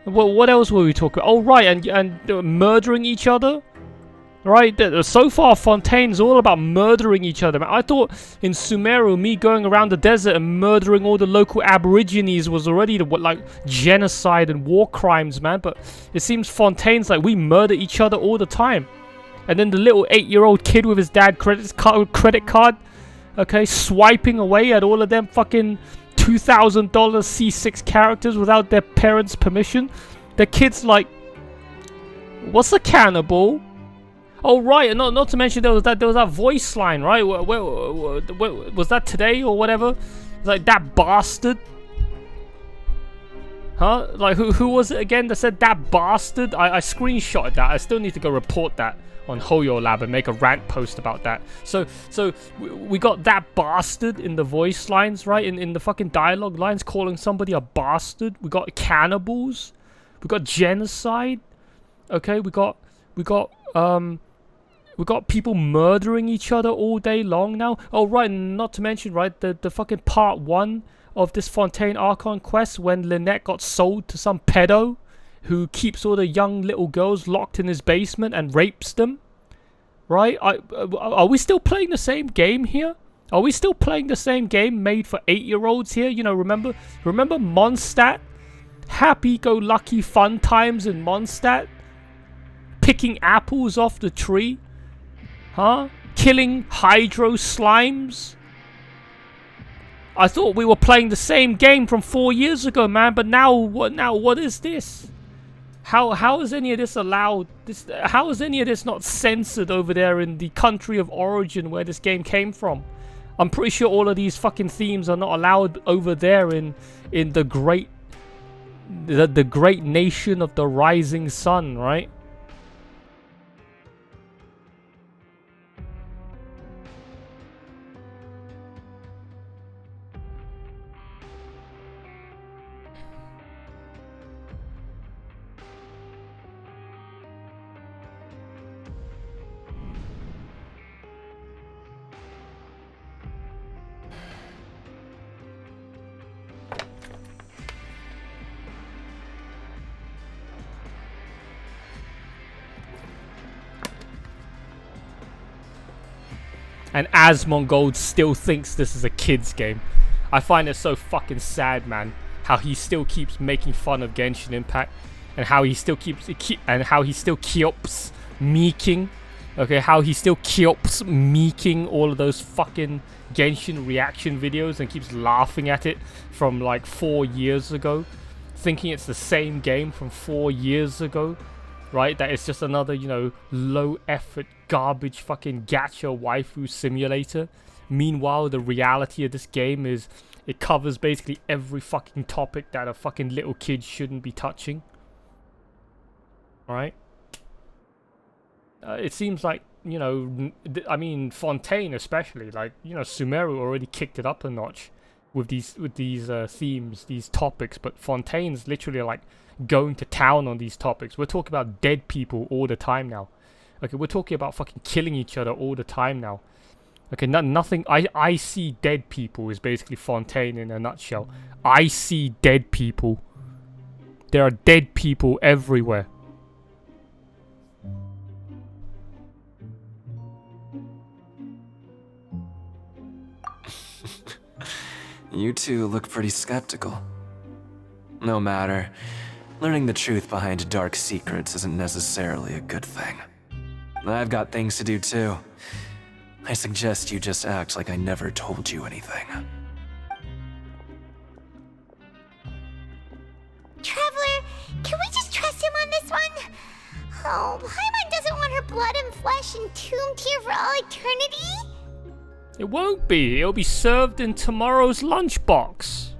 Well, what else were we talking about? Oh, right, and murdering each other. Right, so far Fontaine's all about murdering each other. I thought in Sumeru, me going around the desert and murdering all the local aborigines was already like genocide and war crimes, man. But it seems Fontaine's like we murder each other all the time. And then the little 8-year-old kid with his dad credit card, okay, swiping away at all of them fucking $2,000 C6 characters without their parents' permission. The kid's like, what's a cannibal? Oh right, and not to mention there was that voice line, right? Where, was that today or whatever? Like that bastard. Huh? Like who was it again that said that bastard? I screenshotted that. I still need to go report that on Hoyo Lab and make a rant post about that. So we got that bastard in the voice lines, right? In the fucking dialogue lines, calling somebody a bastard. We got cannibals. We got genocide. Okay, we got people murdering each other all day long now. Oh right, and not to mention, right, the fucking part 1 of this Fontaine Archon quest when Lynette got sold to some pedo who keeps all the young little girls locked in his basement and rapes them. Right? Are we still playing the same game here? Are we still playing the same game made for 8-year-olds here? You know, remember Mondstadt? Happy-go-lucky fun times in Mondstadt? Picking apples off the tree? Huh? Killing hydro slimes? I thought we were playing the same game from 4 years ago, man. But now what is this? How is any of this allowed? How is any of this not censored over there in the country of origin where this game came from? I'm pretty sure all of these fucking themes are not allowed over there in the great nation of the rising sun, right? And Asmongold still thinks this is a kid's game. I find it so fucking sad, man. How he still keeps making fun of Genshin Impact, and how he still keeps meeking. Okay, how he still keeps meeking all of those fucking Genshin reaction videos and keeps laughing at it from like 4 years ago, thinking it's the same game from 4 years ago, right? That it's just another, you know, low effort garbage fucking gacha waifu simulator. Meanwhile, the reality of this game is it covers basically every fucking topic that a fucking little kid shouldn't be touching. Right? It seems like, you know, I mean, Fontaine especially, like, you know, Sumeru already kicked it up a notch with these themes, these topics, but Fontaine's literally like going to town on these topics. We're talking about dead people all the time now. Okay, we're talking about fucking killing each other all the time now. Okay, nothing. I see dead people is basically Fontaine in a nutshell. I see dead people. There are dead people everywhere. You two look pretty skeptical. No matter. Learning the truth behind dark secrets isn't necessarily a good thing. I've got things to do too. I suggest you just act like I never told you anything. Traveler, can we just trust him on this one? Oh, Paimon doesn't want her blood and flesh entombed here for all eternity? It won't be. It'll be served in tomorrow's lunchbox.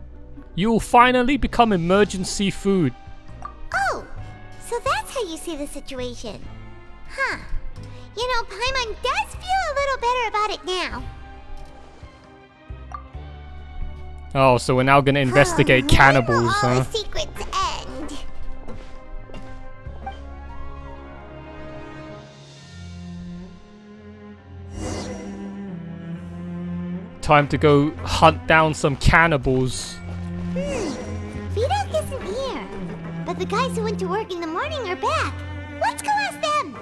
You will finally become emergency food. Oh, so that's how you see the situation. Huh. You know, Paimon does feel a little better about it now. Oh, so we're now gonna investigate cannibals, huh? Secrets end. Time to go hunt down some cannibals. Vidok isn't here, but the guys who went to work in the morning are back. Let's go ask them.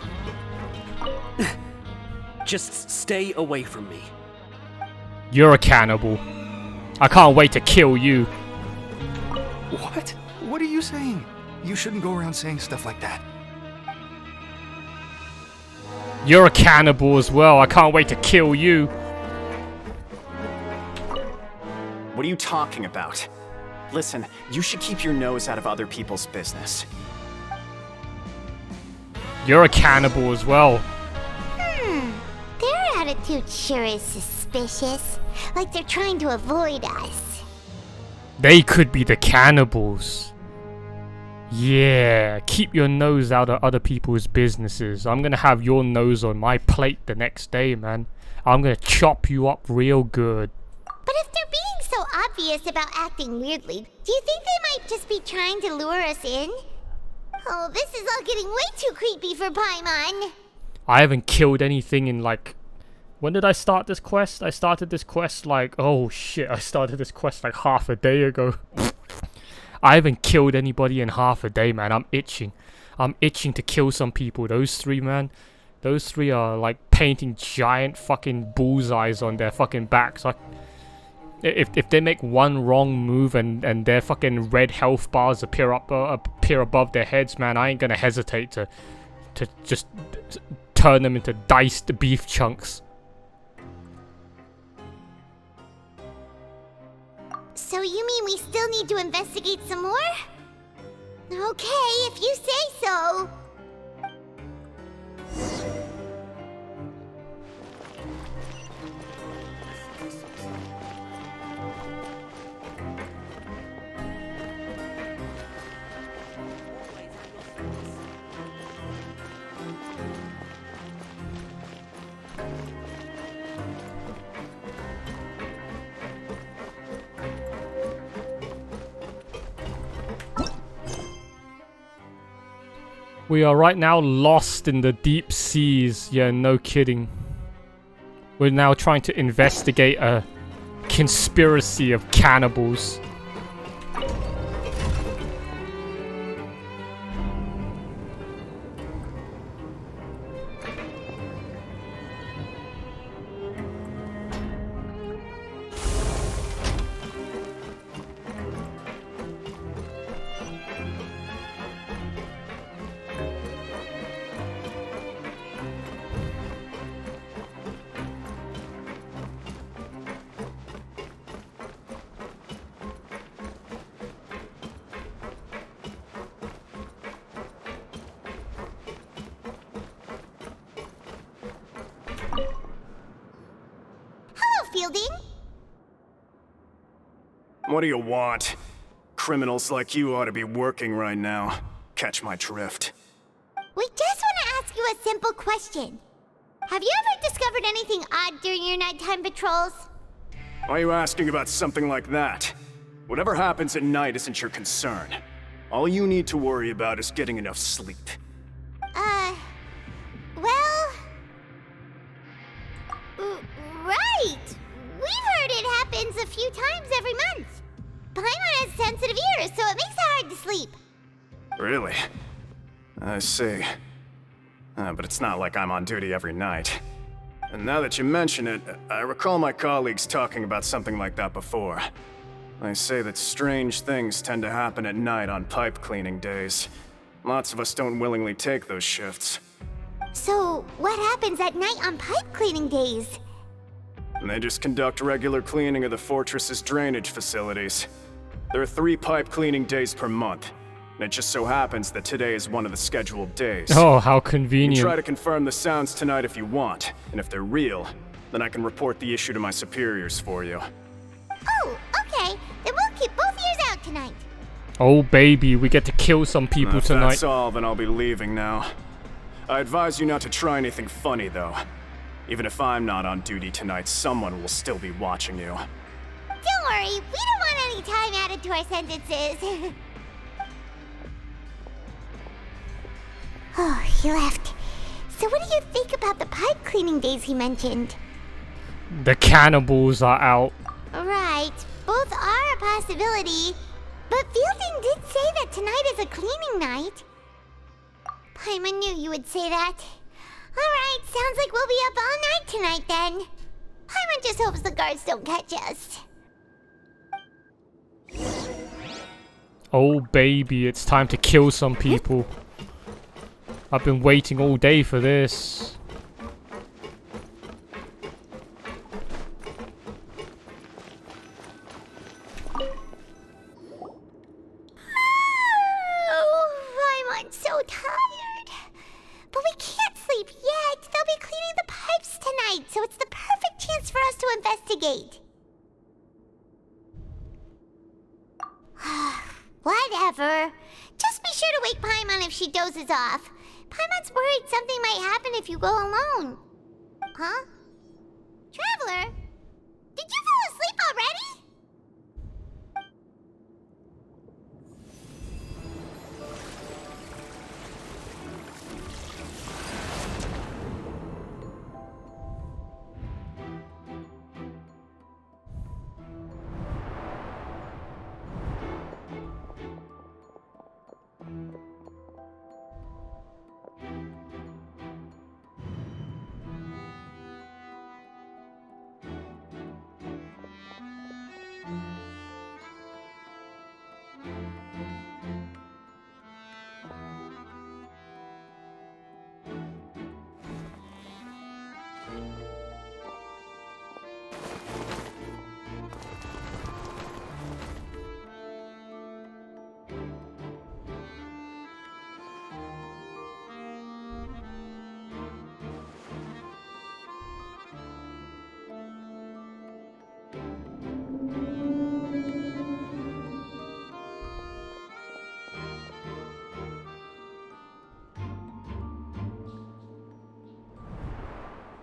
Just stay away from me. You're a cannibal. I can't wait to kill you. What? What are you saying? You shouldn't go around saying stuff like that. You're a cannibal as well. I can't wait to kill you. What are you talking about? Listen, you should keep your nose out of other people's business. You're a cannibal as well. Their attitude sure is suspicious. Like they're trying to avoid us. They could be the cannibals. Yeah, keep your nose out of other people's businesses. I'm gonna have your nose on my plate the next day, man. I'm gonna chop you up real good. But if they're being so obvious about acting weirdly, do you think they might just be trying to lure us in? Oh, this is all getting way too creepy for Paimon. I haven't killed anything in like... When did I start this quest? I started this quest like... Oh shit, I started this quest like half a day ago. I haven't killed anybody in half a day, man. I'm itching. I'm itching to kill some people. Those three, man. Those three are like painting giant fucking bullseyes on their fucking backs. If they make one wrong move and their fucking red health bars appear above their heads, man, I ain't gonna hesitate to just turn them into diced beef chunks. So you mean we still need to investigate some more? Okay, if you say so. We are right now lost in the deep seas. Yeah, no kidding. We're now trying to investigate a conspiracy of cannibals. What do you want? Criminals like you ought to be working right now. Catch my drift. We just want to ask you a simple question. Have you ever discovered anything odd during your nighttime patrols? Why are you asking about something like that? Whatever happens at night isn't your concern. All you need to worry about is getting enough sleep. Well... right! We've heard it happens a few times every month. Paimon has sensitive ears, so it makes it hard to sleep. Really? I see. But it's not like I'm on duty every night. And now that you mention it, I recall my colleagues talking about something like that before. They say that strange things tend to happen at night on pipe cleaning days. Lots of us don't willingly take those shifts. So, what happens at night on pipe cleaning days? They just conduct regular cleaning of the fortress's drainage facilities. There are 3 pipe cleaning days per month. And it just so happens that today is one of the scheduled days. Oh, how You convenient. can try to confirm the sounds tonight if you want, and if they're real, then I can report the issue to my superiors for you. Oh, okay. Then we'll keep both ears out tonight. Oh, baby, we get to kill some people If tonight. that's all, then I'll be leaving now. I advise you not to try anything funny, though. Even if I'm not on duty tonight, someone will still be watching you. Don't worry, we don't want any time added to our sentences. Oh, he left. So what do you think about the pipe cleaning days he mentioned? The cannibals are out. Right, both are a possibility. But Fielding did say that tonight is a cleaning night. Paimon knew you would say that. Alright, sounds like we'll be up all night tonight then. Paimon just hopes the guards don't catch us. Oh, baby, it's time to kill some people. I've been waiting all day for this. Oh, I'm so tired. But we can't sleep yet. They'll be cleaning the pipes tonight, so it's the perfect chance for us to investigate. Whatever. Just be sure to wake Paimon if she dozes off. Paimon's worried something might happen if you go alone. Huh? Traveler? Did you fall asleep already?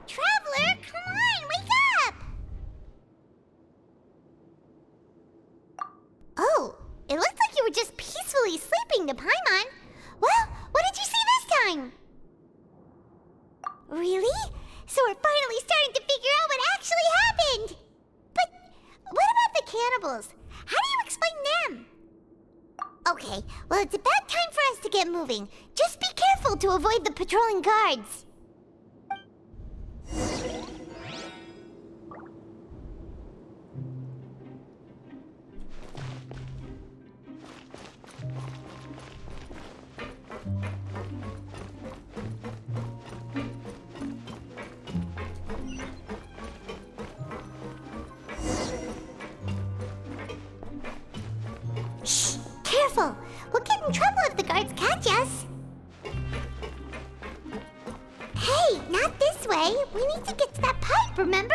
Traveler, come on, wake up! Oh, it looks like you were just peacefully sleeping to Paimon. Well, what did you see this time? Really? So we're finally starting to figure out what actually happened! But what about the cannibals? How do you explain them? Okay, well it's about time for us to get moving. Just be careful to avoid the patrolling guards. Shh! Careful! We'll get in trouble if the guards catch us. Hey, not this way. We need to get to that pipe, remember?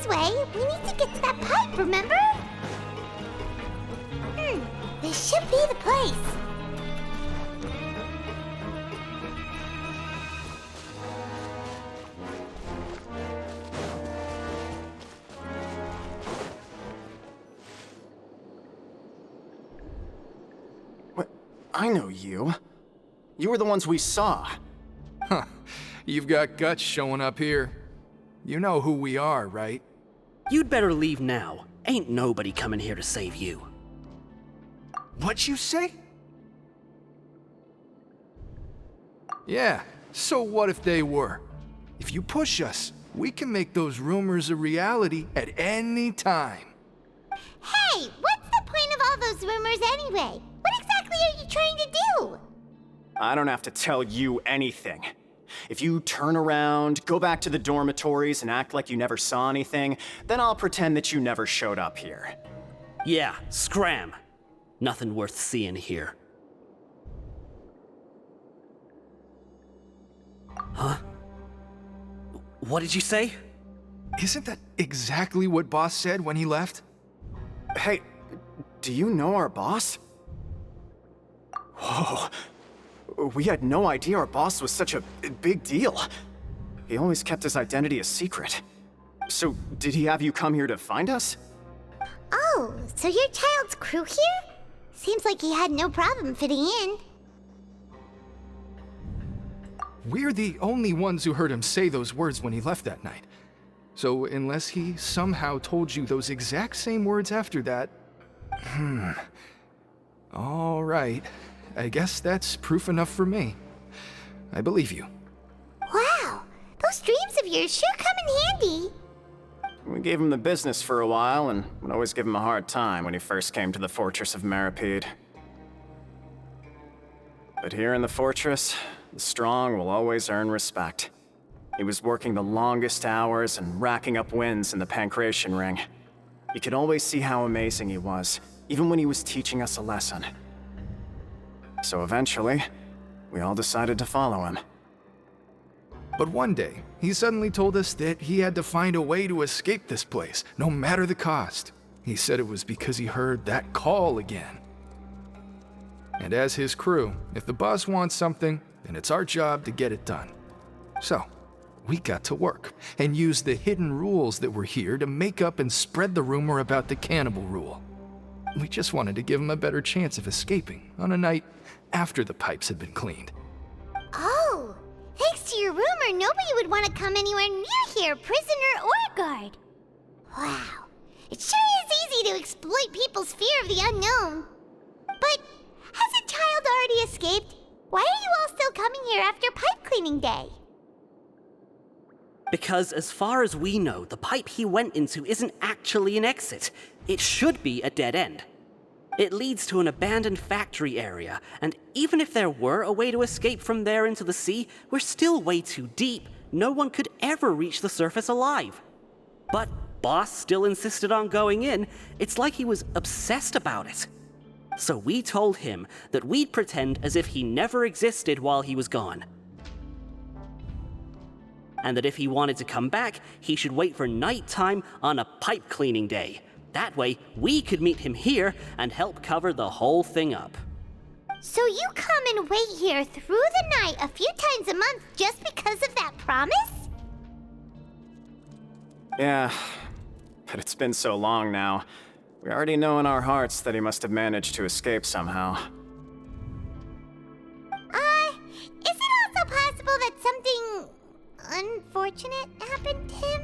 way. We need to get to that pipe, remember? This should be the place. What? I know you. You were the ones we saw. Huh. You've got guts showing up here. You know who we are, right? You'd better leave now. Ain't nobody coming here to save you. What'd you say? Yeah, so what if they were? If you push us, we can make those rumors a reality at any time. Hey, what's the point of all those rumors anyway? What exactly are you trying to do? I don't have to tell you anything. If you turn around, go back to the dormitories, and act like you never saw anything, then I'll pretend that you never showed up here. Yeah, scram. Nothing worth seeing here. Huh? What did you say? Isn't that exactly what Boss said when he left? Hey, do you know our boss? Whoa. We had no idea our boss was such a big deal. He always kept his identity a secret. So, did he have you come here to find us? Oh, so you're Child's crew here? Seems like he had no problem fitting in. We're the only ones who heard him say those words when he left that night. So unless he somehow told you those exact same words after that... All right. I guess that's proof enough for me. I believe you. Wow, those dreams of yours sure come in handy. We gave him the business for a while, and would always give him a hard time when he first came to the Fortress of Maripede. But here in the fortress, the strong will always earn respect. He was working the longest hours and racking up wins in the Pancration Ring. You could always see how amazing he was, even when he was teaching us a lesson. So eventually, we all decided to follow him. But one day, he suddenly told us that he had to find a way to escape this place, no matter the cost. He said it was because he heard that call again. And as his crew, if the boss wants something, then it's our job to get it done. So, we got to work, and used the hidden rules that were here to make up and spread the rumor about the cannibal rule. We just wanted to give him a better chance of escaping on a night after the pipes had been cleaned. Oh, thanks to your rumor, nobody would want to come anywhere near here, prisoner or guard. Wow, it sure is easy to exploit people's fear of the unknown. But hasn't Child already escaped? Why are you all still coming here after pipe cleaning day? Because as far as we know, the pipe he went into isn't actually an exit. It should be a dead end. It leads to an abandoned factory area, and even if there were a way to escape from there into the sea, we're still way too deep. No one could ever reach the surface alive. But Boss still insisted on going in. It's like he was obsessed about it. So we told him that we'd pretend as if he never existed while he was gone. And that if he wanted to come back, he should wait for nighttime on a pipe cleaning day. That way, we could meet him here and help cover the whole thing up. So you come and wait here through the night a few times a month just because of that promise? Yeah, but it's been so long now. We already know in our hearts that he must have managed to escape somehow. Is it also possible that something unfortunate happened to him?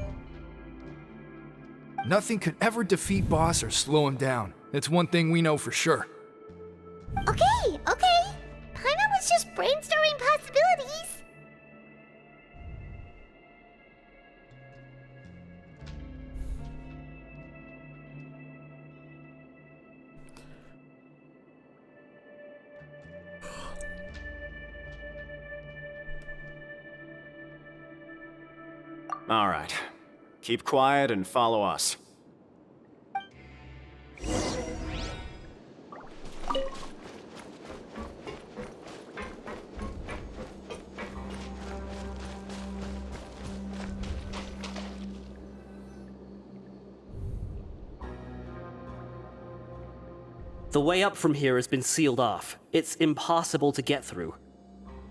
Nothing could ever defeat Boss or slow him down. That's one thing we know for sure. Okay. Paimon was just brainstorming possibilities. All right. Keep quiet and follow us. The way up from here has been sealed off. It's impossible to get through.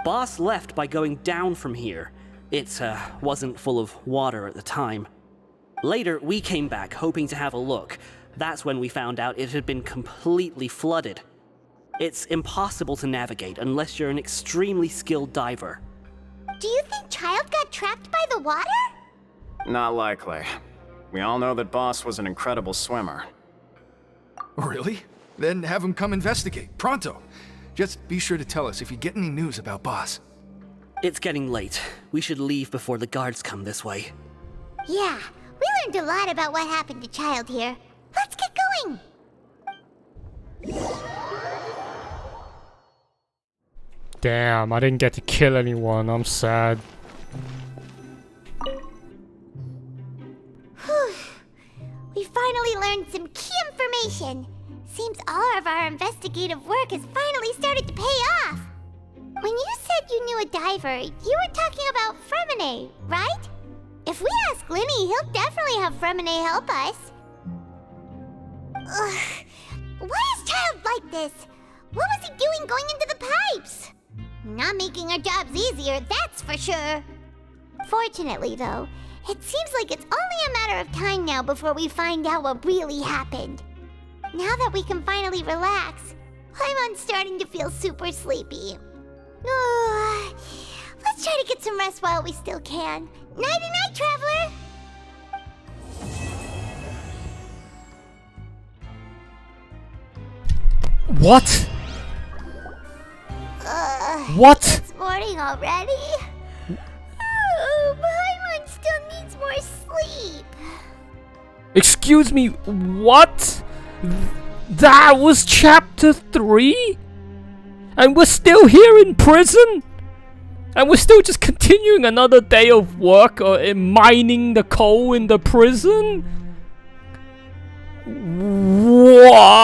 Boss left by going down from here. It wasn't full of water at the time. Later, we came back hoping to have a look. That's when we found out it had been completely flooded. It's impossible to navigate unless you're an extremely skilled diver. Do you think Child got trapped by the water? Not likely. We all know that Boss was an incredible swimmer. Really? Then have him come investigate, pronto. Just be sure to tell us if you get any news about Boss. It's getting late. We should leave before the guards come this way. Yeah, we learned a lot about what happened to Child here. Let's get going! Damn, I didn't get to kill anyone. I'm sad. Whew. We finally learned some key information. Seems all of our investigative work has finally started to pay off. When you said you knew a diver, you were talking about Fremine, right? If we ask Linny, he'll definitely have Fremine help us. Ugh. Why is Child like this? What was he doing going into the pipes? Not making our jobs easier, that's for sure. Fortunately, though, it seems like it's only a matter of time now before we find out what really happened. Now that we can finally relax, I'm starting to feel super sleepy. Let's try to get some rest while we still can. Nighty-night, traveler! What? What? It's morning already? Oh, Paimon still needs more sleep. Excuse me, what? That was chapter 3? And we're still here in prison? And we're still just continuing another day of work mining the coal in the prison? What?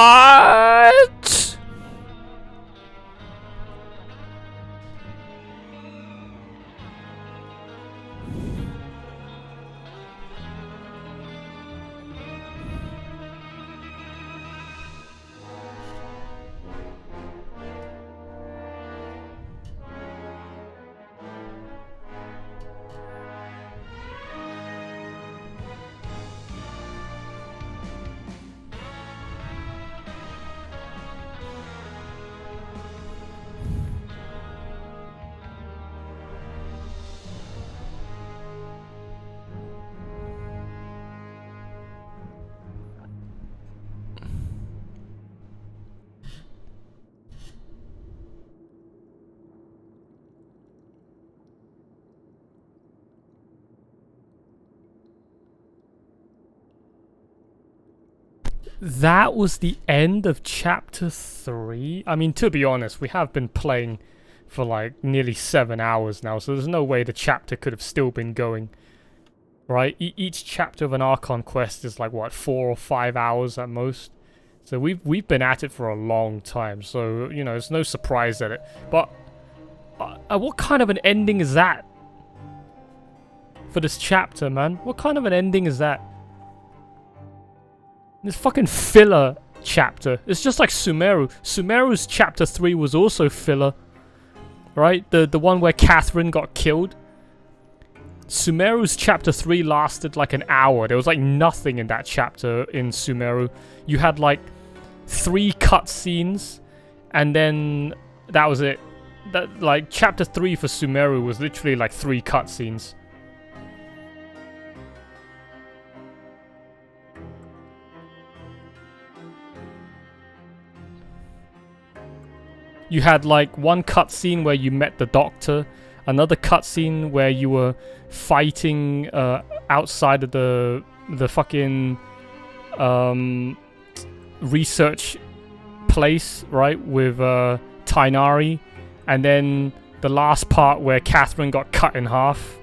That was the end of chapter 3? I mean, to be honest, we have been playing for like nearly 7 hours now, so there's no way the chapter could have still been going. Right? Each chapter of an Archon quest is like, what, 4 or 5 hours at most? So we've been at it for a long time, so, you know, it's no surprise at it. But, what kind of an ending is that? For this chapter, man? What kind of an ending is that? This fucking filler chapter. It's just like Sumeru. Sumeru's chapter 3 was also filler. Right? The one where Catherine got killed. Sumeru's chapter 3 lasted like an hour. There was like nothing in that chapter in Sumeru. You had like 3 cutscenes, and then that was it. That, like, chapter 3 for Sumeru was literally like 3 cutscenes. You had like one cutscene where you met the doctor, another cutscene where you were fighting outside of the fucking research place, right, with Tainari, and then the last part where Catherine got cut in half.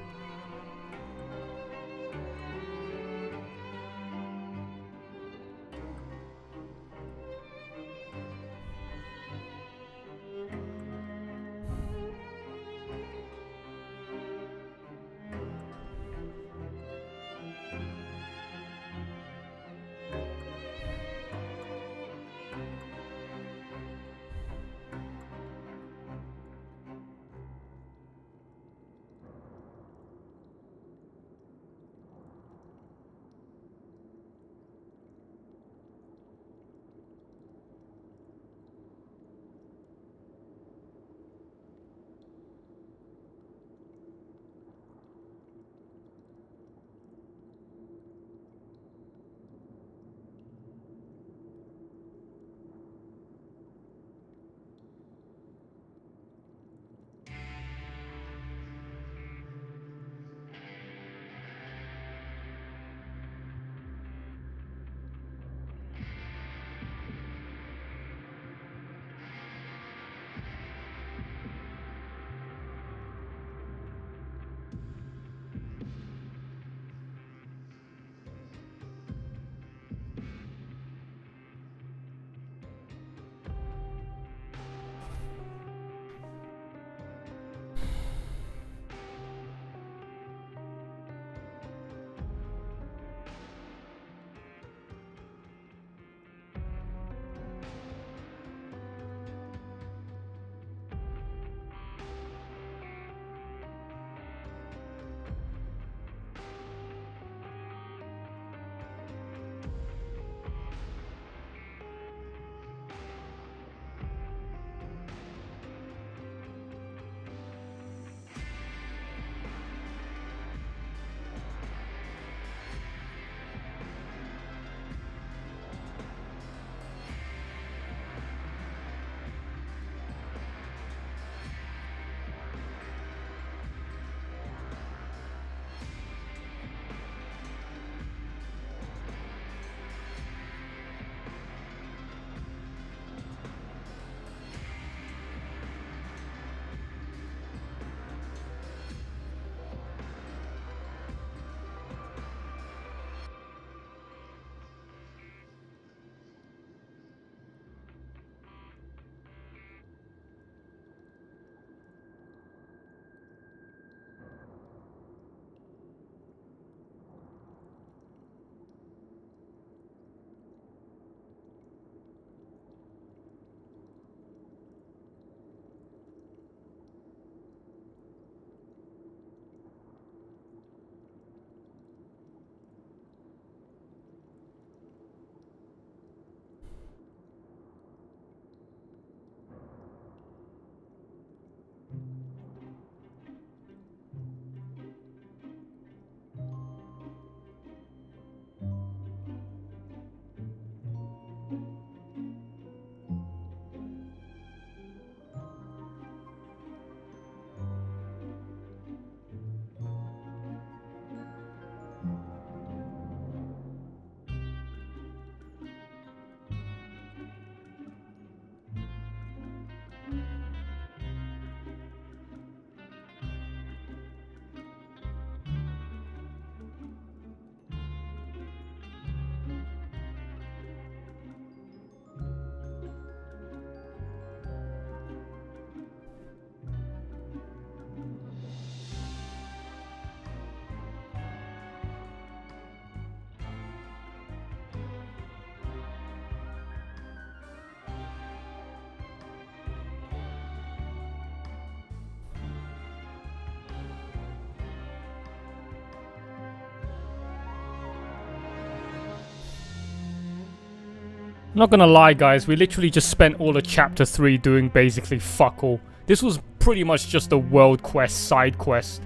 Not gonna lie, guys, we literally just spent all of Chapter 3 doing basically fuck all. This was pretty much just a world quest, side quest,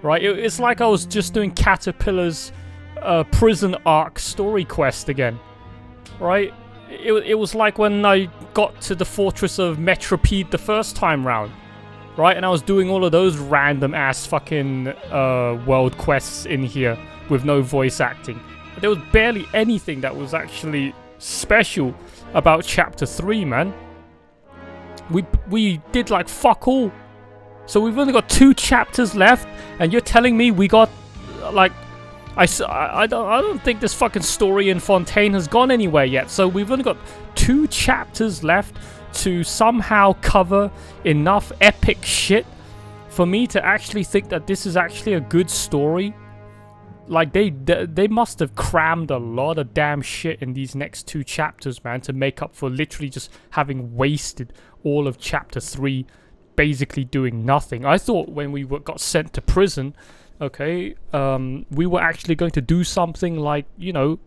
right? It's like I was just doing Caterpillar's prison arc story quest again, right? It was like when I got to the fortress of Metropede the first time round, right? And I was doing all of those random ass fucking world quests in here with no voice acting. There was barely anything that was actually special about Chapter 3, man. We did like fuck all. So we've only got 2 chapters left, and you're telling me we got like I don't think this fucking story in Fontaine has gone anywhere yet. So we've only got 2 chapters left to somehow cover enough epic shit for me to actually think that this is actually a good story. Like, they must have crammed a lot of damn shit in these next 2 chapters, man, to make up for literally just having wasted all of Chapter 3 basically doing nothing. I thought when we got sent to prison, okay, we were actually going to do something like, you know,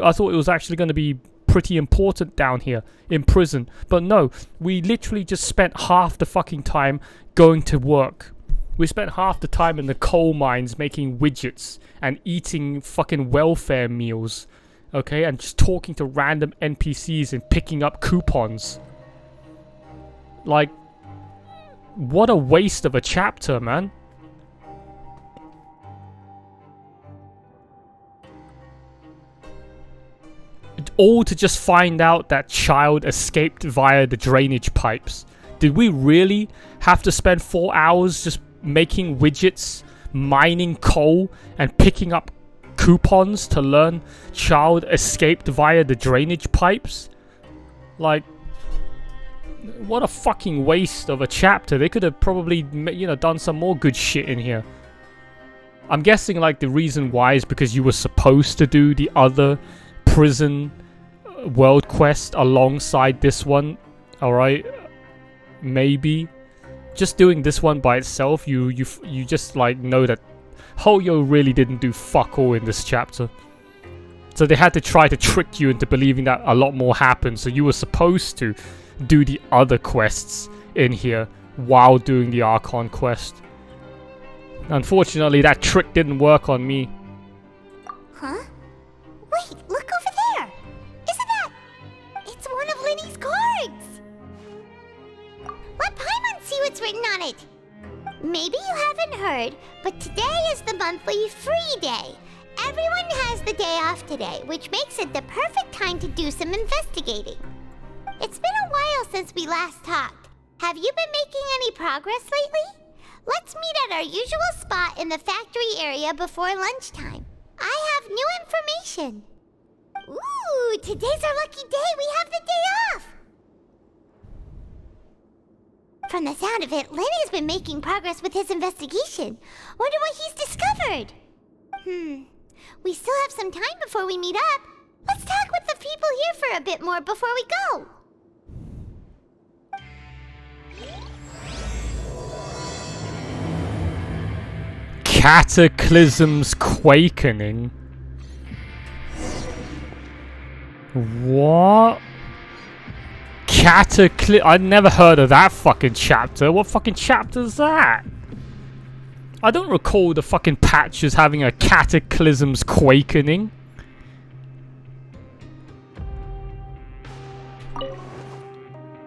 I thought it was actually going to be pretty important down here in prison. But no, we literally just spent half the fucking time going to work. We spent half the time in the coal mines making widgets and eating fucking welfare meals, okay, and just talking to random NPCs and picking up coupons. Like, what a waste of a chapter, man. All to just find out that child escaped via the drainage pipes. Did we really have to spend 4 hours just making widgets, mining coal, and picking up coupons to learn child escaped via the drainage pipes? Like, what a fucking waste of a chapter. They could have probably, you know, done some more good shit in here. I'm guessing, like, the reason why is because you were supposed to do the other prison world quest alongside this one. Alright, maybe. Just doing this one by itself, you just like know that Hoyo really didn't do fuck all in this chapter. So they had to try to trick you into believing that a lot more happened. So you were supposed to do the other quests in here while doing the Archon quest. Unfortunately, that trick didn't work on me. Huh? Wait, look over there! Isn't that... It's one of Linny's cards! Let Paimon see what's written on it! Maybe you haven't heard, but today is the monthly free day. Everyone has the day off today, which makes it the perfect time to do some investigating. It's been a while since we last talked. Have you been making any progress lately? Let's meet at our usual spot in the factory area before lunchtime. I have new information. Ooh, today's our lucky day. We have the day off. From the sound of it, Lenny's been making progress with his investigation. Wonder what he's discovered. We still have some time before we meet up. Let's talk with the people here for a bit more before we go. Cataclysm's Quakening. What? I'd never heard of that fucking chapter. What fucking chapter is that? I don't recall the fucking patch as having a Cataclysm's Quakening.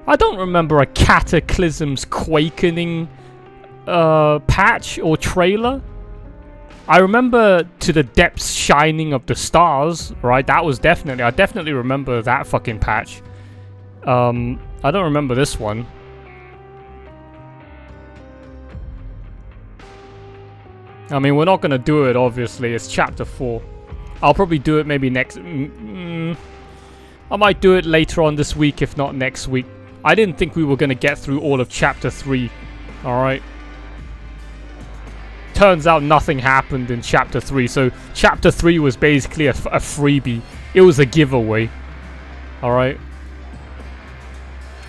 I don't remember a Cataclysm's Quakening patch or trailer. I remember To the Depths Shining of the Stars, right? That was definitely... I definitely remember that fucking patch. I don't remember this one. I mean, we're not gonna do it, obviously. It's chapter 4. I'll probably do it maybe next... I might do it later on this week, if not next week. I didn't think we were gonna get through all of chapter 3. Alright. Turns out nothing happened in chapter 3, so chapter 3 was basically a freebie. It was a giveaway. Alright.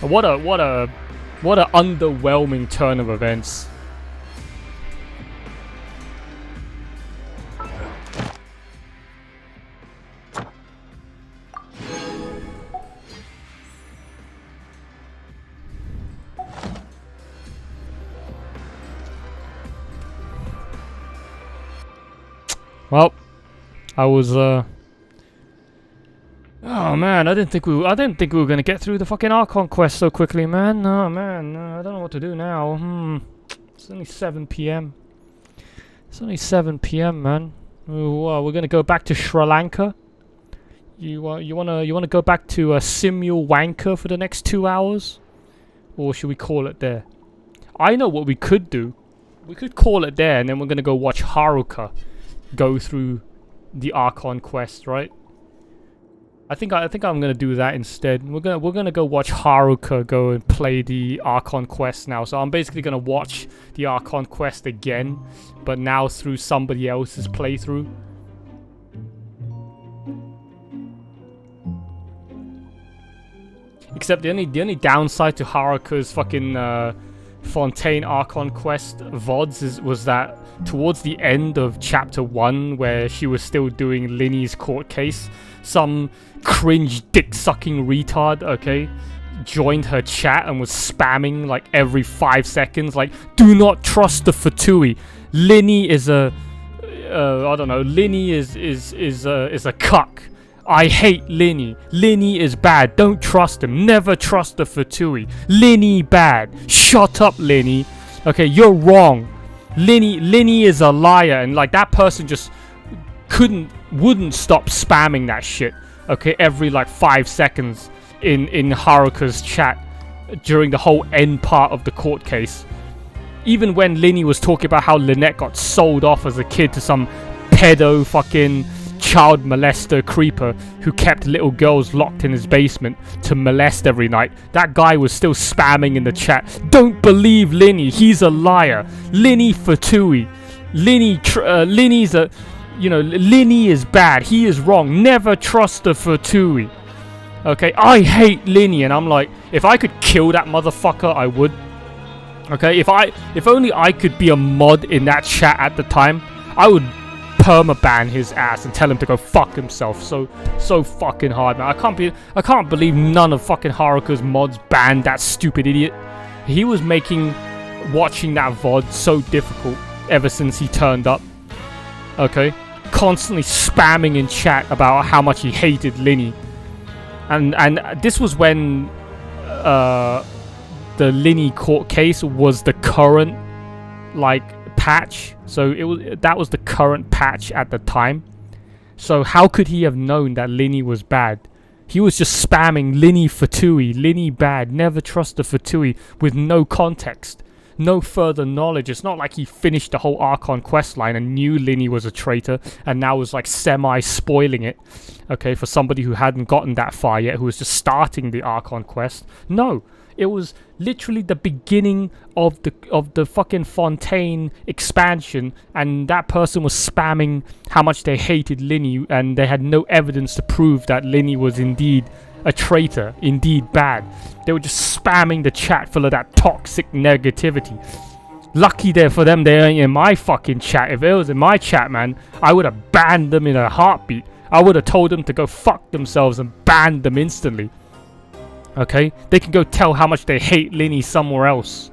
What a underwhelming turn of events. Well, I was oh man, I didn't think we were gonna get through the fucking Archon quest so quickly, man. Oh man, I don't know what to do now. It's only 7 p.m. It's only 7 p.m. man. We're gonna go back to Sri Lanka. You wanna go back to Simul Wanker for the next 2 hours, or should we call it there? I know what we could do. We could call it there, and then we're gonna go watch Haruka go through the Archon quest, right? I think I'm gonna do that instead. We're gonna go watch Haruka go and play the Archon quest now. So I'm basically gonna watch the Archon quest again, but now through somebody else's playthrough. Except the only downside to Haruka's fucking Fontaine Archon quest VODs was that towards the end of chapter 1, where she was still doing Linny's court case, some cringe dick-sucking retard, okay, joined her chat and was spamming like every 5 seconds, like, do not trust the Fatui. Linny is a I don't know, Linny is a cuck. I hate Linny. Linny is bad. Don't trust him. Never trust the Fatui. Linny bad. Shut up, Linny. Okay, you're wrong. Linny is a liar, and like that person just wouldn't stop spamming that shit. Okay, every like 5 seconds in Haruka's chat during the whole end part of the court case. Even when Linny was talking about how Lynette got sold off as a kid to some pedo fucking child molester creeper who kept little girls locked in his basement to molest every night, that guy was still spamming in the chat, don't believe Linny, he's a liar. Linny Fatui. Linny's a, you know, Linny is bad, he is wrong, never trust the Fatui. Okay, I hate Linny, and I'm like, if I could kill that motherfucker, I would. Okay, if only I could be a mod in that chat at the time, I would permaban his ass and tell him to go fuck himself. So fucking hard, man. I can't believe none of fucking Haruka's mods banned that stupid idiot. He was making watching that VOD so difficult ever since he turned up. Okay, constantly spamming in chat about how much he hated Linny, and this was when the Linny court case was the current like patch, so that was the current patch at the time. So how could he have known that Linny was bad? He was just spamming Linny Fatui, Linny bad, never trust the Fatui, with no context, no further knowledge. It's not like he finished the whole Archon questline and knew Linny was a traitor and now was like semi-spoiling it, okay, for somebody who hadn't gotten that far yet, who was just starting the Archon quest. No. It was literally the beginning of the fucking Fontaine expansion, and that person was spamming how much they hated Linny, and they had no evidence to prove that Linny was indeed a traitor, indeed bad. They were just spamming the chat full of that toxic negativity. Lucky there for them they ain't in my fucking chat. If it was in my chat, man, I would have banned them in a heartbeat. I would have told them to go fuck themselves and banned them instantly. Okay, they can go tell how much they hate Linny somewhere else.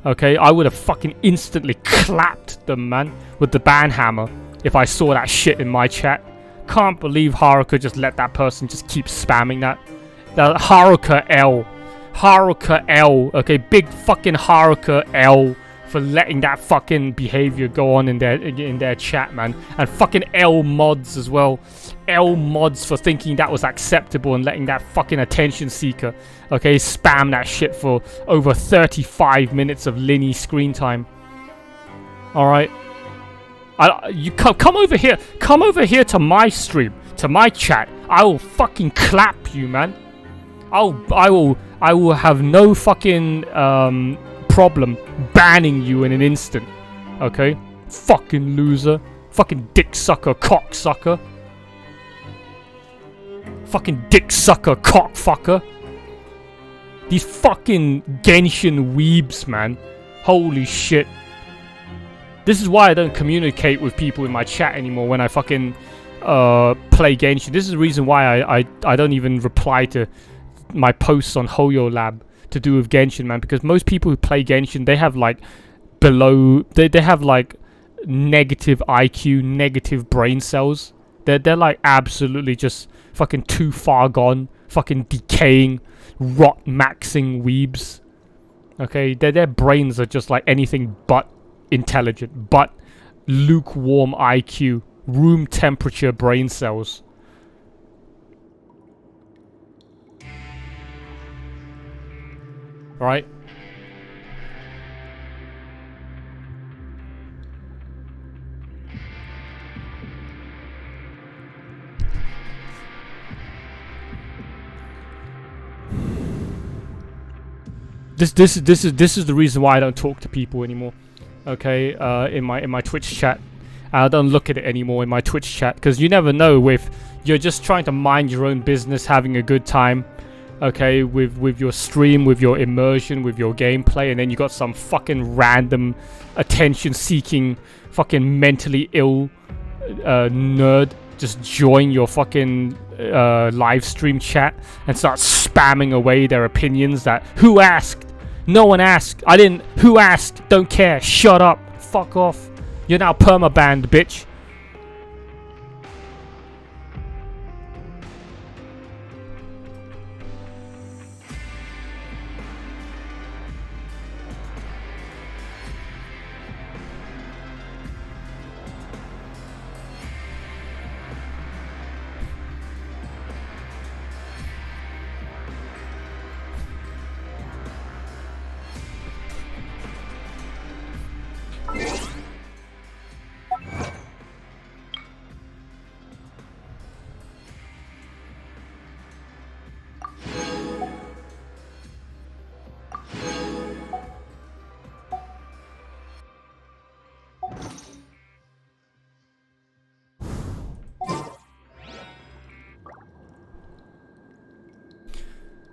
Okay, I would have fucking instantly clapped them, man, with the ban hammer if I saw that shit in my chat. Can't believe Haruka just let that person just keep spamming that. Haruka L, okay, big fucking Haruka L for letting that fucking behavior go on in their chat, man. And fucking L mods as well. L mods for thinking that was acceptable and letting that fucking attention seeker, okay, spam that shit for over 35 minutes of Linny screen time. Alright. You come over here. Come over here to my stream, to my chat. I will fucking clap you, man. I will have no fucking problem banning you in an instant. Okay? Fucking loser. Fucking dick sucker, cock sucker. Fucking dick sucker, cock fucker. These fucking Genshin weebs, man. Holy shit. This is why I don't communicate with people in my chat anymore when I fucking play Genshin. This is the reason why I don't even reply to my posts on Hoyo Lab to do with Genshin, man, because most people who play Genshin, they have like below, they have like negative IQ, negative brain cells. They're like absolutely just fucking too far gone, fucking decaying, rot maxing weebs. Okay, their brains are just like anything but intelligent, but lukewarm IQ, room temperature brain cells. Right? This is the reason why I don't talk to people anymore. Okay, in my Twitch chat, I don't look at it anymore in my Twitch chat, because you never know if you're just trying to mind your own business, having a good time. Okay, with your stream, with your immersion, with your gameplay, and then you got some fucking random attention-seeking, fucking mentally ill nerd just join your fucking live stream chat and start spamming away their opinions that who asked? No one asked. I didn't. Who asked? Don't care. Shut up. Fuck off. You're now permabanned, bitch.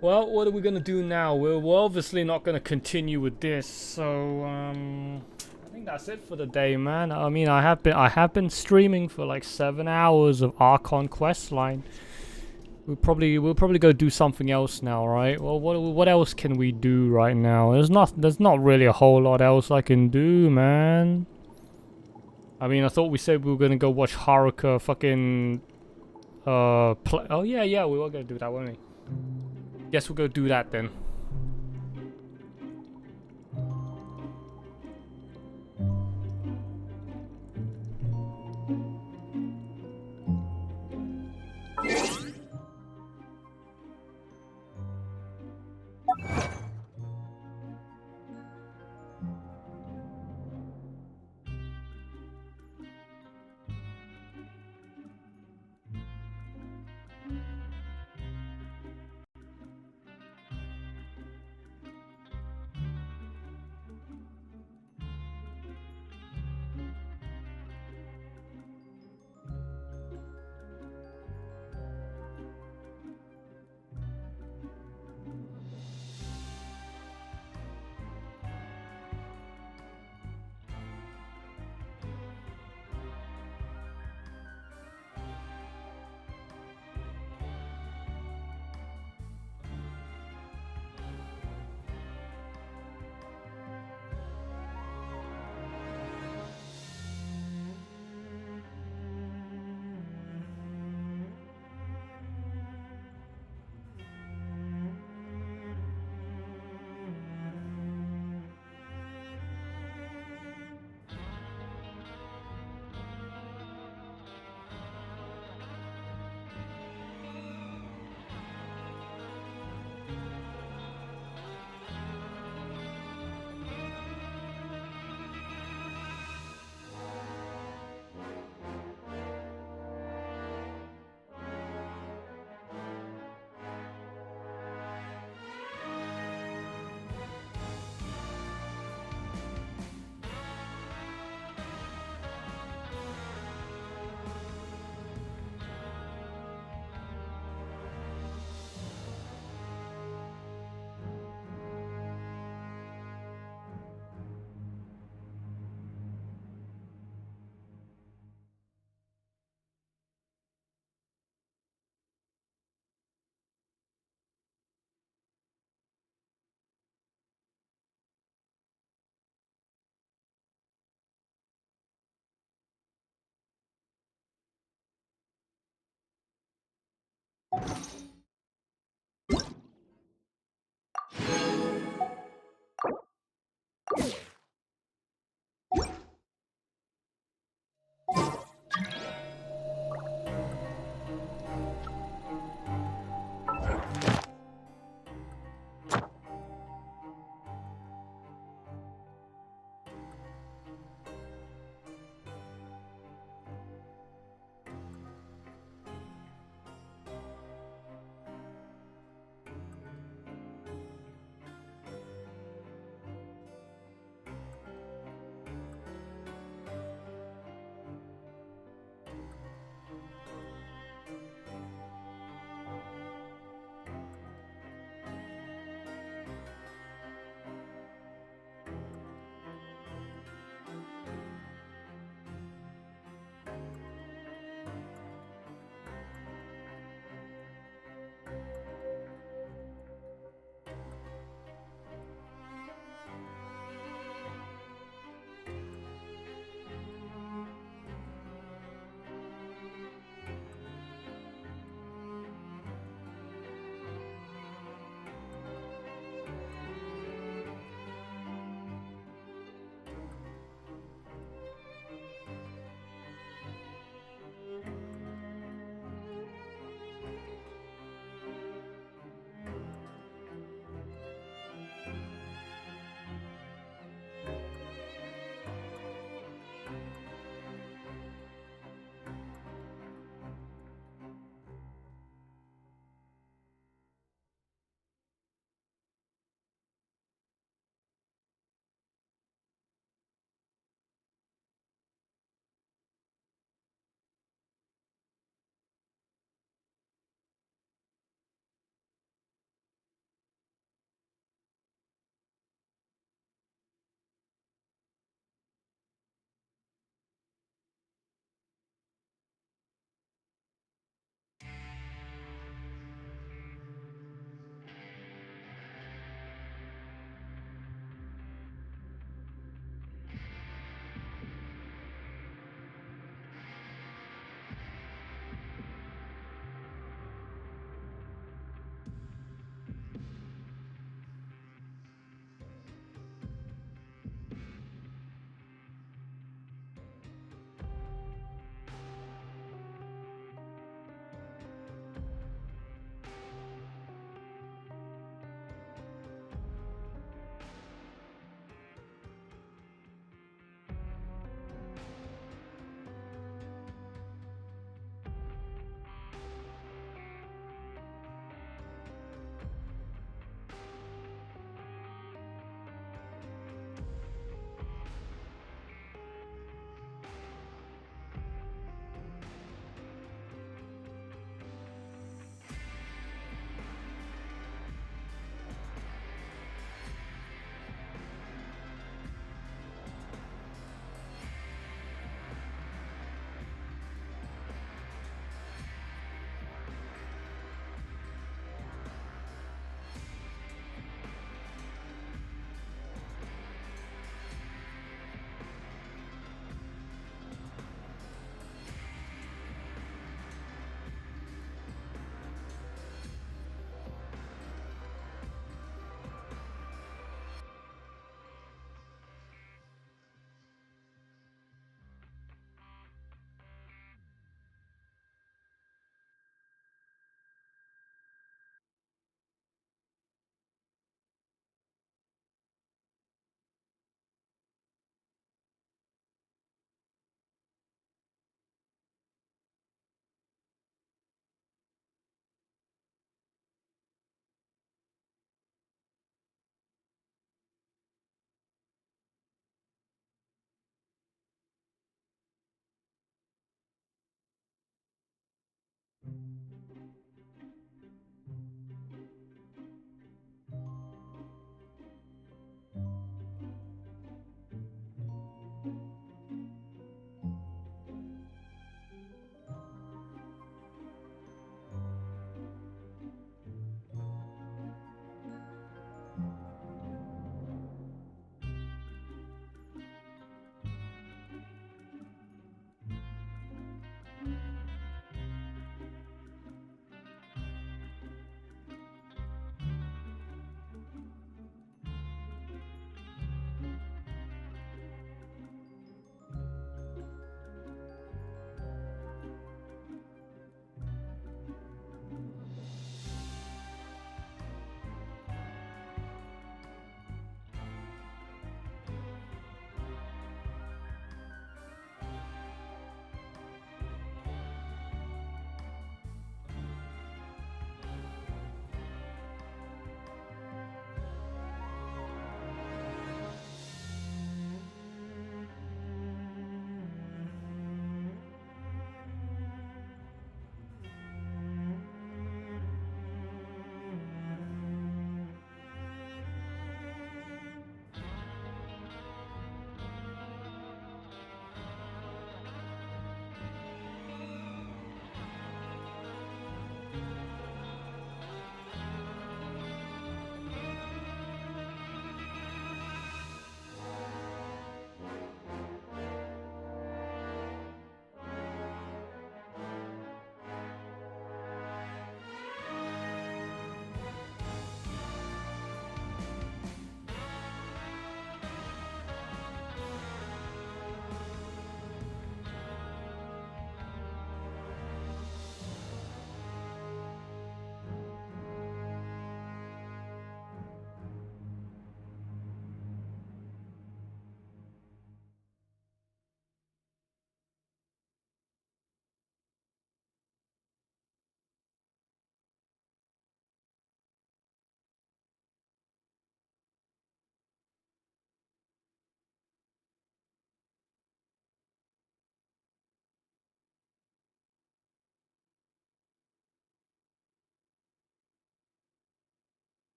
Well, what are we gonna do now? We're obviously not gonna continue with this, so I think that's it for the day, man. I mean, I have been streaming for like 7 hours of Archon questline. We'll probably go do something else now, right? Well, what else can we do right now? There's not really a whole lot else I can do, man. I mean, I thought we said we were gonna go watch Haruka fucking play. Oh yeah, we were gonna do that, weren't we? Guess we'll go do that then.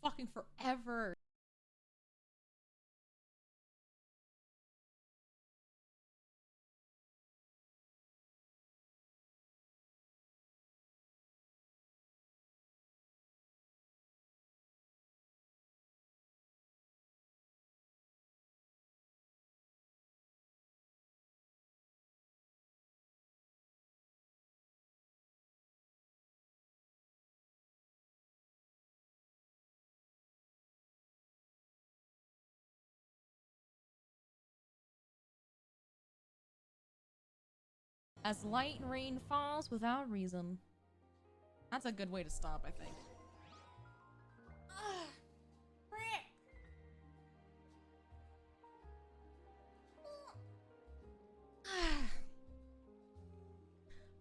fucking forever. As light and rain falls without reason. That's a good way to stop, I think.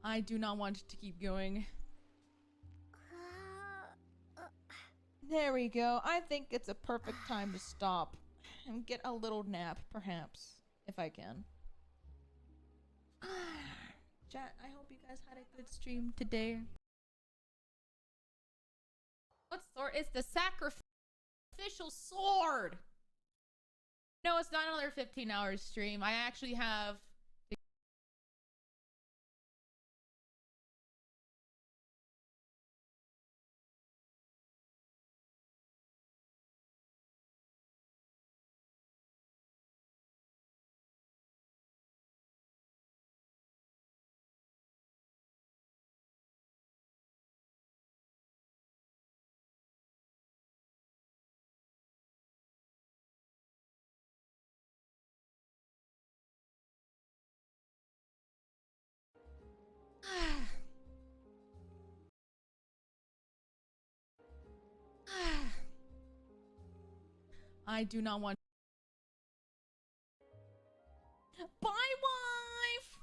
I do not want to keep going. There we go. I think it's a perfect time to stop and get a little nap, perhaps, if I can. Chat, I hope you guys had a good stream today. What sword is the sacrificial sword? No, it's not another 15-hour stream. I actually have I do not want. Bye, wife!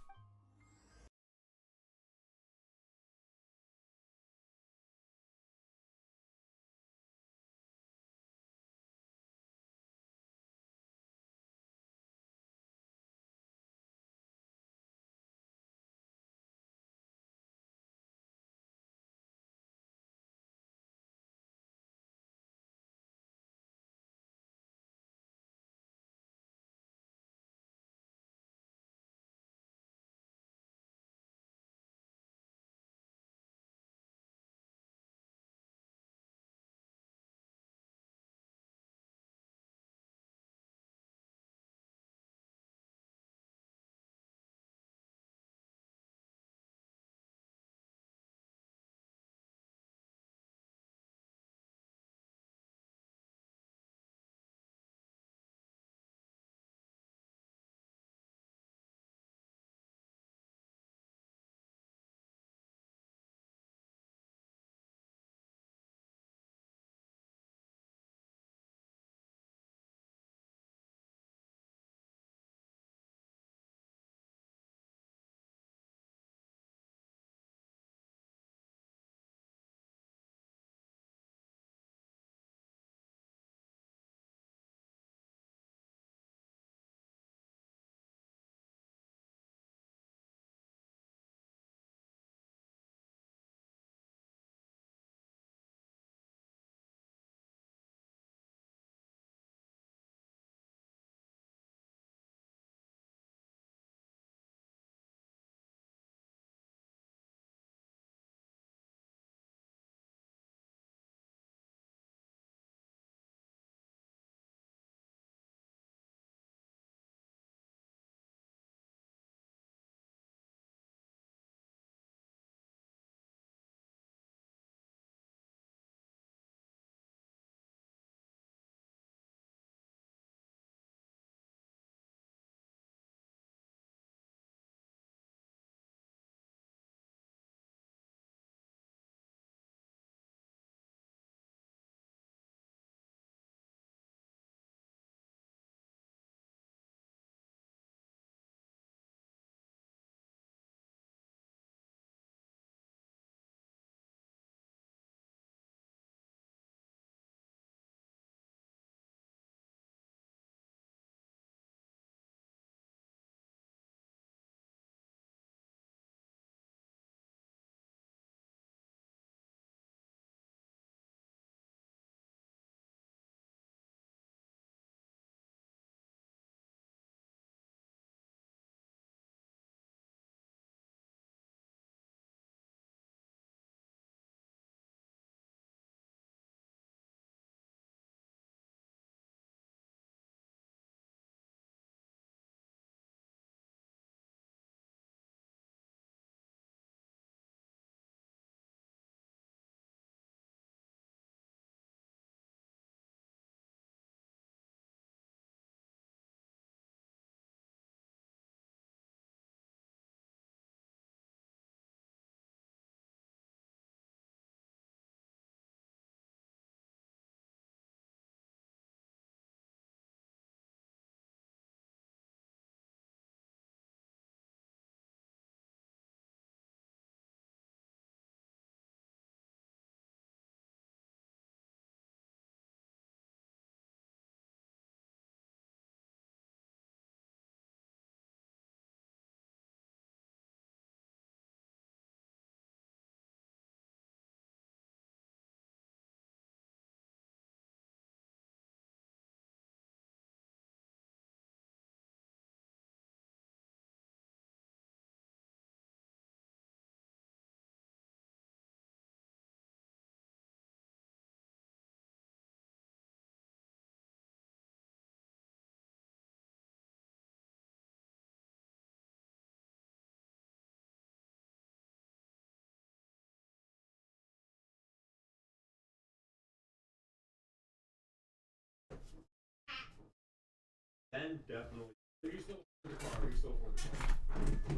Then definitely. Are you still for the car? Are you still for the car? No,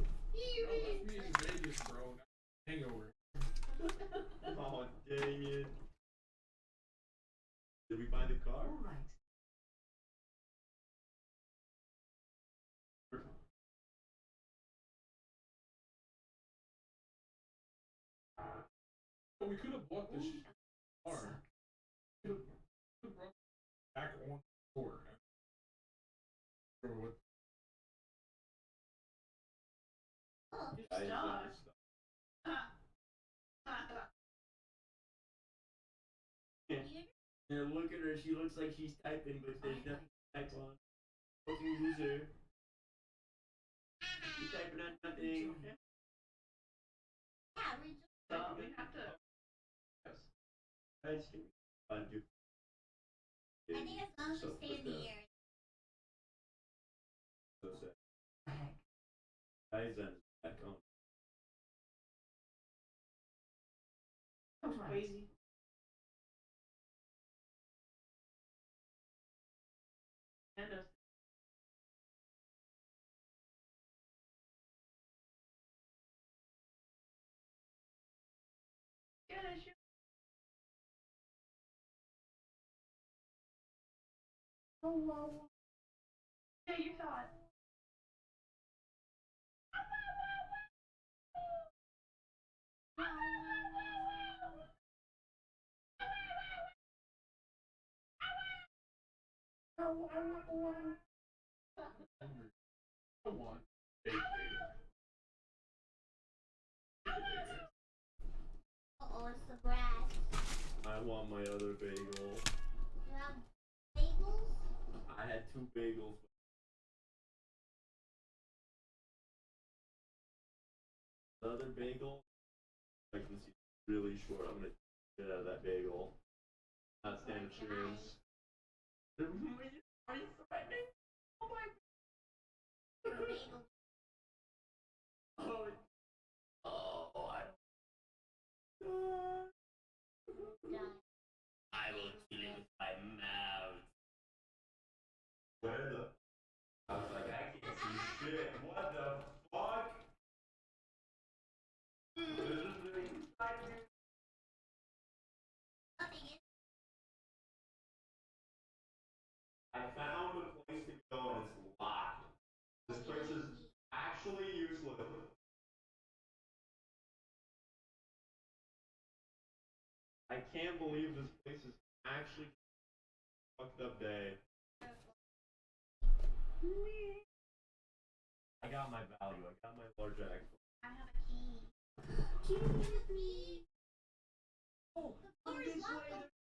that's me in Vegas, bro. Hangover. Oh, dang it. Did we buy the car? We could have bought this car. Could have brought it back on the tour. Yeah, look at her. She looks like she's typing, but there's nothing to type on. Fucking loser. She's typing on nothing. We have to. Guys, can we do? I think as long as we stay in the area. So sad. Guys, then back on. Crazy. And us. Yeah, sure. Oh, wow. Yeah, you saw it. I want big bagel. Uh-oh, it's the grass. I want my other bagel. You have bagels? I had 2 bagels. The other bagel, I can see really short. I'm gonna get out of that bagel. Not stand a chance. Are you threatening? Oh my. Oh, I don't. I will kill it with my mouth. Where the? I was like, I can't see shit. What the fuck? I found a place to go and it's locked. This place is actually useless. I can't believe this place is actually fucked up day. I got my value. I got my large axe. I have a key. Key with me. Oh, the door is locked.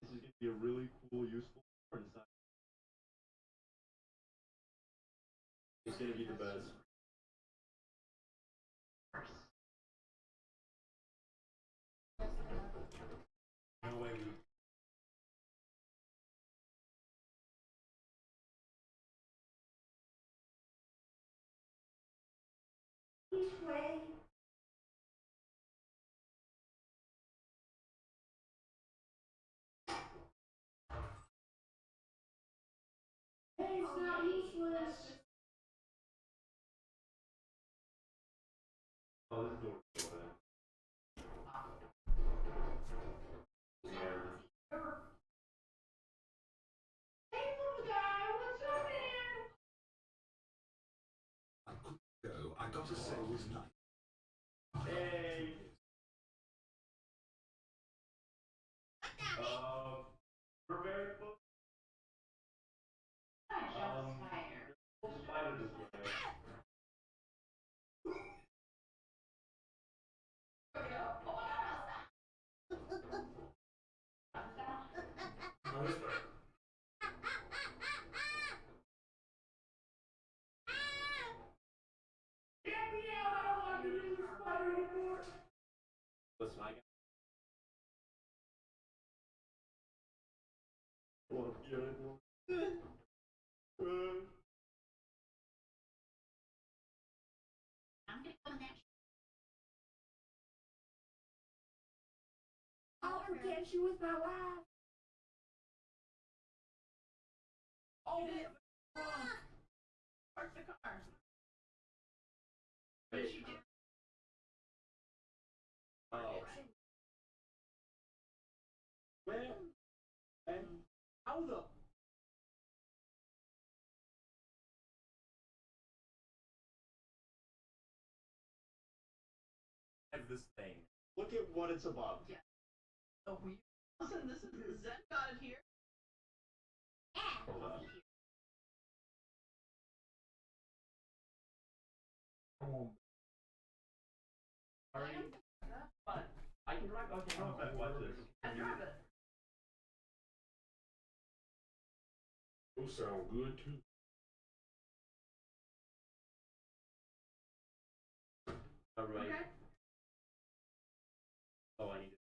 This is gonna be a really cool, useful part inside. It's gonna be the best. No way. Which way? Hey, it's not useless. Oh, this door is open. Hey, little guy, what's up, man? I could go. I gotta say, it was nice. Hey. We're very close. Spider this way. Oh, this way. Get me out! I don't want to be the spider anymore. Listen, I don't want to be anymore. I'm gonna go in that. I'll forget you with my wife. This thing. Look at what it's above. Yeah. Oh, listen, this is Zen got it here. Hold up. I can drive. Okay, watch this. I drive it. Those sound good too. All right. Okay. Oh, I need to.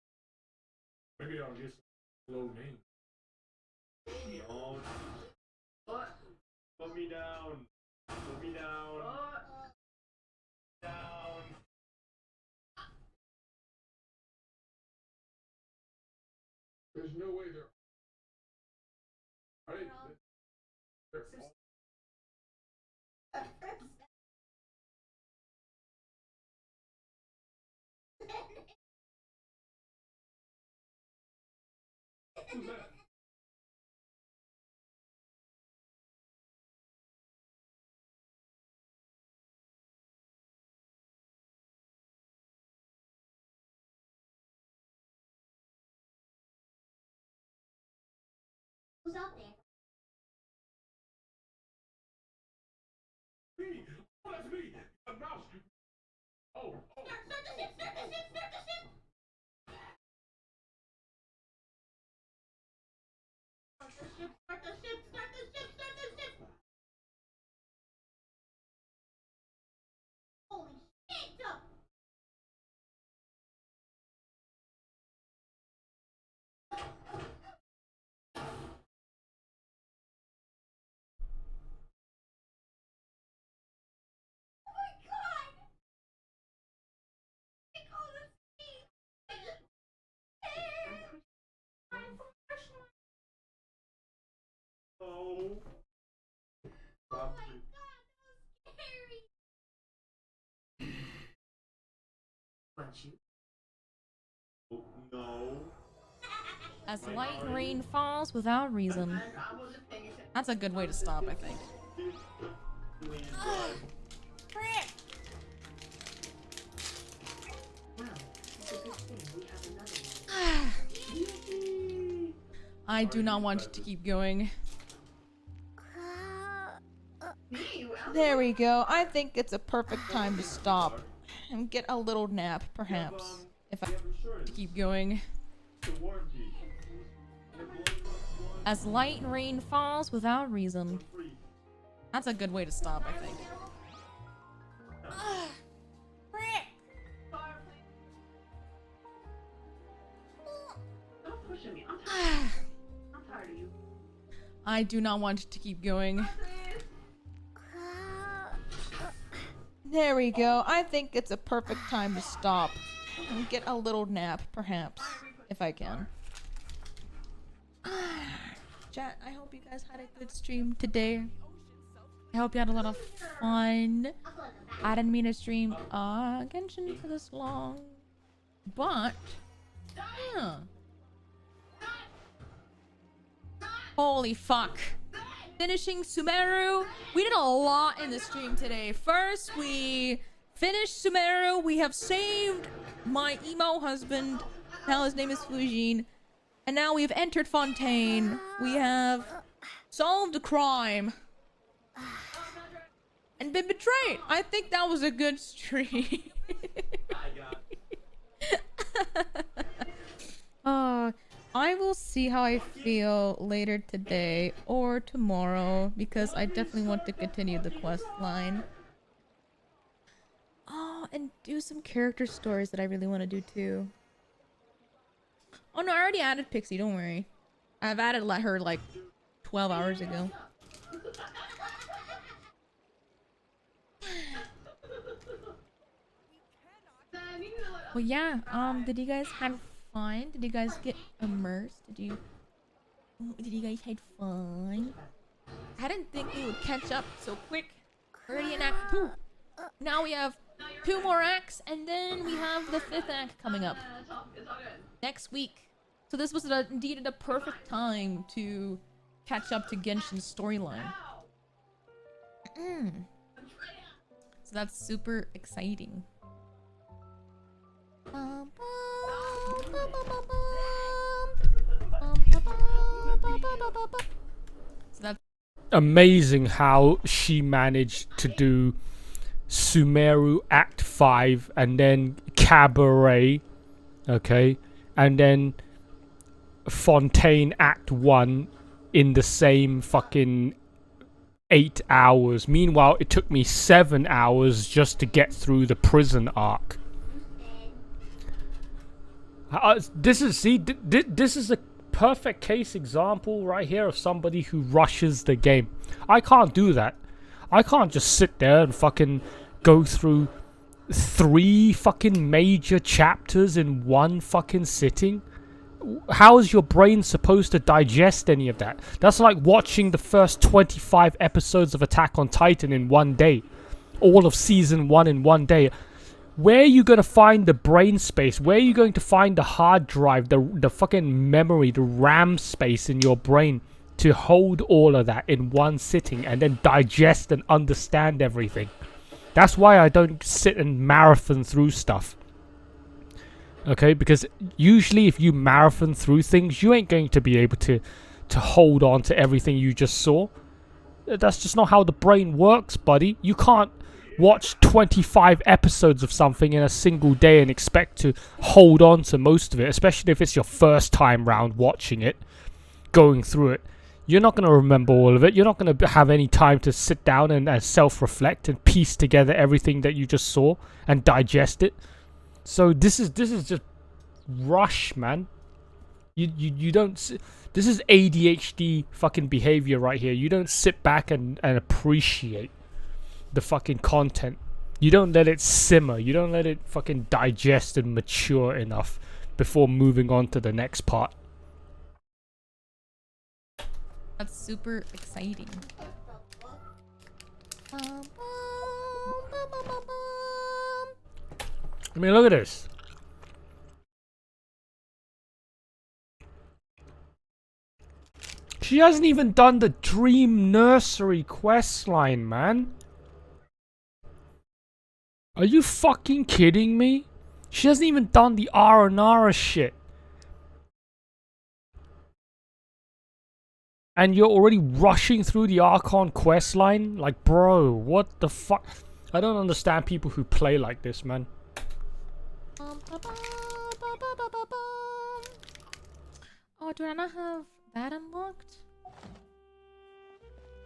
Maybe I'll get some low name. Oh, what? Put me down. Put me down. Down. There's no way they're. Right? They're all. Who's that? Who's out there? Me! Oh, that's me! A mouse! Oh, oh! Start the ship! Start the ship! Start the ship! Start the ship! Start the ship! Start the ship! Start the ship! Holy shit! Oh. Oh my god, that was scary! Punch you. Oh, no. As light rain falls without reason. That's a good way to stop, I think. I do not want it to keep going. There we go. I think it's a perfect time to stop and get a little nap, perhaps. If I keep going. As light rain falls without reason. That's a good way to stop, I think. I do not want it to keep going. There we go. I think it's a perfect time to stop and get a little nap, perhaps, if I can. Chat, I hope you guys had a good stream today. I hope you had a lot of fun. I didn't mean to stream Genshin for this long, but yeah. Holy fuck. Finishing Sumeru. We did a lot in the stream today. First, we finished Sumeru. We have saved my emo husband. Now his name is Fujin. And now we have entered Fontaine. We have solved a crime. And been betrayed. I think that was a good stream. I will see how I feel later today or tomorrow because I definitely want to continue the quest line. Oh, and do some character stories that I really want to do too. Oh no, I already added Pixie, don't worry. I've added her like 12 hours ago. Well, yeah, did you guys have fun? Did you guys get immersed? Did you guys had fun? I didn't think we would catch up so quick. Already in Act 2. Now we have 2 more acts, and then we have the 5th act coming up next week. So this was indeed the perfect time to catch up to Genshin's storyline. So that's super exciting. So that's amazing how she managed to do Sumeru Act 5 and then Cabaret, okay, and then Fontaine Act 1 in the same fucking 8 hours. Meanwhile, it took me 7 hours just to get through the prison arc. This is a perfect case example right here of somebody who rushes the game. I can't do that. I can't just sit there and fucking go through 3 fucking major chapters in one fucking sitting. How is your brain supposed to digest any of that? That's like watching the first 25 episodes of Attack on Titan in one day. All of season 1 in one day. Where are you going to find the brain space? Where are you going to find the hard drive, the fucking memory, the RAM space in your brain to hold all of that in one sitting and then digest and understand everything? That's why I don't sit and marathon through stuff. Okay, because usually if you marathon through things, you ain't going to be able to hold on to everything you just saw. That's just not how the brain works, buddy. You can't watch 25 episodes of something in a single day and expect to hold on to most of it, especially if it's your first time round watching it, going through it. You're not going to remember all of it. You're not going to have any time to sit down and self-reflect and piece together everything that you just saw and digest it. So this is just rush, man. You don't. This is ADHD fucking behavior right here. You don't sit back and appreciate the fucking content. You don't let it simmer. You don't let it fucking digest and mature enough before moving on to the next part. That's super exciting. I mean, look at this. She hasn't even done the Dream Nursery questline, man. Are you fucking kidding me? She hasn't even done the Aranara shit. And you're already rushing through the Archon questline? Like, bro, what the fuck? I don't understand people who play like this, man. Oh, do I not have that unlocked?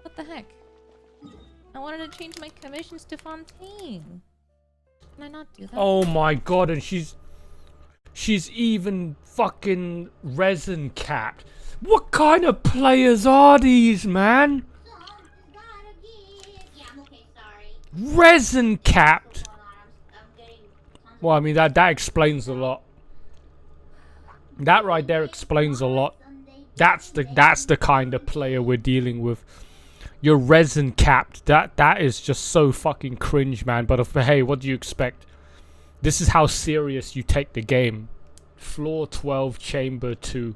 What the heck? I wanted to change my commissions to Fontaine. Can I not do that? Oh my god, and she's even fucking resin capped. What kind of players are these, man? Resin capped. Well, I mean that explains a lot. That right there explains a lot. That's the kind of player we're dealing with. You're resin capped. That is just so fucking cringe, man. But hey, what do you expect? This is how serious you take the game. Floor 12, chamber 2.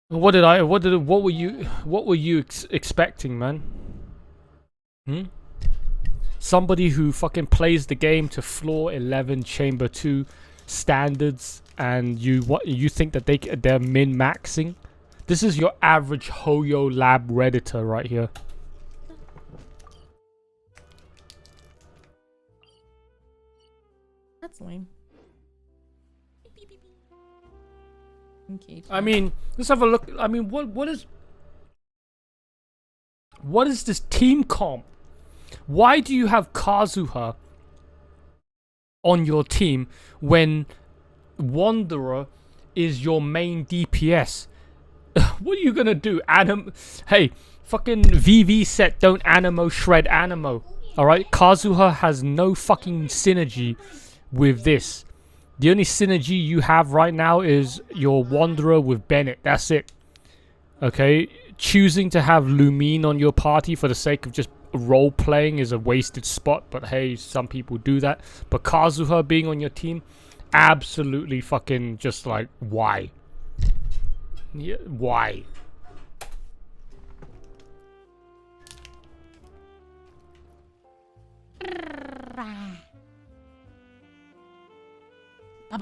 What were you expecting, man? Somebody who fucking plays the game to floor 11, chamber 2 standards, and you think that they're min-maxing? This is your average Hoyo Lab Redditor right here. That's lame. Okay. I mean, let's have a look. I mean, what is this team comp? Why do you have Kazuha on your team when Wanderer is your main DPS? What are you gonna do? Hey, fucking VV set don't animo shred animo. Alright? Kazuha has no fucking synergy with this. The only synergy you have right now is your Wanderer with Bennett. That's it. Okay, choosing to have Lumine on your party for the sake of just role playing is a wasted spot, but hey, some people do that. But Kazuha being on your team, absolutely fucking just like, why? Yeah, why? I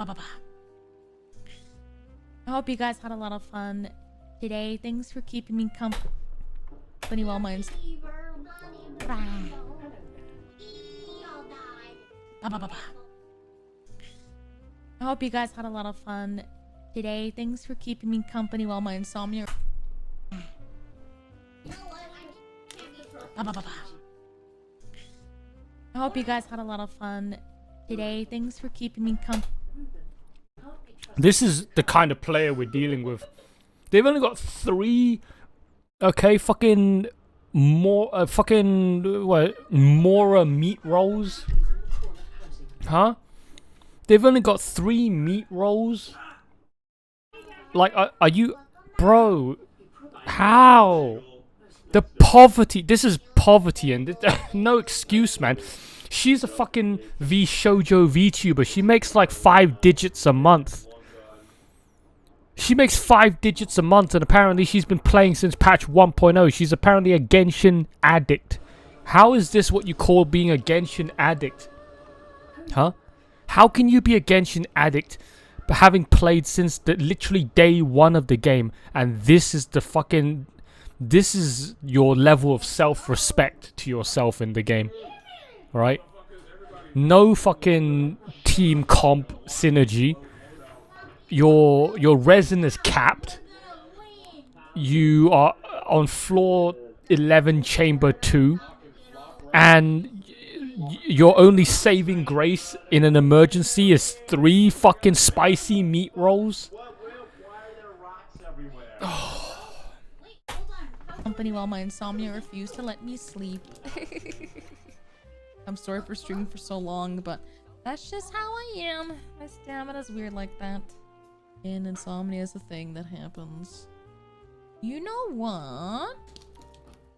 hope you guys had a lot of fun today. Thanks for keeping me company while mine's. I hope you guys had a lot of fun today. Thanks for keeping me company while my insomnia. I hope you guys had a lot of fun today. Thanks for keeping me company. This is the kind of player we're dealing with. They've only got 3, okay, fucking more, fucking what? Mora meat rolls, huh? They've only got 3 meat rolls. Like, are you, bro? How? The poverty. This is poverty, and no excuse, man. She's a fucking shoujo VTuber. She makes like 5 digits a month. She makes 5 digits a month, and apparently she's been playing since patch 1.0. She's apparently a Genshin addict. How is this what you call being a Genshin addict? Huh? How can you be a Genshin addict but having played since the literally day 1 of the game, and this is the fucking... This is your level of self-respect to yourself in the game. Right? No fucking team comp synergy. Your resin is capped. You are on floor 11, chamber 2, and your only saving grace in an emergency is 3 fucking spicy meat rolls. Company while my insomnia refused to let me sleep. I'm sorry for streaming for so long, but that's just how I am. My stamina's weird like that. And insomnia is a thing that happens. You know what?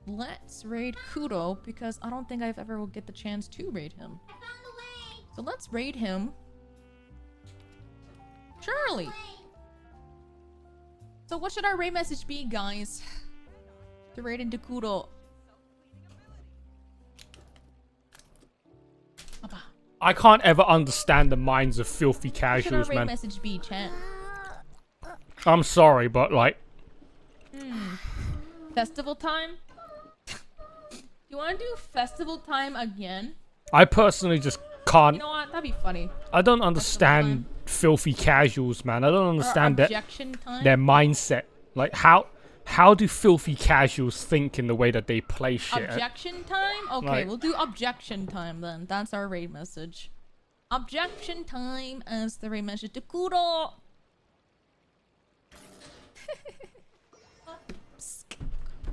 Let's raid Kudo, because I don't think I've ever will get the chance to raid him. So let's raid him. Surely. So what should our raid message be, guys? To raid into Kudo. I can't ever understand the minds of filthy casuals, What should our man. raid message be, chat? I'm sorry, but like... Festival time? You want to do festival time again? I personally just can't... You know what? That'd be funny. I don't understand filthy casuals, man. I don't understand objection time? their mindset. Like, how do filthy casuals think in the way that they play shit? Objection time? Okay, Like- we'll do objection time then. That's our raid message. Objection time as the raid message to Kudo.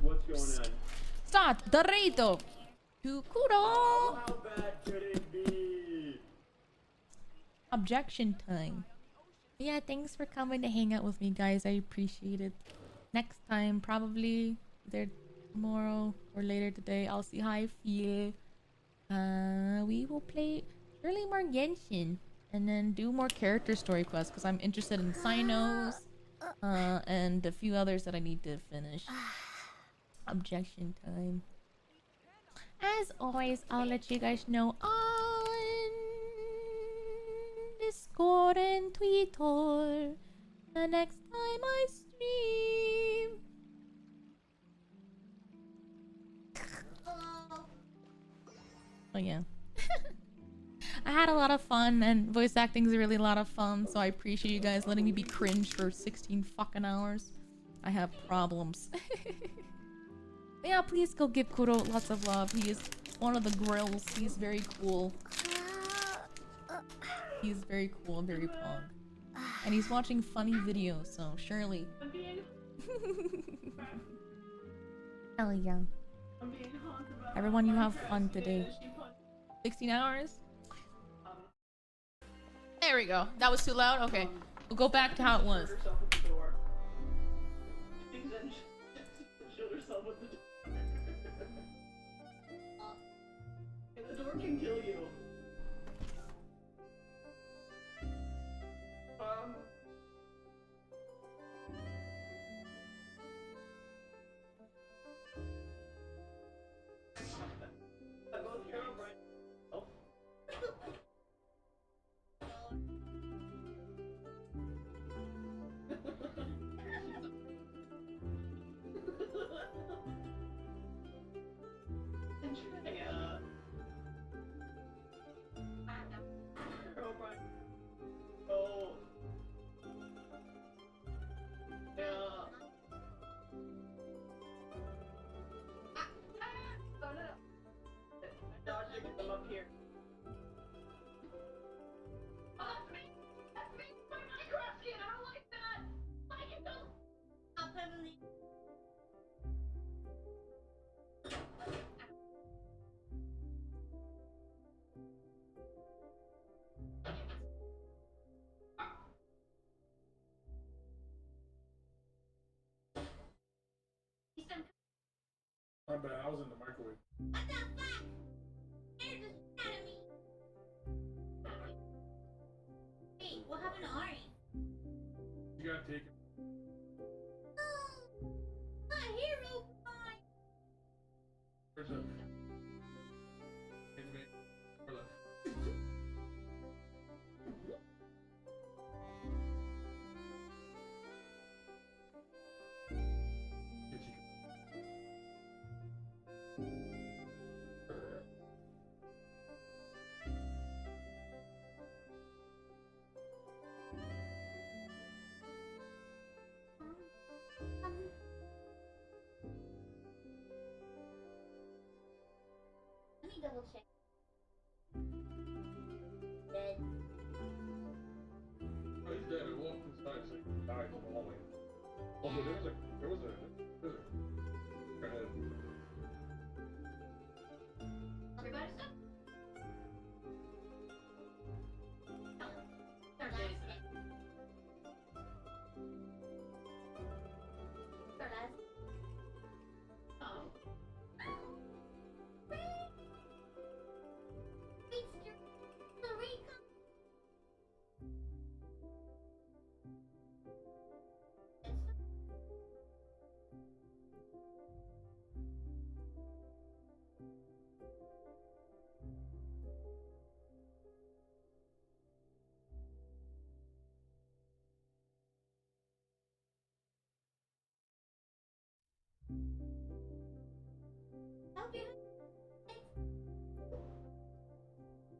What's going on? Start the raid to Kudo. How bad could it be? Objection time. Yeah, thanks for coming to hang out with me, guys. I appreciate it. Next time, probably either tomorrow or later today, I'll see how I feel. We will play surely more Genshin and then do more character story quests because I'm interested in Sinos and a few others that I need to finish. Objection time. As always, I'll let you guys know on Discord and Twitter the next time I stream. Oh yeah. I had a lot of fun, and voice acting is really a lot of fun, so I appreciate you guys letting me be cringe for 16 fucking hours. I have problems. But yeah, please go give Kuro lots of love. He is one of the grills. He's very cool. He's very cool and very pog. And he's watching funny videos, so surely. Hell yeah. Everyone, you have fun today. 16 hours? There we go. That was too loud? Okay. We'll go back to how it was. can kill you. I'm both here, right? Oh. Yeah. Oh. Yeah. Oh no. I dodged to get them up here. Oh, that's me! That's me! My Minecraft skin! I don't like that! Like it don't! I'll permanently. My bad, I was in the microwave. What the fuck? You're just mad at me. Hey, what happened to Ari? You gotta take it. Oh, my hero pie. Where's up? It's me. Where's up? Let me double check. Dead. Oh, he's dead. I walked inside, so he died in the hallway. Also, there was a go ahead. Everybody stop.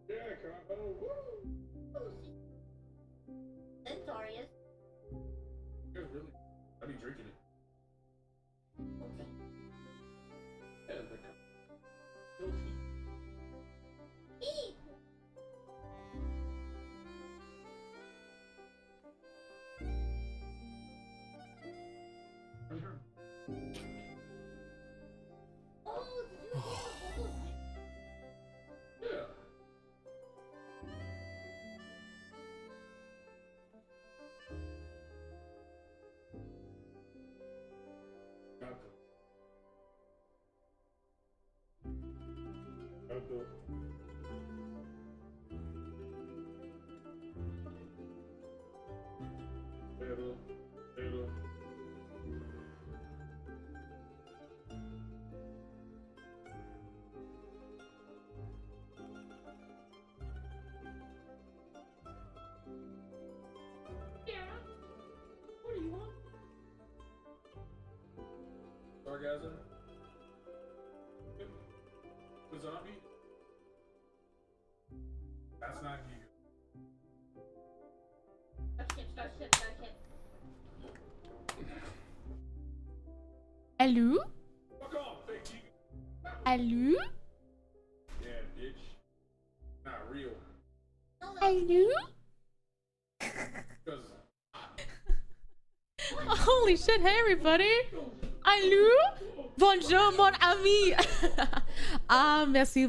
Yeah, combo. Woo! Centaurius. You guys really? I'd be drinking it. Yeah, the Eat. Oh, did you hear the bubbles? Yeah. What do you want? Orgasm. The zombie? That's not you. Starship. Allô? Fuck off, fake chicken. Allô? Yeah, bitch. Not real. Allô? Holy shit, hey everybody! Allô? Bonjour mon ami! Ah, merci.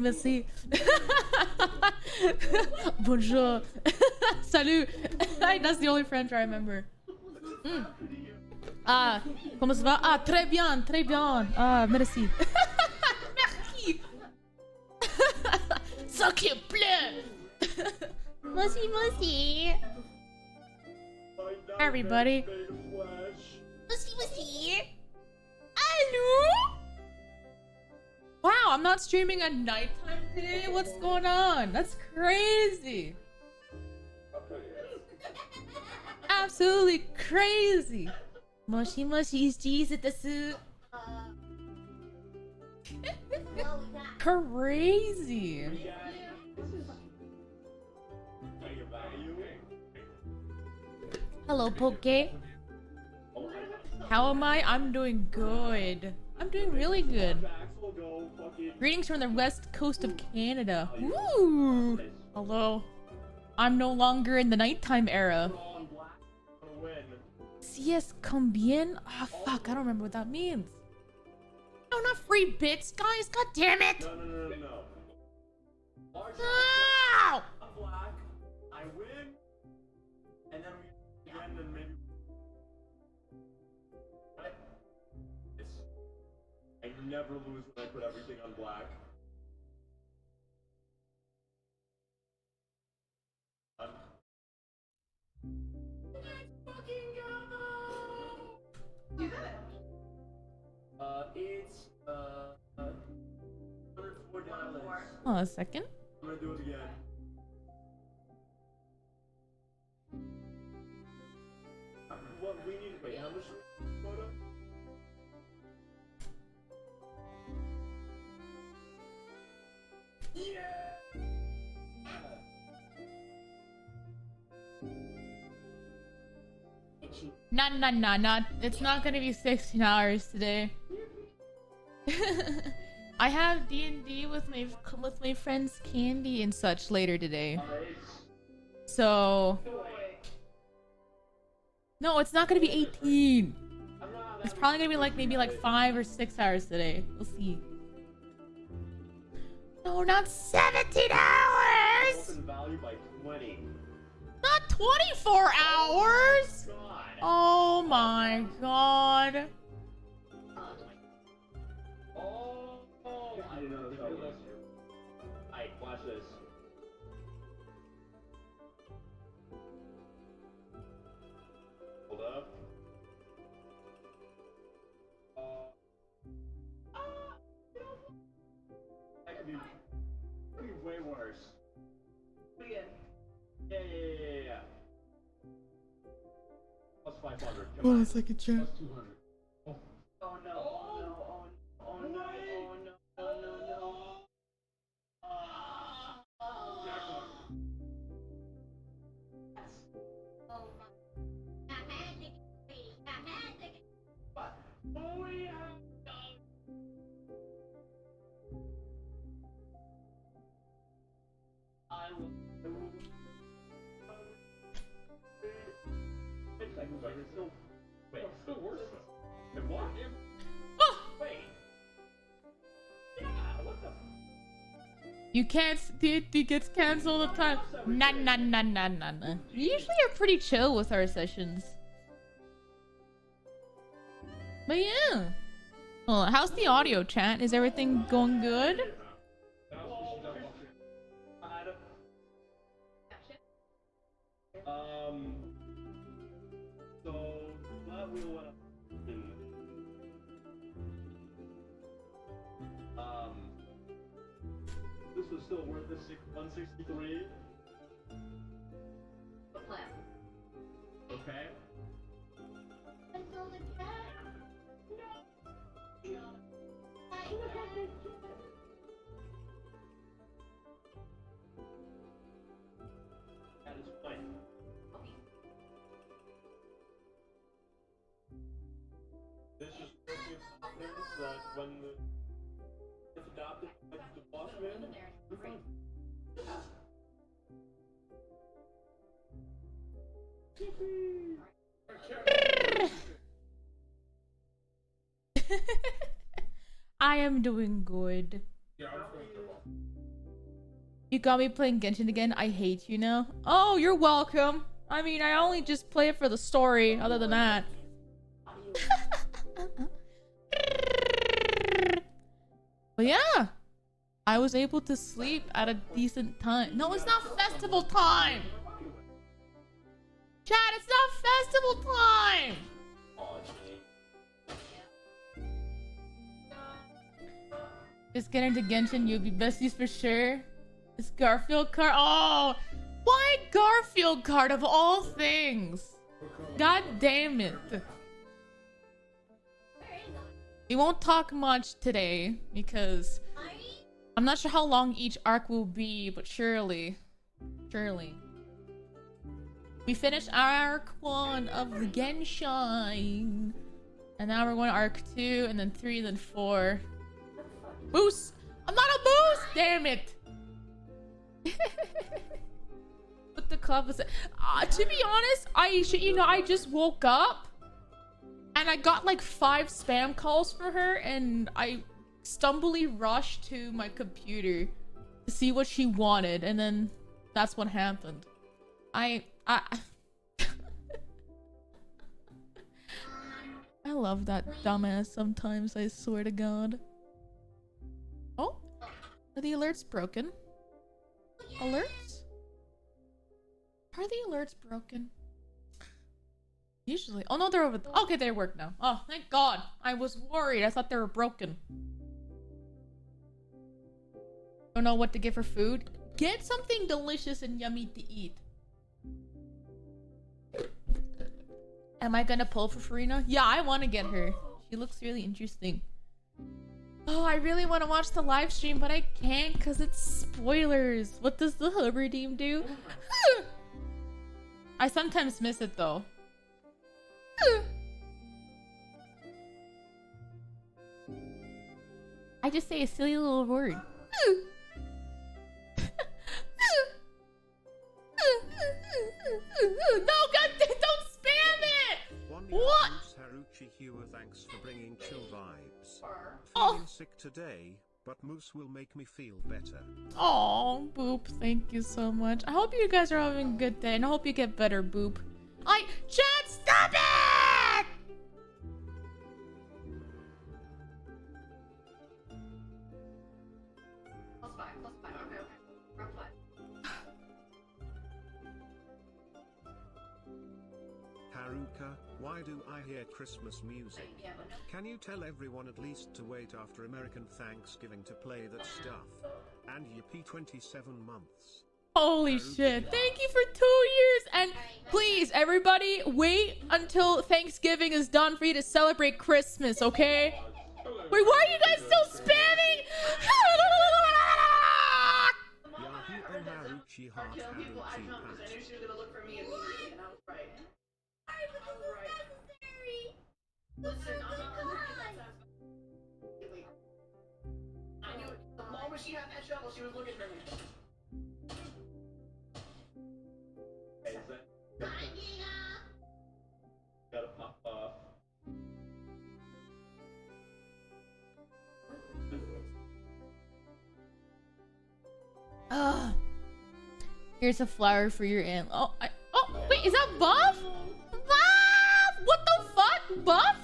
Bonjour. Salut. That's the only French I remember. Ah, comment ça va? Ah, très bien. Ah, merci. Merci. Sacre bleu! Mushy mushy. Everybody. Mushy mushy. Hello? Wow, I'm not streaming at nighttime today? What's going on? That's crazy. Absolutely crazy. Mushy mushy's G's at the suit. Crazy. Hello, Poke. How am I? I'm doing good. I'm doing really good. Greetings from the west coast of Canada. Woo! Hello. I'm no longer in the nighttime era. CS combien? Ah, fuck, I don't remember what that means. No, not free bits, guys. God damn it! No. No! Black, I win, and then we again, and maybe. I never lose when I put everything on black. It's $104. Hold on a second. I'm gonna do it again. What we need? Wait, how much? Photo? Yeah. Nah. It's not gonna be 16 hours today. I have D&D with my friends Candy and such later today. So no, it's not gonna be 18. It's probably gonna be like maybe like 5 or 6 hours today. We'll see. No, not 17 hours! Not 24 hours! Oh my god. I didn't know that was. Alright, watch this. Hold up. That could be way worse. Yeah. Plus 500. Hold on a second, chat. Plus 200. Oh no. Wait, it's still worse. And what? Wait. Yeah, what the? You can't. It gets canceled all the time. Nah. We usually are pretty chill with our sessions. But yeah. Well, how's the audio, chat? Is everything going good? So that wheel went up. This was still worth the 163. The plan. Okay. That is fine. This is confidence that when it's adopted by the boss man, we're fine. I am doing good. You got me playing Genshin again. I hate you now. Oh, you're welcome. I mean, I only just play it for the story. Other than that. But yeah, I was able to sleep at a decent time. No, it's not festival time! Chat, it's not festival time! Just get into Genshin, you'll be besties for sure. It's Garfield card. Oh! Why Garfield card of all things? God damn it. We won't talk much today because I'm not sure how long each arc will be, but surely. We finished arc 1 of the Genshin. And now we're going to arc 2 and then 3 and then 4. Boost! I'm not a boost! Damn it! What the club is to be honest, I just woke up and I got like 5 spam calls for her and I stumbly rushed to my computer to see what she wanted and then that's what happened. I love that dumbass sometimes, I swear to God. Oh, are the alerts broken? Alerts? Are the alerts broken? Usually. Oh no, they're over. Okay, they work now. Oh, thank God. I was worried. I thought they were broken. Don't know what to give her food. Get something delicious and yummy to eat. Am I gonna pull for Farina? Yeah, I want to get her. She looks really interesting. Oh, I really want to watch the live stream, but I can't because it's spoilers. What does the hub redeem do? I sometimes miss it though. I just say a silly little word. No, God, don't spam it! What? Thanks for bringing chill vibes. Oh. Feeling sick today, but Moose will make me feel better. Oh, Boop, thank you so much. I hope you guys are having a good day, and I hope you get better, Boop. Chat, stop it! Haruka, why do I hear Christmas music? Can you tell everyone at least to wait after American Thanksgiving to play that stuff? And yippee 27 months. Holy shit. Thank you for 2 years. And please, everybody, wait until Thanksgiving is done for you to celebrate Christmas, okay? Wait, why are you guys still spamming? Listen, I knew it. The moment she had that shovel, she was looking for me. Gotta pop off. Here's a flower for your aunt. Oh, wait, is that Buff? Buff! What the fuck? Buff?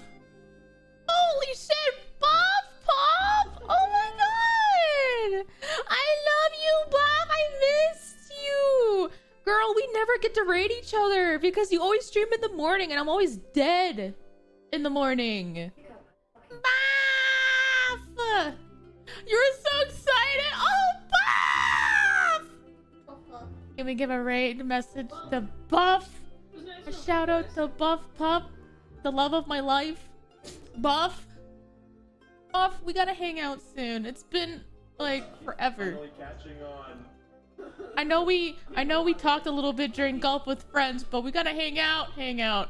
Holy shit, Buff Pop! Oh my god! I love you, Buff! I missed you! Girl, we never get to raid each other because you always stream in the morning and I'm always dead in the morning. Buff! You're so excited! Oh, Buff! Can we give a raid message to Buff? A shout out to Buff Pup, the love of my life. Buff, we gotta hang out soon. It's been like forever. I know we talked a little bit during golf with friends, but we gotta hang out. Can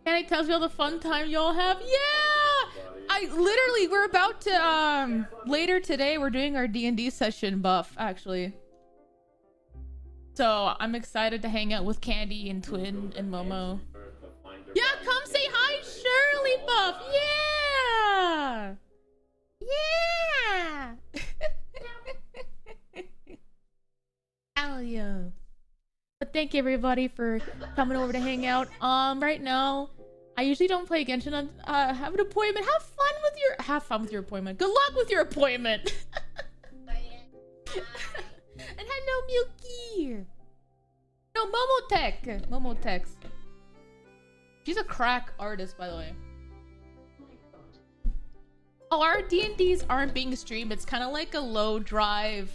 I tell you all the fun time y'all have? Yeah! We're about to later today we're doing our D&D session, Buff, actually. So I'm excited to hang out with Candy and Twin and Momo. Yeah, come say hi, Shirley, Buff. Yeah. Hell yeah. But thank you everybody for coming over to hang out. Right now, I usually don't play Genshin. I have an appointment. Have fun with have fun with your appointment. Good luck with your appointment. And hello, Milky. No, Momotech. She's a crack artist, by the way. Oh, our D&Ds aren't being streamed. It's kind of like a low drive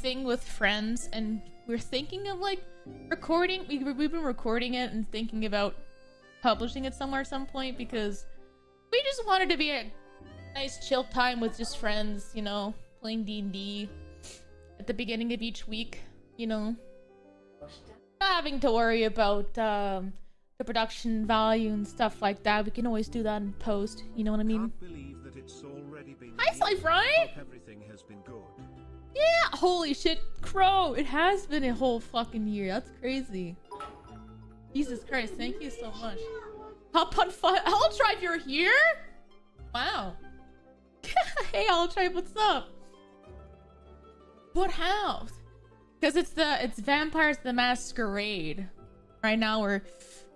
thing with friends, and we're thinking of like recording. We've been recording it and thinking about publishing it somewhere at some point, because we just wanted to be a nice chill time with just friends, you know, playing D&D at the beginning of each week, you know, not having to worry about the production value and stuff like that. We can always do that in post, you know what I mean? Can't believe that it's already been Hi, Slife, right? Hope everything has been good. Yeah, holy shit, Crow, it has been a whole fucking year. That's crazy. Jesus Christ, thank you so much. Hop on fun. I'll Drive, you're here? Wow. Hey, I'll Drive, what's up? What house? Because it's Vampires the Masquerade. Right now where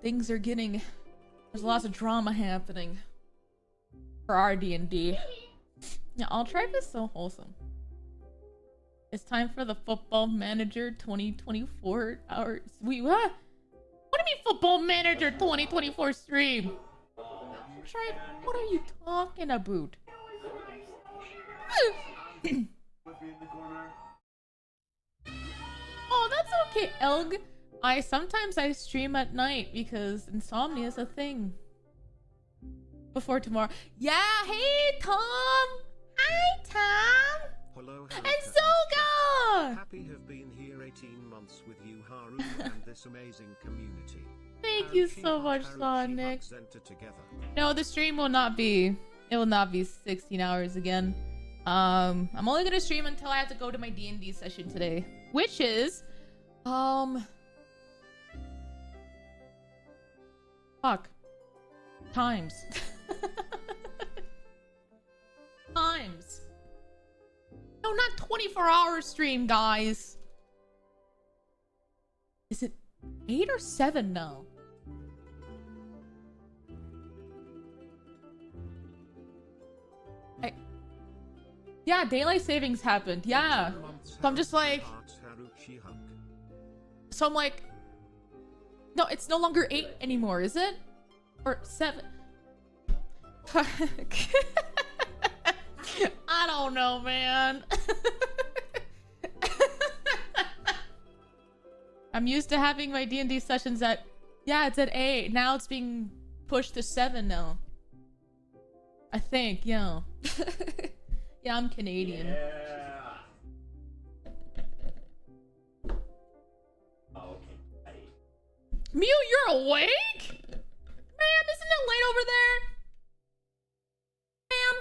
things are getting, there's lots of drama happening for our D&D. Yeah, I'll Drive is so wholesome. It's time for the Football Manager 2024 hours. Wait, what? What do you mean Football Manager 2024 stream? What are you talking about? Oh, that's okay, Elg. Sometimes I stream at night because insomnia is a thing. Before tomorrow. Yeah, hey Tom! Hi Tom! Hello, and Zoga! Happy have been here 18 months with you, Haru, and this amazing community. Thank you so much, Sonic. No, the stream will not be. It will not be 16 hours again. I'm only gonna stream until I have to go to my D&D session today, which is, fuck. Times. Times. No, not 24-hour stream, guys. Is it 8 or 7 now? Yeah, daylight savings happened. Yeah. So I'm just like... So I'm like... No, it's no longer 8 anymore, is it? Or 7? I don't know, man. I'm used to having my D&D sessions at... Yeah, it's at 8. Now it's being pushed to 7 now. I think, yeah. Yeah, I'm Canadian. Mew, you're awake? Ma'am, isn't it late over there? Ma'am?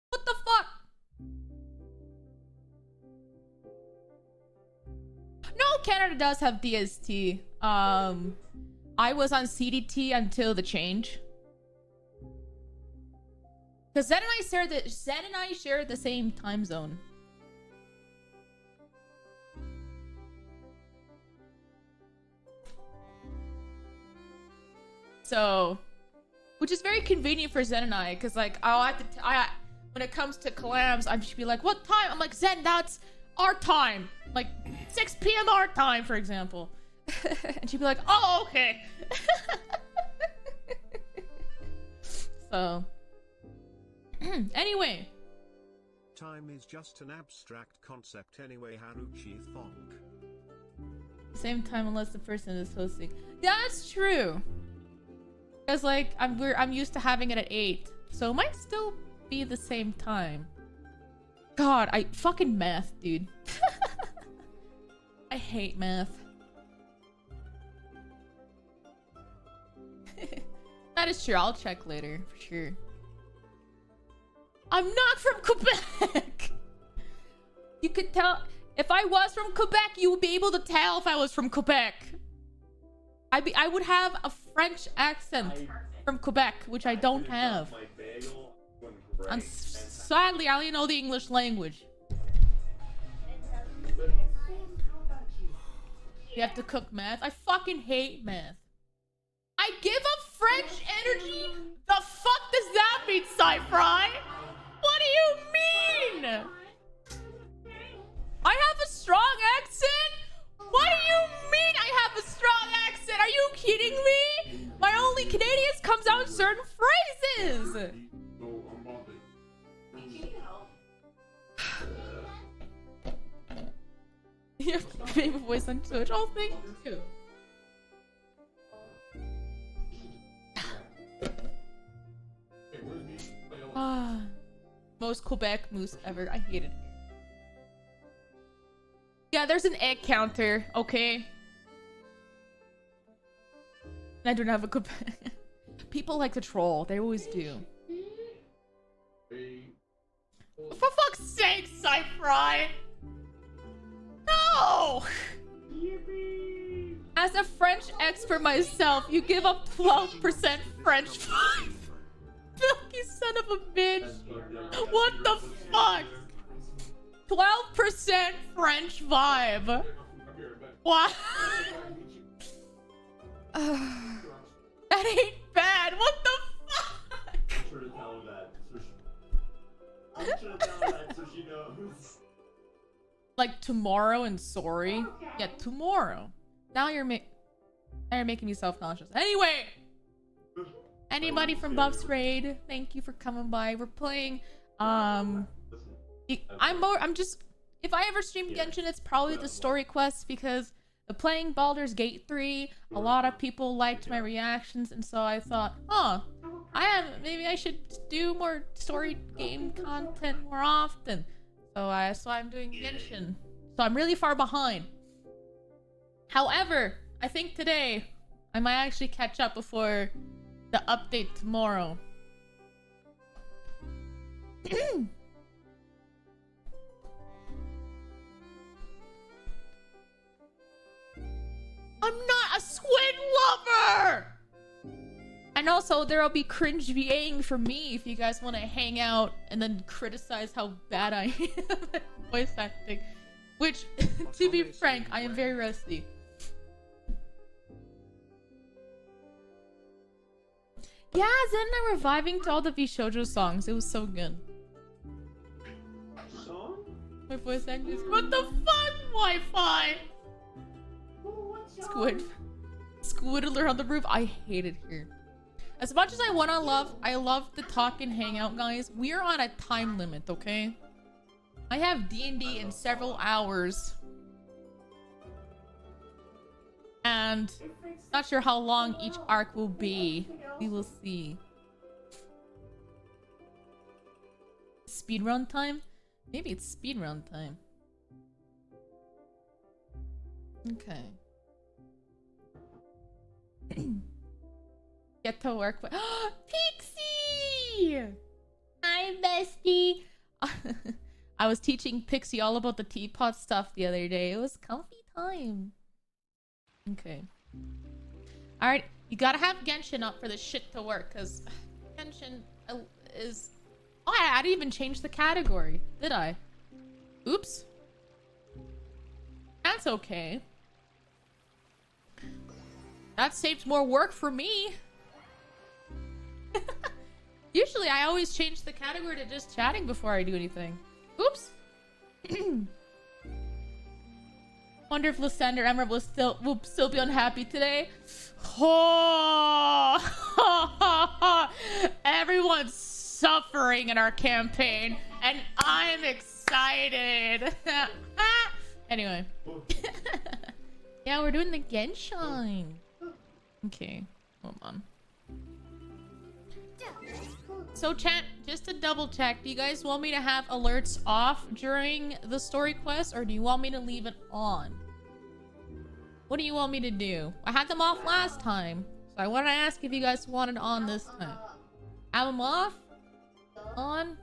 What the fuck? No, Canada does have DST. I was on CDT until the change. Because Zen and I share the same time zone. So, which is very convenient for Zen and I, because like I'll have to, when it comes to collabs, I should be like, what time? I'm like, Zen, that's our time, like 6 p.m. our time, for example. And she'd be like, oh, okay. So, anyway. Time is just an abstract concept anyway, Haruchi Thonk. Same time unless the person is hosting. Yeah, that's true. Because like I'm used to having it at 8, so it might still be the same time. God, I fucking math, dude. I hate math. That is true. I'll check later for sure. I'm not from Quebec. You could tell if I was from Quebec. You would be able to tell if I was from Quebec. I would have a French accent from Quebec, which I don't have. And sadly, I only know the English language. You have to cook math? I fucking hate math. I give a French energy? The fuck does that mean, Sci-Fry? What do you mean? I have a strong accent? What do you mean I have a strong accent? Are you kidding me? My only Canadians comes out in certain phrases. Your favorite voice on Twitch. Oh, thank you. Ah, most Quebec moose ever. I hate it. Yeah, there's an egg counter, okay? I don't have a Quebec. People like to troll. They always do. For fuck's sake, Sci-Fry! No! As a French expert myself, you give up 12% French vibe. You son of a bitch. What the fuck? 12% French vibe. What? That ain't bad. What the fuck? I'm sure to tell her that so she knows. Like tomorrow and sorry. Yeah, tomorrow. Now you're making me self-conscious. Anyway, anybody from Buff's Raid, thank you for coming by. We're playing. I'm just. If I ever stream Genshin, it's probably the story quest because playing Baldur's Gate 3, a lot of people liked my reactions, and so I thought, maybe I should do more story game content more often. So I'm doing Genshin. So I'm really far behind. However, I think today I might actually catch up before the update tomorrow. I'm not a squid lover! And also, there'll be cringe VAing for me if you guys want to hang out and then criticize how bad I am at voice acting. Which, to be frank, I am very rusty. Yeah, Zen and I were vibing to all the Bishoujo songs. It was so good. My voice acting is... What the fuck, Wi-Fi? Squiddler on the roof. I hate it here. As much as I love the talk and hang out, guys. We're on a time limit, okay? I have D&D in several hours. And not sure how long each arc will be. We will see. Speedrun time? Maybe it's speedrun time. Okay. Get to work with Pixie! Hi, bestie! I was teaching Pixie all about the teapot stuff the other day. It was comfy time. Okay. Alright, you gotta have Genshin up for this shit to work, because Genshin is... Oh, I didn't even change the category, did I? Oops. That's okay. That saves more work for me. Usually, I always change the category to just chatting before I do anything. Oops. Wonder if Lysander Emerald will still be unhappy today. Oh, everyone's suffering in our campaign, and I'm excited. Anyway. Yeah, we're doing the Genshin. Okay, hold on. So chat, just to double check, do you guys want me to have alerts off during the story quest, or do you want me to leave it on? What do you want me to do? I had them off last time, so I want to ask if you guys want it on this time. Have them off? On?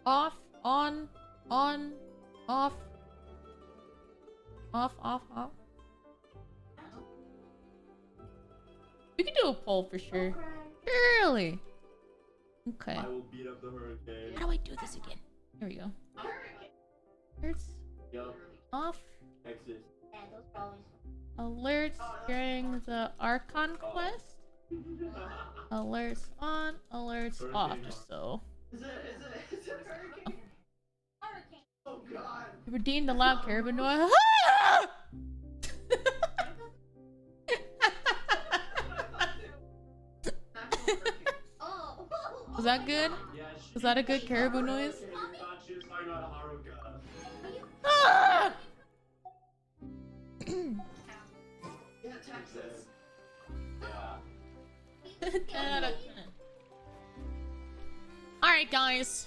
Off? On? On? Off? Off, off, off? We can do a poll for sure. Really? Okay. I will beat up the hurricane. How do I do this again? Here we go. Alerts. Yep. Off. Exit. Alerts during the Archon quest. Alerts on, alerts off, just so. Is it a hurricane? Oh god. Redeem the loud caribou noise. Was that good? Was that a good caribou noise? Ah! Texas. 10 out of 10. Alright, guys.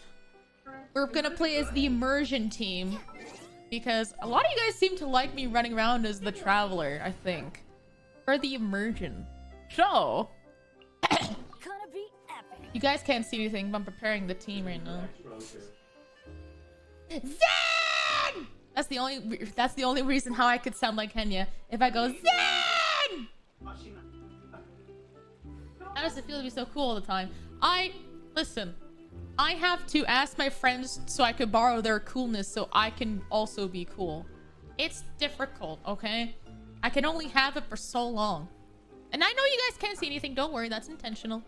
We're gonna play as the immersion team. Because a lot of you guys seem to like me running around as the traveler, I think. Or the immersion. So. You guys can't see anything, but I'm preparing the team right now. Zen! That's the only reason how I could sound like Kenya. If I go Zen! How does it feel to be so cool all the time? Listen, I have to ask my friends so I could borrow their coolness so I can also be cool. It's difficult, okay? I can only have it for so long. And I know you guys can't see anything, don't worry, that's intentional.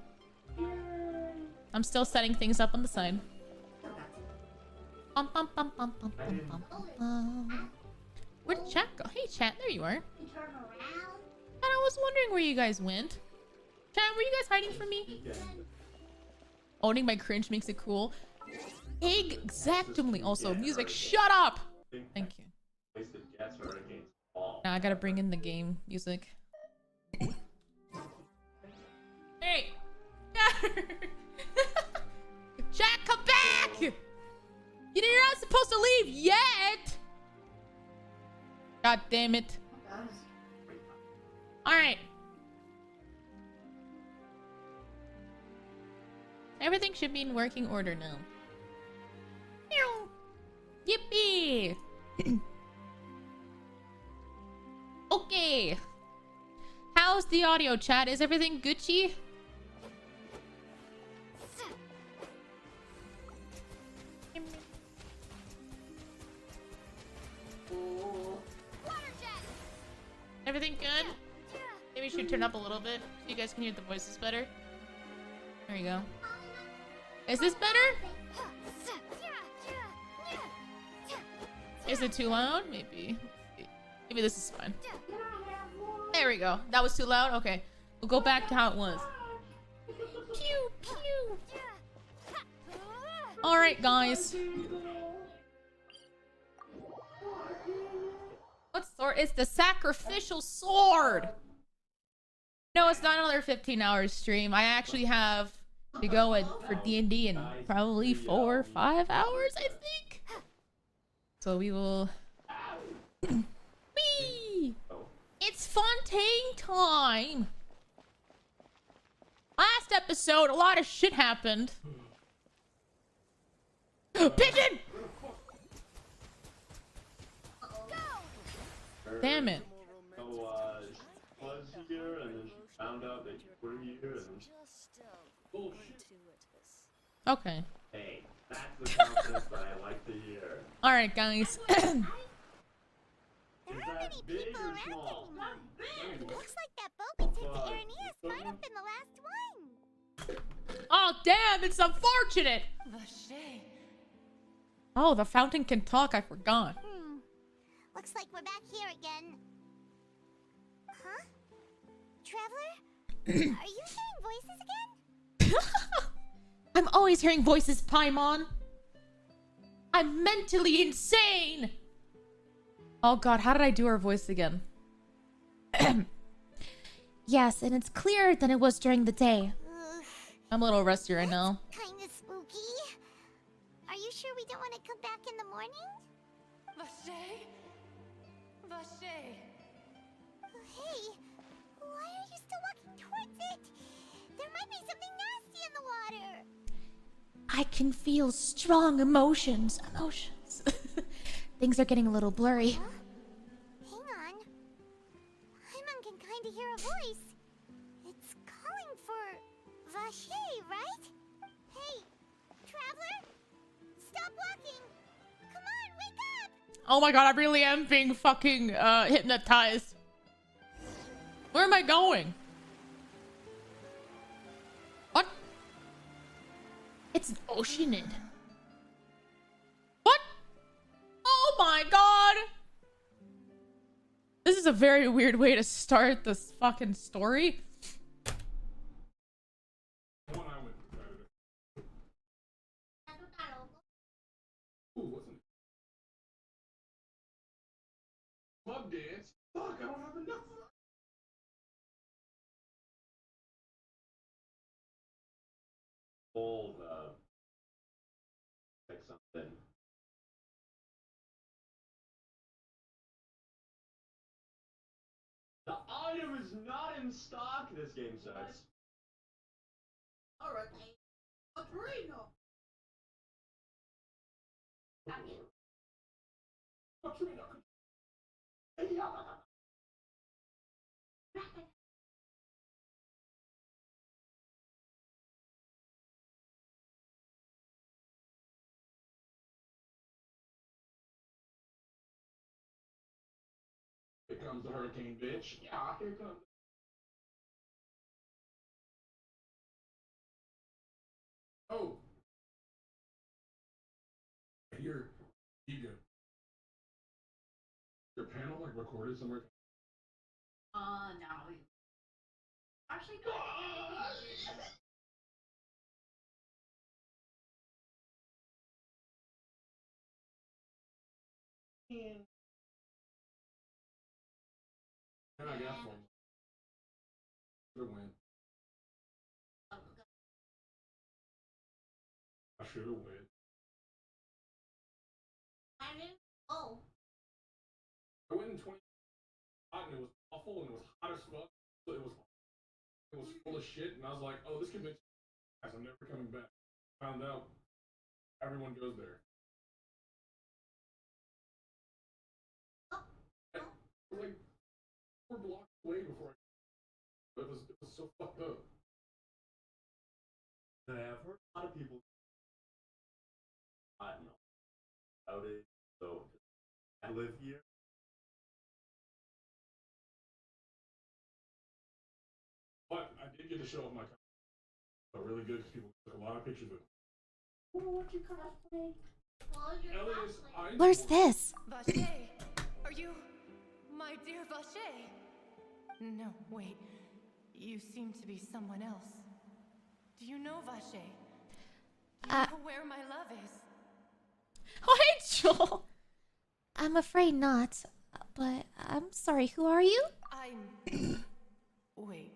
I'm still setting things up on the side. Where'd chat go? Hey chat, there you are. And I was wondering where you guys went. Chat, were you guys hiding from me? Owning my cringe makes it cool. Exactly. Also, music, shut up! Thank you. Now I gotta bring in the game music. Hey! Jack, come back! You're not supposed to leave yet! God damn it. Alright. Everything should be in working order now. Yippee! Okay. How's the audio, chat? Is everything Gucci? Everything good? Maybe we should turn up a little bit so you guys can hear the voices better. There you go. Is this better? Is it too loud? Maybe. Maybe this is fine. There we go. That was too loud? Okay. We'll go back to how it was. Pew, pew. Alright, guys. What sword? It's the sacrificial sword! No, it's not another 15-hour stream. I actually have to go for D&D in probably 4 or 5 hours, I think. So we will... Whee! It's Fontaine time! Last episode, a lot of shit happened. Pigeon! Damn it. So, she was here, and then she found out that you were here, and... Bullshit. Okay. Hey, that's the confidence that I like to hear. Alright, guys. There aren't many people around anymore. Looks like that boat we took to Irenaeus might have been the last one. Oh, damn, it's unfortunate! Oh, the fountain can talk, I forgot. Looks like we're back here again. Huh? Traveler? Are you hearing voices again? I'm always hearing voices, Paimon. I'm mentally insane! Oh god, how did I do her voice again? Yes, and it's clearer than it was during the day. I'm a little rusty right now. Kinda spooky. Are you sure we don't want to come back in the morning? Vache? Vache. Hey, why are you still walking towards it? There might be something nasty in the water. I can feel strong emotions. Things are getting a little blurry. Huh? Hang on. Paimon can kinda hear a voice. It's calling for Vache, right? Hey, traveler? Stop walking! Come on, wake up! Oh my god, I really am being fucking hypnotized. Where am I going? It's an oceanid. What? Oh my god! This is a very weird way to start this fucking story. Club dance? Fuck, I don't have enough. Old, like something. The item is not in stock. This game sucks. Alright. Adreno. Here comes the hurricane, bitch. Yeah, here comes. Oh. Your panel like recorded somewhere. No. Actually, no. And I got one. Should have went. I should have went. I didn't. Oh. I went in 20 and it was awful and it was hot as fuck. So it was full of shit and I was like, oh, this convention, I'm never coming back. Found out everyone goes there. I was like 4 blocks away before it was so fucked up. I've heard a lot of people not know about it, so I live here. But I did get to show off my car. Really good because people took a lot of pictures of it. What you cosplay? Elias, Where's this? Vache, are you my dear Vache? No, wait. You seem to be someone else. Do you know Vache? Do you know where my love is? Wait, Joel. I'm afraid not. But I'm sorry, who are you? I'm... Wait.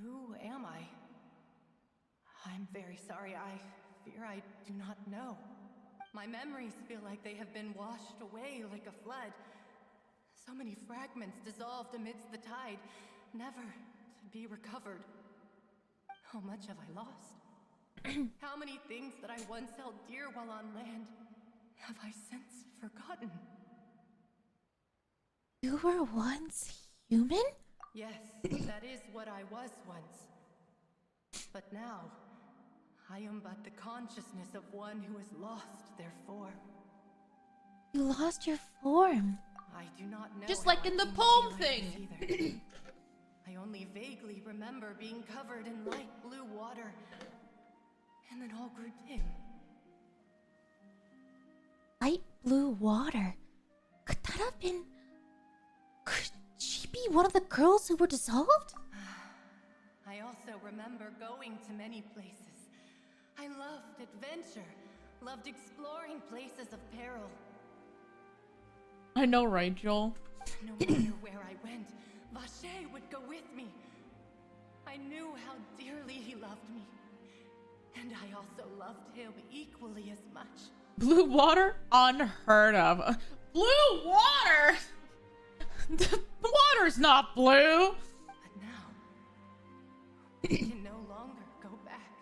Who am I? I'm very sorry. I fear I do not know. My memories feel like they have been washed away like a flood. So many fragments dissolved amidst the tide, never to be recovered. How much have I lost? How many things that I once held dear while on land have I since forgotten? You were once human? Yes, that is what I was once. But now, I am but the consciousness of one who has lost their form. You lost your form. I do not know. Just like in the poem thing. I only vaguely remember being covered in light blue water, and then all grew dim. Light blue water. Could that have been... Could she be one of the girls who were dissolved? I also remember going to many places. I loved adventure, loved exploring places of peril. I know, right, Joel? No matter where I went, Vache would go with me. I knew how dearly he loved me. And I also loved him equally as much. Blue water? Unheard of. Blue water? The water's not blue. But now, we can no longer go back.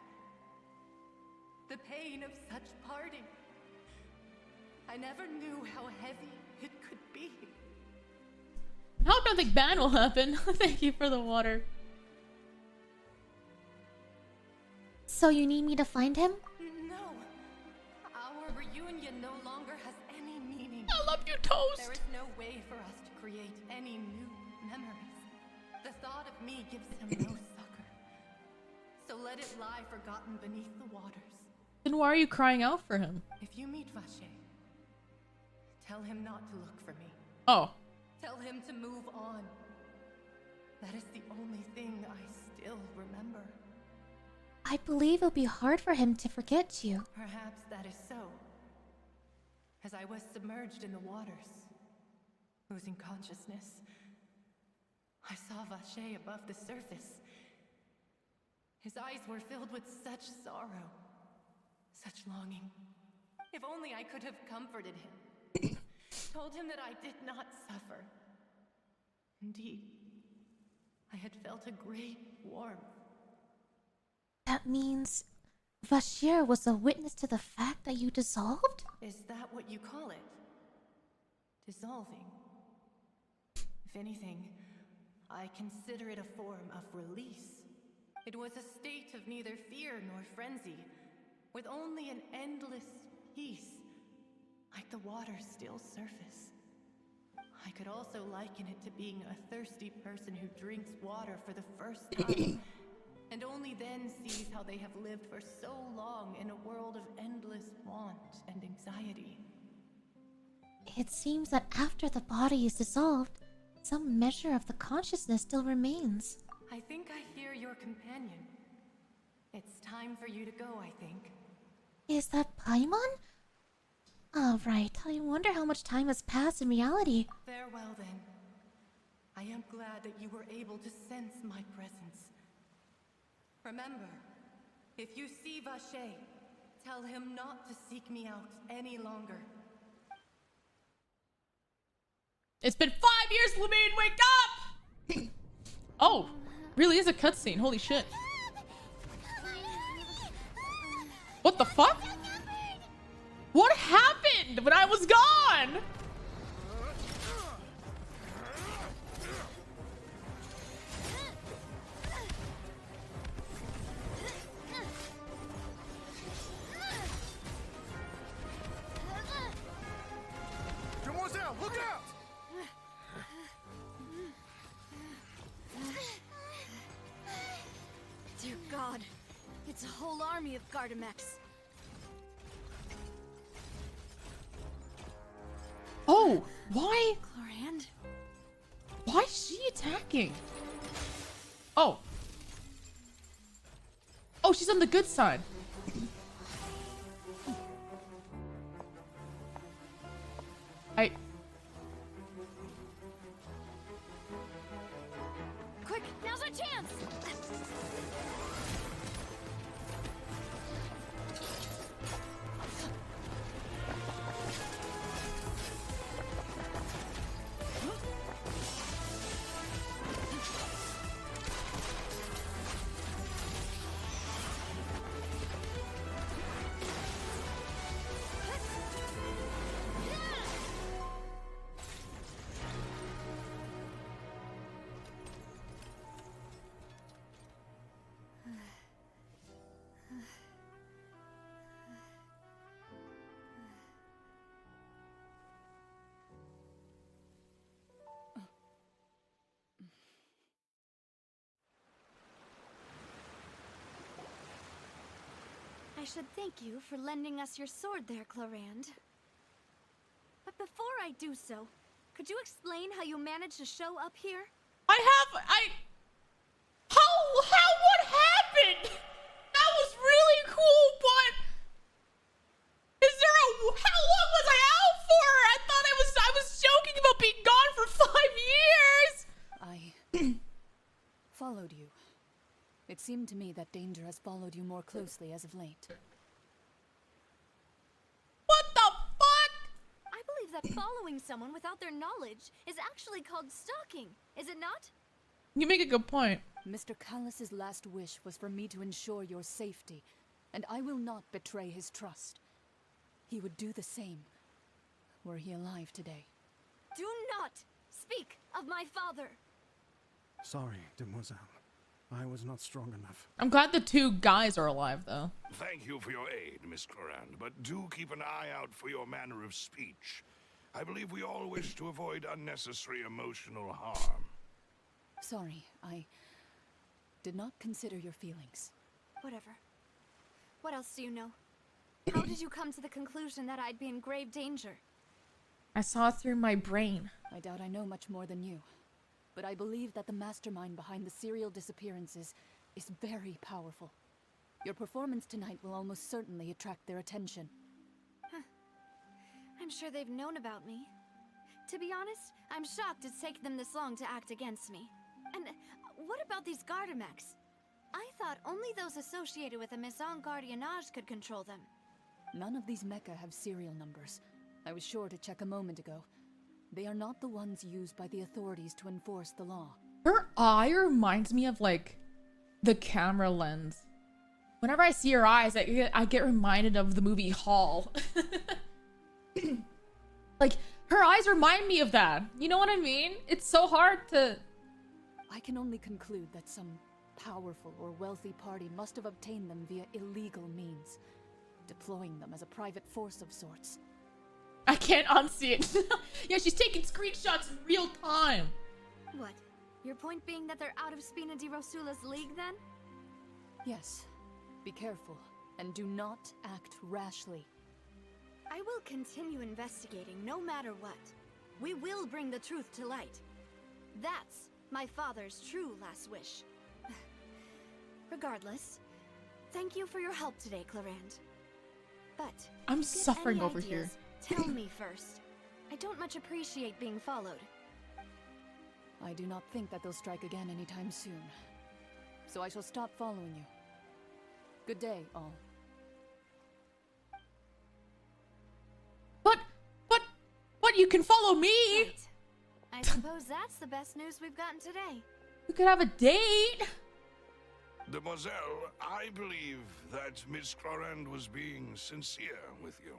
The pain of such parting. I never knew how heavy it could be. I hope nothing bad will happen. Thank you for the water. So you need me to find him? No. Our reunion no longer has any meaning. I love you, Toast. There is no way for us to create any new memories. The thought of me gives him no succor. So let it lie forgotten beneath the waters. Then why are you crying out for him? If you meet Vache, tell him not to look for me. Oh. Tell him to move on. That is the only thing I still remember. I believe it'll be hard for him to forget you. Perhaps that is so. As I was submerged in the waters, losing consciousness, I saw Vache above the surface. His eyes were filled with such sorrow, such longing. If only I could have comforted him, told him that I did not suffer. Indeed, I had felt a great warmth. That means Vashir was a witness to the fact that you dissolved? Is that what you call it? Dissolving? If anything, I consider it a form of release. It was a state of neither fear nor frenzy, with only an endless peace, like the water's still surface. I could also liken it to being a thirsty person who drinks water for the first time, and only then sees how they have lived for so long in a world of endless want and anxiety. It seems that after the body is dissolved, some measure of the consciousness still remains. I think I hear your companion. It's time for you to go, I think. Is that Paimon? Oh, right. I wonder how much time has passed in reality. Farewell, then. I am glad that you were able to sense my presence. Remember, if you see Vache, tell him not to seek me out any longer. It's been 5 years, Lamine, wake up! Oh, really is a cutscene, holy shit. What the fuck? What happened when I was gone? Demoiselle, look out! Dear God, it's a whole army of Gardamex. Oh, why? Clorand? Why is she attacking? Oh. Oh, she's on the good side. Quick, now's our chance! I should thank you for lending us your sword there, Clorand. But before I do so, could you explain how you managed to show up here? What happened? That was really cool, but how long was I out for? I thought I was joking about being gone for 5 years. I followed you. It seemed to me that danger has followed you more closely as of late. What the fuck? I believe that following someone without their knowledge is actually called stalking, is it not? You make a good point. Mr. Callus's last wish was for me to ensure your safety, and I will not betray his trust. He would do the same, were he alive today. Do not speak of my father! Sorry, Demoiselle. I was not strong enough. I'm glad the two guys are alive, though. Thank you for your aid, Miss Clorand, but do keep an eye out for your manner of speech. I believe we all wish to avoid unnecessary emotional harm. Sorry, I did not consider your feelings. Whatever. What else do you know? How did you come to the conclusion that I'd be in grave danger? I saw through my brain. I doubt I know much more than you. But I believe that the mastermind behind the serial disappearances is very powerful. Your performance tonight will almost certainly attract their attention. Huh. I'm sure they've known about me. To be honest, I'm shocked it's taken them this long to act against me. And what about these Gardamex? I thought only those associated with the Maison Gardiennage could control them. None of these mecha have serial numbers. I was sure to check a moment ago. They are not the ones used by the authorities to enforce the law. Her eye reminds me of like the camera lens. Whenever I see her eyes, I get reminded of the movie Hall. Like, her eyes remind me of that. You know what I mean? It's so hard to... I can only conclude that some powerful or wealthy party must have obtained them via illegal means, deploying them as a private force of sorts. I can't unsee it. Yeah, she's taking screenshots in real time. What? Your point being that they're out of Spina di Rosula's league, then? Yes. Be careful, and do not act rashly. I will continue investigating no matter what. We will bring the truth to light. That's my father's true last wish. Regardless, thank you for your help today, Clarand. But I'm if you get suffering any over here. ideas, tell me first. I don't much appreciate being followed. I do not think that they'll strike again anytime soon. So I shall stop following you. Good day, all. But you can follow me! Right. I suppose that's the best news we've gotten today. We could have a date! Demoiselle, I believe that Miss Clarand was being sincere with you.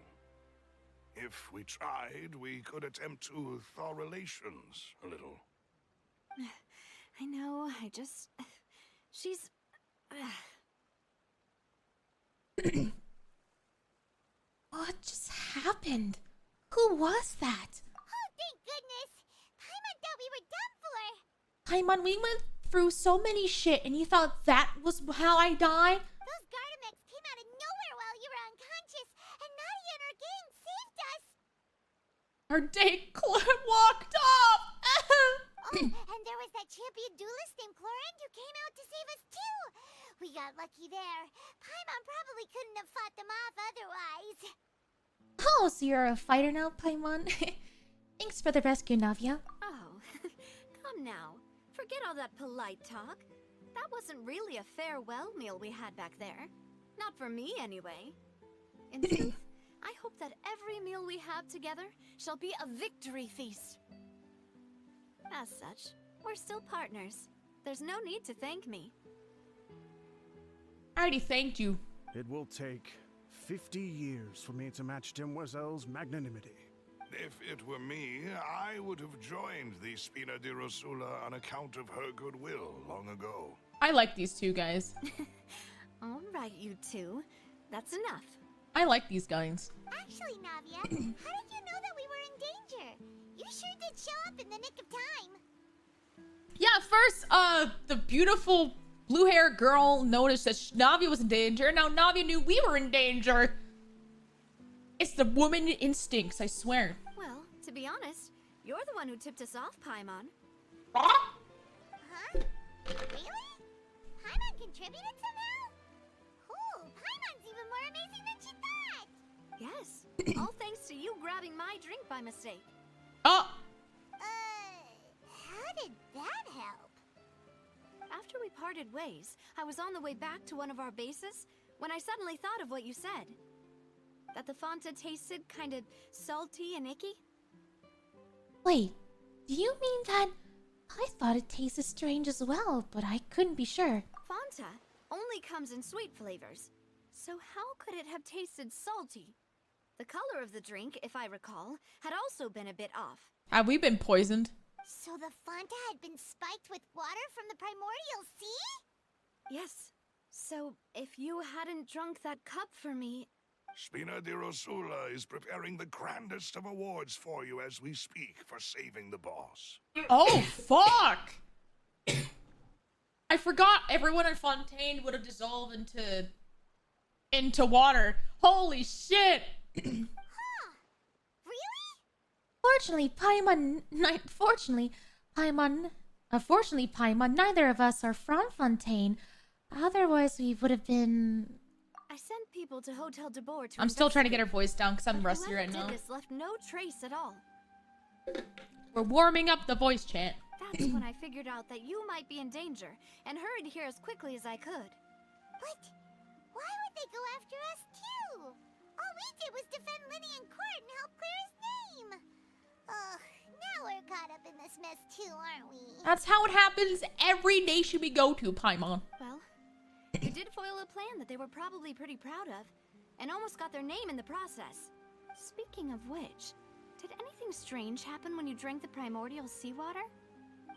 If we tried, we could attempt to thaw relations a little. I know, she's... What just happened? Who was that? Oh, thank goodness! Paimon thought we were done for! Paimon, we went through so many shit and you thought that was how I died? Those Gardamex came out of nowhere while you were unconscious, and Nadia and her gang saved us! Her date walked off! Oh, and there was that champion duelist named Clarand who came out to save us too! We got lucky there. Paimon probably couldn't have fought them off otherwise. Oh, so you're a fighter now, Paimon? Thanks for the rescue, Navia. Oh, come now. Forget all that polite talk. That wasn't really a farewell meal we had back there. Not for me, anyway. In truth, I hope that every meal we have together shall be a victory feast. As such, we're still partners. There's no need to thank me. I already thanked you. It will take 50 years for me to match Demoiselle's magnanimity. If it were me, I would have joined the Spina di Rosula on account of her goodwill long ago. I like these two guys. All right, you two. That's enough. I like these guys. Actually, Navia, how did you know that we were in danger? You sure did show up in the nick of time. Yeah, first, the beautiful blue-haired girl noticed that Navia was in danger. Now Navia knew we were in danger. It's the woman instincts, I swear. Well, to be honest, you're the one who tipped us off, Paimon. Huh? Really? Paimon contributed somehow? Ooh, Paimon's even more amazing than she thought! Yes, all thanks to you grabbing my drink by mistake. Oh! How did that help? After we parted ways, I was on the way back to one of our bases when I suddenly thought of what you said. That the Fanta tasted kind of salty and icky? Wait, do you mean that... I thought it tasted strange as well, but I couldn't be sure. Fanta only comes in sweet flavors, so how could it have tasted salty? The color of the drink, if I recall, had also been a bit off. Have we been poisoned? So the Fanta had been spiked with water from the primordial sea? Yes. So if you hadn't drunk that cup for me... Spina di Rosula is preparing the grandest of awards for you as we speak for saving the boss. Oh, fuck! I forgot everyone in Fontaine would have dissolved into water. Holy shit! Fortunately, Paimon, neither of us are from Fontaine. Otherwise, we would have been. I sent people to Hotel de Boer to I'm still trying to get her voice down because I'm rusty right now. This left no trace at all. We're warming up the voice chant. That's when I figured out that you might be in danger and hurried here as quickly as I could. But why would they go after us too? All we did was defend Linny in court and help clear his name. Ugh, now we're caught up in this mess too, aren't we? That's how it happens every nation we go to, Paimon. Well, you did foil a plan that they were probably pretty proud of, and almost got their name in the process. Speaking of which, did anything strange happen when you drank the primordial seawater?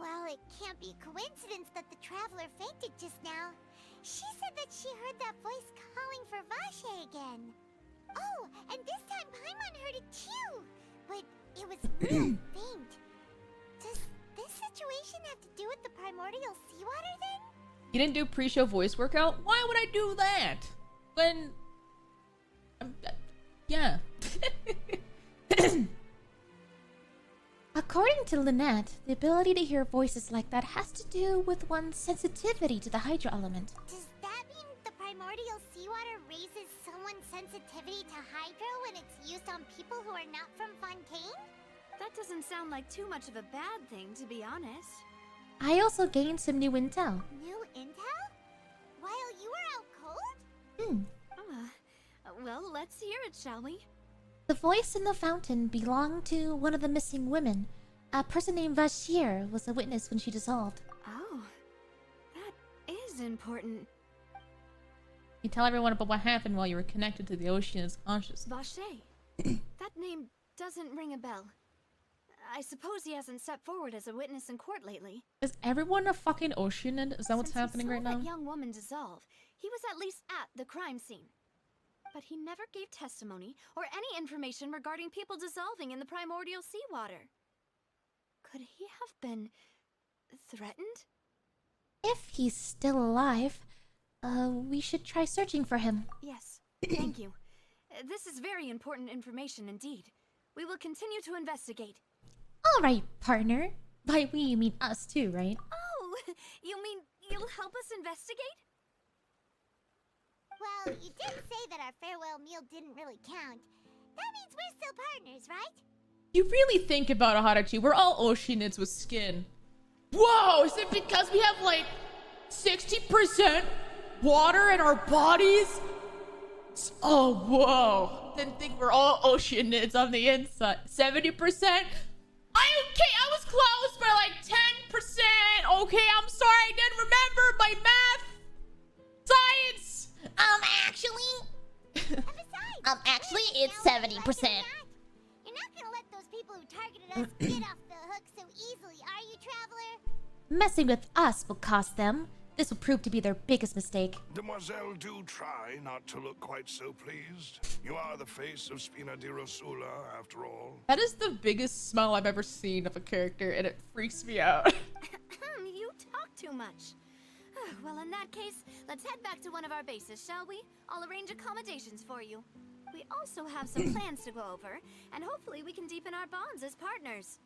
Well, it can't be coincidence that the traveler fainted just now. She said that she heard that voice calling for Vache again. Oh, and this time Paimon heard it too, but it was real faint. Does this situation have to do with the primordial seawater then? You didn't do pre-show voice workout? Why would I do that? When... yeah. According to Lynette, the ability to hear voices like that has to do with one's sensitivity to the Hydra element. Does that mean the primordial seawater raises someone's sensitivity to Hydra when it's used on people who are not from Fontaine? That doesn't sound like too much of a bad thing, to be honest. I also gained some new intel. New intel? While you were out cold? Well, let's hear it, shall we? The voice in the fountain belonged to one of the missing women. A person named Vashir was a witness when she dissolved. Oh, that is important. You tell everyone about what happened while you were connected to the Ocean's conscious. Vache. That name doesn't ring a bell. I suppose he hasn't stepped forward as a witness in court lately. Is everyone a fucking Oceanid? Is that what's happening right now? That young woman dissolve. He was at least at the crime scene. But he never gave testimony or any information regarding people dissolving in the primordial seawater. Could he have been threatened? If he's still alive, we should try searching for him. Yes, thank you. This is very important information indeed. We will continue to investigate. All right, partner. By we, you mean us too, right? Oh, you mean you'll help us investigate? Well, you did say that our farewell meal didn't really count. That means we're still partners, right? You really think about it, Harachi. We're all Oceanids with skin. Whoa! Is it because we have like 60% water in our bodies? Oh, whoa. Didn't think we're all Oceanids on the inside. 70%? Okay, I was close by like 10%. Okay, I'm sorry, I didn't remember my math. Science. Actually, it's 70%. You're not gonna let those people who targeted us get off the hook so easily, are you, Traveler? Messing with us will cost them. This will prove to be their biggest mistake. Demoiselle, do try not to look quite so pleased. You are the face of Spina di Rosula, after all. That is the biggest smile I've ever seen of a character, and it freaks me out. You talk too much. Well, in that case, let's head back to one of our bases, shall we? I'll arrange accommodations for you. We also have some plans to go over, and hopefully we can deepen our bonds as partners.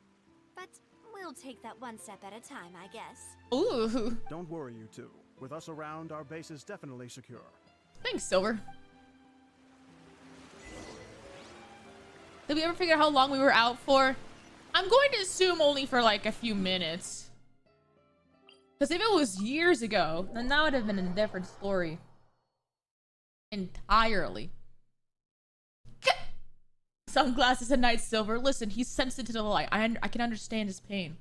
But we'll take that one step at a time, I guess. Ooh. Don't worry, you two. With us around, our base is definitely secure. Thanks, Silver. Did we ever figure out how long we were out for? I'm going to assume only for like a few minutes. Because if it was years ago, then that would have been a different story. Entirely. Sunglasses at night, Silver. Listen, he's sensitive to the light. I can understand his pain.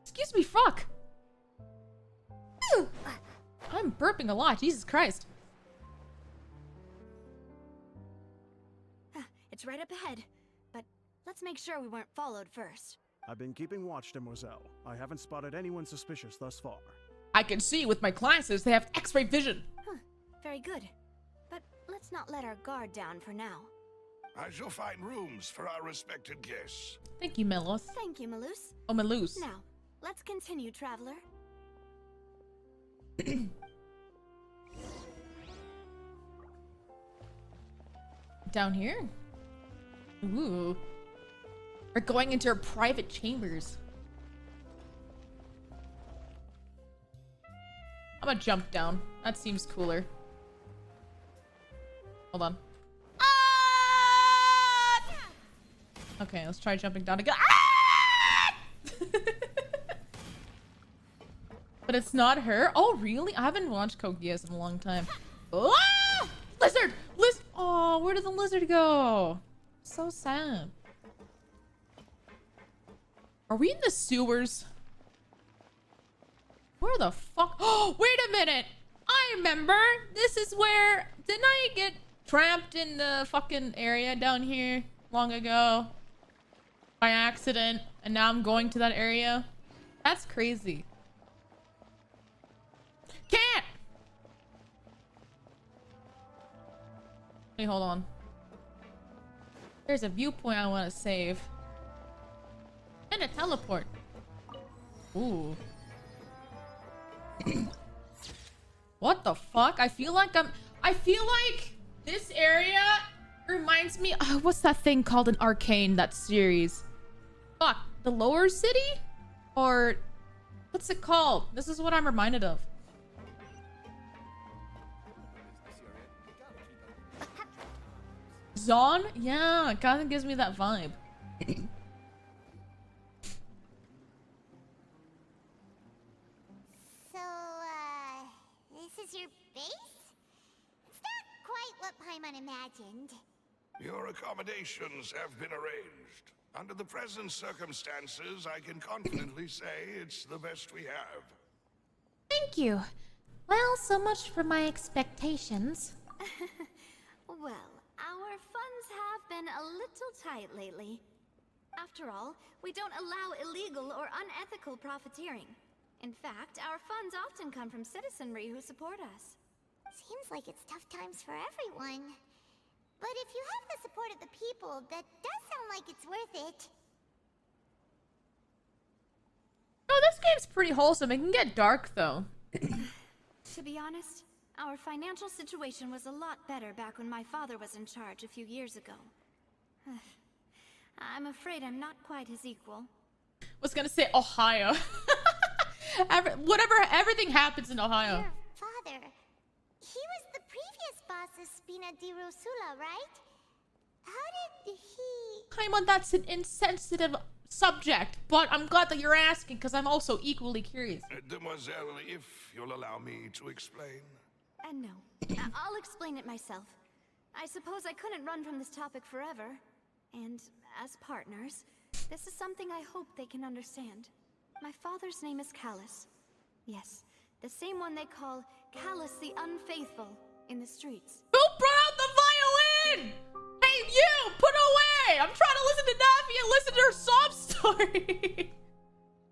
Excuse me, fuck. I'm burping a lot. Jesus Christ. It's right up ahead, but let's make sure we weren't followed first. I've been keeping watch, Demoiselle. I haven't spotted anyone suspicious thus far. I can see with my glasses they have X-ray vision. Huh, very good. But let's not let our guard down for now. I shall find rooms for our respected guests. Thank you, Melos. Thank you, Malus. Oh, Malus. Now, let's continue, traveler. Down here? Ooh. We're going into our private chambers. I'm gonna jump down. That seems cooler. Hold on. Ah! Okay, let's try jumping down again. Ah! But it's not her. Oh, really? I haven't watched Code Geass in a long time. Ah! Lizard! Oh, where did the lizard go? So sad. Are we in the sewers? Where the fuck? Oh, wait a minute. I remember. This is where... Didn't I get trapped in the fucking area down here long ago? By accident. And now I'm going to that area? That's crazy. Can't! Wait, hold on. There's a viewpoint I want to save. And a teleport. Ooh. What the fuck? I feel like this area reminds me. Oh, what's that thing called in Arcane, that series? Fuck. The Lower City? Or what's it called? This is what I'm reminded of. Zon? Yeah, it kind of gives me that vibe. So, this is your base? It's not quite what Paimon imagined. Your accommodations have been arranged. Under the present circumstances, I can confidently say it's the best we have. Thank you. Well, so much for my expectations. Well, our funds have been a little tight lately. After all, we don't allow illegal or unethical profiteering. In fact, our funds often come from citizenry who support us. Seems like it's tough times for everyone. But if you have the support of the people, that does sound like it's worth it. Oh, this game's pretty wholesome. It can get dark, though. To be honest, our financial situation was a lot better back when my father was in charge a few years ago. I'm afraid I'm not quite his equal. Was gonna say Ohio. Everything happens in Ohio. Your father, he was the previous boss of Spina di Rosula, right? How did he... Paimon, that's an insensitive subject, but I'm glad that you're asking because I'm also equally curious. Demoiselle, if you'll allow me to explain. No, I'll explain it myself. I suppose I couldn't run from this topic forever. And as partners, this is something I hope they can understand. My father's name is Callus. Yes, the same one they call Callus the Unfaithful in the streets. Who brought out the violin? Hey, you! Put it away! I'm trying to listen to Navi and listen to her sob story.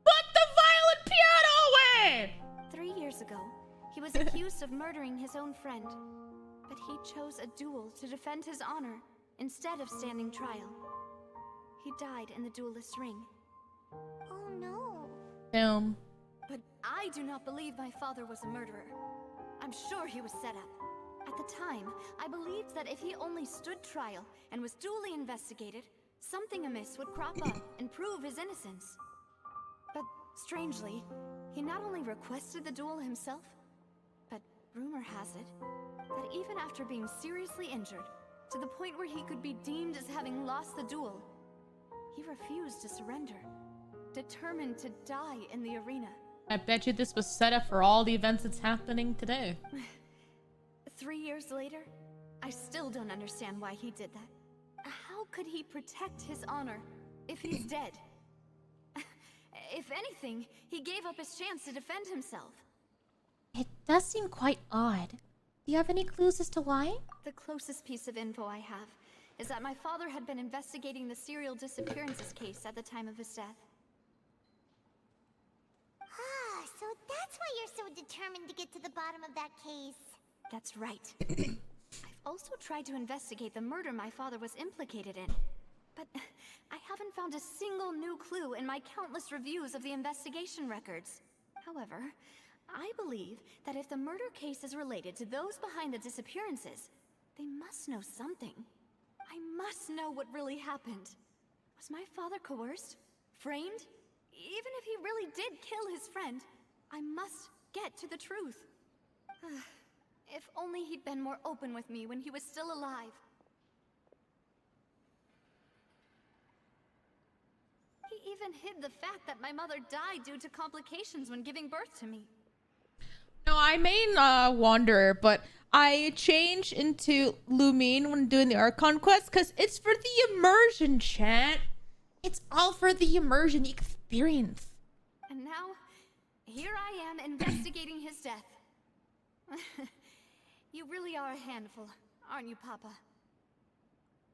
Put the violin piano away! 3 years ago, he was accused of murdering his own friend. But he chose a duel to defend his honor instead of standing trial. He died in the duelist's ring. Oh no. Damn. But I do not believe my father was a murderer. I'm sure he was set up. At the time, I believed that if he only stood trial and was duly investigated, something amiss would crop up and prove his innocence. But strangely, he not only requested the duel himself, but rumor has it that even after being seriously injured, to the point where he could be deemed as having lost the duel, he refused to surrender, determined to die in the arena. I bet you this was set up for all the events that's happening today. 3 years later, I still don't understand why he did that. How could he protect his honor if he's dead? If anything, he gave up his chance to defend himself. It does seem quite odd. Do you have any clues as to why? The closest piece of info I have is that my father had been investigating the serial disappearances case at the time of his death. Ah, so that's why you're so determined to get to the bottom of that case. That's right. I've also tried to investigate the murder my father was implicated in. But I haven't found a single new clue in my countless reviews of the investigation records. However, I believe that if the murder case is related to those behind the disappearances, they must know something. I must know what really happened. Was my father coerced? Framed? Even if he really did kill his friend, I must get to the truth. If only he'd been more open with me when he was still alive. He even hid the fact that my mother died due to complications when giving birth to me. No, I may wander, but I changed into Lumine when doing the Archon quest because it's for the immersion, chat. It's all for the immersion, the experience. And now, here I am investigating his death. You really are a handful, aren't you, Papa?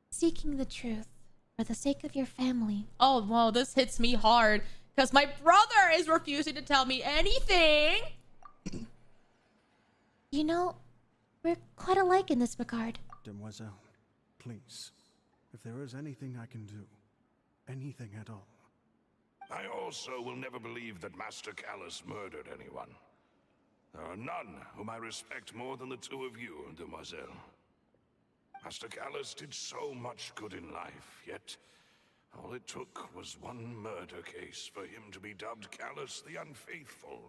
Seeking the truth for the sake of your family. Oh, well, this hits me hard because my brother is refusing to tell me anything. You know, we're quite alike in this regard. Demoiselle, please, if there is anything I can do, anything at all. I also will never believe that Master Callus murdered anyone. There are none whom I respect more than the two of you, Demoiselle. Master Callus did so much good in life, yet all it took was one murder case for him to be dubbed Callus the Unfaithful.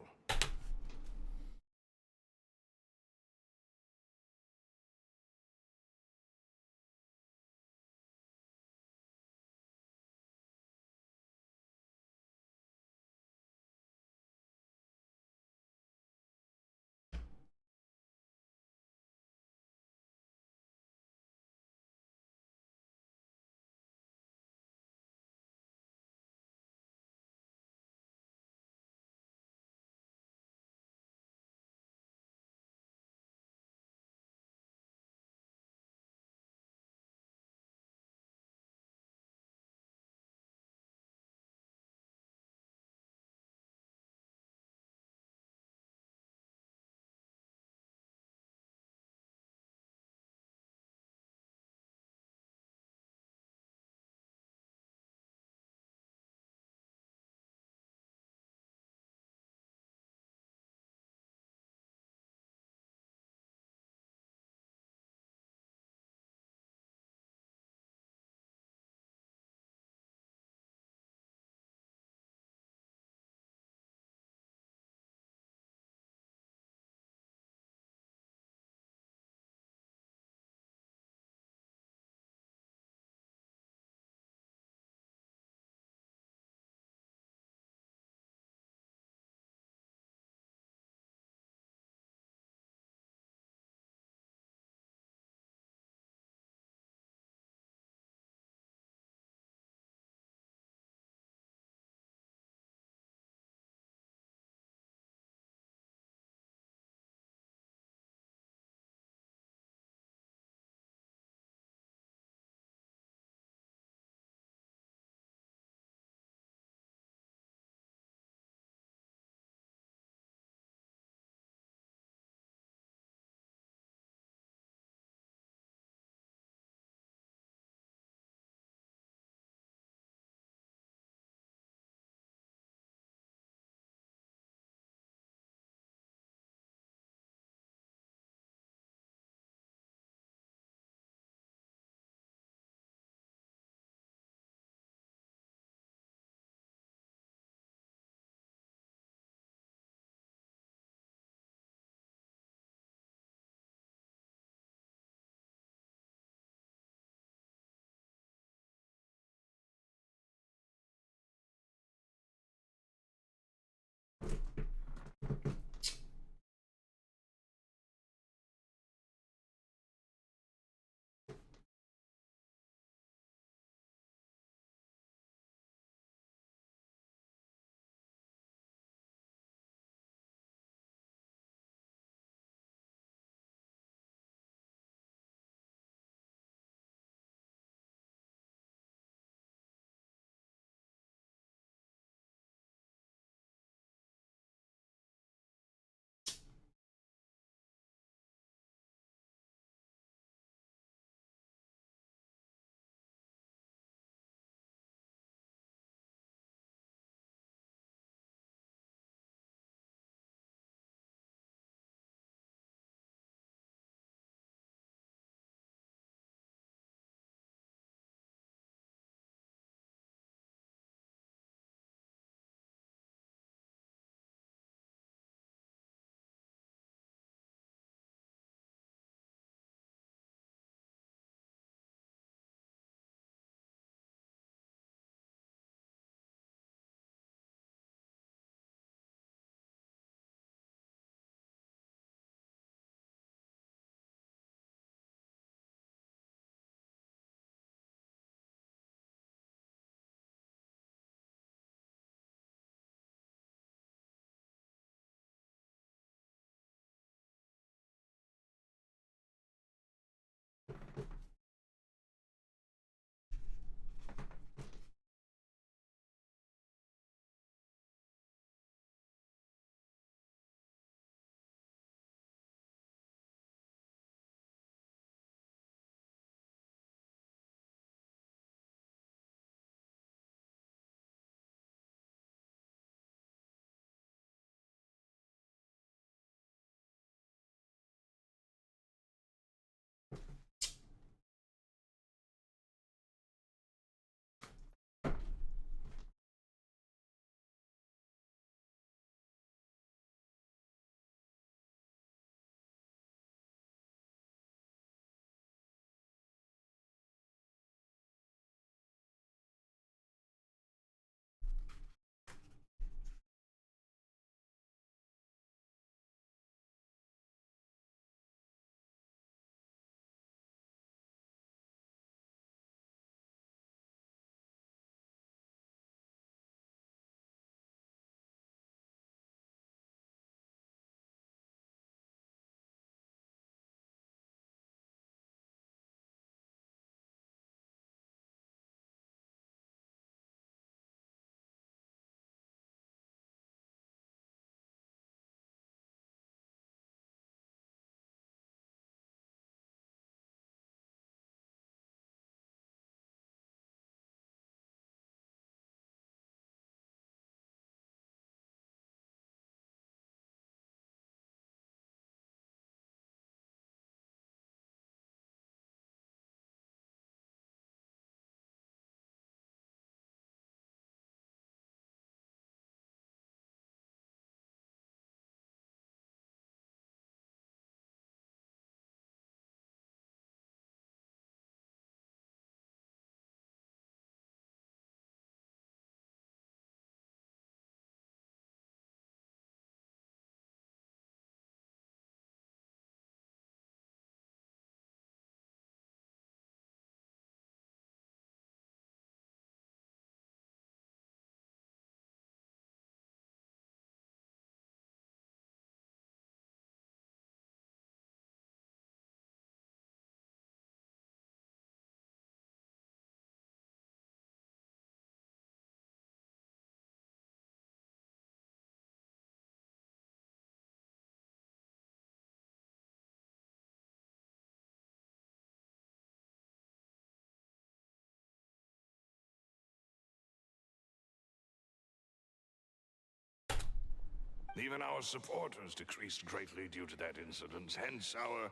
Even our supporters decreased greatly due to that incident, hence our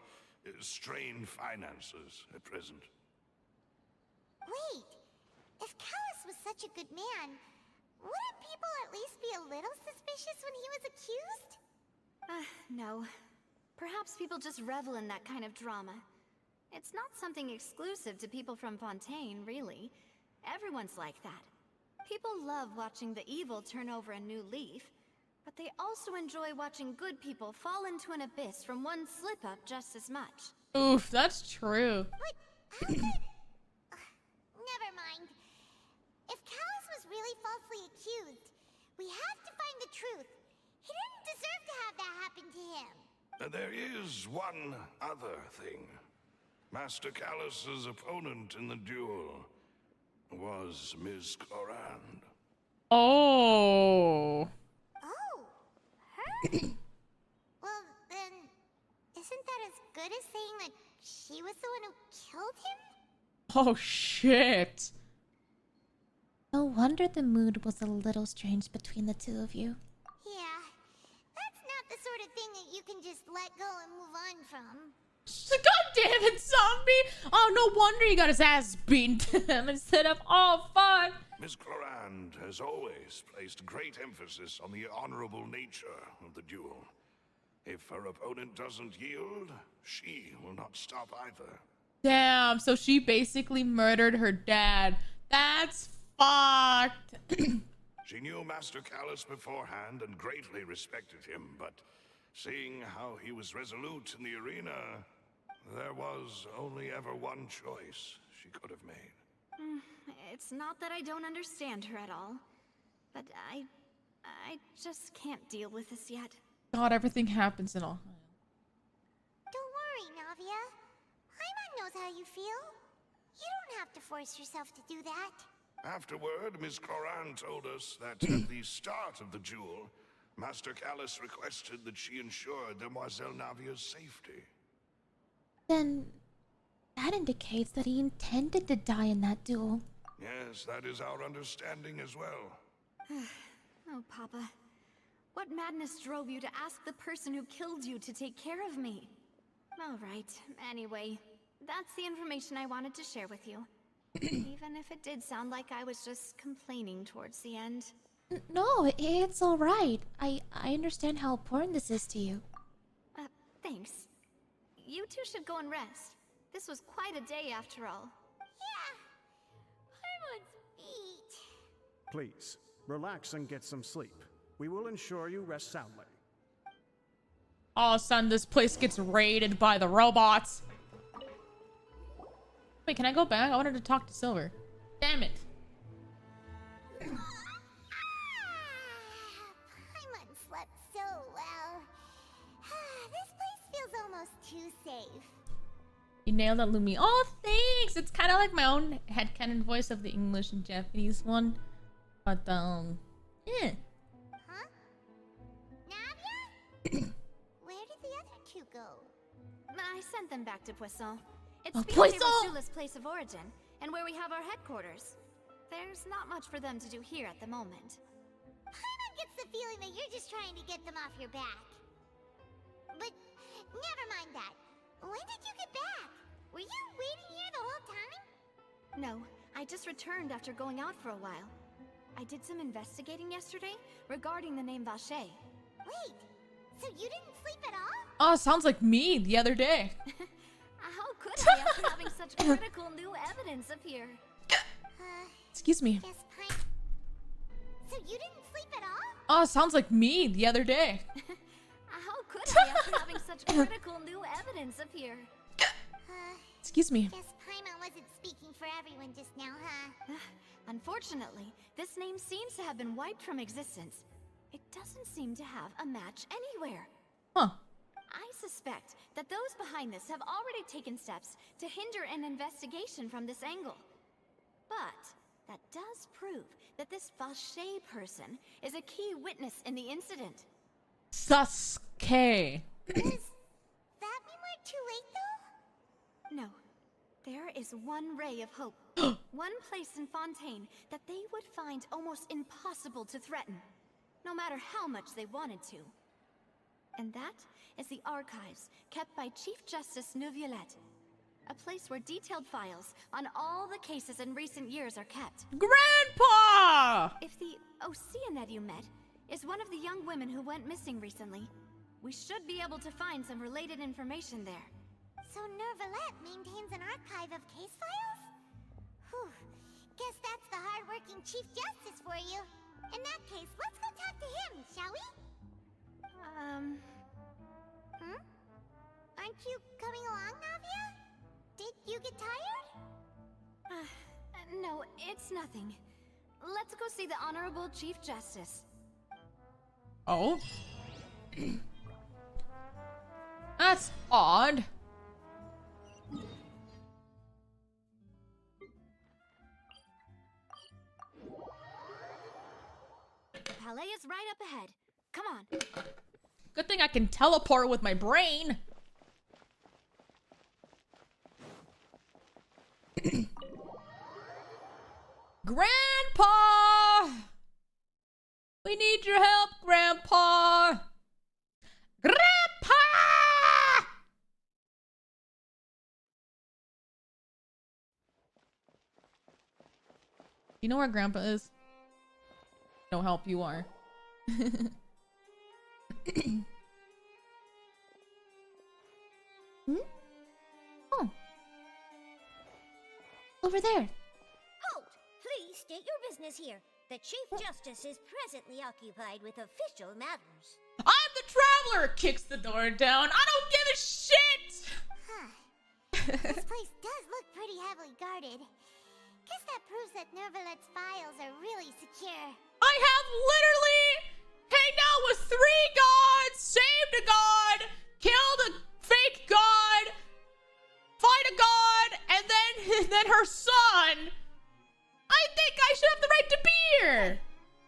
strained finances at present. Wait, if Callus was such a good man, wouldn't people at least be a little suspicious when he was accused? No. Perhaps people just revel in that kind of drama. It's not something exclusive to people from Fontaine, really. Everyone's like that. People love watching the evil turn over a new leaf, but they also enjoy watching good people fall into an abyss from one slip-up just as much. Oof, that's true. But how could... Never mind. If Callus was really falsely accused, we have to find the truth. He didn't deserve to have that happen to him. There is one other thing. Master Callus's opponent in the duel was Ms. Clorand. Oh. Oh, her? Well, then, isn't that as good as saying that she was the one who killed him? Oh, shit. No wonder the mood was a little strange between the two of you. Yeah, that's not the sort of thing that you can just let go and move on from. God damn it, zombie! Oh, no wonder he got his ass beaten to him instead of, oh, fuck. Ms. Clorand has always placed great emphasis on the honorable nature of the duel. If her opponent doesn't yield, she will not stop either. Damn, so she basically murdered her dad. That's fucked. She knew Master Callus beforehand and greatly respected him, but seeing how he was resolute in the arena, there was only ever one choice she could have made. It's not that I don't understand her at all, but I just can't deal with this yet. God, everything happens in all. Don't worry, Navia. Paimon knows how you feel. You don't have to force yourself to do that. Afterward, Ms. Clorand told us that at the start of the duel, Master Callus requested that she ensure Demoiselle Navia's safety. Then that indicates that he intended to die in that duel. Yes, that is our understanding as well. Oh, Papa. What madness drove you to ask the person who killed you to take care of me? All right, anyway, that's the information I wanted to share with you. Even if it did sound like I was just complaining towards the end. No, it's all right. I understand how important this is to you. Thanks. You two should go and rest. This was quite a day after all. Yeah. Paimon's beat. Please, relax and get some sleep. We will ensure you rest soundly. Oh, son, this place gets raided by the robots. Wait, can I go back? I wanted to talk to Silver. Damn it. Paimon slept so well. This place feels almost too safe. You nailed it, Lumi. Oh, thanks! It's kind of like my own headcanon voice of the English and Japanese one. But, yeah. Huh? Navia? Where did the other two go? I sent them back to Poisson. It's Poisson! Rasula's place of origin, and where we have our headquarters. There's not much for them to do here at the moment. Paimon gets the feeling that you're just trying to get them off your back. But never mind that. When did you get back? Were you waiting here the whole time? No, I just returned after going out for a while. I did some investigating yesterday regarding the name Vache. Wait, so you didn't sleep at all? Oh, sounds like me the other day. How could I after having such critical new evidence appear? Excuse me. So you didn't sleep at all? Oh, sounds like me the other day. How could I after having such critical new evidence appear? Excuse me. Guess Paimon wasn't speaking for everyone just now, huh? Unfortunately, this name seems to have been wiped from existence. It doesn't seem to have a match anywhere. Huh. I suspect that those behind this have already taken steps to hinder an investigation from this angle. But that does prove that this Vache person is a key witness in the incident. Sasuke. Does that mean we're too late, though? No. There is one ray of hope. One place in Fontaine that they would find almost impossible to threaten. no matter how much they wanted to. And that is the archives kept by Chief Justice Neuvillette, a place where detailed files on all the cases in recent years are kept. Grandpa! If the Oceanette you met is one of the young women who went missing recently, we should be able to find some related information there. So Neuvillette maintains an archive of case files? Whew. Guess that's the hard-working Chief Justice for you. In that case, let's go talk to him, shall we? Aren't you coming along, Navia? Did you get tired? No, it's nothing. Let's go see the Honorable Chief Justice. Oh? That's odd. The Palais is right up ahead. Come on. Good thing I can teleport with my brain. Grandpa! We need your help, Grandpa! Grandpa! You know where Grandpa is? No help, you are. Oh. Over there. Halt! Please state your business here. The Chief Justice is presently occupied with official matters. I'm the traveler! Kicks the door down. I don't give a shit! This place does look pretty heavily guarded. Guess that proves that Neuvillette's files are really secure. I have literally hanged out with 3 gods, saved a god, killed a fake god, fight a god, and then her son. I think I should have the right to be here.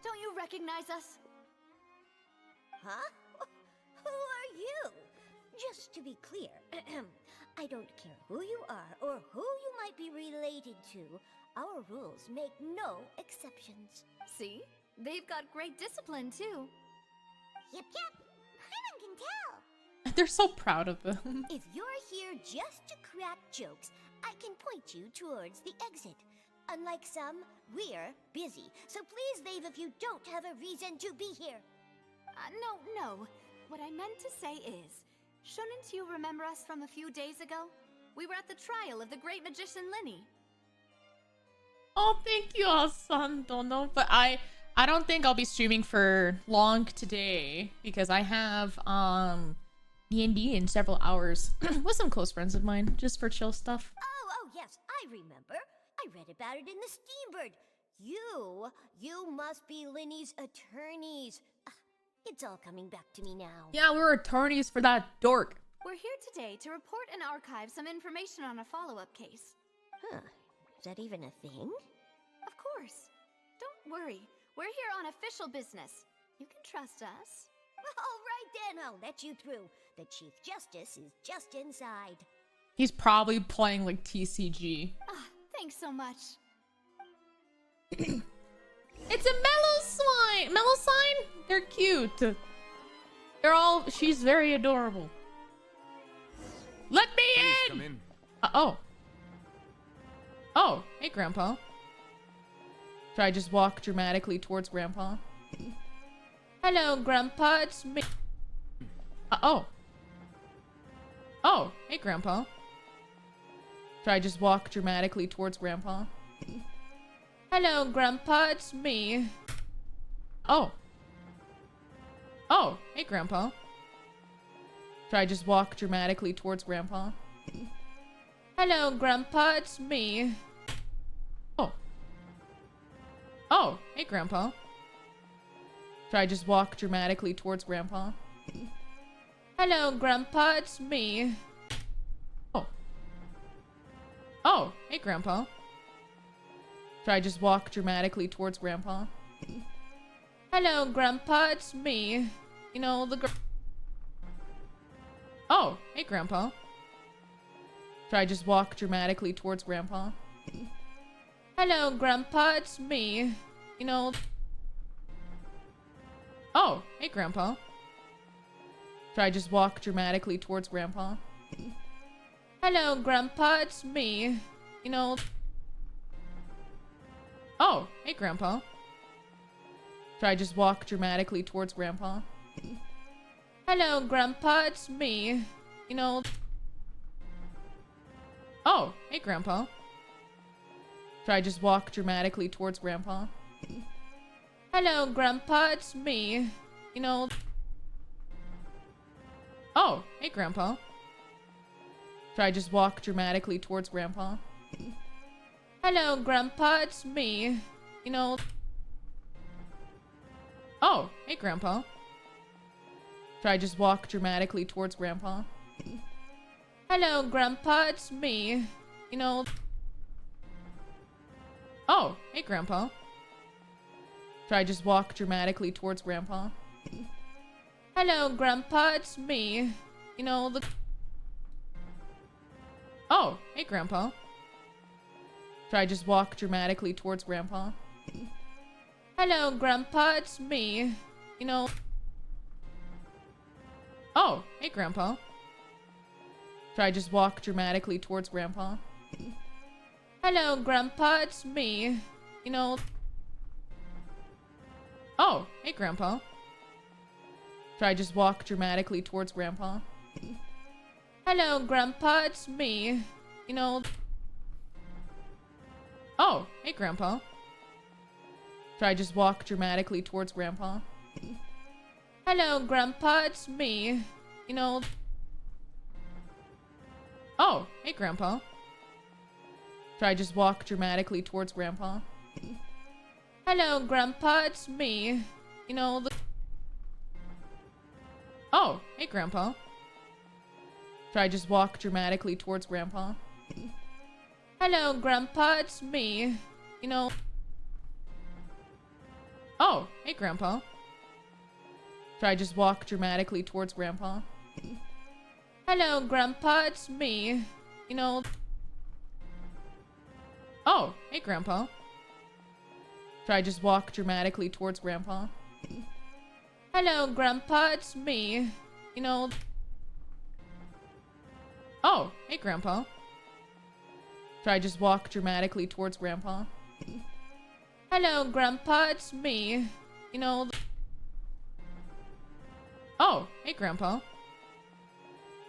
Don't you recognize us? Huh? Who are you? Just to be clear, I don't care who you are or who you might be related to. Our rules make no exceptions. See? They've got great discipline, too. Yep. Paimon can tell. They're so proud of them. If you're here just to crack jokes, I can point you towards the exit. Unlike some, we're busy, so please leave if you don't have a reason to be here. No. What I meant to say is, shouldn't you remember us from a few days ago? We were at the trial of the great magician Linny. Oh, thank you, Sandono. But I don't think I'll be streaming for long today because I have D&D in several hours with some close friends of mine, just for chill stuff. Oh, yes, I remember. I read about it in the Steambird. You must be Linny's attorneys. It's all coming back to me now. Yeah, we're attorneys for that dork. We're here today to report and archive some information on a follow-up case. Huh. Is that even a thing? Of course. Don't worry. We're here on official business. You can trust us. All right then, I'll let you through. The Chief Justice is just inside. He's probably playing like TCG. Thanks so much. It's a mellow swine! Mellow sign? They're cute. She's very adorable. Let me in! Come in. Oh, hey, Grandpa. Should I just walk dramatically towards Grandpa? Hello, Grandpa, it's me. Oh, hey, Grandpa. Should I just walk dramatically towards Grandpa? Hello, Grandpa, it's me. Oh, hey, Grandpa. Should I just walk dramatically towards Grandpa? Hello, Grandpa, it's me. Oh, hey, Grandpa. Should I just walk dramatically towards Grandpa? Hello, Grandpa, it's me. Oh, hey, Grandpa. Should I just walk dramatically towards Grandpa? Hello, Grandpa, it's me. You know, Oh, hey, Grandpa. Should I just walk dramatically towards Grandpa? Hello, Grandpa, it's me. You know... Oh, hey, Grandpa. Should I just walk dramatically towards Grandpa? Hello, Grandpa, it's me. You know... Oh, hey, Grandpa. Should I just walk dramatically towards Grandpa? Hello, Grandpa, it's me. You know... Oh, hey, Grandpa. Should I just walk dramatically towards Grandpa? Hello, Grandpa, it's me. You know... Oh, hey, Grandpa. Should I just walk dramatically towards Grandpa? Hello, Grandpa, it's me. You know... Oh, hey, Grandpa. Should I just walk dramatically towards Grandpa? Hello, Grandpa, it's me. You know... Oh, hey, Grandpa. Should I just walk dramatically towards Grandpa? Hello, Grandpa, it's me. You know, the... Oh, hey, Grandpa. Should I just walk dramatically towards Grandpa? Hello, Grandpa, it's me. You know... Oh, hey, Grandpa. Should I just walk dramatically towards Grandpa? Hello, Grandpa, it's me. You know... Oh, hey, Grandpa. Should I just walk dramatically towards Grandpa? Hello, Grandpa, it's me. You know... Oh, hey, Grandpa. Should I just walk dramatically towards Grandpa? Hello, Grandpa, it's me. You know... Oh, hey, Grandpa. Should I just walk dramatically towards Grandpa? Hello, Grandpa, it's me. You know, the... Oh, hey, Grandpa. Should I just walk dramatically towards Grandpa? Hello, Grandpa, it's me. You know... Oh, hey, Grandpa. Should I just walk dramatically towards Grandpa? Hello, Grandpa, it's me. You know... Oh, hey, Grandpa. Should I just walk dramatically towards Grandpa? Hello, Grandpa, it's me. You know... Oh, hey, Grandpa. Should I just walk dramatically towards Grandpa? Hello, Grandpa, it's me. You know... Oh, hey, Grandpa.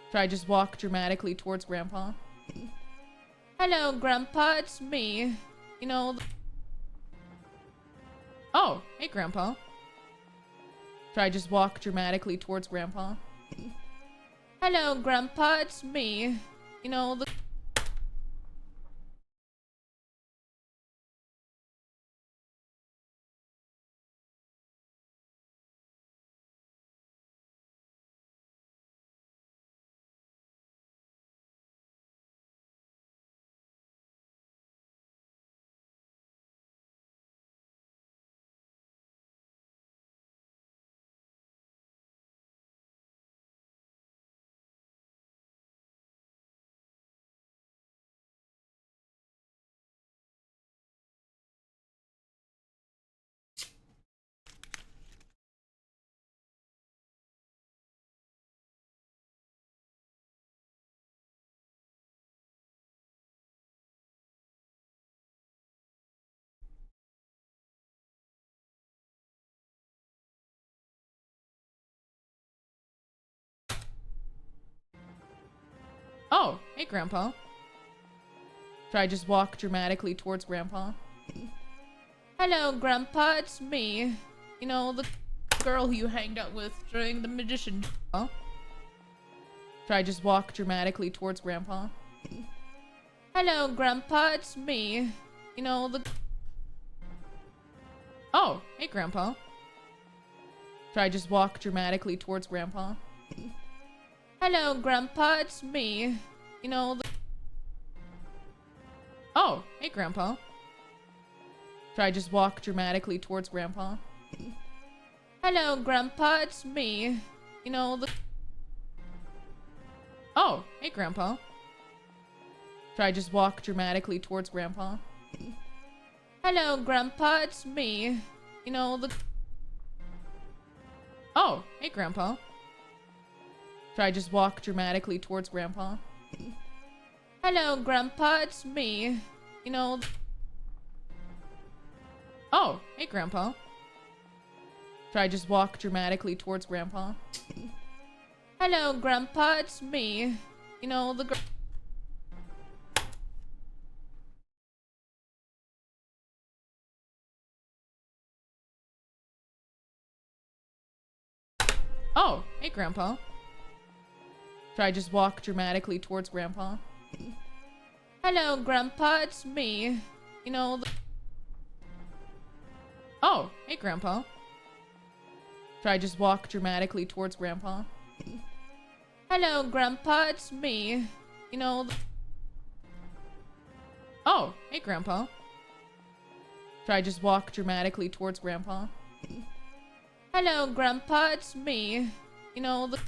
Should I just walk dramatically towards Grandpa? Hello, Grandpa, it's me. You know... Oh, hey, Grandpa. Should I just walk dramatically towards Grandpa? Hello, Grandpa, it's me. You know, the... Oh, hey, Grandpa. Should I just walk dramatically towards Grandpa? Hello, Grandpa, it's me. You know, the girl who you hanged out with during the magician... Huh? Should I just walk dramatically towards Grandpa? Hello, Grandpa, it's me. You know, the... Oh, hey, Grandpa. Should I just walk dramatically towards Grandpa? Hello, Grandpa, it's me. You know, the... Oh, hey, Grandpa. Should I just walk dramatically towards Grandpa? Hello, Grandpa, it's me. You know, the... Oh, hey, Grandpa. Should I just walk dramatically towards Grandpa? Hello, Grandpa, it's me. You know, the... Oh, hey, Grandpa. Should I just walk dramatically towards Grandpa? Hello, Grandpa, it's me. You know... Oh, hey, Grandpa. Should I just walk dramatically towards Grandpa? Hello, Grandpa, it's me. You know, the... Oh, hey, Grandpa. Should I just walk dramatically towards Grandpa? Hello, Grandpa, it's me. You know, the... Oh, hey, Grandpa. Should I just walk dramatically towards Grandpa? Hello, Grandpa, it's me. You know, the... Oh, hey, Grandpa. Should I just walk dramatically towards Grandpa? Hello, Grandpa, it's me. You know, the...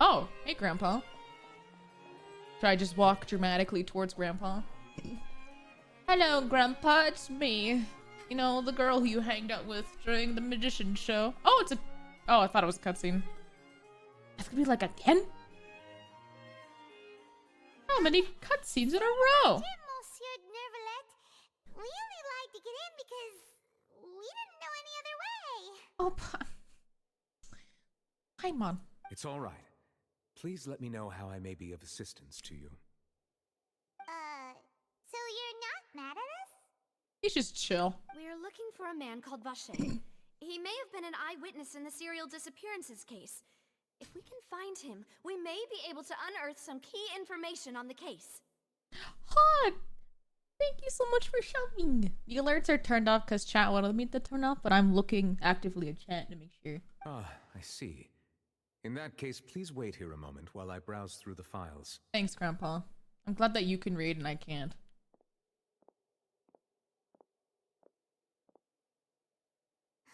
Oh, hey, Grandpa. Should I just walk dramatically towards Grandpa? Hello, Grandpa, it's me. You know, the girl who you hanged out with during the magician show. Oh, it's a... Oh, I thought it was a cutscene. That's gonna be like again? How many cutscenes in a row? Monsieur Nervalet, we only lied to get in because we didn't know any other way. Oh, Paimon. It's all right. Please let me know how I may be of assistance to you. So you're not mad at us? He's just chill. We're looking for a man called Vache. He may have been an eyewitness in the serial disappearances case. If we can find him, we may be able to unearth some key information on the case. Hot! Thank you so much for showing. The alerts are turned off because chat wanted me to turn off, but I'm looking actively at chat to make sure. Ah, I see. In that case, please wait here a moment while I browse through the files. Thanks, Grandpa. I'm glad that you can read and I can't.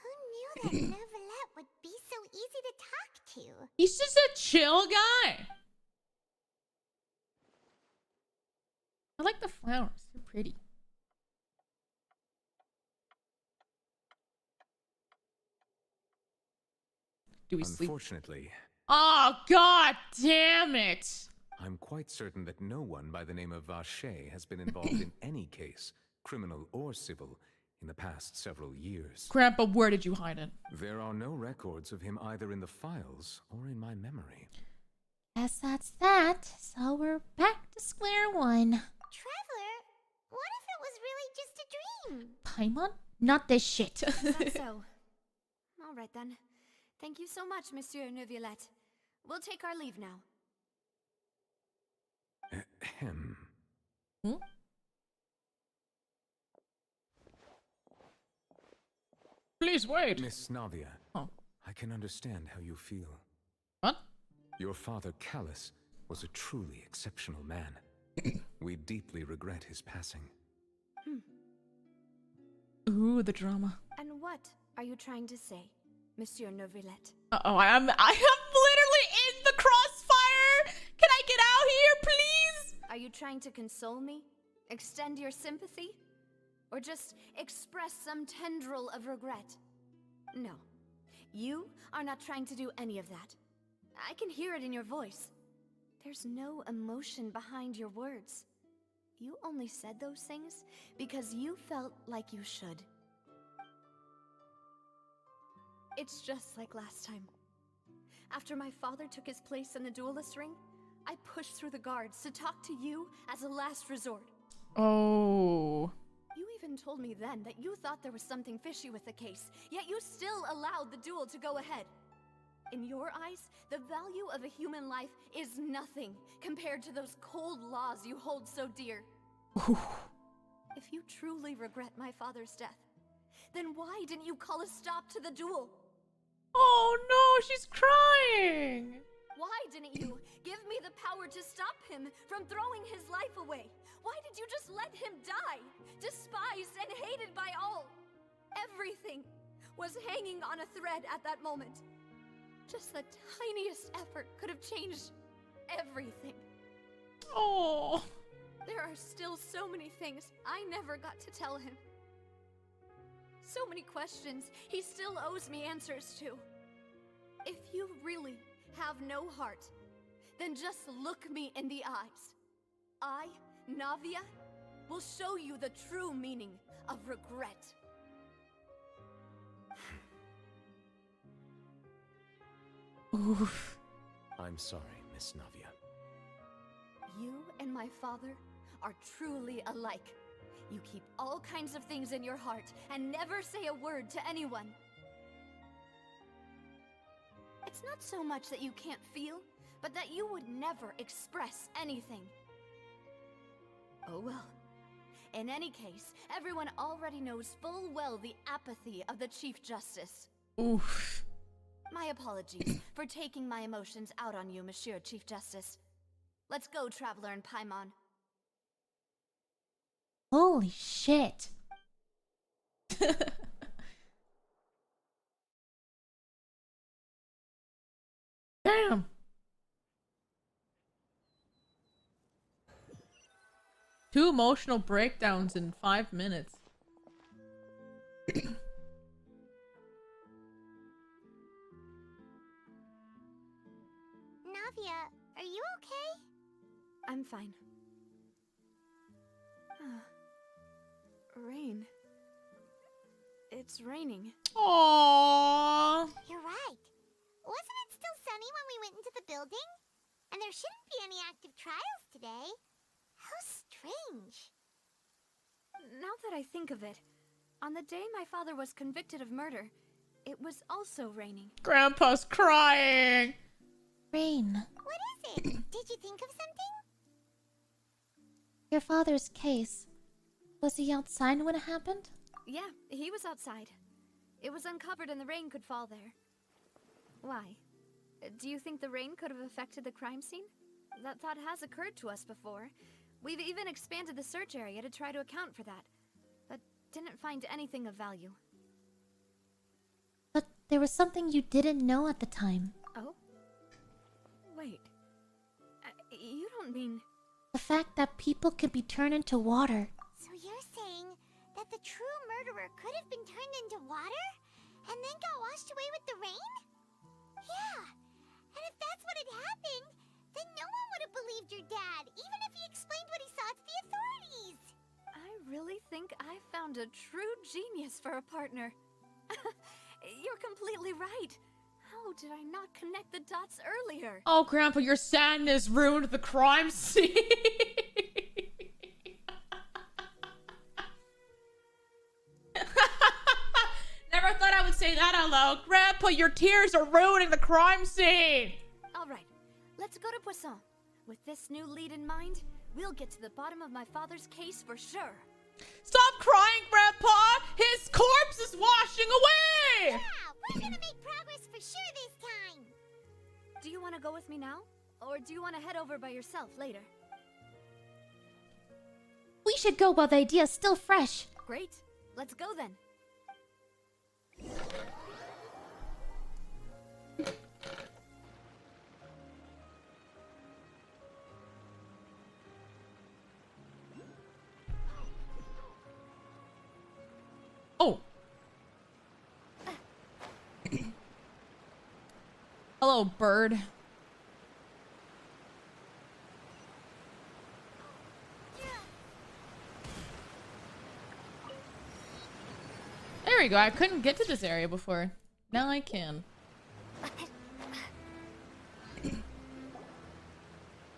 Who knew that Nervalet would be so easy to talk to? He's just a chill guy. I like the flowers. They're pretty. Do we sleep? Unfortunately, Oh, god damn it! I'm quite certain that no one by the name of Vache has been involved in any case, criminal or civil, in the past several years. Grandpa, where did you hide it? There are no records of him either in the files or in my memory. Guess that's that. So we're back to square one. Traveler, what if it was really just a dream? Paimon? Not this shit. Is that so? All right then. Thank you so much, Monsieur Neuvillette. We'll take our leave now. Ahem. Hmm? Please wait. Miss Navia, Oh. I can understand how you feel. What? Your father, Callus, was a truly exceptional man. We deeply regret his passing. Ooh, the drama. And what are you trying to say, Monsieur Neuvillette? Uh-oh, I am literally in the crossfire! Can I get out here, please? Are you trying to console me? Extend your sympathy? Or just express some tendril of regret? No. You are not trying to do any of that. I can hear it in your voice. There's no emotion behind your words. You only said those things because you felt like you should. It's just like last time. After my father took his place in the duelist ring, I pushed through the guards to talk to you as a last resort. Oh. You even told me then that you thought there was something fishy with the case, yet you still allowed the duel to go ahead. In your eyes, the value of a human life is nothing compared to those cold laws you hold so dear. If you truly regret my father's death, then why didn't you call a stop to the duel? Oh no, she's crying! Why didn't you give me the power to stop him from throwing his life away? Why did you just let him die, despised and hated by all? Everything was hanging on a thread at that moment. Just the tiniest effort could have changed everything. Oh. There are still so many things I never got to tell him. So many questions he still owes me answers to. If you really have no heart, then just look me in the eyes. I, Navia, will show you the true meaning of regret. Oof. I'm sorry, Miss Navia. You and my father are truly alike. You keep all kinds of things in your heart and never say a word to anyone. It's not so much that you can't feel, but that you would never express anything. Oh well. In any case, everyone already knows full well the apathy of the Chief Justice. Oof. My apologies for taking my emotions out on you, Monsieur Chief Justice. Let's go, Traveler and Paimon. Holy shit. Damn. Two emotional breakdowns in 5 minutes. Navia, are you okay? I'm fine. Rain. It's raining. Aww. You're right. Wasn't it still sunny when we went into the building? And there shouldn't be any active trials today. How strange. Now that I think of it, on the day my father was convicted of murder, it was also raining. Grandpa's crying. Rain. What is it? Did you think of something? Your father's case. Was he outside when it happened? Yeah, he was outside. It was uncovered and the rain could fall there. Why? Do you think the rain could have affected the crime scene? That thought has occurred to us before. We've even expanded the search area to try to account for that, but didn't find anything of value. But there was something you didn't know at the time. Oh? Wait. You don't mean... The fact that people can be turned into water. So you're saying that the true murderer could have been turned into water? And then got washed away with the rain? Yeah. And if that's what had happened, then no one would have believed your dad, even if he explained what he saw to the authorities. I really think I found a true genius for a partner. You're completely right. How did I not connect the dots earlier? Oh, Grandpa, your sadness ruined the crime scene. Never thought I would say that out loud. Grandpa, your tears are ruining the crime scene. All right, let's go to Poisson. With this new lead in mind, we'll get to the bottom of my father's case for sure. Stop crying, Grandpa! His corpse is washing away! Yeah, we're gonna make progress for sure this time. Do you want to go with me now? Or do you want to head over by yourself later? We should go while the idea's still fresh. Great. Let's go then. Oh. Hello, bird. There we go. I couldn't get to this area before. Now I can.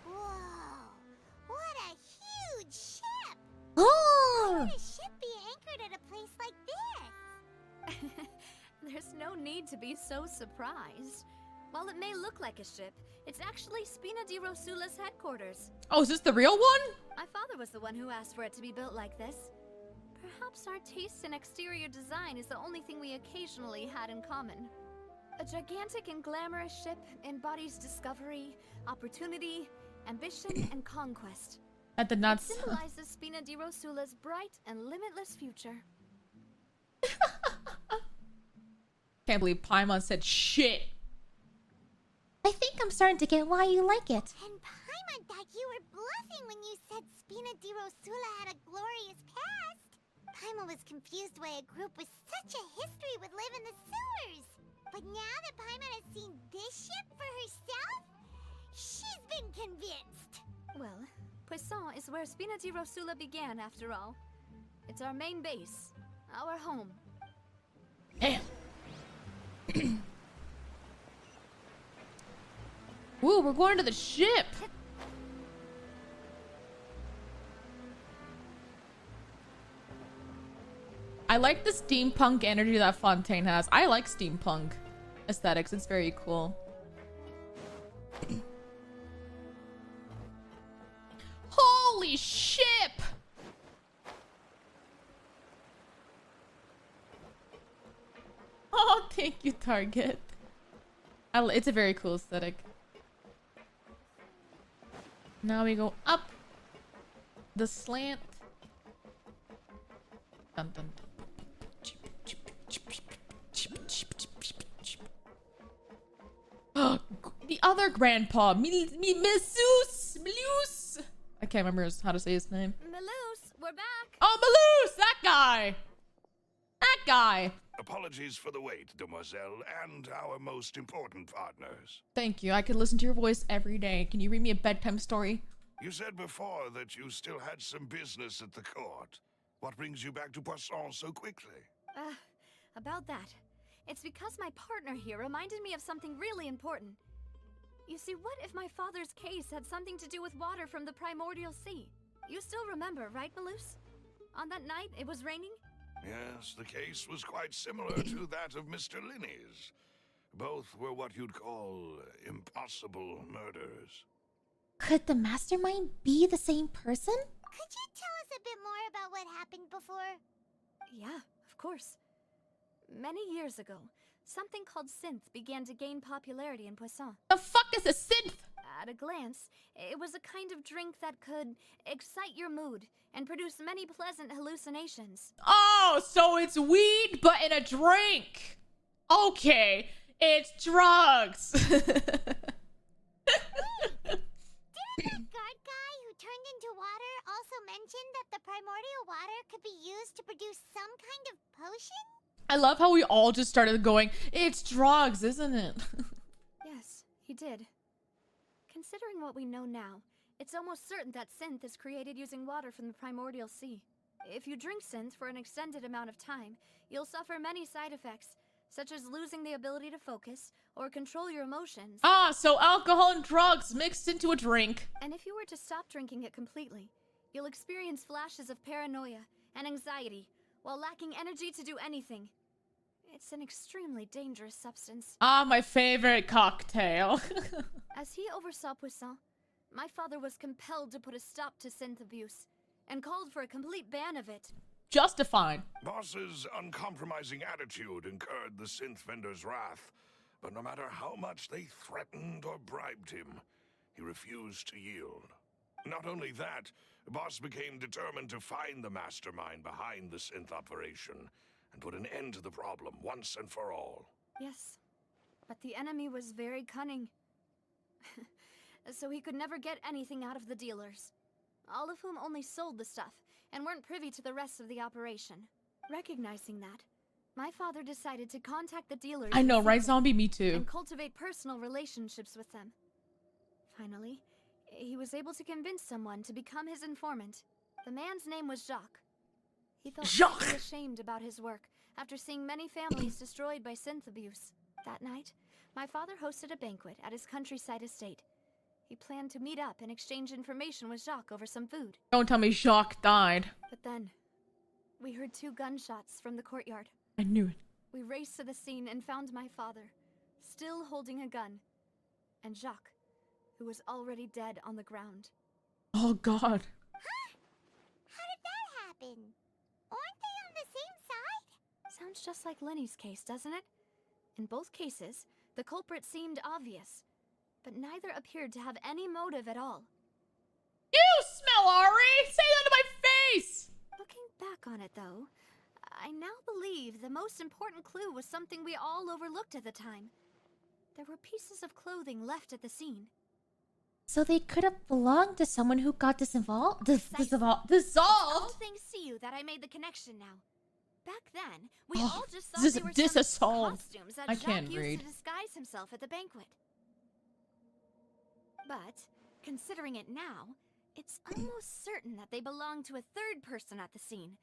Whoa, what a huge ship! Oh! Why would a ship be anchored at a place like this? There's no need to be so surprised. While it may look like a ship, it's actually Spina di Rosula's headquarters. Oh, is this the real one? My father was the one who asked for it to be built like this. Perhaps our taste in exterior design is the only thing we occasionally had in common. A gigantic and glamorous ship embodies discovery, opportunity, ambition, and conquest. At the It nuts. symbolizes Spina di Rosula's bright and limitless future. Can't believe Paimon said shit. I think I'm starting to get why you like it. And Paimon thought you were bluffing when you said Spina di Rosula had a glorious past. Paimon was confused why a group with such a history would live in the sewers. But now that Paimon has seen this ship for herself, she's been convinced. Well, Poisson is where Spina di Rosula began, after all. It's our main base, our home. Damn. Woo, we're going to the ship. I like the steampunk energy that Fontaine has. I like steampunk aesthetics. It's very cool. Holy ship! Oh, thank you, Target. It's a very cool aesthetic. Now we go up the slant. Dun, dun, dun. The other grandpa, Milus. I can't remember how to say his name. Milus, we're back. Oh, Milus, that guy. That guy. Apologies for the wait, demoiselle, and our most important partners. Thank you. I could listen to your voice every day. Can you read me a bedtime story? You said before that you still had some business at the court. What brings you back to Poisson so quickly? About that. It's because my partner here reminded me of something really important. You see, what if my father's case had something to do with water from the primordial sea? You still remember, right, Malus? On that night, it was raining? Yes, the case was quite similar to that of Mr. Linney's. Both were what you'd call impossible murders. Could the mastermind be the same person? Could you tell us a bit more about what happened before? Yeah, of course. Many years ago, something called synth began to gain popularity in Poisson. The fuck is a synth? At a glance, it was a kind of drink that could excite your mood and produce many pleasant hallucinations. Oh, so it's weed, but in a drink. Okay, it's drugs. Didn't the guard guy who turned into water also mention that the primordial water could be used to produce some kind of potion? I love how we all just started going, it's drugs, isn't it? Yes, he did. Considering what we know now, it's almost certain that synth is created using water from the primordial sea. If you drink synth for an extended amount of time, you'll suffer many side effects, such as losing the ability to focus or control your emotions. Ah, so alcohol and drugs mixed into a drink. And if you were to stop drinking it completely, you'll experience flashes of paranoia and anxiety while lacking energy to do anything. It's an extremely dangerous substance. Ah, my favorite cocktail. As he oversaw Poisson, my father was compelled to put a stop to synth abuse and called for a complete ban of it. Justified. Boss's uncompromising attitude incurred the synth vendor's wrath, but no matter how much they threatened or bribed him, he refused to yield. Not only that, Boss became determined to find the mastermind behind the synth operation and put an end to the problem once and for all. Yes, but the enemy was very cunning. So he could never get anything out of the dealers, all of whom only sold the stuff and weren't privy to the rest of the operation. Recognizing that, my father decided to contact the dealers. I know, right, Zombie? Me too. And cultivate personal relationships with them. Finally, he was able to convince someone to become his informant. The man's name was Jacques. He felt deeply ashamed about his work after seeing many families destroyed by synth abuse. That night, my father hosted a banquet at his countryside estate. He planned to meet up and exchange information with Jacques over some food. Don't tell me Jacques died. But then, we heard 2 gunshots from the courtyard. I knew it. We raced to the scene and found my father, still holding a gun, and Jacques, who was already dead on the ground. Oh, God. Huh? How did that happen? Aren't they on the same side? Sounds just like Lenny's case, doesn't it? In both cases, the culprit seemed obvious, but neither appeared to have any motive at all. You smell, Ari! Say that to my face! Looking back on it, though, I now believe the most important clue was something we all overlooked at the time. There were pieces of clothing left at the scene. So they could have belonged to someone who got dissolved? Dissolved? All thanks to you that I made the connection now. Back then, we all just thought they were some costumes that Jacques used to disguise himself at the banquet. But, considering it now, it's almost certain that they belong to a third person at the scene.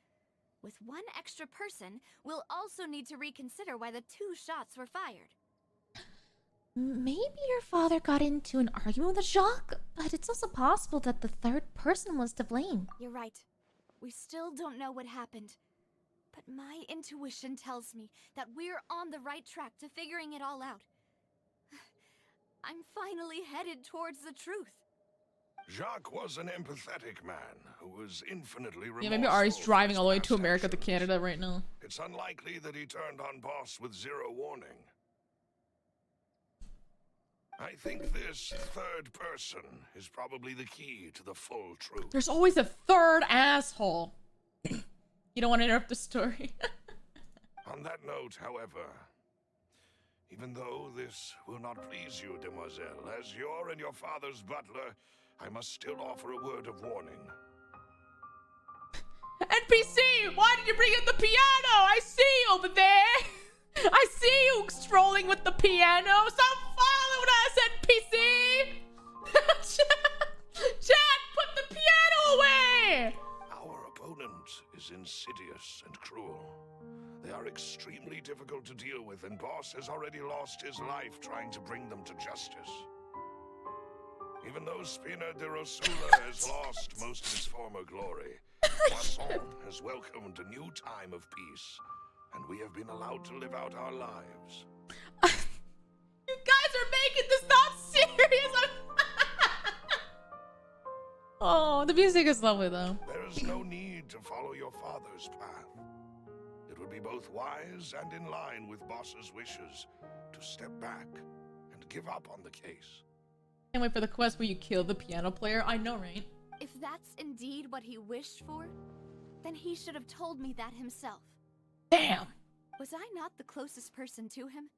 With one extra person, we'll also need to reconsider why the 2 shots were fired. Maybe your father got into an argument with Jacques, but it's also possible that the third person was to blame. You're right. We still don't know what happened. But my intuition tells me that we're on the right track to figuring it all out. I'm finally headed towards the truth. Jacques was an empathetic man who was infinitely remorseful. Yeah, maybe Ari's driving all the way to America to Canada right now. It's unlikely that he turned on Boss with 0 warning. I think this third person is probably the key to the full truth. There's always a third asshole. You don't want to interrupt the story. On that note, however, even though this will not please you, demoiselle, as your and your father's butler, I must still offer a word of warning. NPC, why did you bring in the piano? I see you over there. I see you strolling with the piano. Stop following us, NPC. Jack, put the piano away. Our opponent is insidious and cruel. They are extremely difficult to deal with, and Boss has already lost his life trying to bring them to justice. Even though Spina de Rosula has lost most of its former glory, Poisson has welcomed a new time of peace, and we have been allowed to live out our lives. You guys are making this not serious. Oh, the music is lovely though. There is no need to follow your father's path. It would be both wise and in line with Boss's wishes to step back and give up on the case. Can't wait for the quest where you kill the piano player. I know, right? If that's indeed what he wished for, then he should have told me that himself. Damn! Was I not the closest person to him?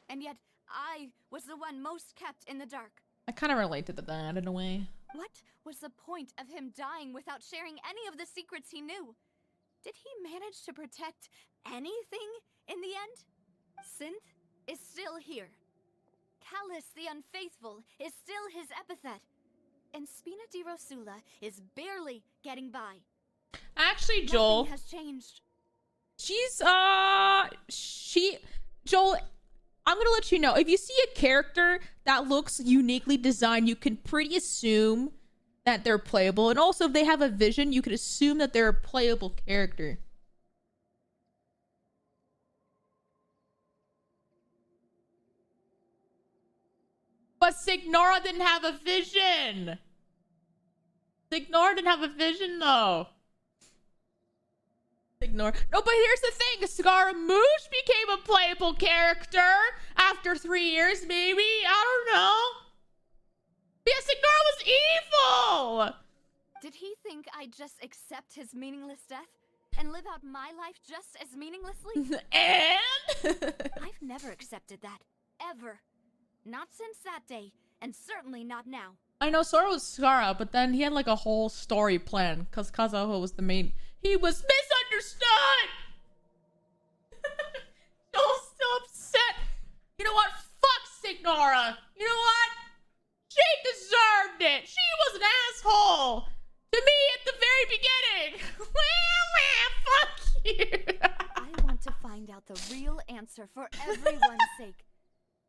And yet, I was the one most kept in the dark. I kind of relate to that in a way. What was the point of him dying without sharing any of the secrets he knew? Did he manage to protect anything in the end? Synth is still here. Callus the Unfaithful is still his epithet. And Spina di Rosula is barely getting by. Actually, Joel. Nothing has changed. Joel, I'm gonna let you know. If you see a character that looks uniquely designed, you can pretty assume that they're playable. And also, if they have a vision, you could assume that they're a playable character. But Signora didn't have a vision. Signora didn't have a vision, though. Signora. No, but here's the thing. Scaramouche became a playable character after 3 years, maybe. I don't know. Yeah, Signora was evil. Did he think I'd just accept his meaningless death and live out my life just as meaninglessly? And? I've never accepted that. Ever. Not since that day, and certainly not now. I know Sora was Scara, but then he had like a whole story plan because Kazuha was the main. He was misunderstood! Joel's still upset. You know what? Fuck Signora. You know what? She deserved it. She was an asshole to me at the very beginning. Fuck you. I want to find out the real answer for everyone's sake.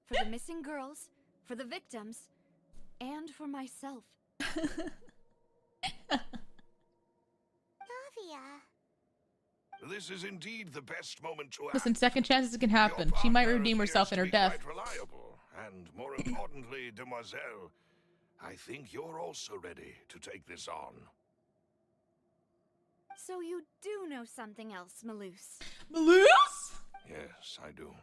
For the missing girls, for the victims, and for myself. Navia. This is indeed the best moment to act. Listen, second chances can happen. She might redeem herself in her death. Quite reliable, and more importantly, demoiselle, I think you're also ready to take this on. So you do know something else, Maloose? Maloose? Yes, I do.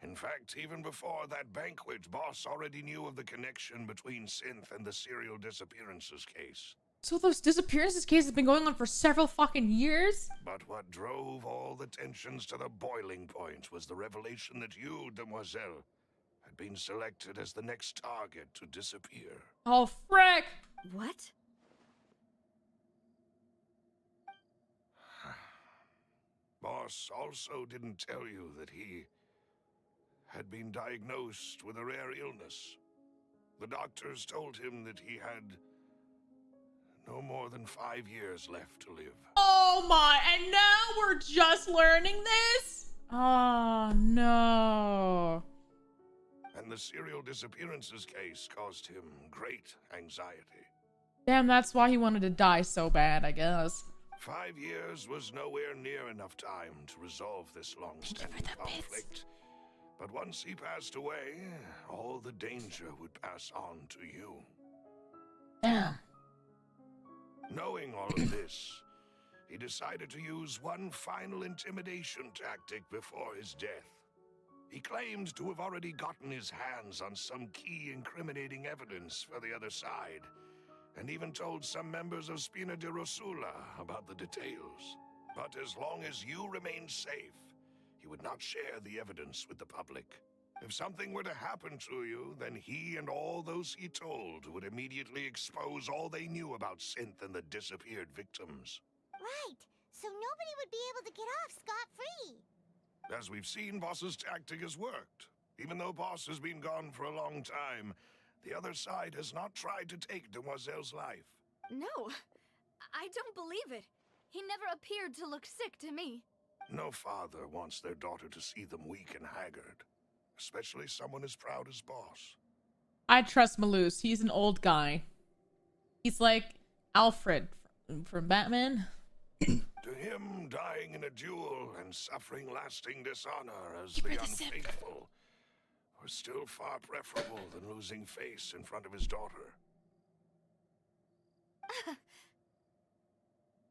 In fact, even before that banquet, Boss already knew of the connection between Synth and the serial disappearances case. So those disappearances cases have been going on for several fucking years? But what drove all the tensions to the boiling point was the revelation that you, demoiselle, had been selected as the next target to disappear. Oh, frick! What? Boss also didn't tell you that he had been diagnosed with a rare illness. The doctors told him that he had no more than 5 years left to live. Oh my, and now we're just learning this? Oh no. And the serial disappearances case caused him great anxiety. Damn, that's why he wanted to die so bad, I guess. 5 years was nowhere near enough time to resolve this long-standing conflict. But once he passed away, all the danger would pass on to you. Damn. Knowing all of this, he decided to use one final intimidation tactic before his death. He claimed to have already gotten his hands on some key incriminating evidence for the other side, and even told some members of Spina di Rosula about the details. But as long as you remained safe, he would not share the evidence with the public. If something were to happen to you, then he and all those he told would immediately expose all they knew about Synth and the disappeared victims. Right, so nobody would be able to get off scot-free. As we've seen, Boss's tactic has worked. Even though Boss has been gone for a long time, the other side has not tried to take Demoiselle's life. No, I don't believe it. He never appeared to look sick to me. No father wants their daughter to see them weak and haggard, especially someone as proud as Boss. I trust Malus. He's an old guy. He's like Alfred from Batman. To him, dying in a duel and suffering lasting dishonor as the unfaithful was still far preferable than losing face in front of his daughter.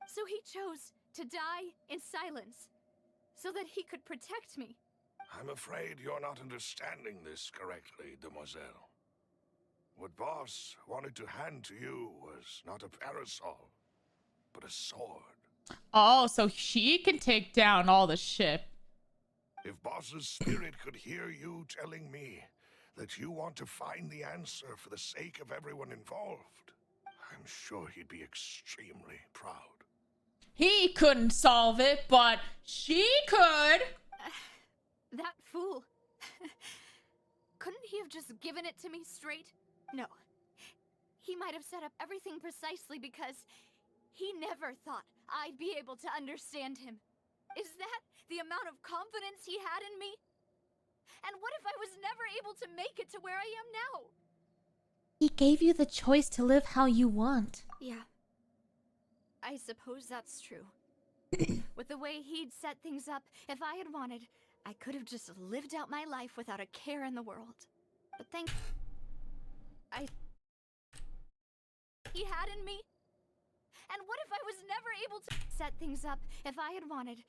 So he chose to die in silence, so that he could protect me. I'm afraid you're not understanding this correctly, Demoiselle. What Boss wanted to hand to you was not a parasol, but a sword. Oh, so she can take down all the shit. If Boss's spirit could hear you telling me that you want to find the answer for the sake of everyone involved, I'm sure he'd be extremely proud. He couldn't solve it, but she could. That fool. Couldn't he have just given it to me straight? No. He might have set up everything precisely because he never thought I'd be able to understand him. Is that the amount of confidence he had in me? And what if I was never able to make it to where I am now? He gave you the choice to live how you want. Yeah. I suppose that's true. With the way he'd set things up, if I had wanted, I could have just lived out my life without a care in the world. But he had in me. And what if I was never able to set things up if I had wanted?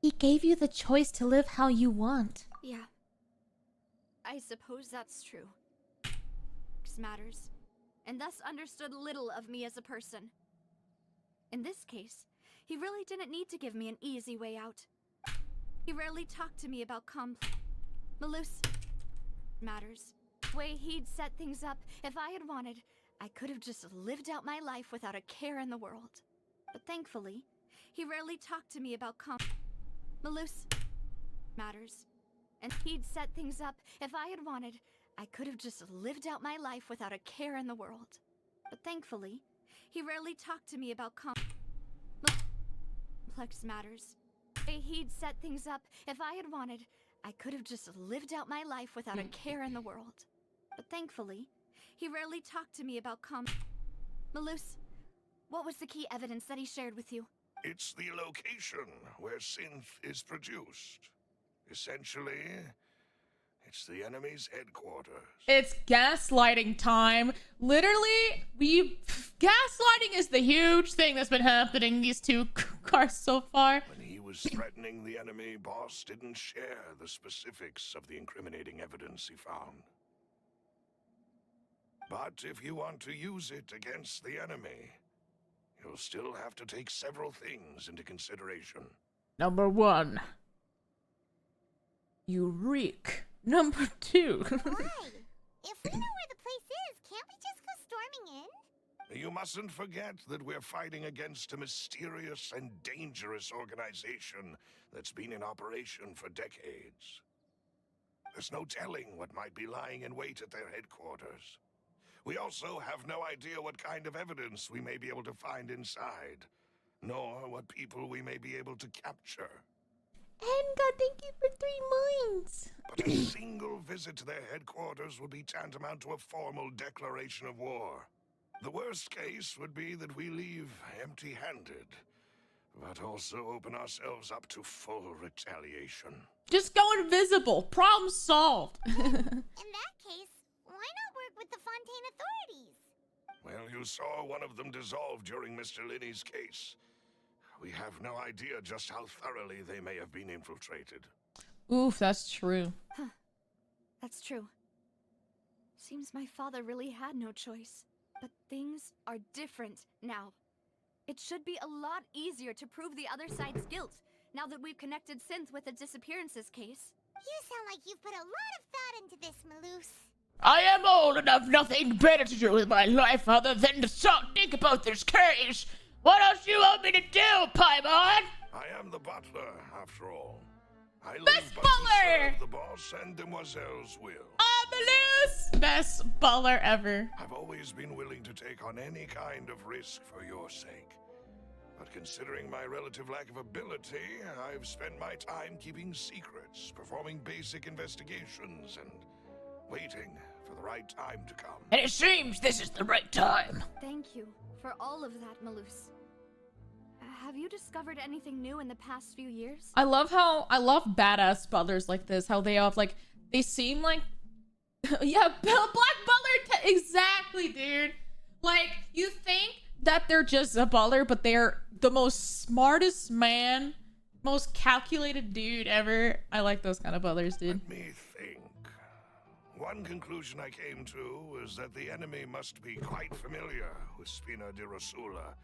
He gave you the choice to live how you want. Yeah. I suppose that's true. Matters, and thus understood little of me as a person. In this case, he really didn't need to give me an easy way out. He rarely talked to me about Malus matters. The way he'd set things up, if I had wanted, I could have just lived out my life without a care in the world. But thankfully, he rarely talked to me about Malus matters. And he'd set things up, if I had wanted, I could have just lived out my life without a care in the world. But thankfully, he rarely talked to me about complex matters. The way he'd set things up, if I had wanted, I could have just lived out my life without a care in the world. But thankfully, he rarely talked to me about Malus, what was the key evidence that he shared with you? It's the location where Synth is produced. Essentially, it's the enemy's headquarters. It's gaslighting time. Literally, gaslighting is the huge thing that's been happening in these two cars so far. When he was threatening the enemy, Boss didn't share the specifics of the incriminating evidence he found. But if you want to use it against the enemy, you'll still have to take several things into consideration. Number 1. You reek. Number 2. Why? If we know where the place is, can't we just go storming in? You mustn't forget that we're fighting against a mysterious and dangerous organization that's been in operation for decades. There's no telling what might be lying in wait at their headquarters. We also have no idea what kind of evidence we may be able to find inside, nor what people we may be able to capture. Enga, thank you for 3 months. But a single visit to their headquarters would be tantamount to a formal declaration of war. The worst case would be that we leave empty-handed, but also open ourselves up to full retaliation. Just go invisible. Problem solved. In that case, why not work with the Fontaine authorities? Well, you saw one of them dissolve during Mr. Linney's case. We have no idea just how thoroughly they may have been infiltrated. Oof, that's true. Huh. That's true. Seems my father really had no choice. But things are different now. It should be a lot easier to prove the other side's guilt, now that we've connected Synth with the disappearances case. You sound like you've put a lot of thought into this, Maloose. I am old enough, nothing better to do with my life other than to think about this case. What else do you want me to do, Paimon? I am the butler, after all. I live Best but butler! to serve the boss and Demoiselle's will. Maloose! Best butler ever. I've always been willing to take on any kind of risk for your sake. But considering my relative lack of ability, I've spent my time keeping secrets, performing basic investigations, and waiting for the right time to come. And it seems this is the right time. Thank you for all of that, Maloose. Have you discovered anything new in the past few years? I love badass butlers like this. How they have like, they seem like, yeah, Black Butler, exactly, dude. Like, you think that they're just a butler, but they're the most smartest man, most calculated dude ever. I like those kind of butlers, dude. Let me think. One conclusion I came to was that the enemy must be quite familiar with Spina di Rosula,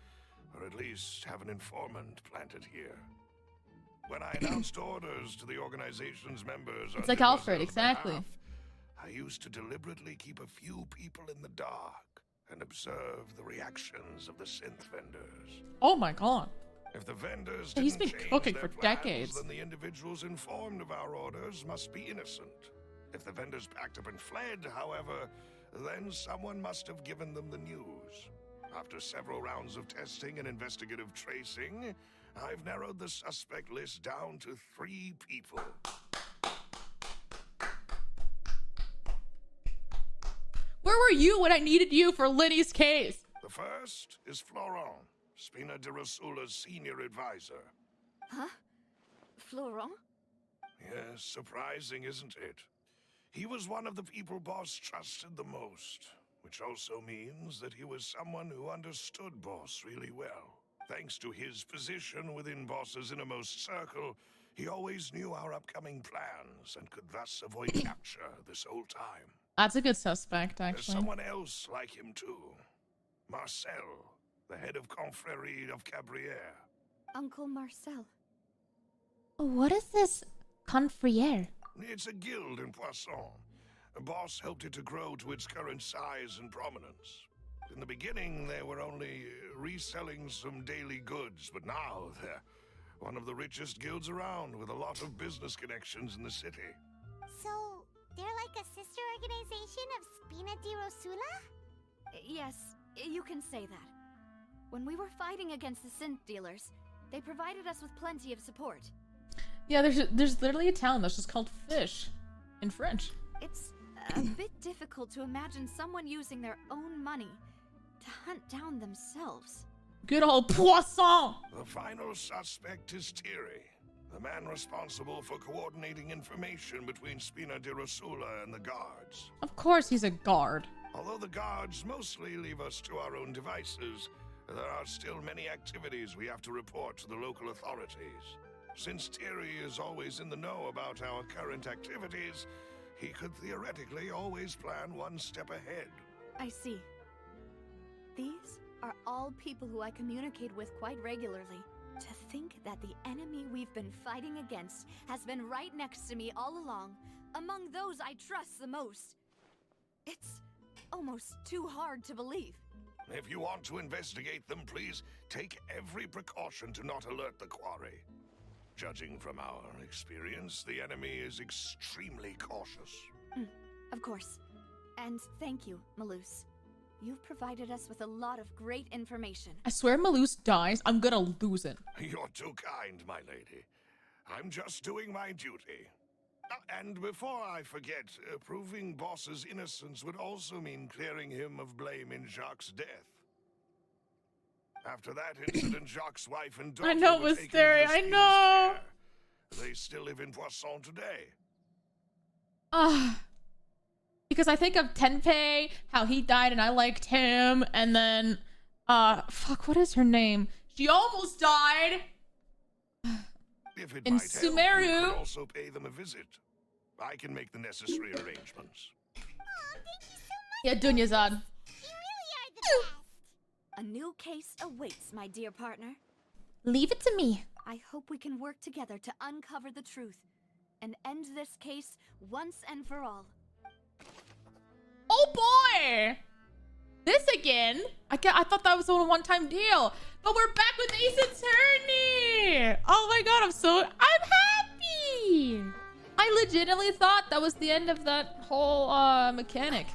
or at least have an informant planted here. When I announced orders to the organization's members, It's like Alfred, exactly. behalf, I used to deliberately keep a few people in the dark and observe the reactions of the synth vendors. Oh my god. If the vendors He's didn't been change cooking their for plans, decades. then the individuals informed of our orders must be innocent. If the vendors packed up and fled, however, then someone must have given them the news. After several rounds of testing and investigative tracing, I've narrowed the suspect list down to 3 people. Where were you when I needed you for Liddy's case? The first is Florent, Spina di Rosula's senior advisor. Huh? Florent? Yes, surprising, isn't it? He was one of the people Boss trusted the most, which also means that he was someone who understood Boss really well. Thanks to his position within Boss's innermost circle, he always knew our upcoming plans and could thus avoid capture this whole time. That's a good suspect, There's actually. someone else like him too. Marcel, the head of Confrérie of Cabrières. Uncle Marcel. What is this confriere? It's a guild in Poisson. Boss helped it to grow to its current size and prominence. In the beginning, they were only reselling some daily goods, but now they're one of the richest guilds around with a lot of business connections in the city. So, they're like a sister organization of Spina di Rosula? Yes, you can say that. When we were fighting against the synth dealers, they provided us with plenty of support. Yeah, there's literally a town that's just called Fish in French. It's a bit difficult to imagine someone using their own money to hunt down themselves. Good old Poisson! The final suspect is Thierry, the man responsible for coordinating information between Spina di Rosula and the guards. Of course he's a guard. Although the guards mostly leave us to our own devices, there are still many activities we have to report to the local authorities. Since Thierry is always in the know about our current activities, he could theoretically always plan one step ahead. I see. These are all people who I communicate with quite regularly. To think that the enemy we've been fighting against has been right next to me all along, among those I trust the most. It's almost too hard to believe. If you want to investigate them, please take every precaution to not alert the quarry. Judging from our experience, the enemy is extremely cautious. Of course. And thank you, Maloose. You've provided us with a lot of great information. I swear Maloose dies, I'm gonna lose it. You're too kind, my lady. I'm just doing my duty. And before I forget, proving Boss's innocence would also mean clearing him of blame in Jacques' death. After that incident, Jacques' wife and daughter I know, were taken into Mystery, the I Spina's know! care. They still live in Poisson today. Because I think of Tenpei, how he died and I liked him, and then, fuck, what is her name? She almost died! If it In might help, you Sumeru. could also pay them a visit. I can make the necessary arrangements. Yeah, Dunya-san. A new case awaits, my dear partner. Leave it to me. I hope we can work together to uncover the truth and end this case once and for all. Oh boy! This again? I thought that was a one-time deal. But we're back with Ace Attorney! Oh my god, I'm happy! I legitimately thought that was the end of that whole mechanic.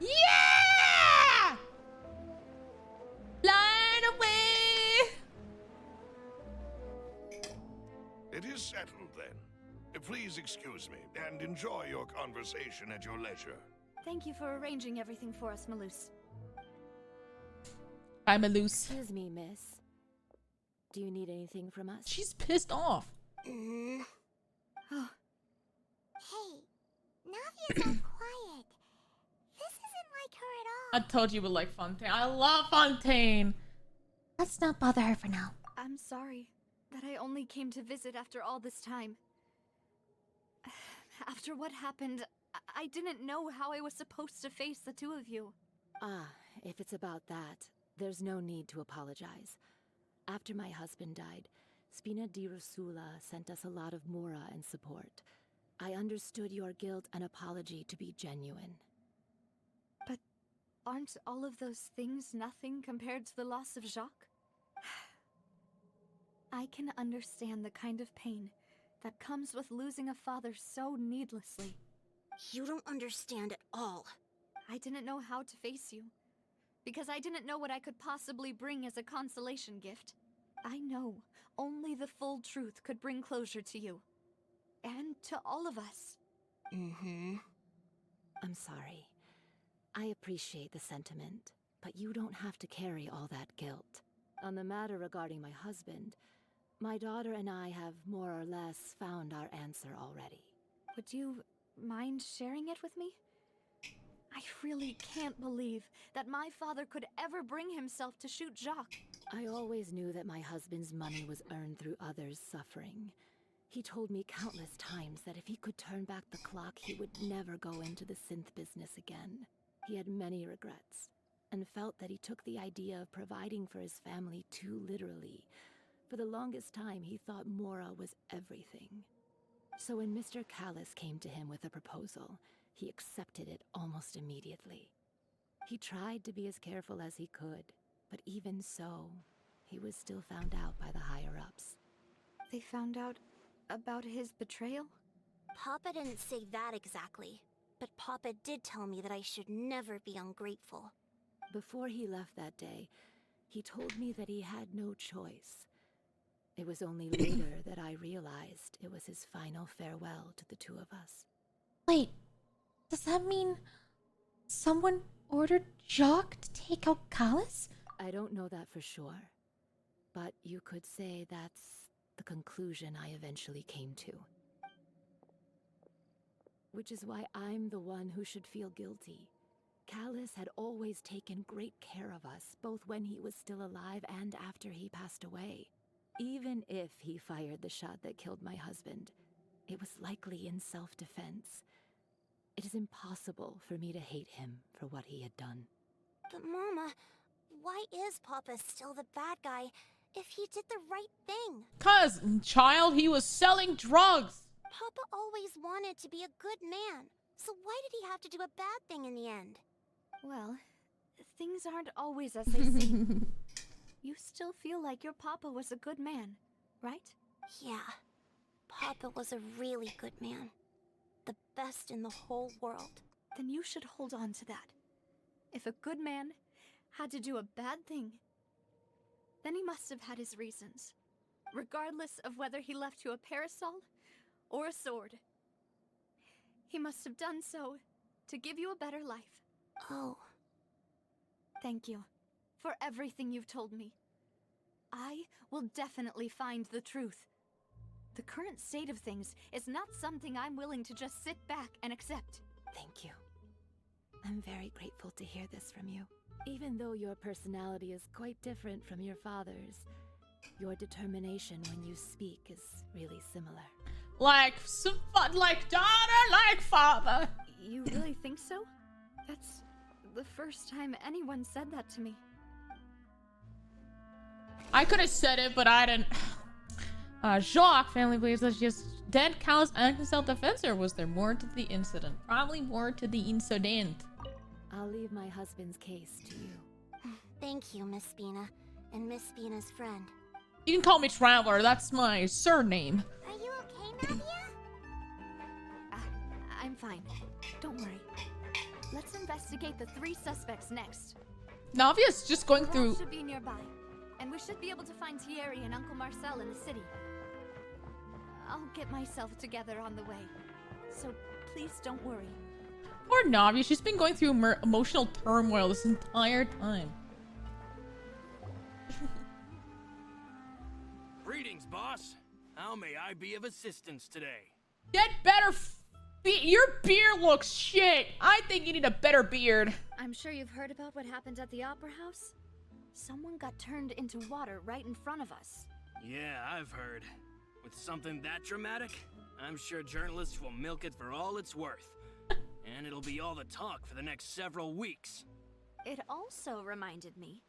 Yeah! Flying away! It is settled then. Please excuse me and enjoy your conversation at your leisure. Thank you for arranging everything for us, Malus. I'm a loose. Excuse me, miss. Do you need anything from us? She's pissed off. Hey, Navia's all quiet. This isn't like her at all. I told you would like Fontaine. I love Fontaine. Let's not bother her for now. I'm sorry that I only came to visit after all this time. After what happened, I didn't know how I was supposed to face the two of you. Ah, if it's about that, there's no need to apologize. After my husband died, Spina di Rusula sent us a lot of mora and support. I understood your guilt and apology to be genuine. But aren't all of those things nothing compared to the loss of Jacques? I can understand the kind of pain that comes with losing a father so needlessly. You don't understand at all. I didn't know how to face you, because I didn't know what I could possibly bring as a consolation gift. I know only the full truth could bring closure to you. And to all of us. I'm sorry. I appreciate the sentiment, but you don't have to carry all that guilt. On the matter regarding my husband, my daughter and I have more or less found our answer already. Would you mind sharing it with me? I really can't believe that my father could ever bring himself to shoot Jacques. I always knew that my husband's money was earned through others' suffering. He told me countless times that if he could turn back the clock, he would never go into the synth business again. He had many regrets, and felt that he took the idea of providing for his family too literally. For the longest time, he thought Mora was everything. So when Mr. Callis came to him with a proposal, he accepted it almost immediately. He tried to be as careful as he could, but even so, he was still found out by the higher-ups. They found out about his betrayal? Papa didn't say that exactly, but Papa did tell me that I should never be ungrateful. Before he left that day, he told me that he had no choice. It was only later that I realized it was his final farewell to the two of us. Wait, does that mean someone ordered Jacques to take out Callis? I don't know that for sure, but you could say that's the conclusion I eventually came to. Which is why I'm the one who should feel guilty. Callis had always taken great care of us, both when he was still alive and after he passed away. Even if he fired the shot that killed my husband, it was likely in self-defense. It is impossible for me to hate him for what he had done. But Mama, why is Papa still the bad guy if he did the right thing? 'Cause, child, he was selling drugs. Papa always wanted to be a good man, so why did he have to do a bad thing in the end? Well, things aren't always as they seem. You still feel like your Papa was a good man, right? Yeah, Papa was a really good man. The best in the whole world. Then you should hold on to that. If a good man had to do a bad thing, then he must have had his reasons. Regardless of whether he left you a parasol or a sword. He must have done so to give you a better life. Oh. Thank you for everything you've told me. I will definitely find the truth. The current state of things is not something I'm willing to just sit back and accept. Thank you. I'm very grateful to hear this from you. Even though your personality is quite different from your father's, Your determination when you speak is really similar. Like daughter, like father. You really think so? That's the first time anyone said that to me. I could have said it, but I didn't. Jacques family believes that just dead cows and in self-defense, or was there more to the incident? Probably more to the incident. I'll leave my husband's case to you. Thank you, Miss Spina, and Miss Spina's friend. You can call me Traveler, that's my surname. Are you okay, Navia? I'm fine. Don't worry. Let's investigate the 3 suspects next. Navia's just going They through. should be nearby, and we should be able to find Thierry and Uncle Marcel in the city. I'll get myself together on the way, so please don't worry. Poor Navia, she's been going through emotional turmoil this entire time. Greetings, boss. How may I be of assistance today? Get better. Your beard looks shit. I think you need a better beard. I'm sure you've heard about what happened at the Opera House. Someone got turned into water right in front of us. Yeah, I've heard. With something that dramatic, I'm sure journalists will milk it for all it's worth. And it'll be all the talk for the next several weeks. It also reminded me,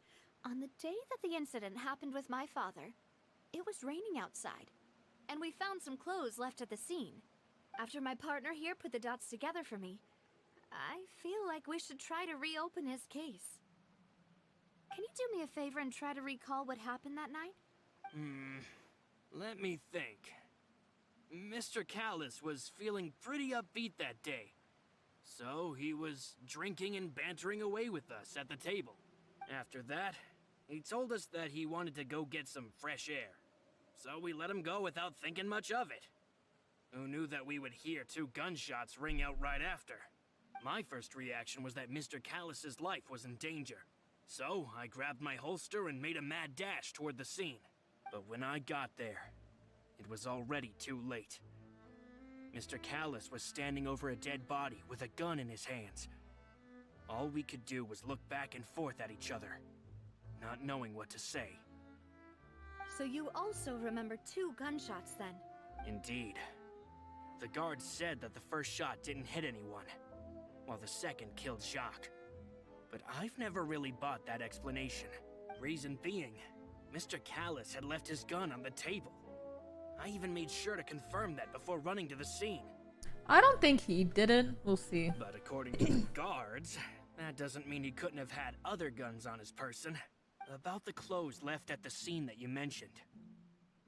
on the day that the incident happened with my father, it was raining outside, and we found some clothes left at the scene. After my partner here put the dots together for me, I feel like we should try to reopen his case. Can you do me a favor and try to recall what happened that night? Let me think. Mr. Callis was feeling pretty upbeat that day. So he was drinking and bantering away with us at the table. After that, he told us that he wanted to go get some fresh air. So we let him go without thinking much of it. Who knew that we would hear 2 gunshots ring out right after? My first reaction was that Mr. Callis's life was in danger. So I grabbed my holster and made a mad dash toward the scene. But when I got there, it was already too late. Mr. Callis was standing over a dead body with a gun in his hands. All we could do was look back and forth at each other, not knowing what to say. So you also remember 2 gunshots then? Indeed. The guard said that the first shot didn't hit anyone, while the second killed Jacques. But I've never really bought that explanation. Reason being, Mr. Callis had left his gun on the table. I even made sure to confirm that before running to the scene. I don't think he did it. We'll see. But according to the guards, that doesn't mean he couldn't have had other guns on his person. About the clothes left at the scene that you mentioned.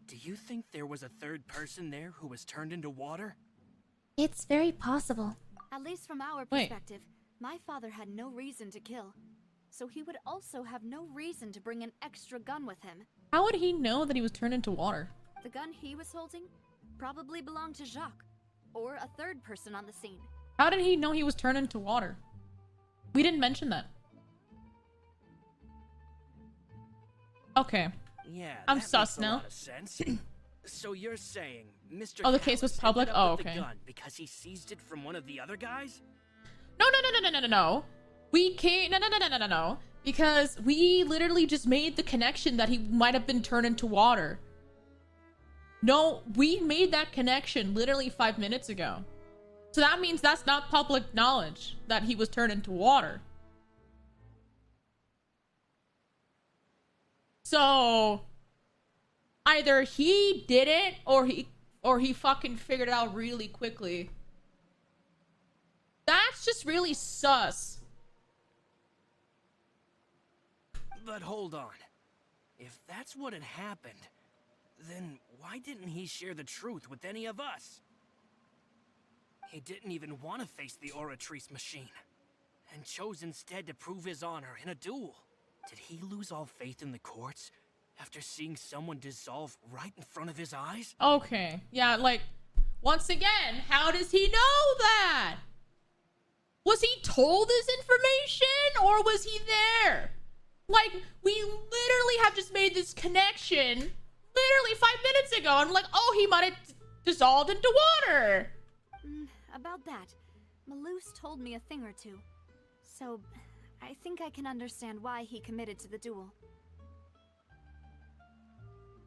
Do you think there was a third person there who was turned into water? It's very possible. At least from our perspective, my father had no reason to kill. So he would also have no reason to bring an extra gun with him. How would he know that he was turned into water? The gun he was holding probably belonged to Jacques, or a third person on the scene. How did he know he was turned into water? We didn't mention that. Okay. Yeah, I'm that sus makes a now. lot of sense. So you're saying Mr. Oh, the case was Callis public? ended up Oh, with the okay. gun because he seized it from one of the other guys? No. We can't. No. Because we literally just made the connection that he might have been turned into water. No, we made that connection literally 5 minutes ago. So that means that's not public knowledge that he was turned into water. So either he did it or he fucking figured it out really quickly. That's just really sus. But hold on. If that's what had happened, then why didn't he share the truth with any of us? He didn't even want to face the Oratrice machine, and chose instead to prove his honor in a duel. Did he lose all faith in the courts after seeing someone dissolve right in front of his eyes? Okay, yeah, like, once again, how does he know that? Was he told this information, or was he there? Like, we literally have just made this connection literally 5 minutes ago. I'm like, oh, he might have dissolved into water. About that, Malouse told me a thing or two. So, I think I can understand why he committed to the duel.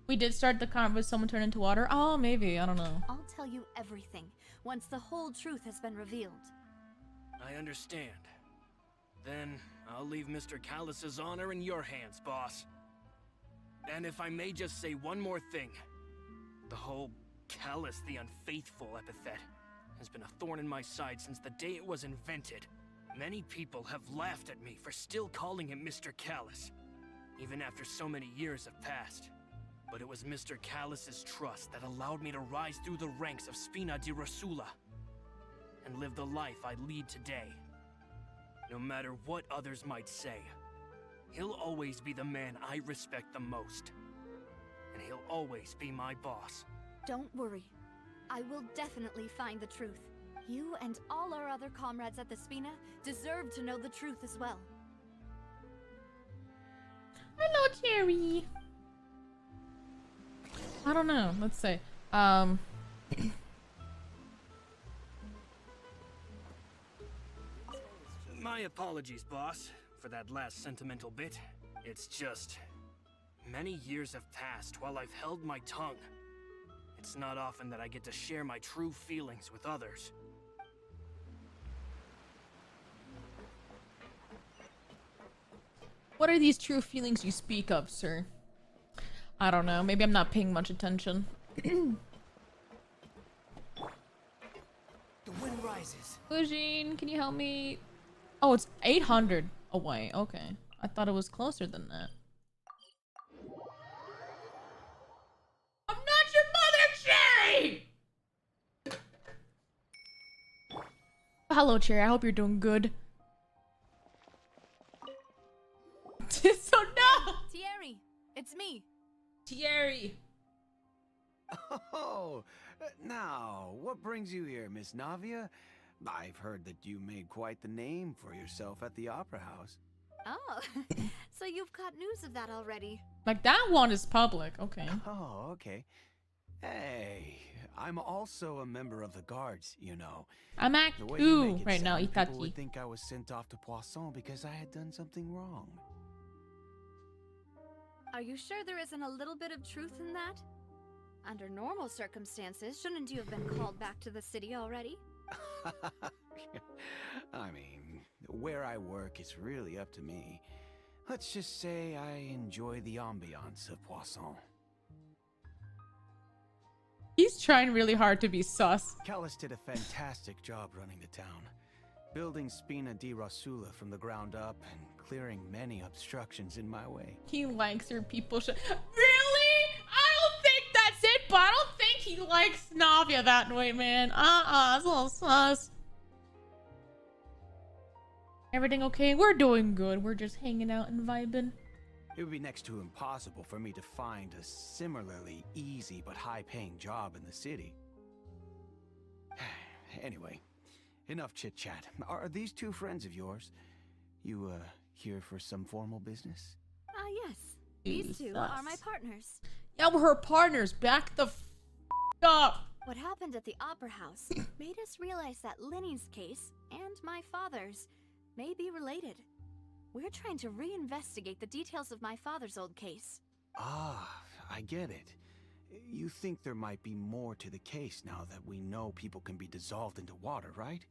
We did start the convo with someone turned into water. Oh, maybe. I don't know. I'll tell you everything once the whole truth has been revealed. I understand. Then I'll leave Mr. Callus's honor in your hands, boss. And if I may just say one more thing. The whole Callus the Unfaithful epithet has been a thorn in my side since the day it was invented. Many people have laughed at me for still calling him Mr. Callus, even after so many years have passed. But it was Mr. Callus's trust that allowed me to rise through the ranks of Spina di Rosula and live the life I lead today. No matter what others might say, he'll always be the man I respect the most. And he'll always be my boss. Don't worry. I will definitely find the truth. You and all our other comrades at the Spina deserve to know the truth as well. Hello, Jerry. I don't know. Let's say. My apologies, boss, for that last sentimental bit. It's just... many years have passed while I've held my tongue. It's not often that I get to share my true feelings with others. What are these true feelings you speak of, sir? I don't know. Maybe I'm not paying much attention. The wind rises. Eugene, can you help me? Oh, it's 800 away. Okay. I thought it was closer than that. I'm not your mother, Cherry! Hello, Cherry. I hope you're doing good. So no! Thierry, it's me. Thierry. Oh, now, what brings you here, Miss Navia? I've heard that you made quite the name for yourself at the Opera House. Oh, so you've got news of that already. Like, that one is public. Okay. Oh, okay. Hey, I'm also a member of the guards, you know. I'm Act The way you 2 make it right now, sound, people Itachi. would think I was sent off to Poisson because I had done something wrong. Are you sure there isn't a little bit of truth in that? Under normal circumstances, shouldn't you have been called back to the city already? I mean, where I work is really up to me. Let's just say I enjoy the ambiance of Poisson. He's trying really hard to be sus. Callus did a fantastic job running the town, building Spina di Rosula from the ground up and clearing many obstructions in my way. He likes her people. Really? I don't think that's it, but I don't think he likes Navia that way, man. It's a little sus. Everything okay? We're doing good. We're just hanging out and vibing. It would be next to impossible for me to find a similarly easy but high-paying job in the city. Anyway, enough chit-chat. Are these two friends of yours? You, here for some formal business? Yes. These two are my partners. Yeah, we're her partners. Back the up. What happened at the Opera House made us realize that Linny's case and my father's may be related. We're trying to reinvestigate the details of my father's old case. Ah, I get it. You think there might be more to the case now that we know people can be dissolved into water, right?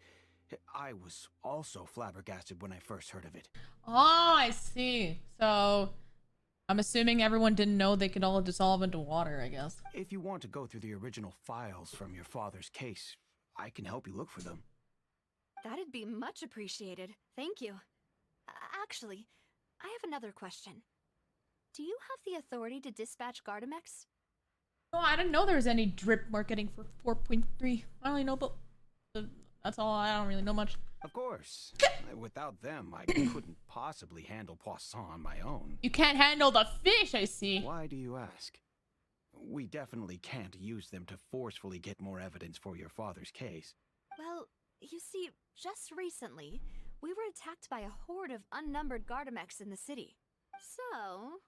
I was also flabbergasted when I first heard of it. Oh, I see. So, I'm assuming everyone didn't know they could all dissolve into water, I guess. If you want to go through the original files from your father's case, I can help you look for them. That'd be much appreciated. Thank you. Actually, I have another question. Do you have the authority to dispatch Gardamex? No, I didn't know there was any drip marketing for 4.3. I only know about... That's all. I don't really know much. Of course. Without them, I couldn't possibly handle Poisson on my own. You can't handle the fish, I see. Why do you ask? We definitely can't use them to forcefully get more evidence for your father's case. Well, you see, just recently, we were attacked by a horde of unnumbered Gardamex in the city. So,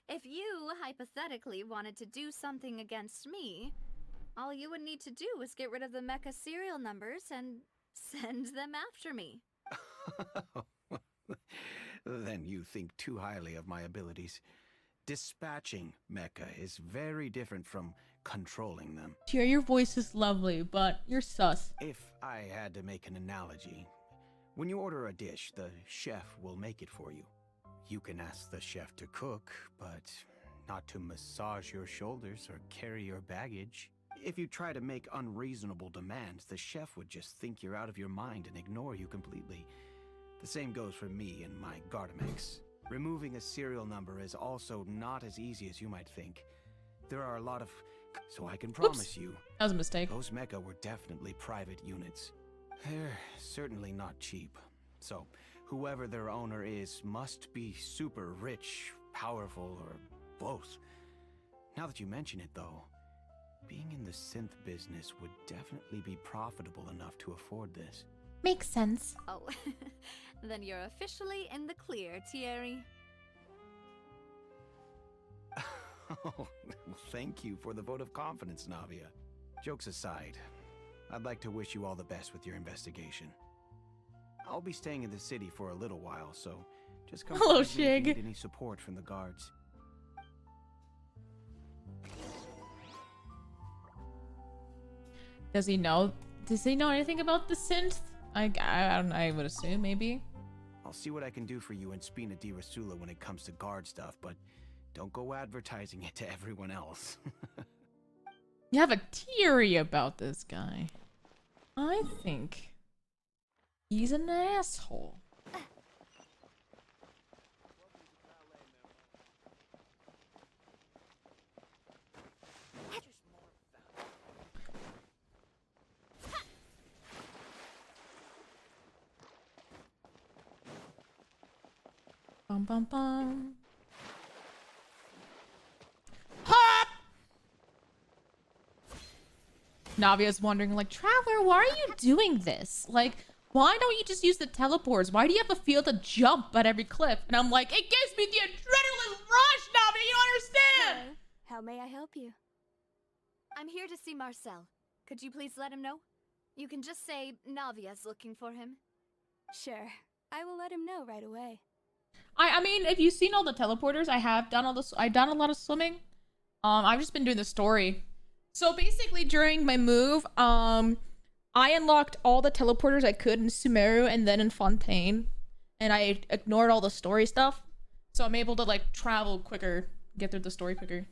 if you hypothetically wanted to do something against me, all you would need to do is get rid of the mecha serial numbers and send them after me. Then you think too highly of my abilities. Dispatching mecha is very different from controlling them. Tier, your voice is lovely, but you're sus. If I had to make an analogy, when you order a dish, the chef will make it for you. You can ask the chef to cook, but not to massage your shoulders or carry your baggage. If you try to make unreasonable demands, the chef would just think you're out of your mind and ignore you completely. The same goes for me and my Gardamex. Removing a serial number is also not as easy as you might think. There are a lot of... So I can promise you... That was a mistake. Those mecha were definitely private units. They're certainly not cheap. So, whoever their owner is must be super rich, powerful, or both. Now that you mention it, though, being in the synth business would definitely be profitable enough to afford this. Makes sense. Oh, then you're officially in the clear, Thierry. Oh, thank you for the vote of confidence, Navia. Jokes aside, I'd like to wish you all the best with your investigation. I'll be staying in the city for a little while, so just come Hello, find me if you Shig. need any support from the guards. Does he know? Does he know anything about the synth? I don't know. I would assume, maybe. I'll see what I can do for you and Spina di Rasula when it comes to guard stuff, but don't go advertising it to everyone else. You have a theory about this guy. I think he's an asshole. Bum bum bum. Hop! Navia's wondering, like, Traveler, why are you doing this? Like, why don't you just use the teleports? Why do you have to feel to jump at every cliff? And I'm like, it gives me the adrenaline rush, Navia, you don't understand? How may I help you? I'm here to see Marcel. Could you please let him know? You can just say Navia's looking for him. Sure. I will let him know right away. I mean, if you've seen all the teleporters, I've done a lot of swimming. I've just been doing the story. So basically during my move, I unlocked all the teleporters I could in Sumeru and then in Fontaine. And I ignored all the story stuff. So I'm able to like travel quicker, get through the story quicker.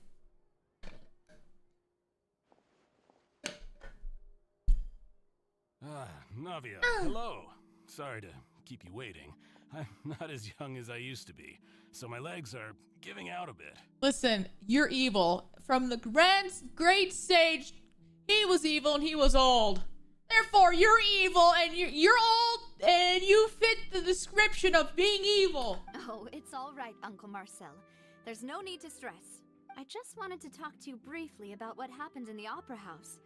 Navia, hello. Sorry to keep you waiting. I'm not as young as I used to be, so my legs are giving out a bit. Listen, you're evil. From the great sage, he was evil and he was old. Therefore, you're evil and you're old and you fit the description of being evil. Oh, it's all right, Uncle Marcel. There's no need to stress. I just wanted to talk to you briefly about what happened in the Opera House.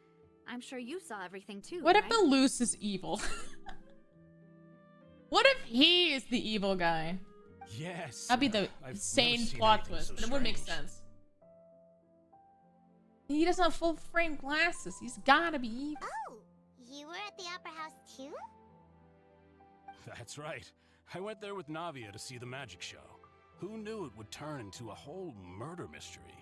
I'm sure you saw everything too, What if right? the Luce is evil? What if he is the evil guy? Yes. That'd be the I've insane never seen plot anything twist, so but it would make strange. sense. He doesn't have full frame glasses. He's gotta be evil. Oh, you were at the Opera House too? That's right. I went there with Navia to see the magic show. Who knew it would turn into a whole murder mystery?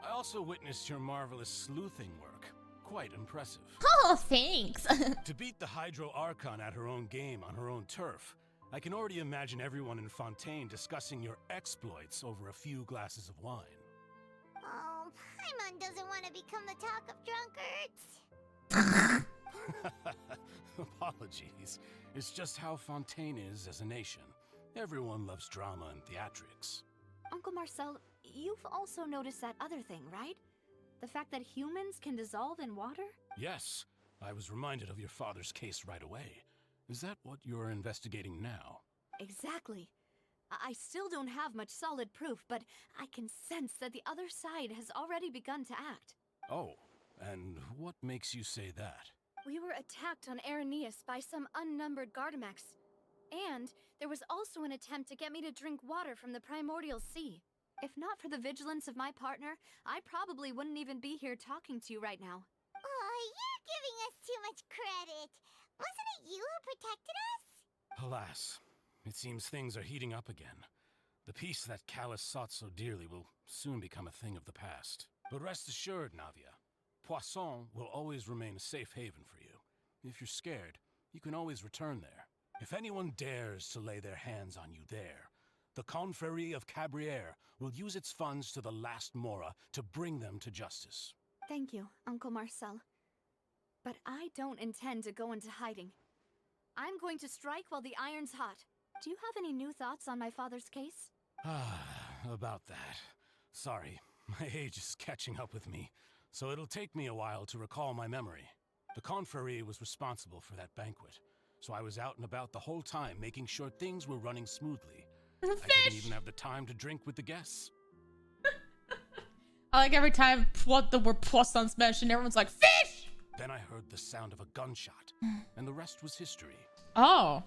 I also witnessed your marvelous sleuthing work. Quite impressive. Oh, thanks. To beat the Hydro Archon at her own game on her own turf, I can already imagine everyone in Fontaine discussing your exploits over a few glasses of wine. Oh, Paimon doesn't want to become the talk of drunkards. Apologies. It's just how Fontaine is as a nation. Everyone loves drama and theatrics. Uncle Marcel, you've also noticed that other thing, right? The fact that humans can dissolve in water? Yes, I was reminded of your father's case right away. Is that what you're investigating now? Exactly. I still don't have much solid proof, but I can sense that the other side has already begun to act. Oh, and what makes you say that? We were attacked on Araneus by some unnumbered Gardamex. And there was also an attempt to get me to drink water from the primordial sea. If not for the vigilance of my partner, I probably wouldn't even be here talking to you right now. Oh, you're giving us too much credit. Wasn't it you who protected us? Alas, it seems things are heating up again. The peace that Callus sought so dearly will soon become a thing of the past. But rest assured, Navia, Poisson will always remain a safe haven for you. If you're scared, you can always return there. If anyone dares to lay their hands on you there, the Confrérie of Cabrières will use its funds to the last Mora to bring them to justice. Thank you, Uncle Marcel. But I don't intend to go into hiding. I'm going to strike while the iron's hot. Do you have any new thoughts on my father's case? About that. Sorry, my age is catching up with me, so it'll take me a while to recall my memory. The Confrérie was responsible for that banquet, so I was out and about the whole time making sure things were running smoothly. I didn't even have the time to drink with the guests. I like every time what the word Poisson's mentioned, everyone's like, fish! Then I heard the sound of a gunshot, and the rest was history. Oh.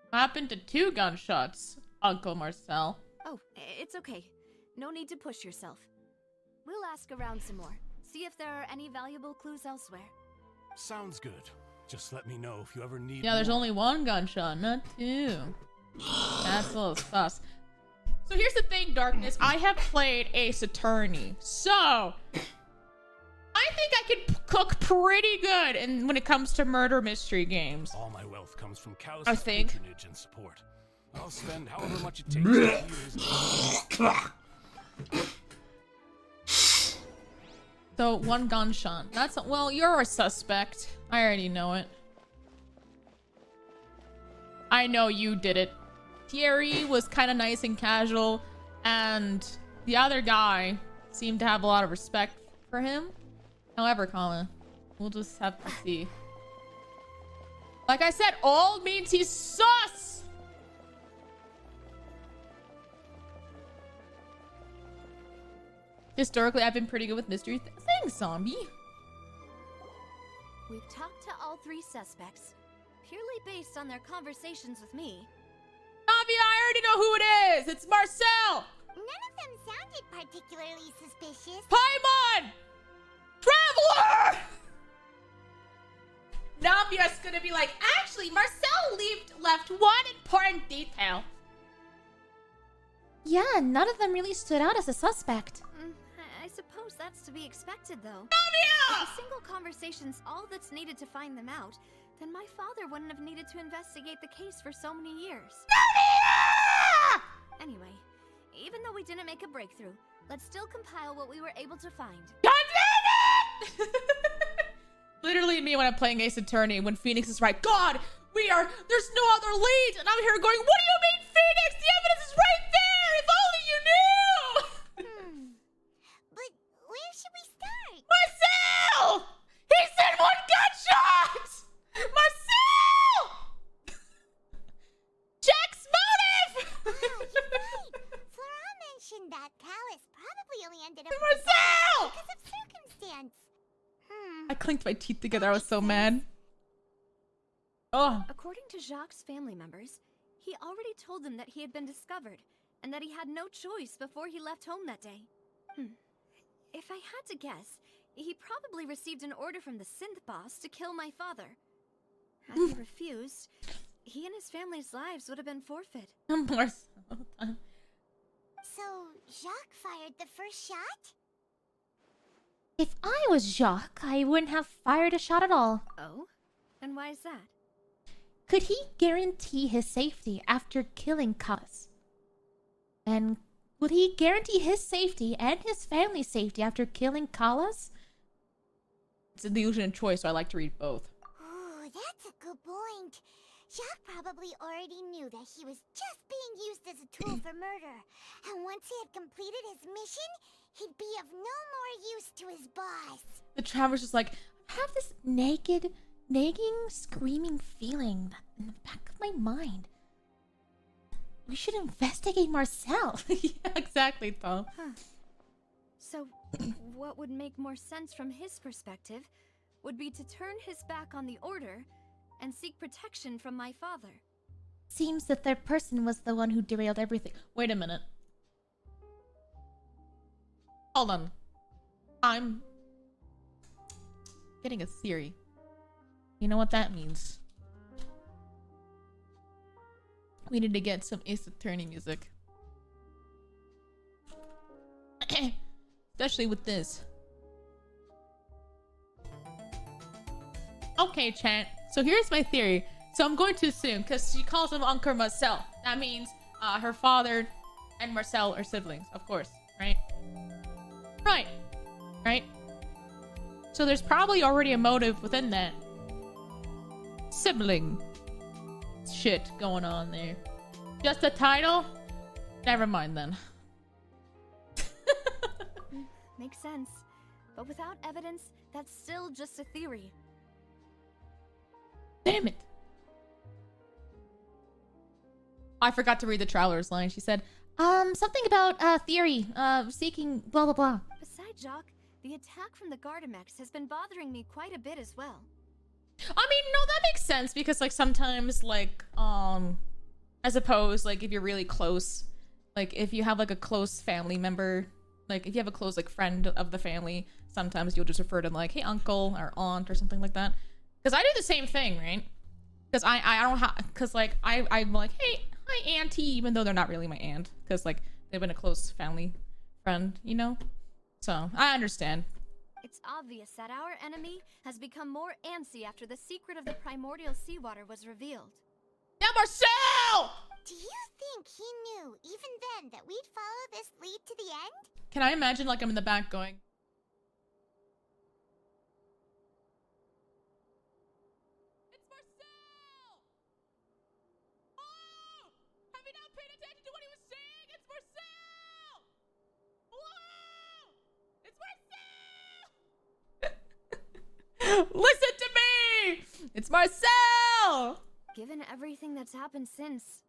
What happened to 2 gunshots, Uncle Marcel? Oh, it's okay. No need to push yourself. We'll ask around some more. See if there are any valuable clues elsewhere. Sounds good. Just let me know if you ever need Yeah, there's more. only 1 gunshot, not 2. That's a little sus. So here's the thing, Darkness. I have played Ace Attorney, so I think I can cook pretty good when it comes to murder mystery games. All my wealth comes from Callus's I think. patronage and support. I'll spend however much it takes to heal his... So 1 gunshot. That's well, you're a suspect. I already know it. I know you did it. Thierry was kind of nice and casual, and the other guy seemed to have a lot of respect for him. However, Colin, we'll just have to see. Like I said, old means he's sus! Historically, I've been pretty good with mystery things, zombie. We've talked to all 3 suspects, purely based on their conversations with me. Navia, I already know who it is! It's Marcel! None of them sounded particularly suspicious. Paimon! Traveler! Navia's gonna be like, actually, Marcel left 1 important detail. Yeah, none of them really stood out as a suspect. I suppose that's to be expected, though. Navia! If a single conversation's all that's needed to find them out, then my father wouldn't have needed to investigate the case for so many years. Navia! Anyway, even though we didn't make a breakthrough, let's still compile what we were able to find. God damn it! Literally me when I'm playing Ace Attorney, when Phoenix is right. God, there's no other lead! And I'm here going, what do you mean, Phoenix? The evidence is right there! If only you knew! But where should we start? Marcel! He said 1 gunshot! Marcel! Jack's motive! You're right. Flora mentioned that Callus probably only ended up Marcel! because of circumstance. I clinked my teeth together. I was so mad. Oh. According to Jacques' family members, he already told them that he had been discovered and that he had no choice before he left home that day. If I had to guess, he probably received an order from the synth boss to kill my father. Had he refused, he and his family's lives would have been forfeit. So, Jacques fired the first shot? If I was Jacques, I wouldn't have fired a shot at all. Oh? And why is that? Could he guarantee his safety after killing Callus? And would he guarantee his safety and his family's safety after killing Callus? It's an illusion of choice, so I like to read both. Ooh, that's a good point. Jacques probably already knew that he was just being used as a tool for murder. And once he had completed his mission, he'd be of no more use to his boss. The Traveler's just like, I have this nagging, screaming feeling in the back of my mind. We should investigate Marcel. Yeah, exactly, Tom. So, what would make more sense from his perspective would be to turn his back on the order and seek protection from my father. Seems the 3rd person was the one who derailed everything. Wait a minute. Hold on. I'm getting a theory. You know what that means? We need to get some Ace Attorney music. especially with this. Okay, Chant. So here's my theory. So I'm going to assume, because she calls him Uncle Marcel. That means her father and Marcel are siblings, of course, right? Right. Right? So there's probably already a motive within that sibling shit going on there. Just a title? Never mind then. Makes sense. But without evidence, that's still just a theory. Damn it. I forgot to read the Traveler's line. She said, something about theory, seeking blah blah blah. Besides Jock, the attack from the Gardamex has been bothering me quite a bit as well. I mean, no, that makes sense because like sometimes like I suppose like if you're really close, like if you have like a close family member, like if you have a close like friend of the family, sometimes you'll just refer to them like, hey uncle or aunt or something like that. Because I do the same thing, right? Because I don't have, because like I'm like, hey, hi auntie, even though they're not really my aunt, because like they've been a close family friend, you know? So I understand. It's obvious that our enemy has become more antsy after the secret of the primordial seawater was revealed. Yeah, Marcel! Do you think he knew, even then, that we'd follow this lead to the end? Can I imagine like I'm in the back going, it's Marcel! Oh! Have you not paid attention to what he was saying? It's Marcel! Whoa! It's Marcel! Listen to me! It's Marcel! Given everything that's happened since,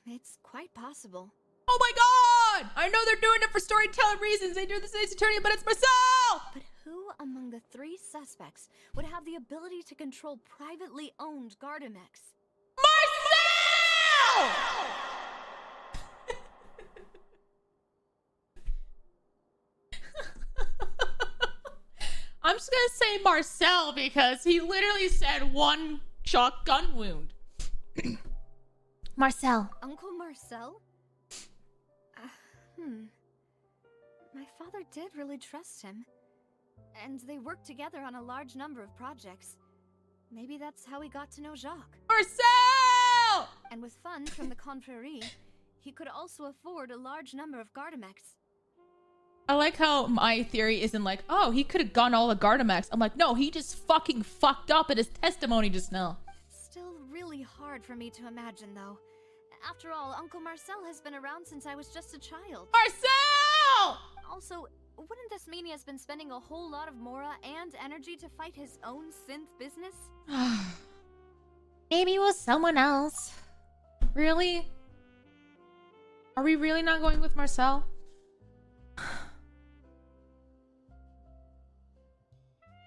it's quite possible. Oh my god! I know they're doing it for storytelling reasons. They do this Ace Attorney, but it's Marcel! But who among the three suspects would have the ability to control privately owned Gardamex? Marcel! I'm just gonna say Marcel because he literally said one shotgun wound. Marcel. Uncle Marcel? My father did really trust him. And they worked together on a large number of projects. Maybe that's how he got to know Jacques. Marcel! And with funds from the Confrérie, he could also afford a large number of Gardamex. I like how my theory isn't like, oh, he could have gone all the Gardamex. I'm like, no, he just fucking fucked up in his testimony just now. Still really hard for me to imagine, though. After all, Uncle Marcel has been around since I was just a child. Marcel! Also, wouldn't this mean he has been spending a whole lot of mora and energy to fight his own synth business? Maybe it was someone else. Really? Are we really not going with Marcel?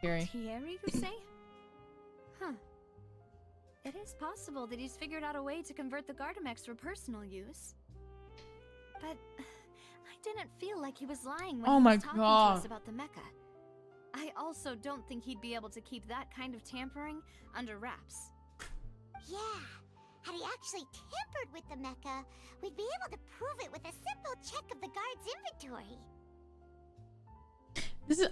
Thierry, you say? Huh. It is possible that he's figured out a way to convert the Gardamex for personal use. But I didn't feel like he was lying when he was talking to us about the mecha. I also don't think he'd be able to keep that kind of tampering under wraps. Yeah, had he actually tampered with the mecha, we'd be able to prove it with a simple check of the guard's inventory.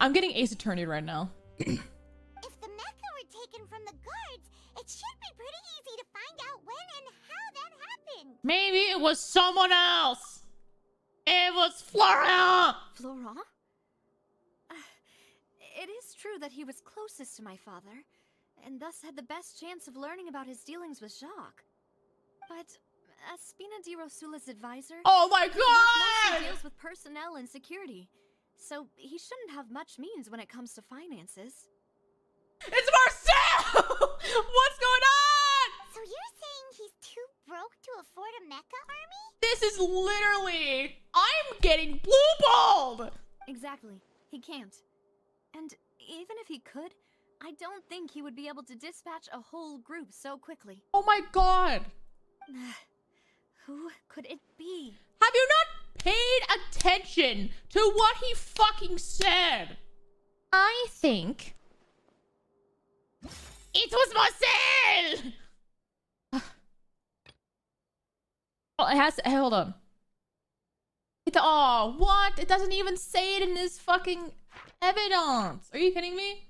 I'm getting Ace Attorney right now. If the mecha were taken from the guards, it should be pretty easy to find out when and how that happened. Maybe it was someone else. It was Florent. Florent? It is true that he was closest to my father, and thus had the best chance of learning about his dealings with Jacques. But as Spina di Rosula's advisor, oh my his work mostly god! deals with personnel and security, so he shouldn't have much means when it comes to finances. It's Marcel! What's going on? So you're saying he's too broke to afford a mecha army? This is literally... I'm getting blue-balled! Exactly. He can't. And even if he could, I don't think he would be able to dispatch a whole group so quickly. Oh my god! Who could it be? Have you not paid attention to what he fucking said? I think... it was Marcel! Oh, it has to... hold on. Oh, what? It doesn't even say it in this fucking evidence. Are you kidding me?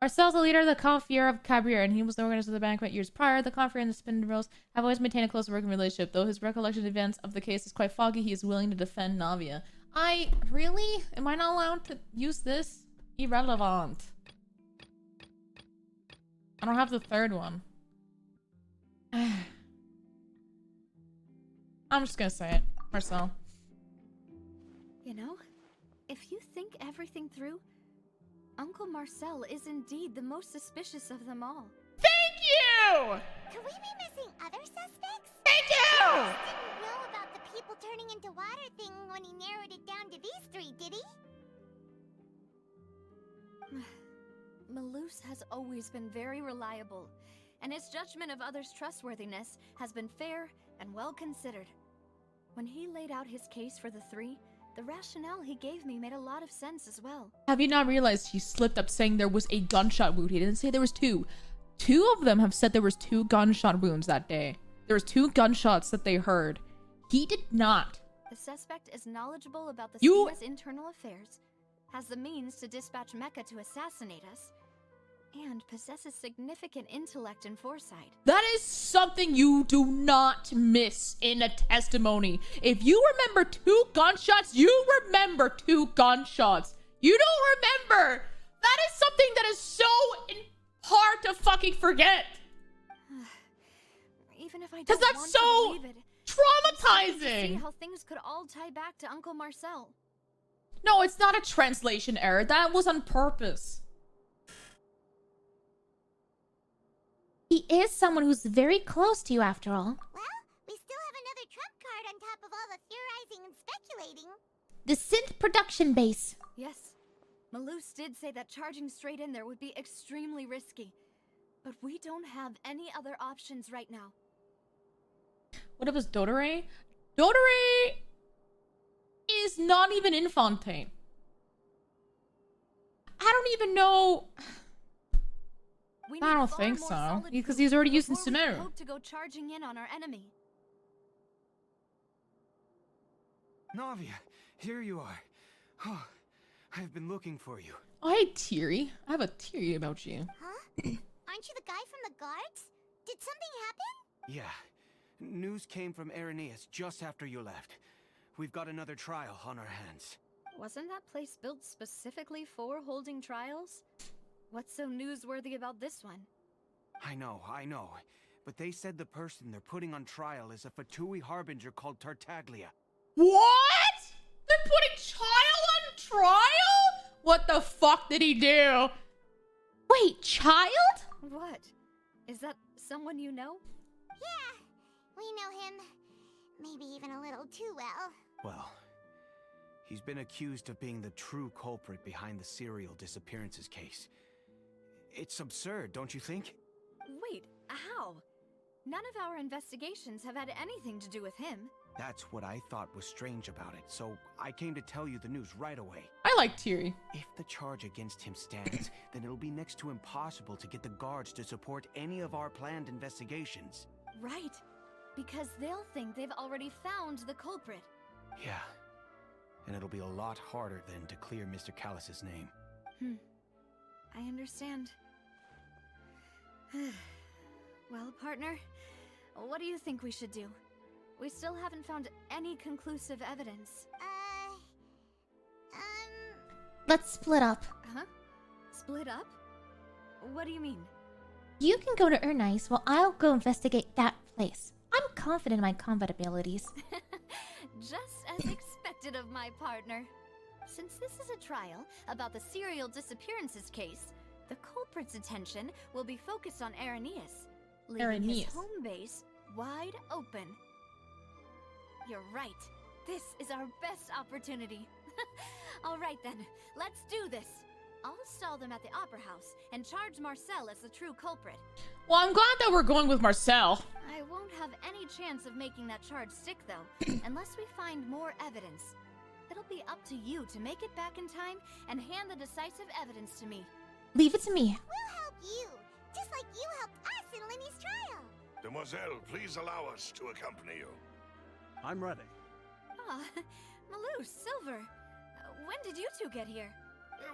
Marcel's the leader of the Confier of Cabrier, and he was the organizer of the banquet years prior. The Confier and the Spindles have always maintained a close working relationship. Though his recollection of events of the case is quite foggy, he is willing to defend Navia. Really? Am I not allowed to use this? Irrelevant. I don't have the third one. I'm just gonna say it. Marcel. You know, if you think everything through, Uncle Marcel is indeed the most suspicious of them all. Thank you! Could we be missing other suspects? Thank you! Didn't know about the people turning into water thing when he narrowed it down to these three, did he? Malus has always been very reliable, and his judgment of others' trustworthiness has been fair and well considered. When he laid out his case for the three, the rationale he gave me made a lot of sense as well. Have you not realized he slipped up saying there was a gunshot wound? He didn't say there was two. Two of them have said there was 2 gunshot wounds that day. There was 2 gunshots that they heard. He did not. The suspect is knowledgeable about the Sena's internal affairs, has the means to dispatch Mecha to assassinate us, and possesses significant intellect and foresight. That is something you do not miss in a testimony. If you remember 2 gunshots, you remember 2 gunshots. You don't remember. That is something that is so hard to fucking forget. Even if I because don't that's want so to believe it, traumatizing. see how things could all tie back to Uncle Marcel. No, it's not a translation error. That was on purpose. He is someone who's very close to you, after all. Well, we still have another trump card on top of all the theorizing and speculating. The synth production base. Yes, Malus did say that charging straight in there would be extremely risky. But we don't have any other options right now. What was Dodore? Dodore is not even in Fontaine. I don't even know. I don't think so, because he's already using Sumeru. Hope to go charging in on our enemy. Navia, here you are. Oh, I've been looking for you. Oh, hey, Teary. I have a theory about you. Huh? Aren't you the guy from the guards? Did something happen? Yeah. News came from Irenaeus just after you left. We've got another trial on our hands. Wasn't that place built specifically for holding trials? What's so newsworthy about this one? I know. But they said the person they're putting on trial is a Fatui harbinger called Tartaglia. What? They're putting Child on trial? What the fuck did he do? Wait, Child? What? Is that someone you know? Yeah, we know him. Maybe even a little too well. Well, he's been accused of being the true culprit behind the serial disappearances case. It's absurd, don't you think? Wait, how? None of our investigations have had anything to do with him. That's what I thought was strange about it, so I came to tell you the news right away. I like Teary. If the charge against him stands, then it'll be next to impossible to get the guards to support any of our planned investigations. Right, because they'll think they've already found the culprit. Yeah, and it'll be a lot harder then to clear Mr. Callus's name. I understand. Well, partner, what do you think we should do? We still haven't found any conclusive evidence. Let's split up. Huh? Split up? What do you mean? You can go to Ernais while I'll go investigate that place. I'm confident in my combat abilities. Just as expected of my partner. Since this is a trial about the serial disappearances case, the culprit's attention will be focused on Irenaeus, leaving his home base wide open. You're right. This is our best opportunity. All right then, let's do this. I'll stall them at the Opera House and charge Marcel as the true culprit. Well, I'm glad that we're going with Marcel. I won't have any chance of making that charge stick, though, unless we find more evidence. It'll be up to you to make it back in time and hand the decisive evidence to me. Leave it to me. We'll help you, just like you helped us in Lenny's trial. Demoiselle, please allow us to accompany you. I'm ready. Ah, Malou, Silver, when did you two get here?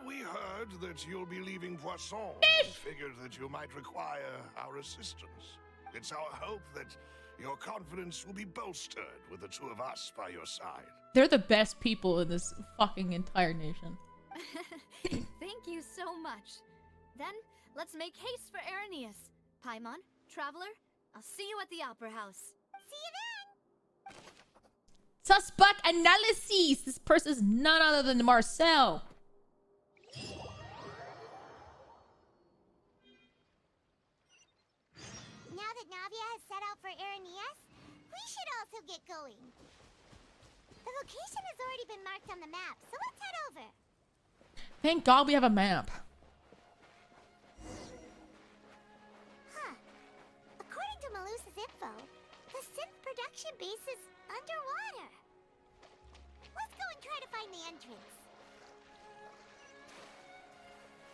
We heard that you'll be leaving Poisson. We figured that you might require our assistance. It's our hope that your confidence will be bolstered with the two of us by your side. They're the best people in this fucking entire nation. Thank you so much. Then, let's make haste for Arrhenius. Paimon, Traveler, I'll see you at the Opera House. See you then! Suspect analyses! This person is none other than Marcel. Now that Navia has set out for Arrhenius, we should also get going. The location has already been marked on the map, so let's head over. Thank God we have a map. Huh. According to Malus's info, the synth production base is underwater. Let's go and try to find the entrance.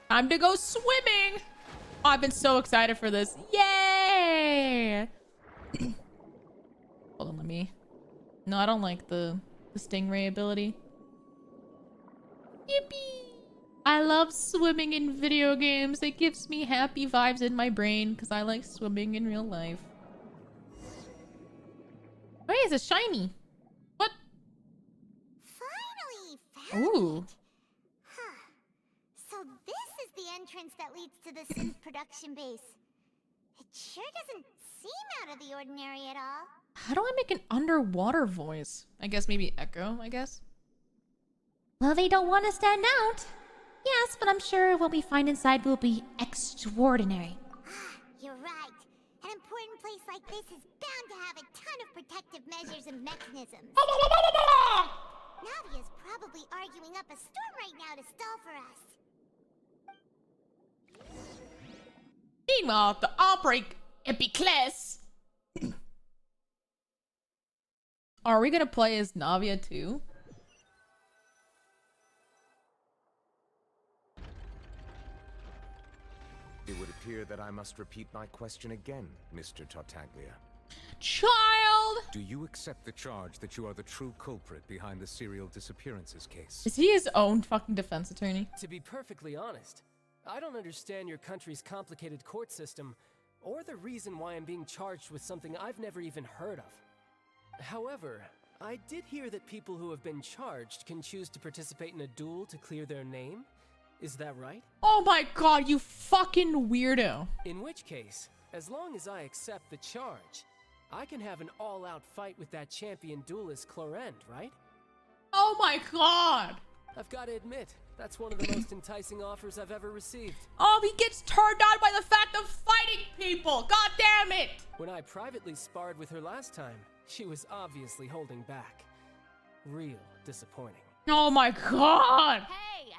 Time to go swimming! Oh, I've been so excited for this. Yay! Hold on, let me... No, I don't like the stingray ability. Yippee! I love swimming in video games. It gives me happy vibes in my brain because I like swimming in real life. Oh, yeah, it's a shiny. What? Finally found Ooh. it. Huh. So this is the entrance that leads to the synth production base. It sure doesn't seem out of the ordinary at all. How do I make an underwater voice? I guess maybe echo, I guess. Well, they don't want to stand out. Yes, but I'm sure what we find inside will be extraordinary. You're right. An important place like this is bound to have a ton of protective measures and mechanisms. Navia's probably arguing up a storm right now to stall for us. Meanwhile, the outbreak Epiclès. Are we gonna play as Navia too? It would appear that I must repeat my question again, Mr. Tartaglia. Child! Do you accept the charge that you are the true culprit behind the serial disappearances case? Is he his own fucking defense attorney? To be perfectly honest, I don't understand your country's complicated court system, or the reason why I'm being charged with something I've never even heard of. However, I did hear that people who have been charged can choose to participate in a duel to clear their name. Is that right? Oh my god, you fucking weirdo. In which case, as long as I accept the charge, I can have an all-out fight with that champion duelist Clorend, right? Oh my god! I've got to admit, that's one of the most enticing offers I've ever received. Oh, he gets turned on by the fact of fighting people! God damn it! When I privately sparred with her last time, she was obviously holding back. Real disappointing. Oh my god! Hey!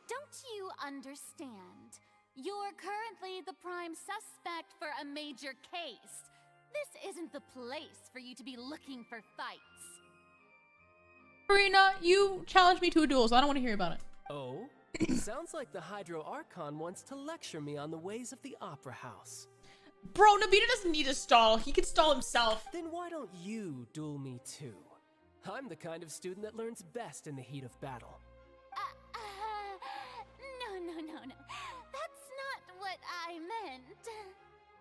Don't you understand? You're currently the prime suspect for a major case. This isn't the place for you to be looking for fights. Karina, you challenged me to a duel, so I don't want to hear about it. Oh? Sounds like the Hydro Archon wants to lecture me on the ways of the Opera House. Bro, Nobita doesn't need to stall. He can stall himself. Then why don't you duel me too? I'm the kind of student that learns best in the heat of battle. No. That's not what I meant.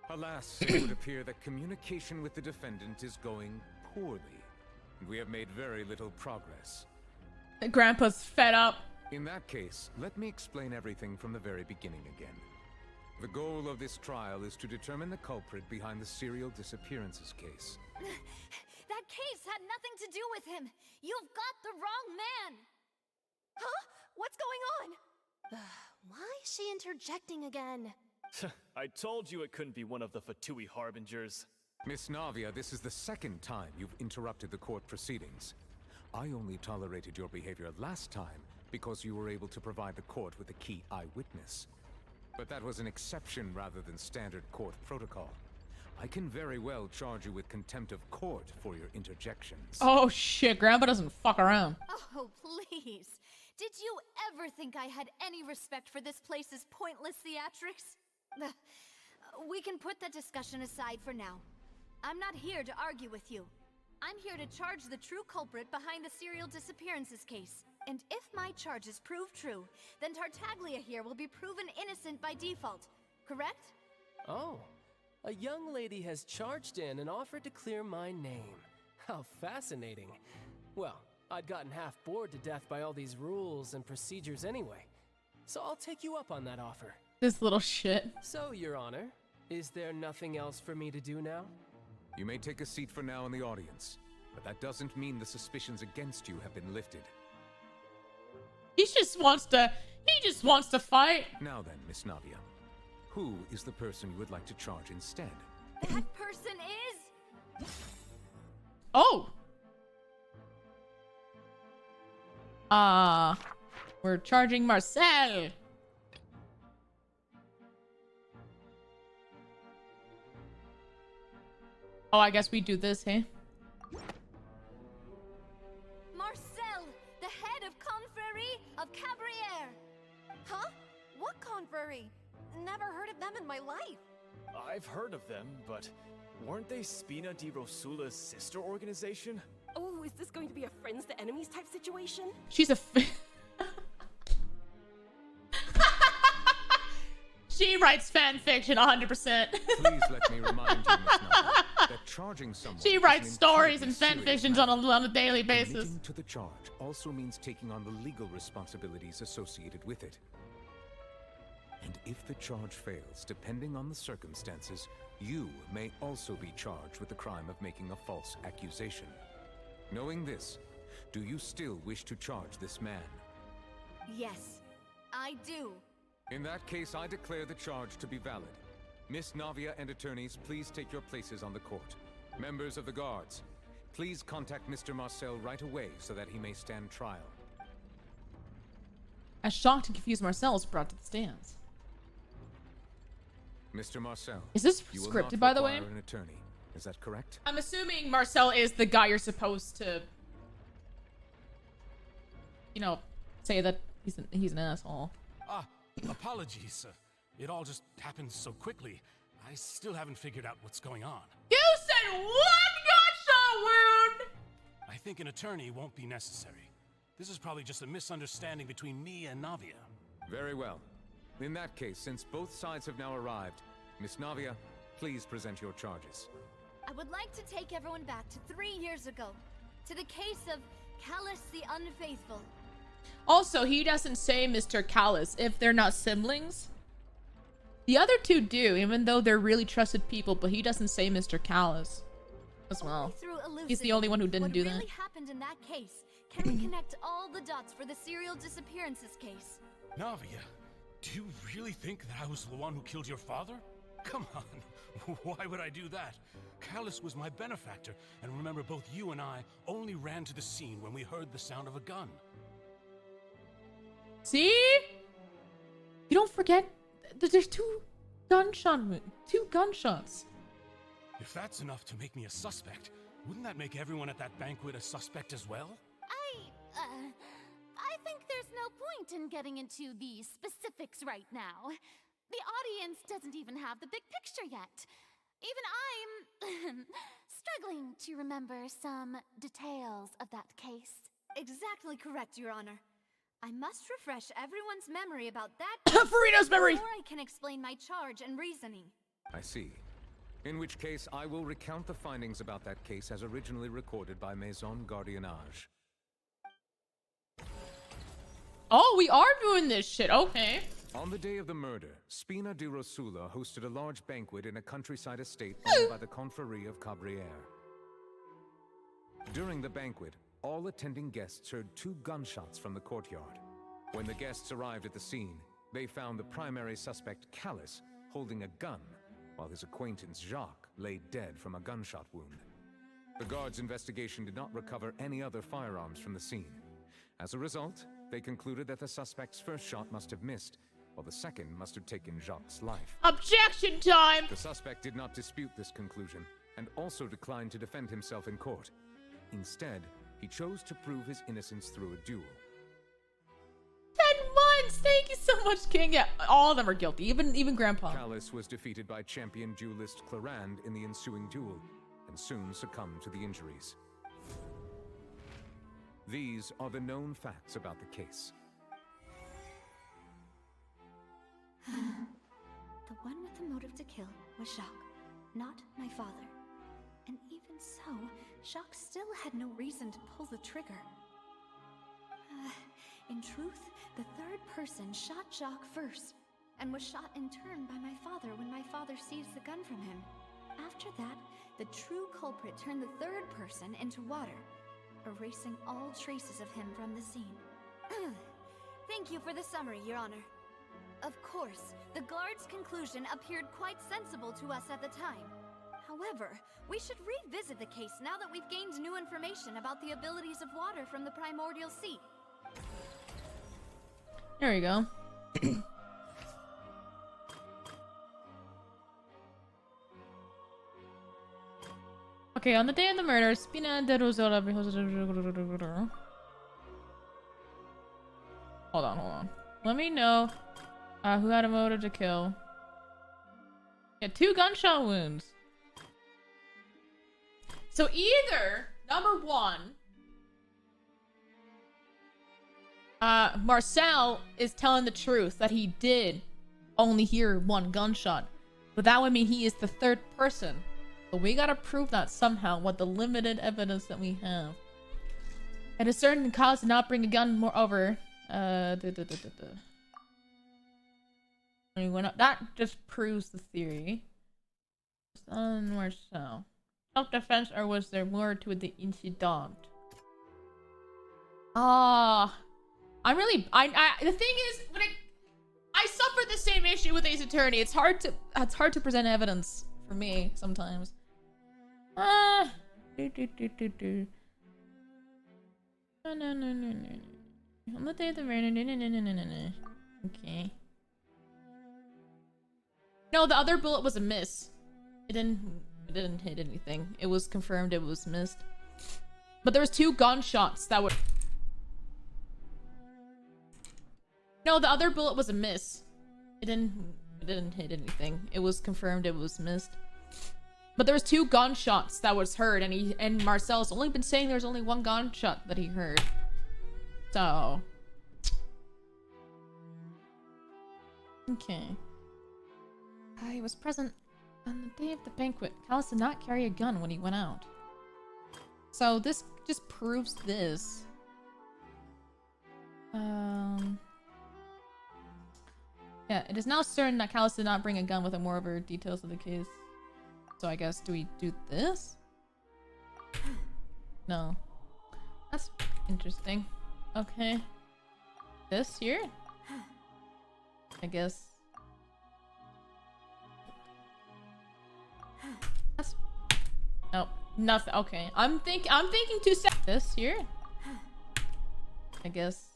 Alas, it would appear that communication with the defendant is going poorly, and we have made very little progress. Grandpa's fed up. In that case, let me explain everything from the very beginning again. The goal of this trial is to determine the culprit behind the serial disappearances case. That case had nothing to do with him. You've got the wrong man. Huh? What's going on? Why is she interjecting again? I told you it couldn't be one of the Fatui harbingers. Miss Navia, this is the second time you've interrupted the court proceedings. I only tolerated your behavior last time because you were able to provide the court with a key eyewitness. But that was an exception rather than standard court protocol. I can very well charge you with contempt of court for your interjections. Oh shit, Grandpa doesn't fuck around. Oh, please. Did you ever think I had any respect for this place's pointless theatrics? We can put that discussion aside for now. I'm not here to argue with you. I'm here to charge the true culprit behind the serial disappearances case. And if my charges prove true, then Tartaglia here will be proven innocent by default. Correct? Oh, a young lady has charged in and offered to clear my name. How fascinating. Well, I'd gotten half bored to death by all these rules and procedures anyway. So I'll take you up on that offer. This little shit. So, Your Honor, is there nothing else for me to do now? You may take a seat for now in the audience, but that doesn't mean the suspicions against you have been lifted. He just wants to fight. Now then, Miss Navia, who is the person you would like to charge instead? That person is... Oh. We're charging Marcel. Oh, I guess we do this, hey? Marcel, the head of Confrérie of Cabriere. Huh? What confrérie? Never heard of them in my life. I've heard of them, but weren't they Spina di Rosula's sister organization? Oh, is this going to be a friends to enemies type situation? She's a She writes fan fiction 100%. Please let me remind you, Miss Navia, that charging someone... She writes stories and fan fictions on a daily basis. Admitting to the charge also means taking on the legal responsibilities associated with it. And if the charge fails, depending on the circumstances, you may also be charged with the crime of making a false accusation. Knowing this, do you still wish to charge this man? Yes, I do. In that case, I declare the charge to be valid. Miss Navia and attorneys, please take your places on the court. Members of the guards, please contact Mr. Marcel right away so that he may stand trial. A shocked and confused Marcel is brought to the stands. Mr. Marcel, is this you will scripted, not by the way? require an attorney. Is that correct? I'm assuming Marcel is the guy you're supposed to, you know, say that he's an asshole. Apologies. It all just happened so quickly. I still haven't figured out what's going on. You said one gunshot wound! I think an attorney won't be necessary. This is probably just a misunderstanding between me and Navia. Very well. In that case, since both sides have now arrived, Miss Navia, please present your charges. I would like to take everyone back to 3 years ago, to the case of Callus the Unfaithful. Also, he doesn't say Mr. Callus if they're not siblings. The other two do, even though they're really trusted people, but he doesn't say Mr. Callus as well. He's the only one who didn't do that. What really happened in that case can connect all the dots for the serial disappearances case. Navia, do you really think that I was the one who killed your father? Come on, why would I do that? Callus was my benefactor, and remember, both you and I only ran to the scene when we heard the sound of a gun. See? You don't forget that there's two gunshots. If that's enough to make me a suspect, wouldn't that make everyone at that banquet a suspect as well? I think there's no point in getting into the specifics right now. The audience doesn't even have the big picture yet. Even I'm struggling to remember some details of that case. Exactly correct, Your Honor. I must refresh everyone's memory about that Farina's memory! before I can explain my charge and reasoning. I see. In which case, I will recount the findings about that case as originally recorded by Maison Gardiennage. Oh, we are doing this shit, okay. On the day of the murder, Spina di Rosula hosted a large banquet in a countryside estate owned by the Confrérie of Cabriere. During the banquet, all attending guests heard 2 gunshots from the courtyard. When the guests arrived at the scene, they found the primary suspect, Callus, holding a gun, while his acquaintance, Jacques, lay dead from a gunshot wound. The guards' investigation did not recover any other firearms from the scene. As a result, they concluded that the suspect's first shot must have missed, while the second must have taken Jacques' life. Objection time! The suspect did not dispute this conclusion, and also declined to defend himself in court. Instead, he chose to prove his innocence through a duel. 10 months! Thank you so much, King. Yeah, all of them are guilty, even Grandpa. Callus was defeated by champion duelist Clarand in the ensuing duel, and soon succumbed to the injuries. These are the known facts about the case. The one with the motive to kill was Jacques, not my father. And even so, Jacques still had no reason to pull the trigger. In truth, the third person shot Jacques first, and was shot in turn by my father when my father seized the gun from him. After that, the true culprit turned the third person into water, erasing all traces of him from the scene. Thank you for the summary, Your Honor. Of course, the guard's conclusion appeared quite sensible to us at the time. However, we should revisit the case now that we've gained new information about the abilities of water from the primordial sea. There we go. Okay, on the day of the murder, Spina de Rosola. Hold on. Let me know who had a motive to kill. Yeah, 2 gunshot wounds. So either, number 1, Marcel is telling the truth that he did only hear 1 gunshot. But that would mean he is the third person. But we gotta prove that somehow with the limited evidence that we have. It is certain cause to not bring a gun, moreover. That just proves the theory. Marcel. Self-defense, or was there more to the incident? The thing is, when I suffer the same issue with Ace Attorney. It's hard to present evidence for me sometimes. No. On the day of the murder. Okay. No, the other bullet was a miss. It didn't hit anything. It was confirmed it was missed. But there was 2 gunshots that would. No, the other bullet was a miss. It didn't hit anything. It was confirmed it was missed. But there was 2 gunshots that was heard, and Marcel's only been saying there's only 1 gunshot that he heard. So. Okay. He was present on the day of the banquet. Callus did not carry a gun when he went out. So this just proves this. Yeah, it is now certain that Callus did not bring a gun with him. Moreover, details of the case. So I guess, do we do this? No. That's interesting. Okay. This here? I guess. That's... Nope. Nothing. Okay. I'm thinking 2 seconds. This here? I guess.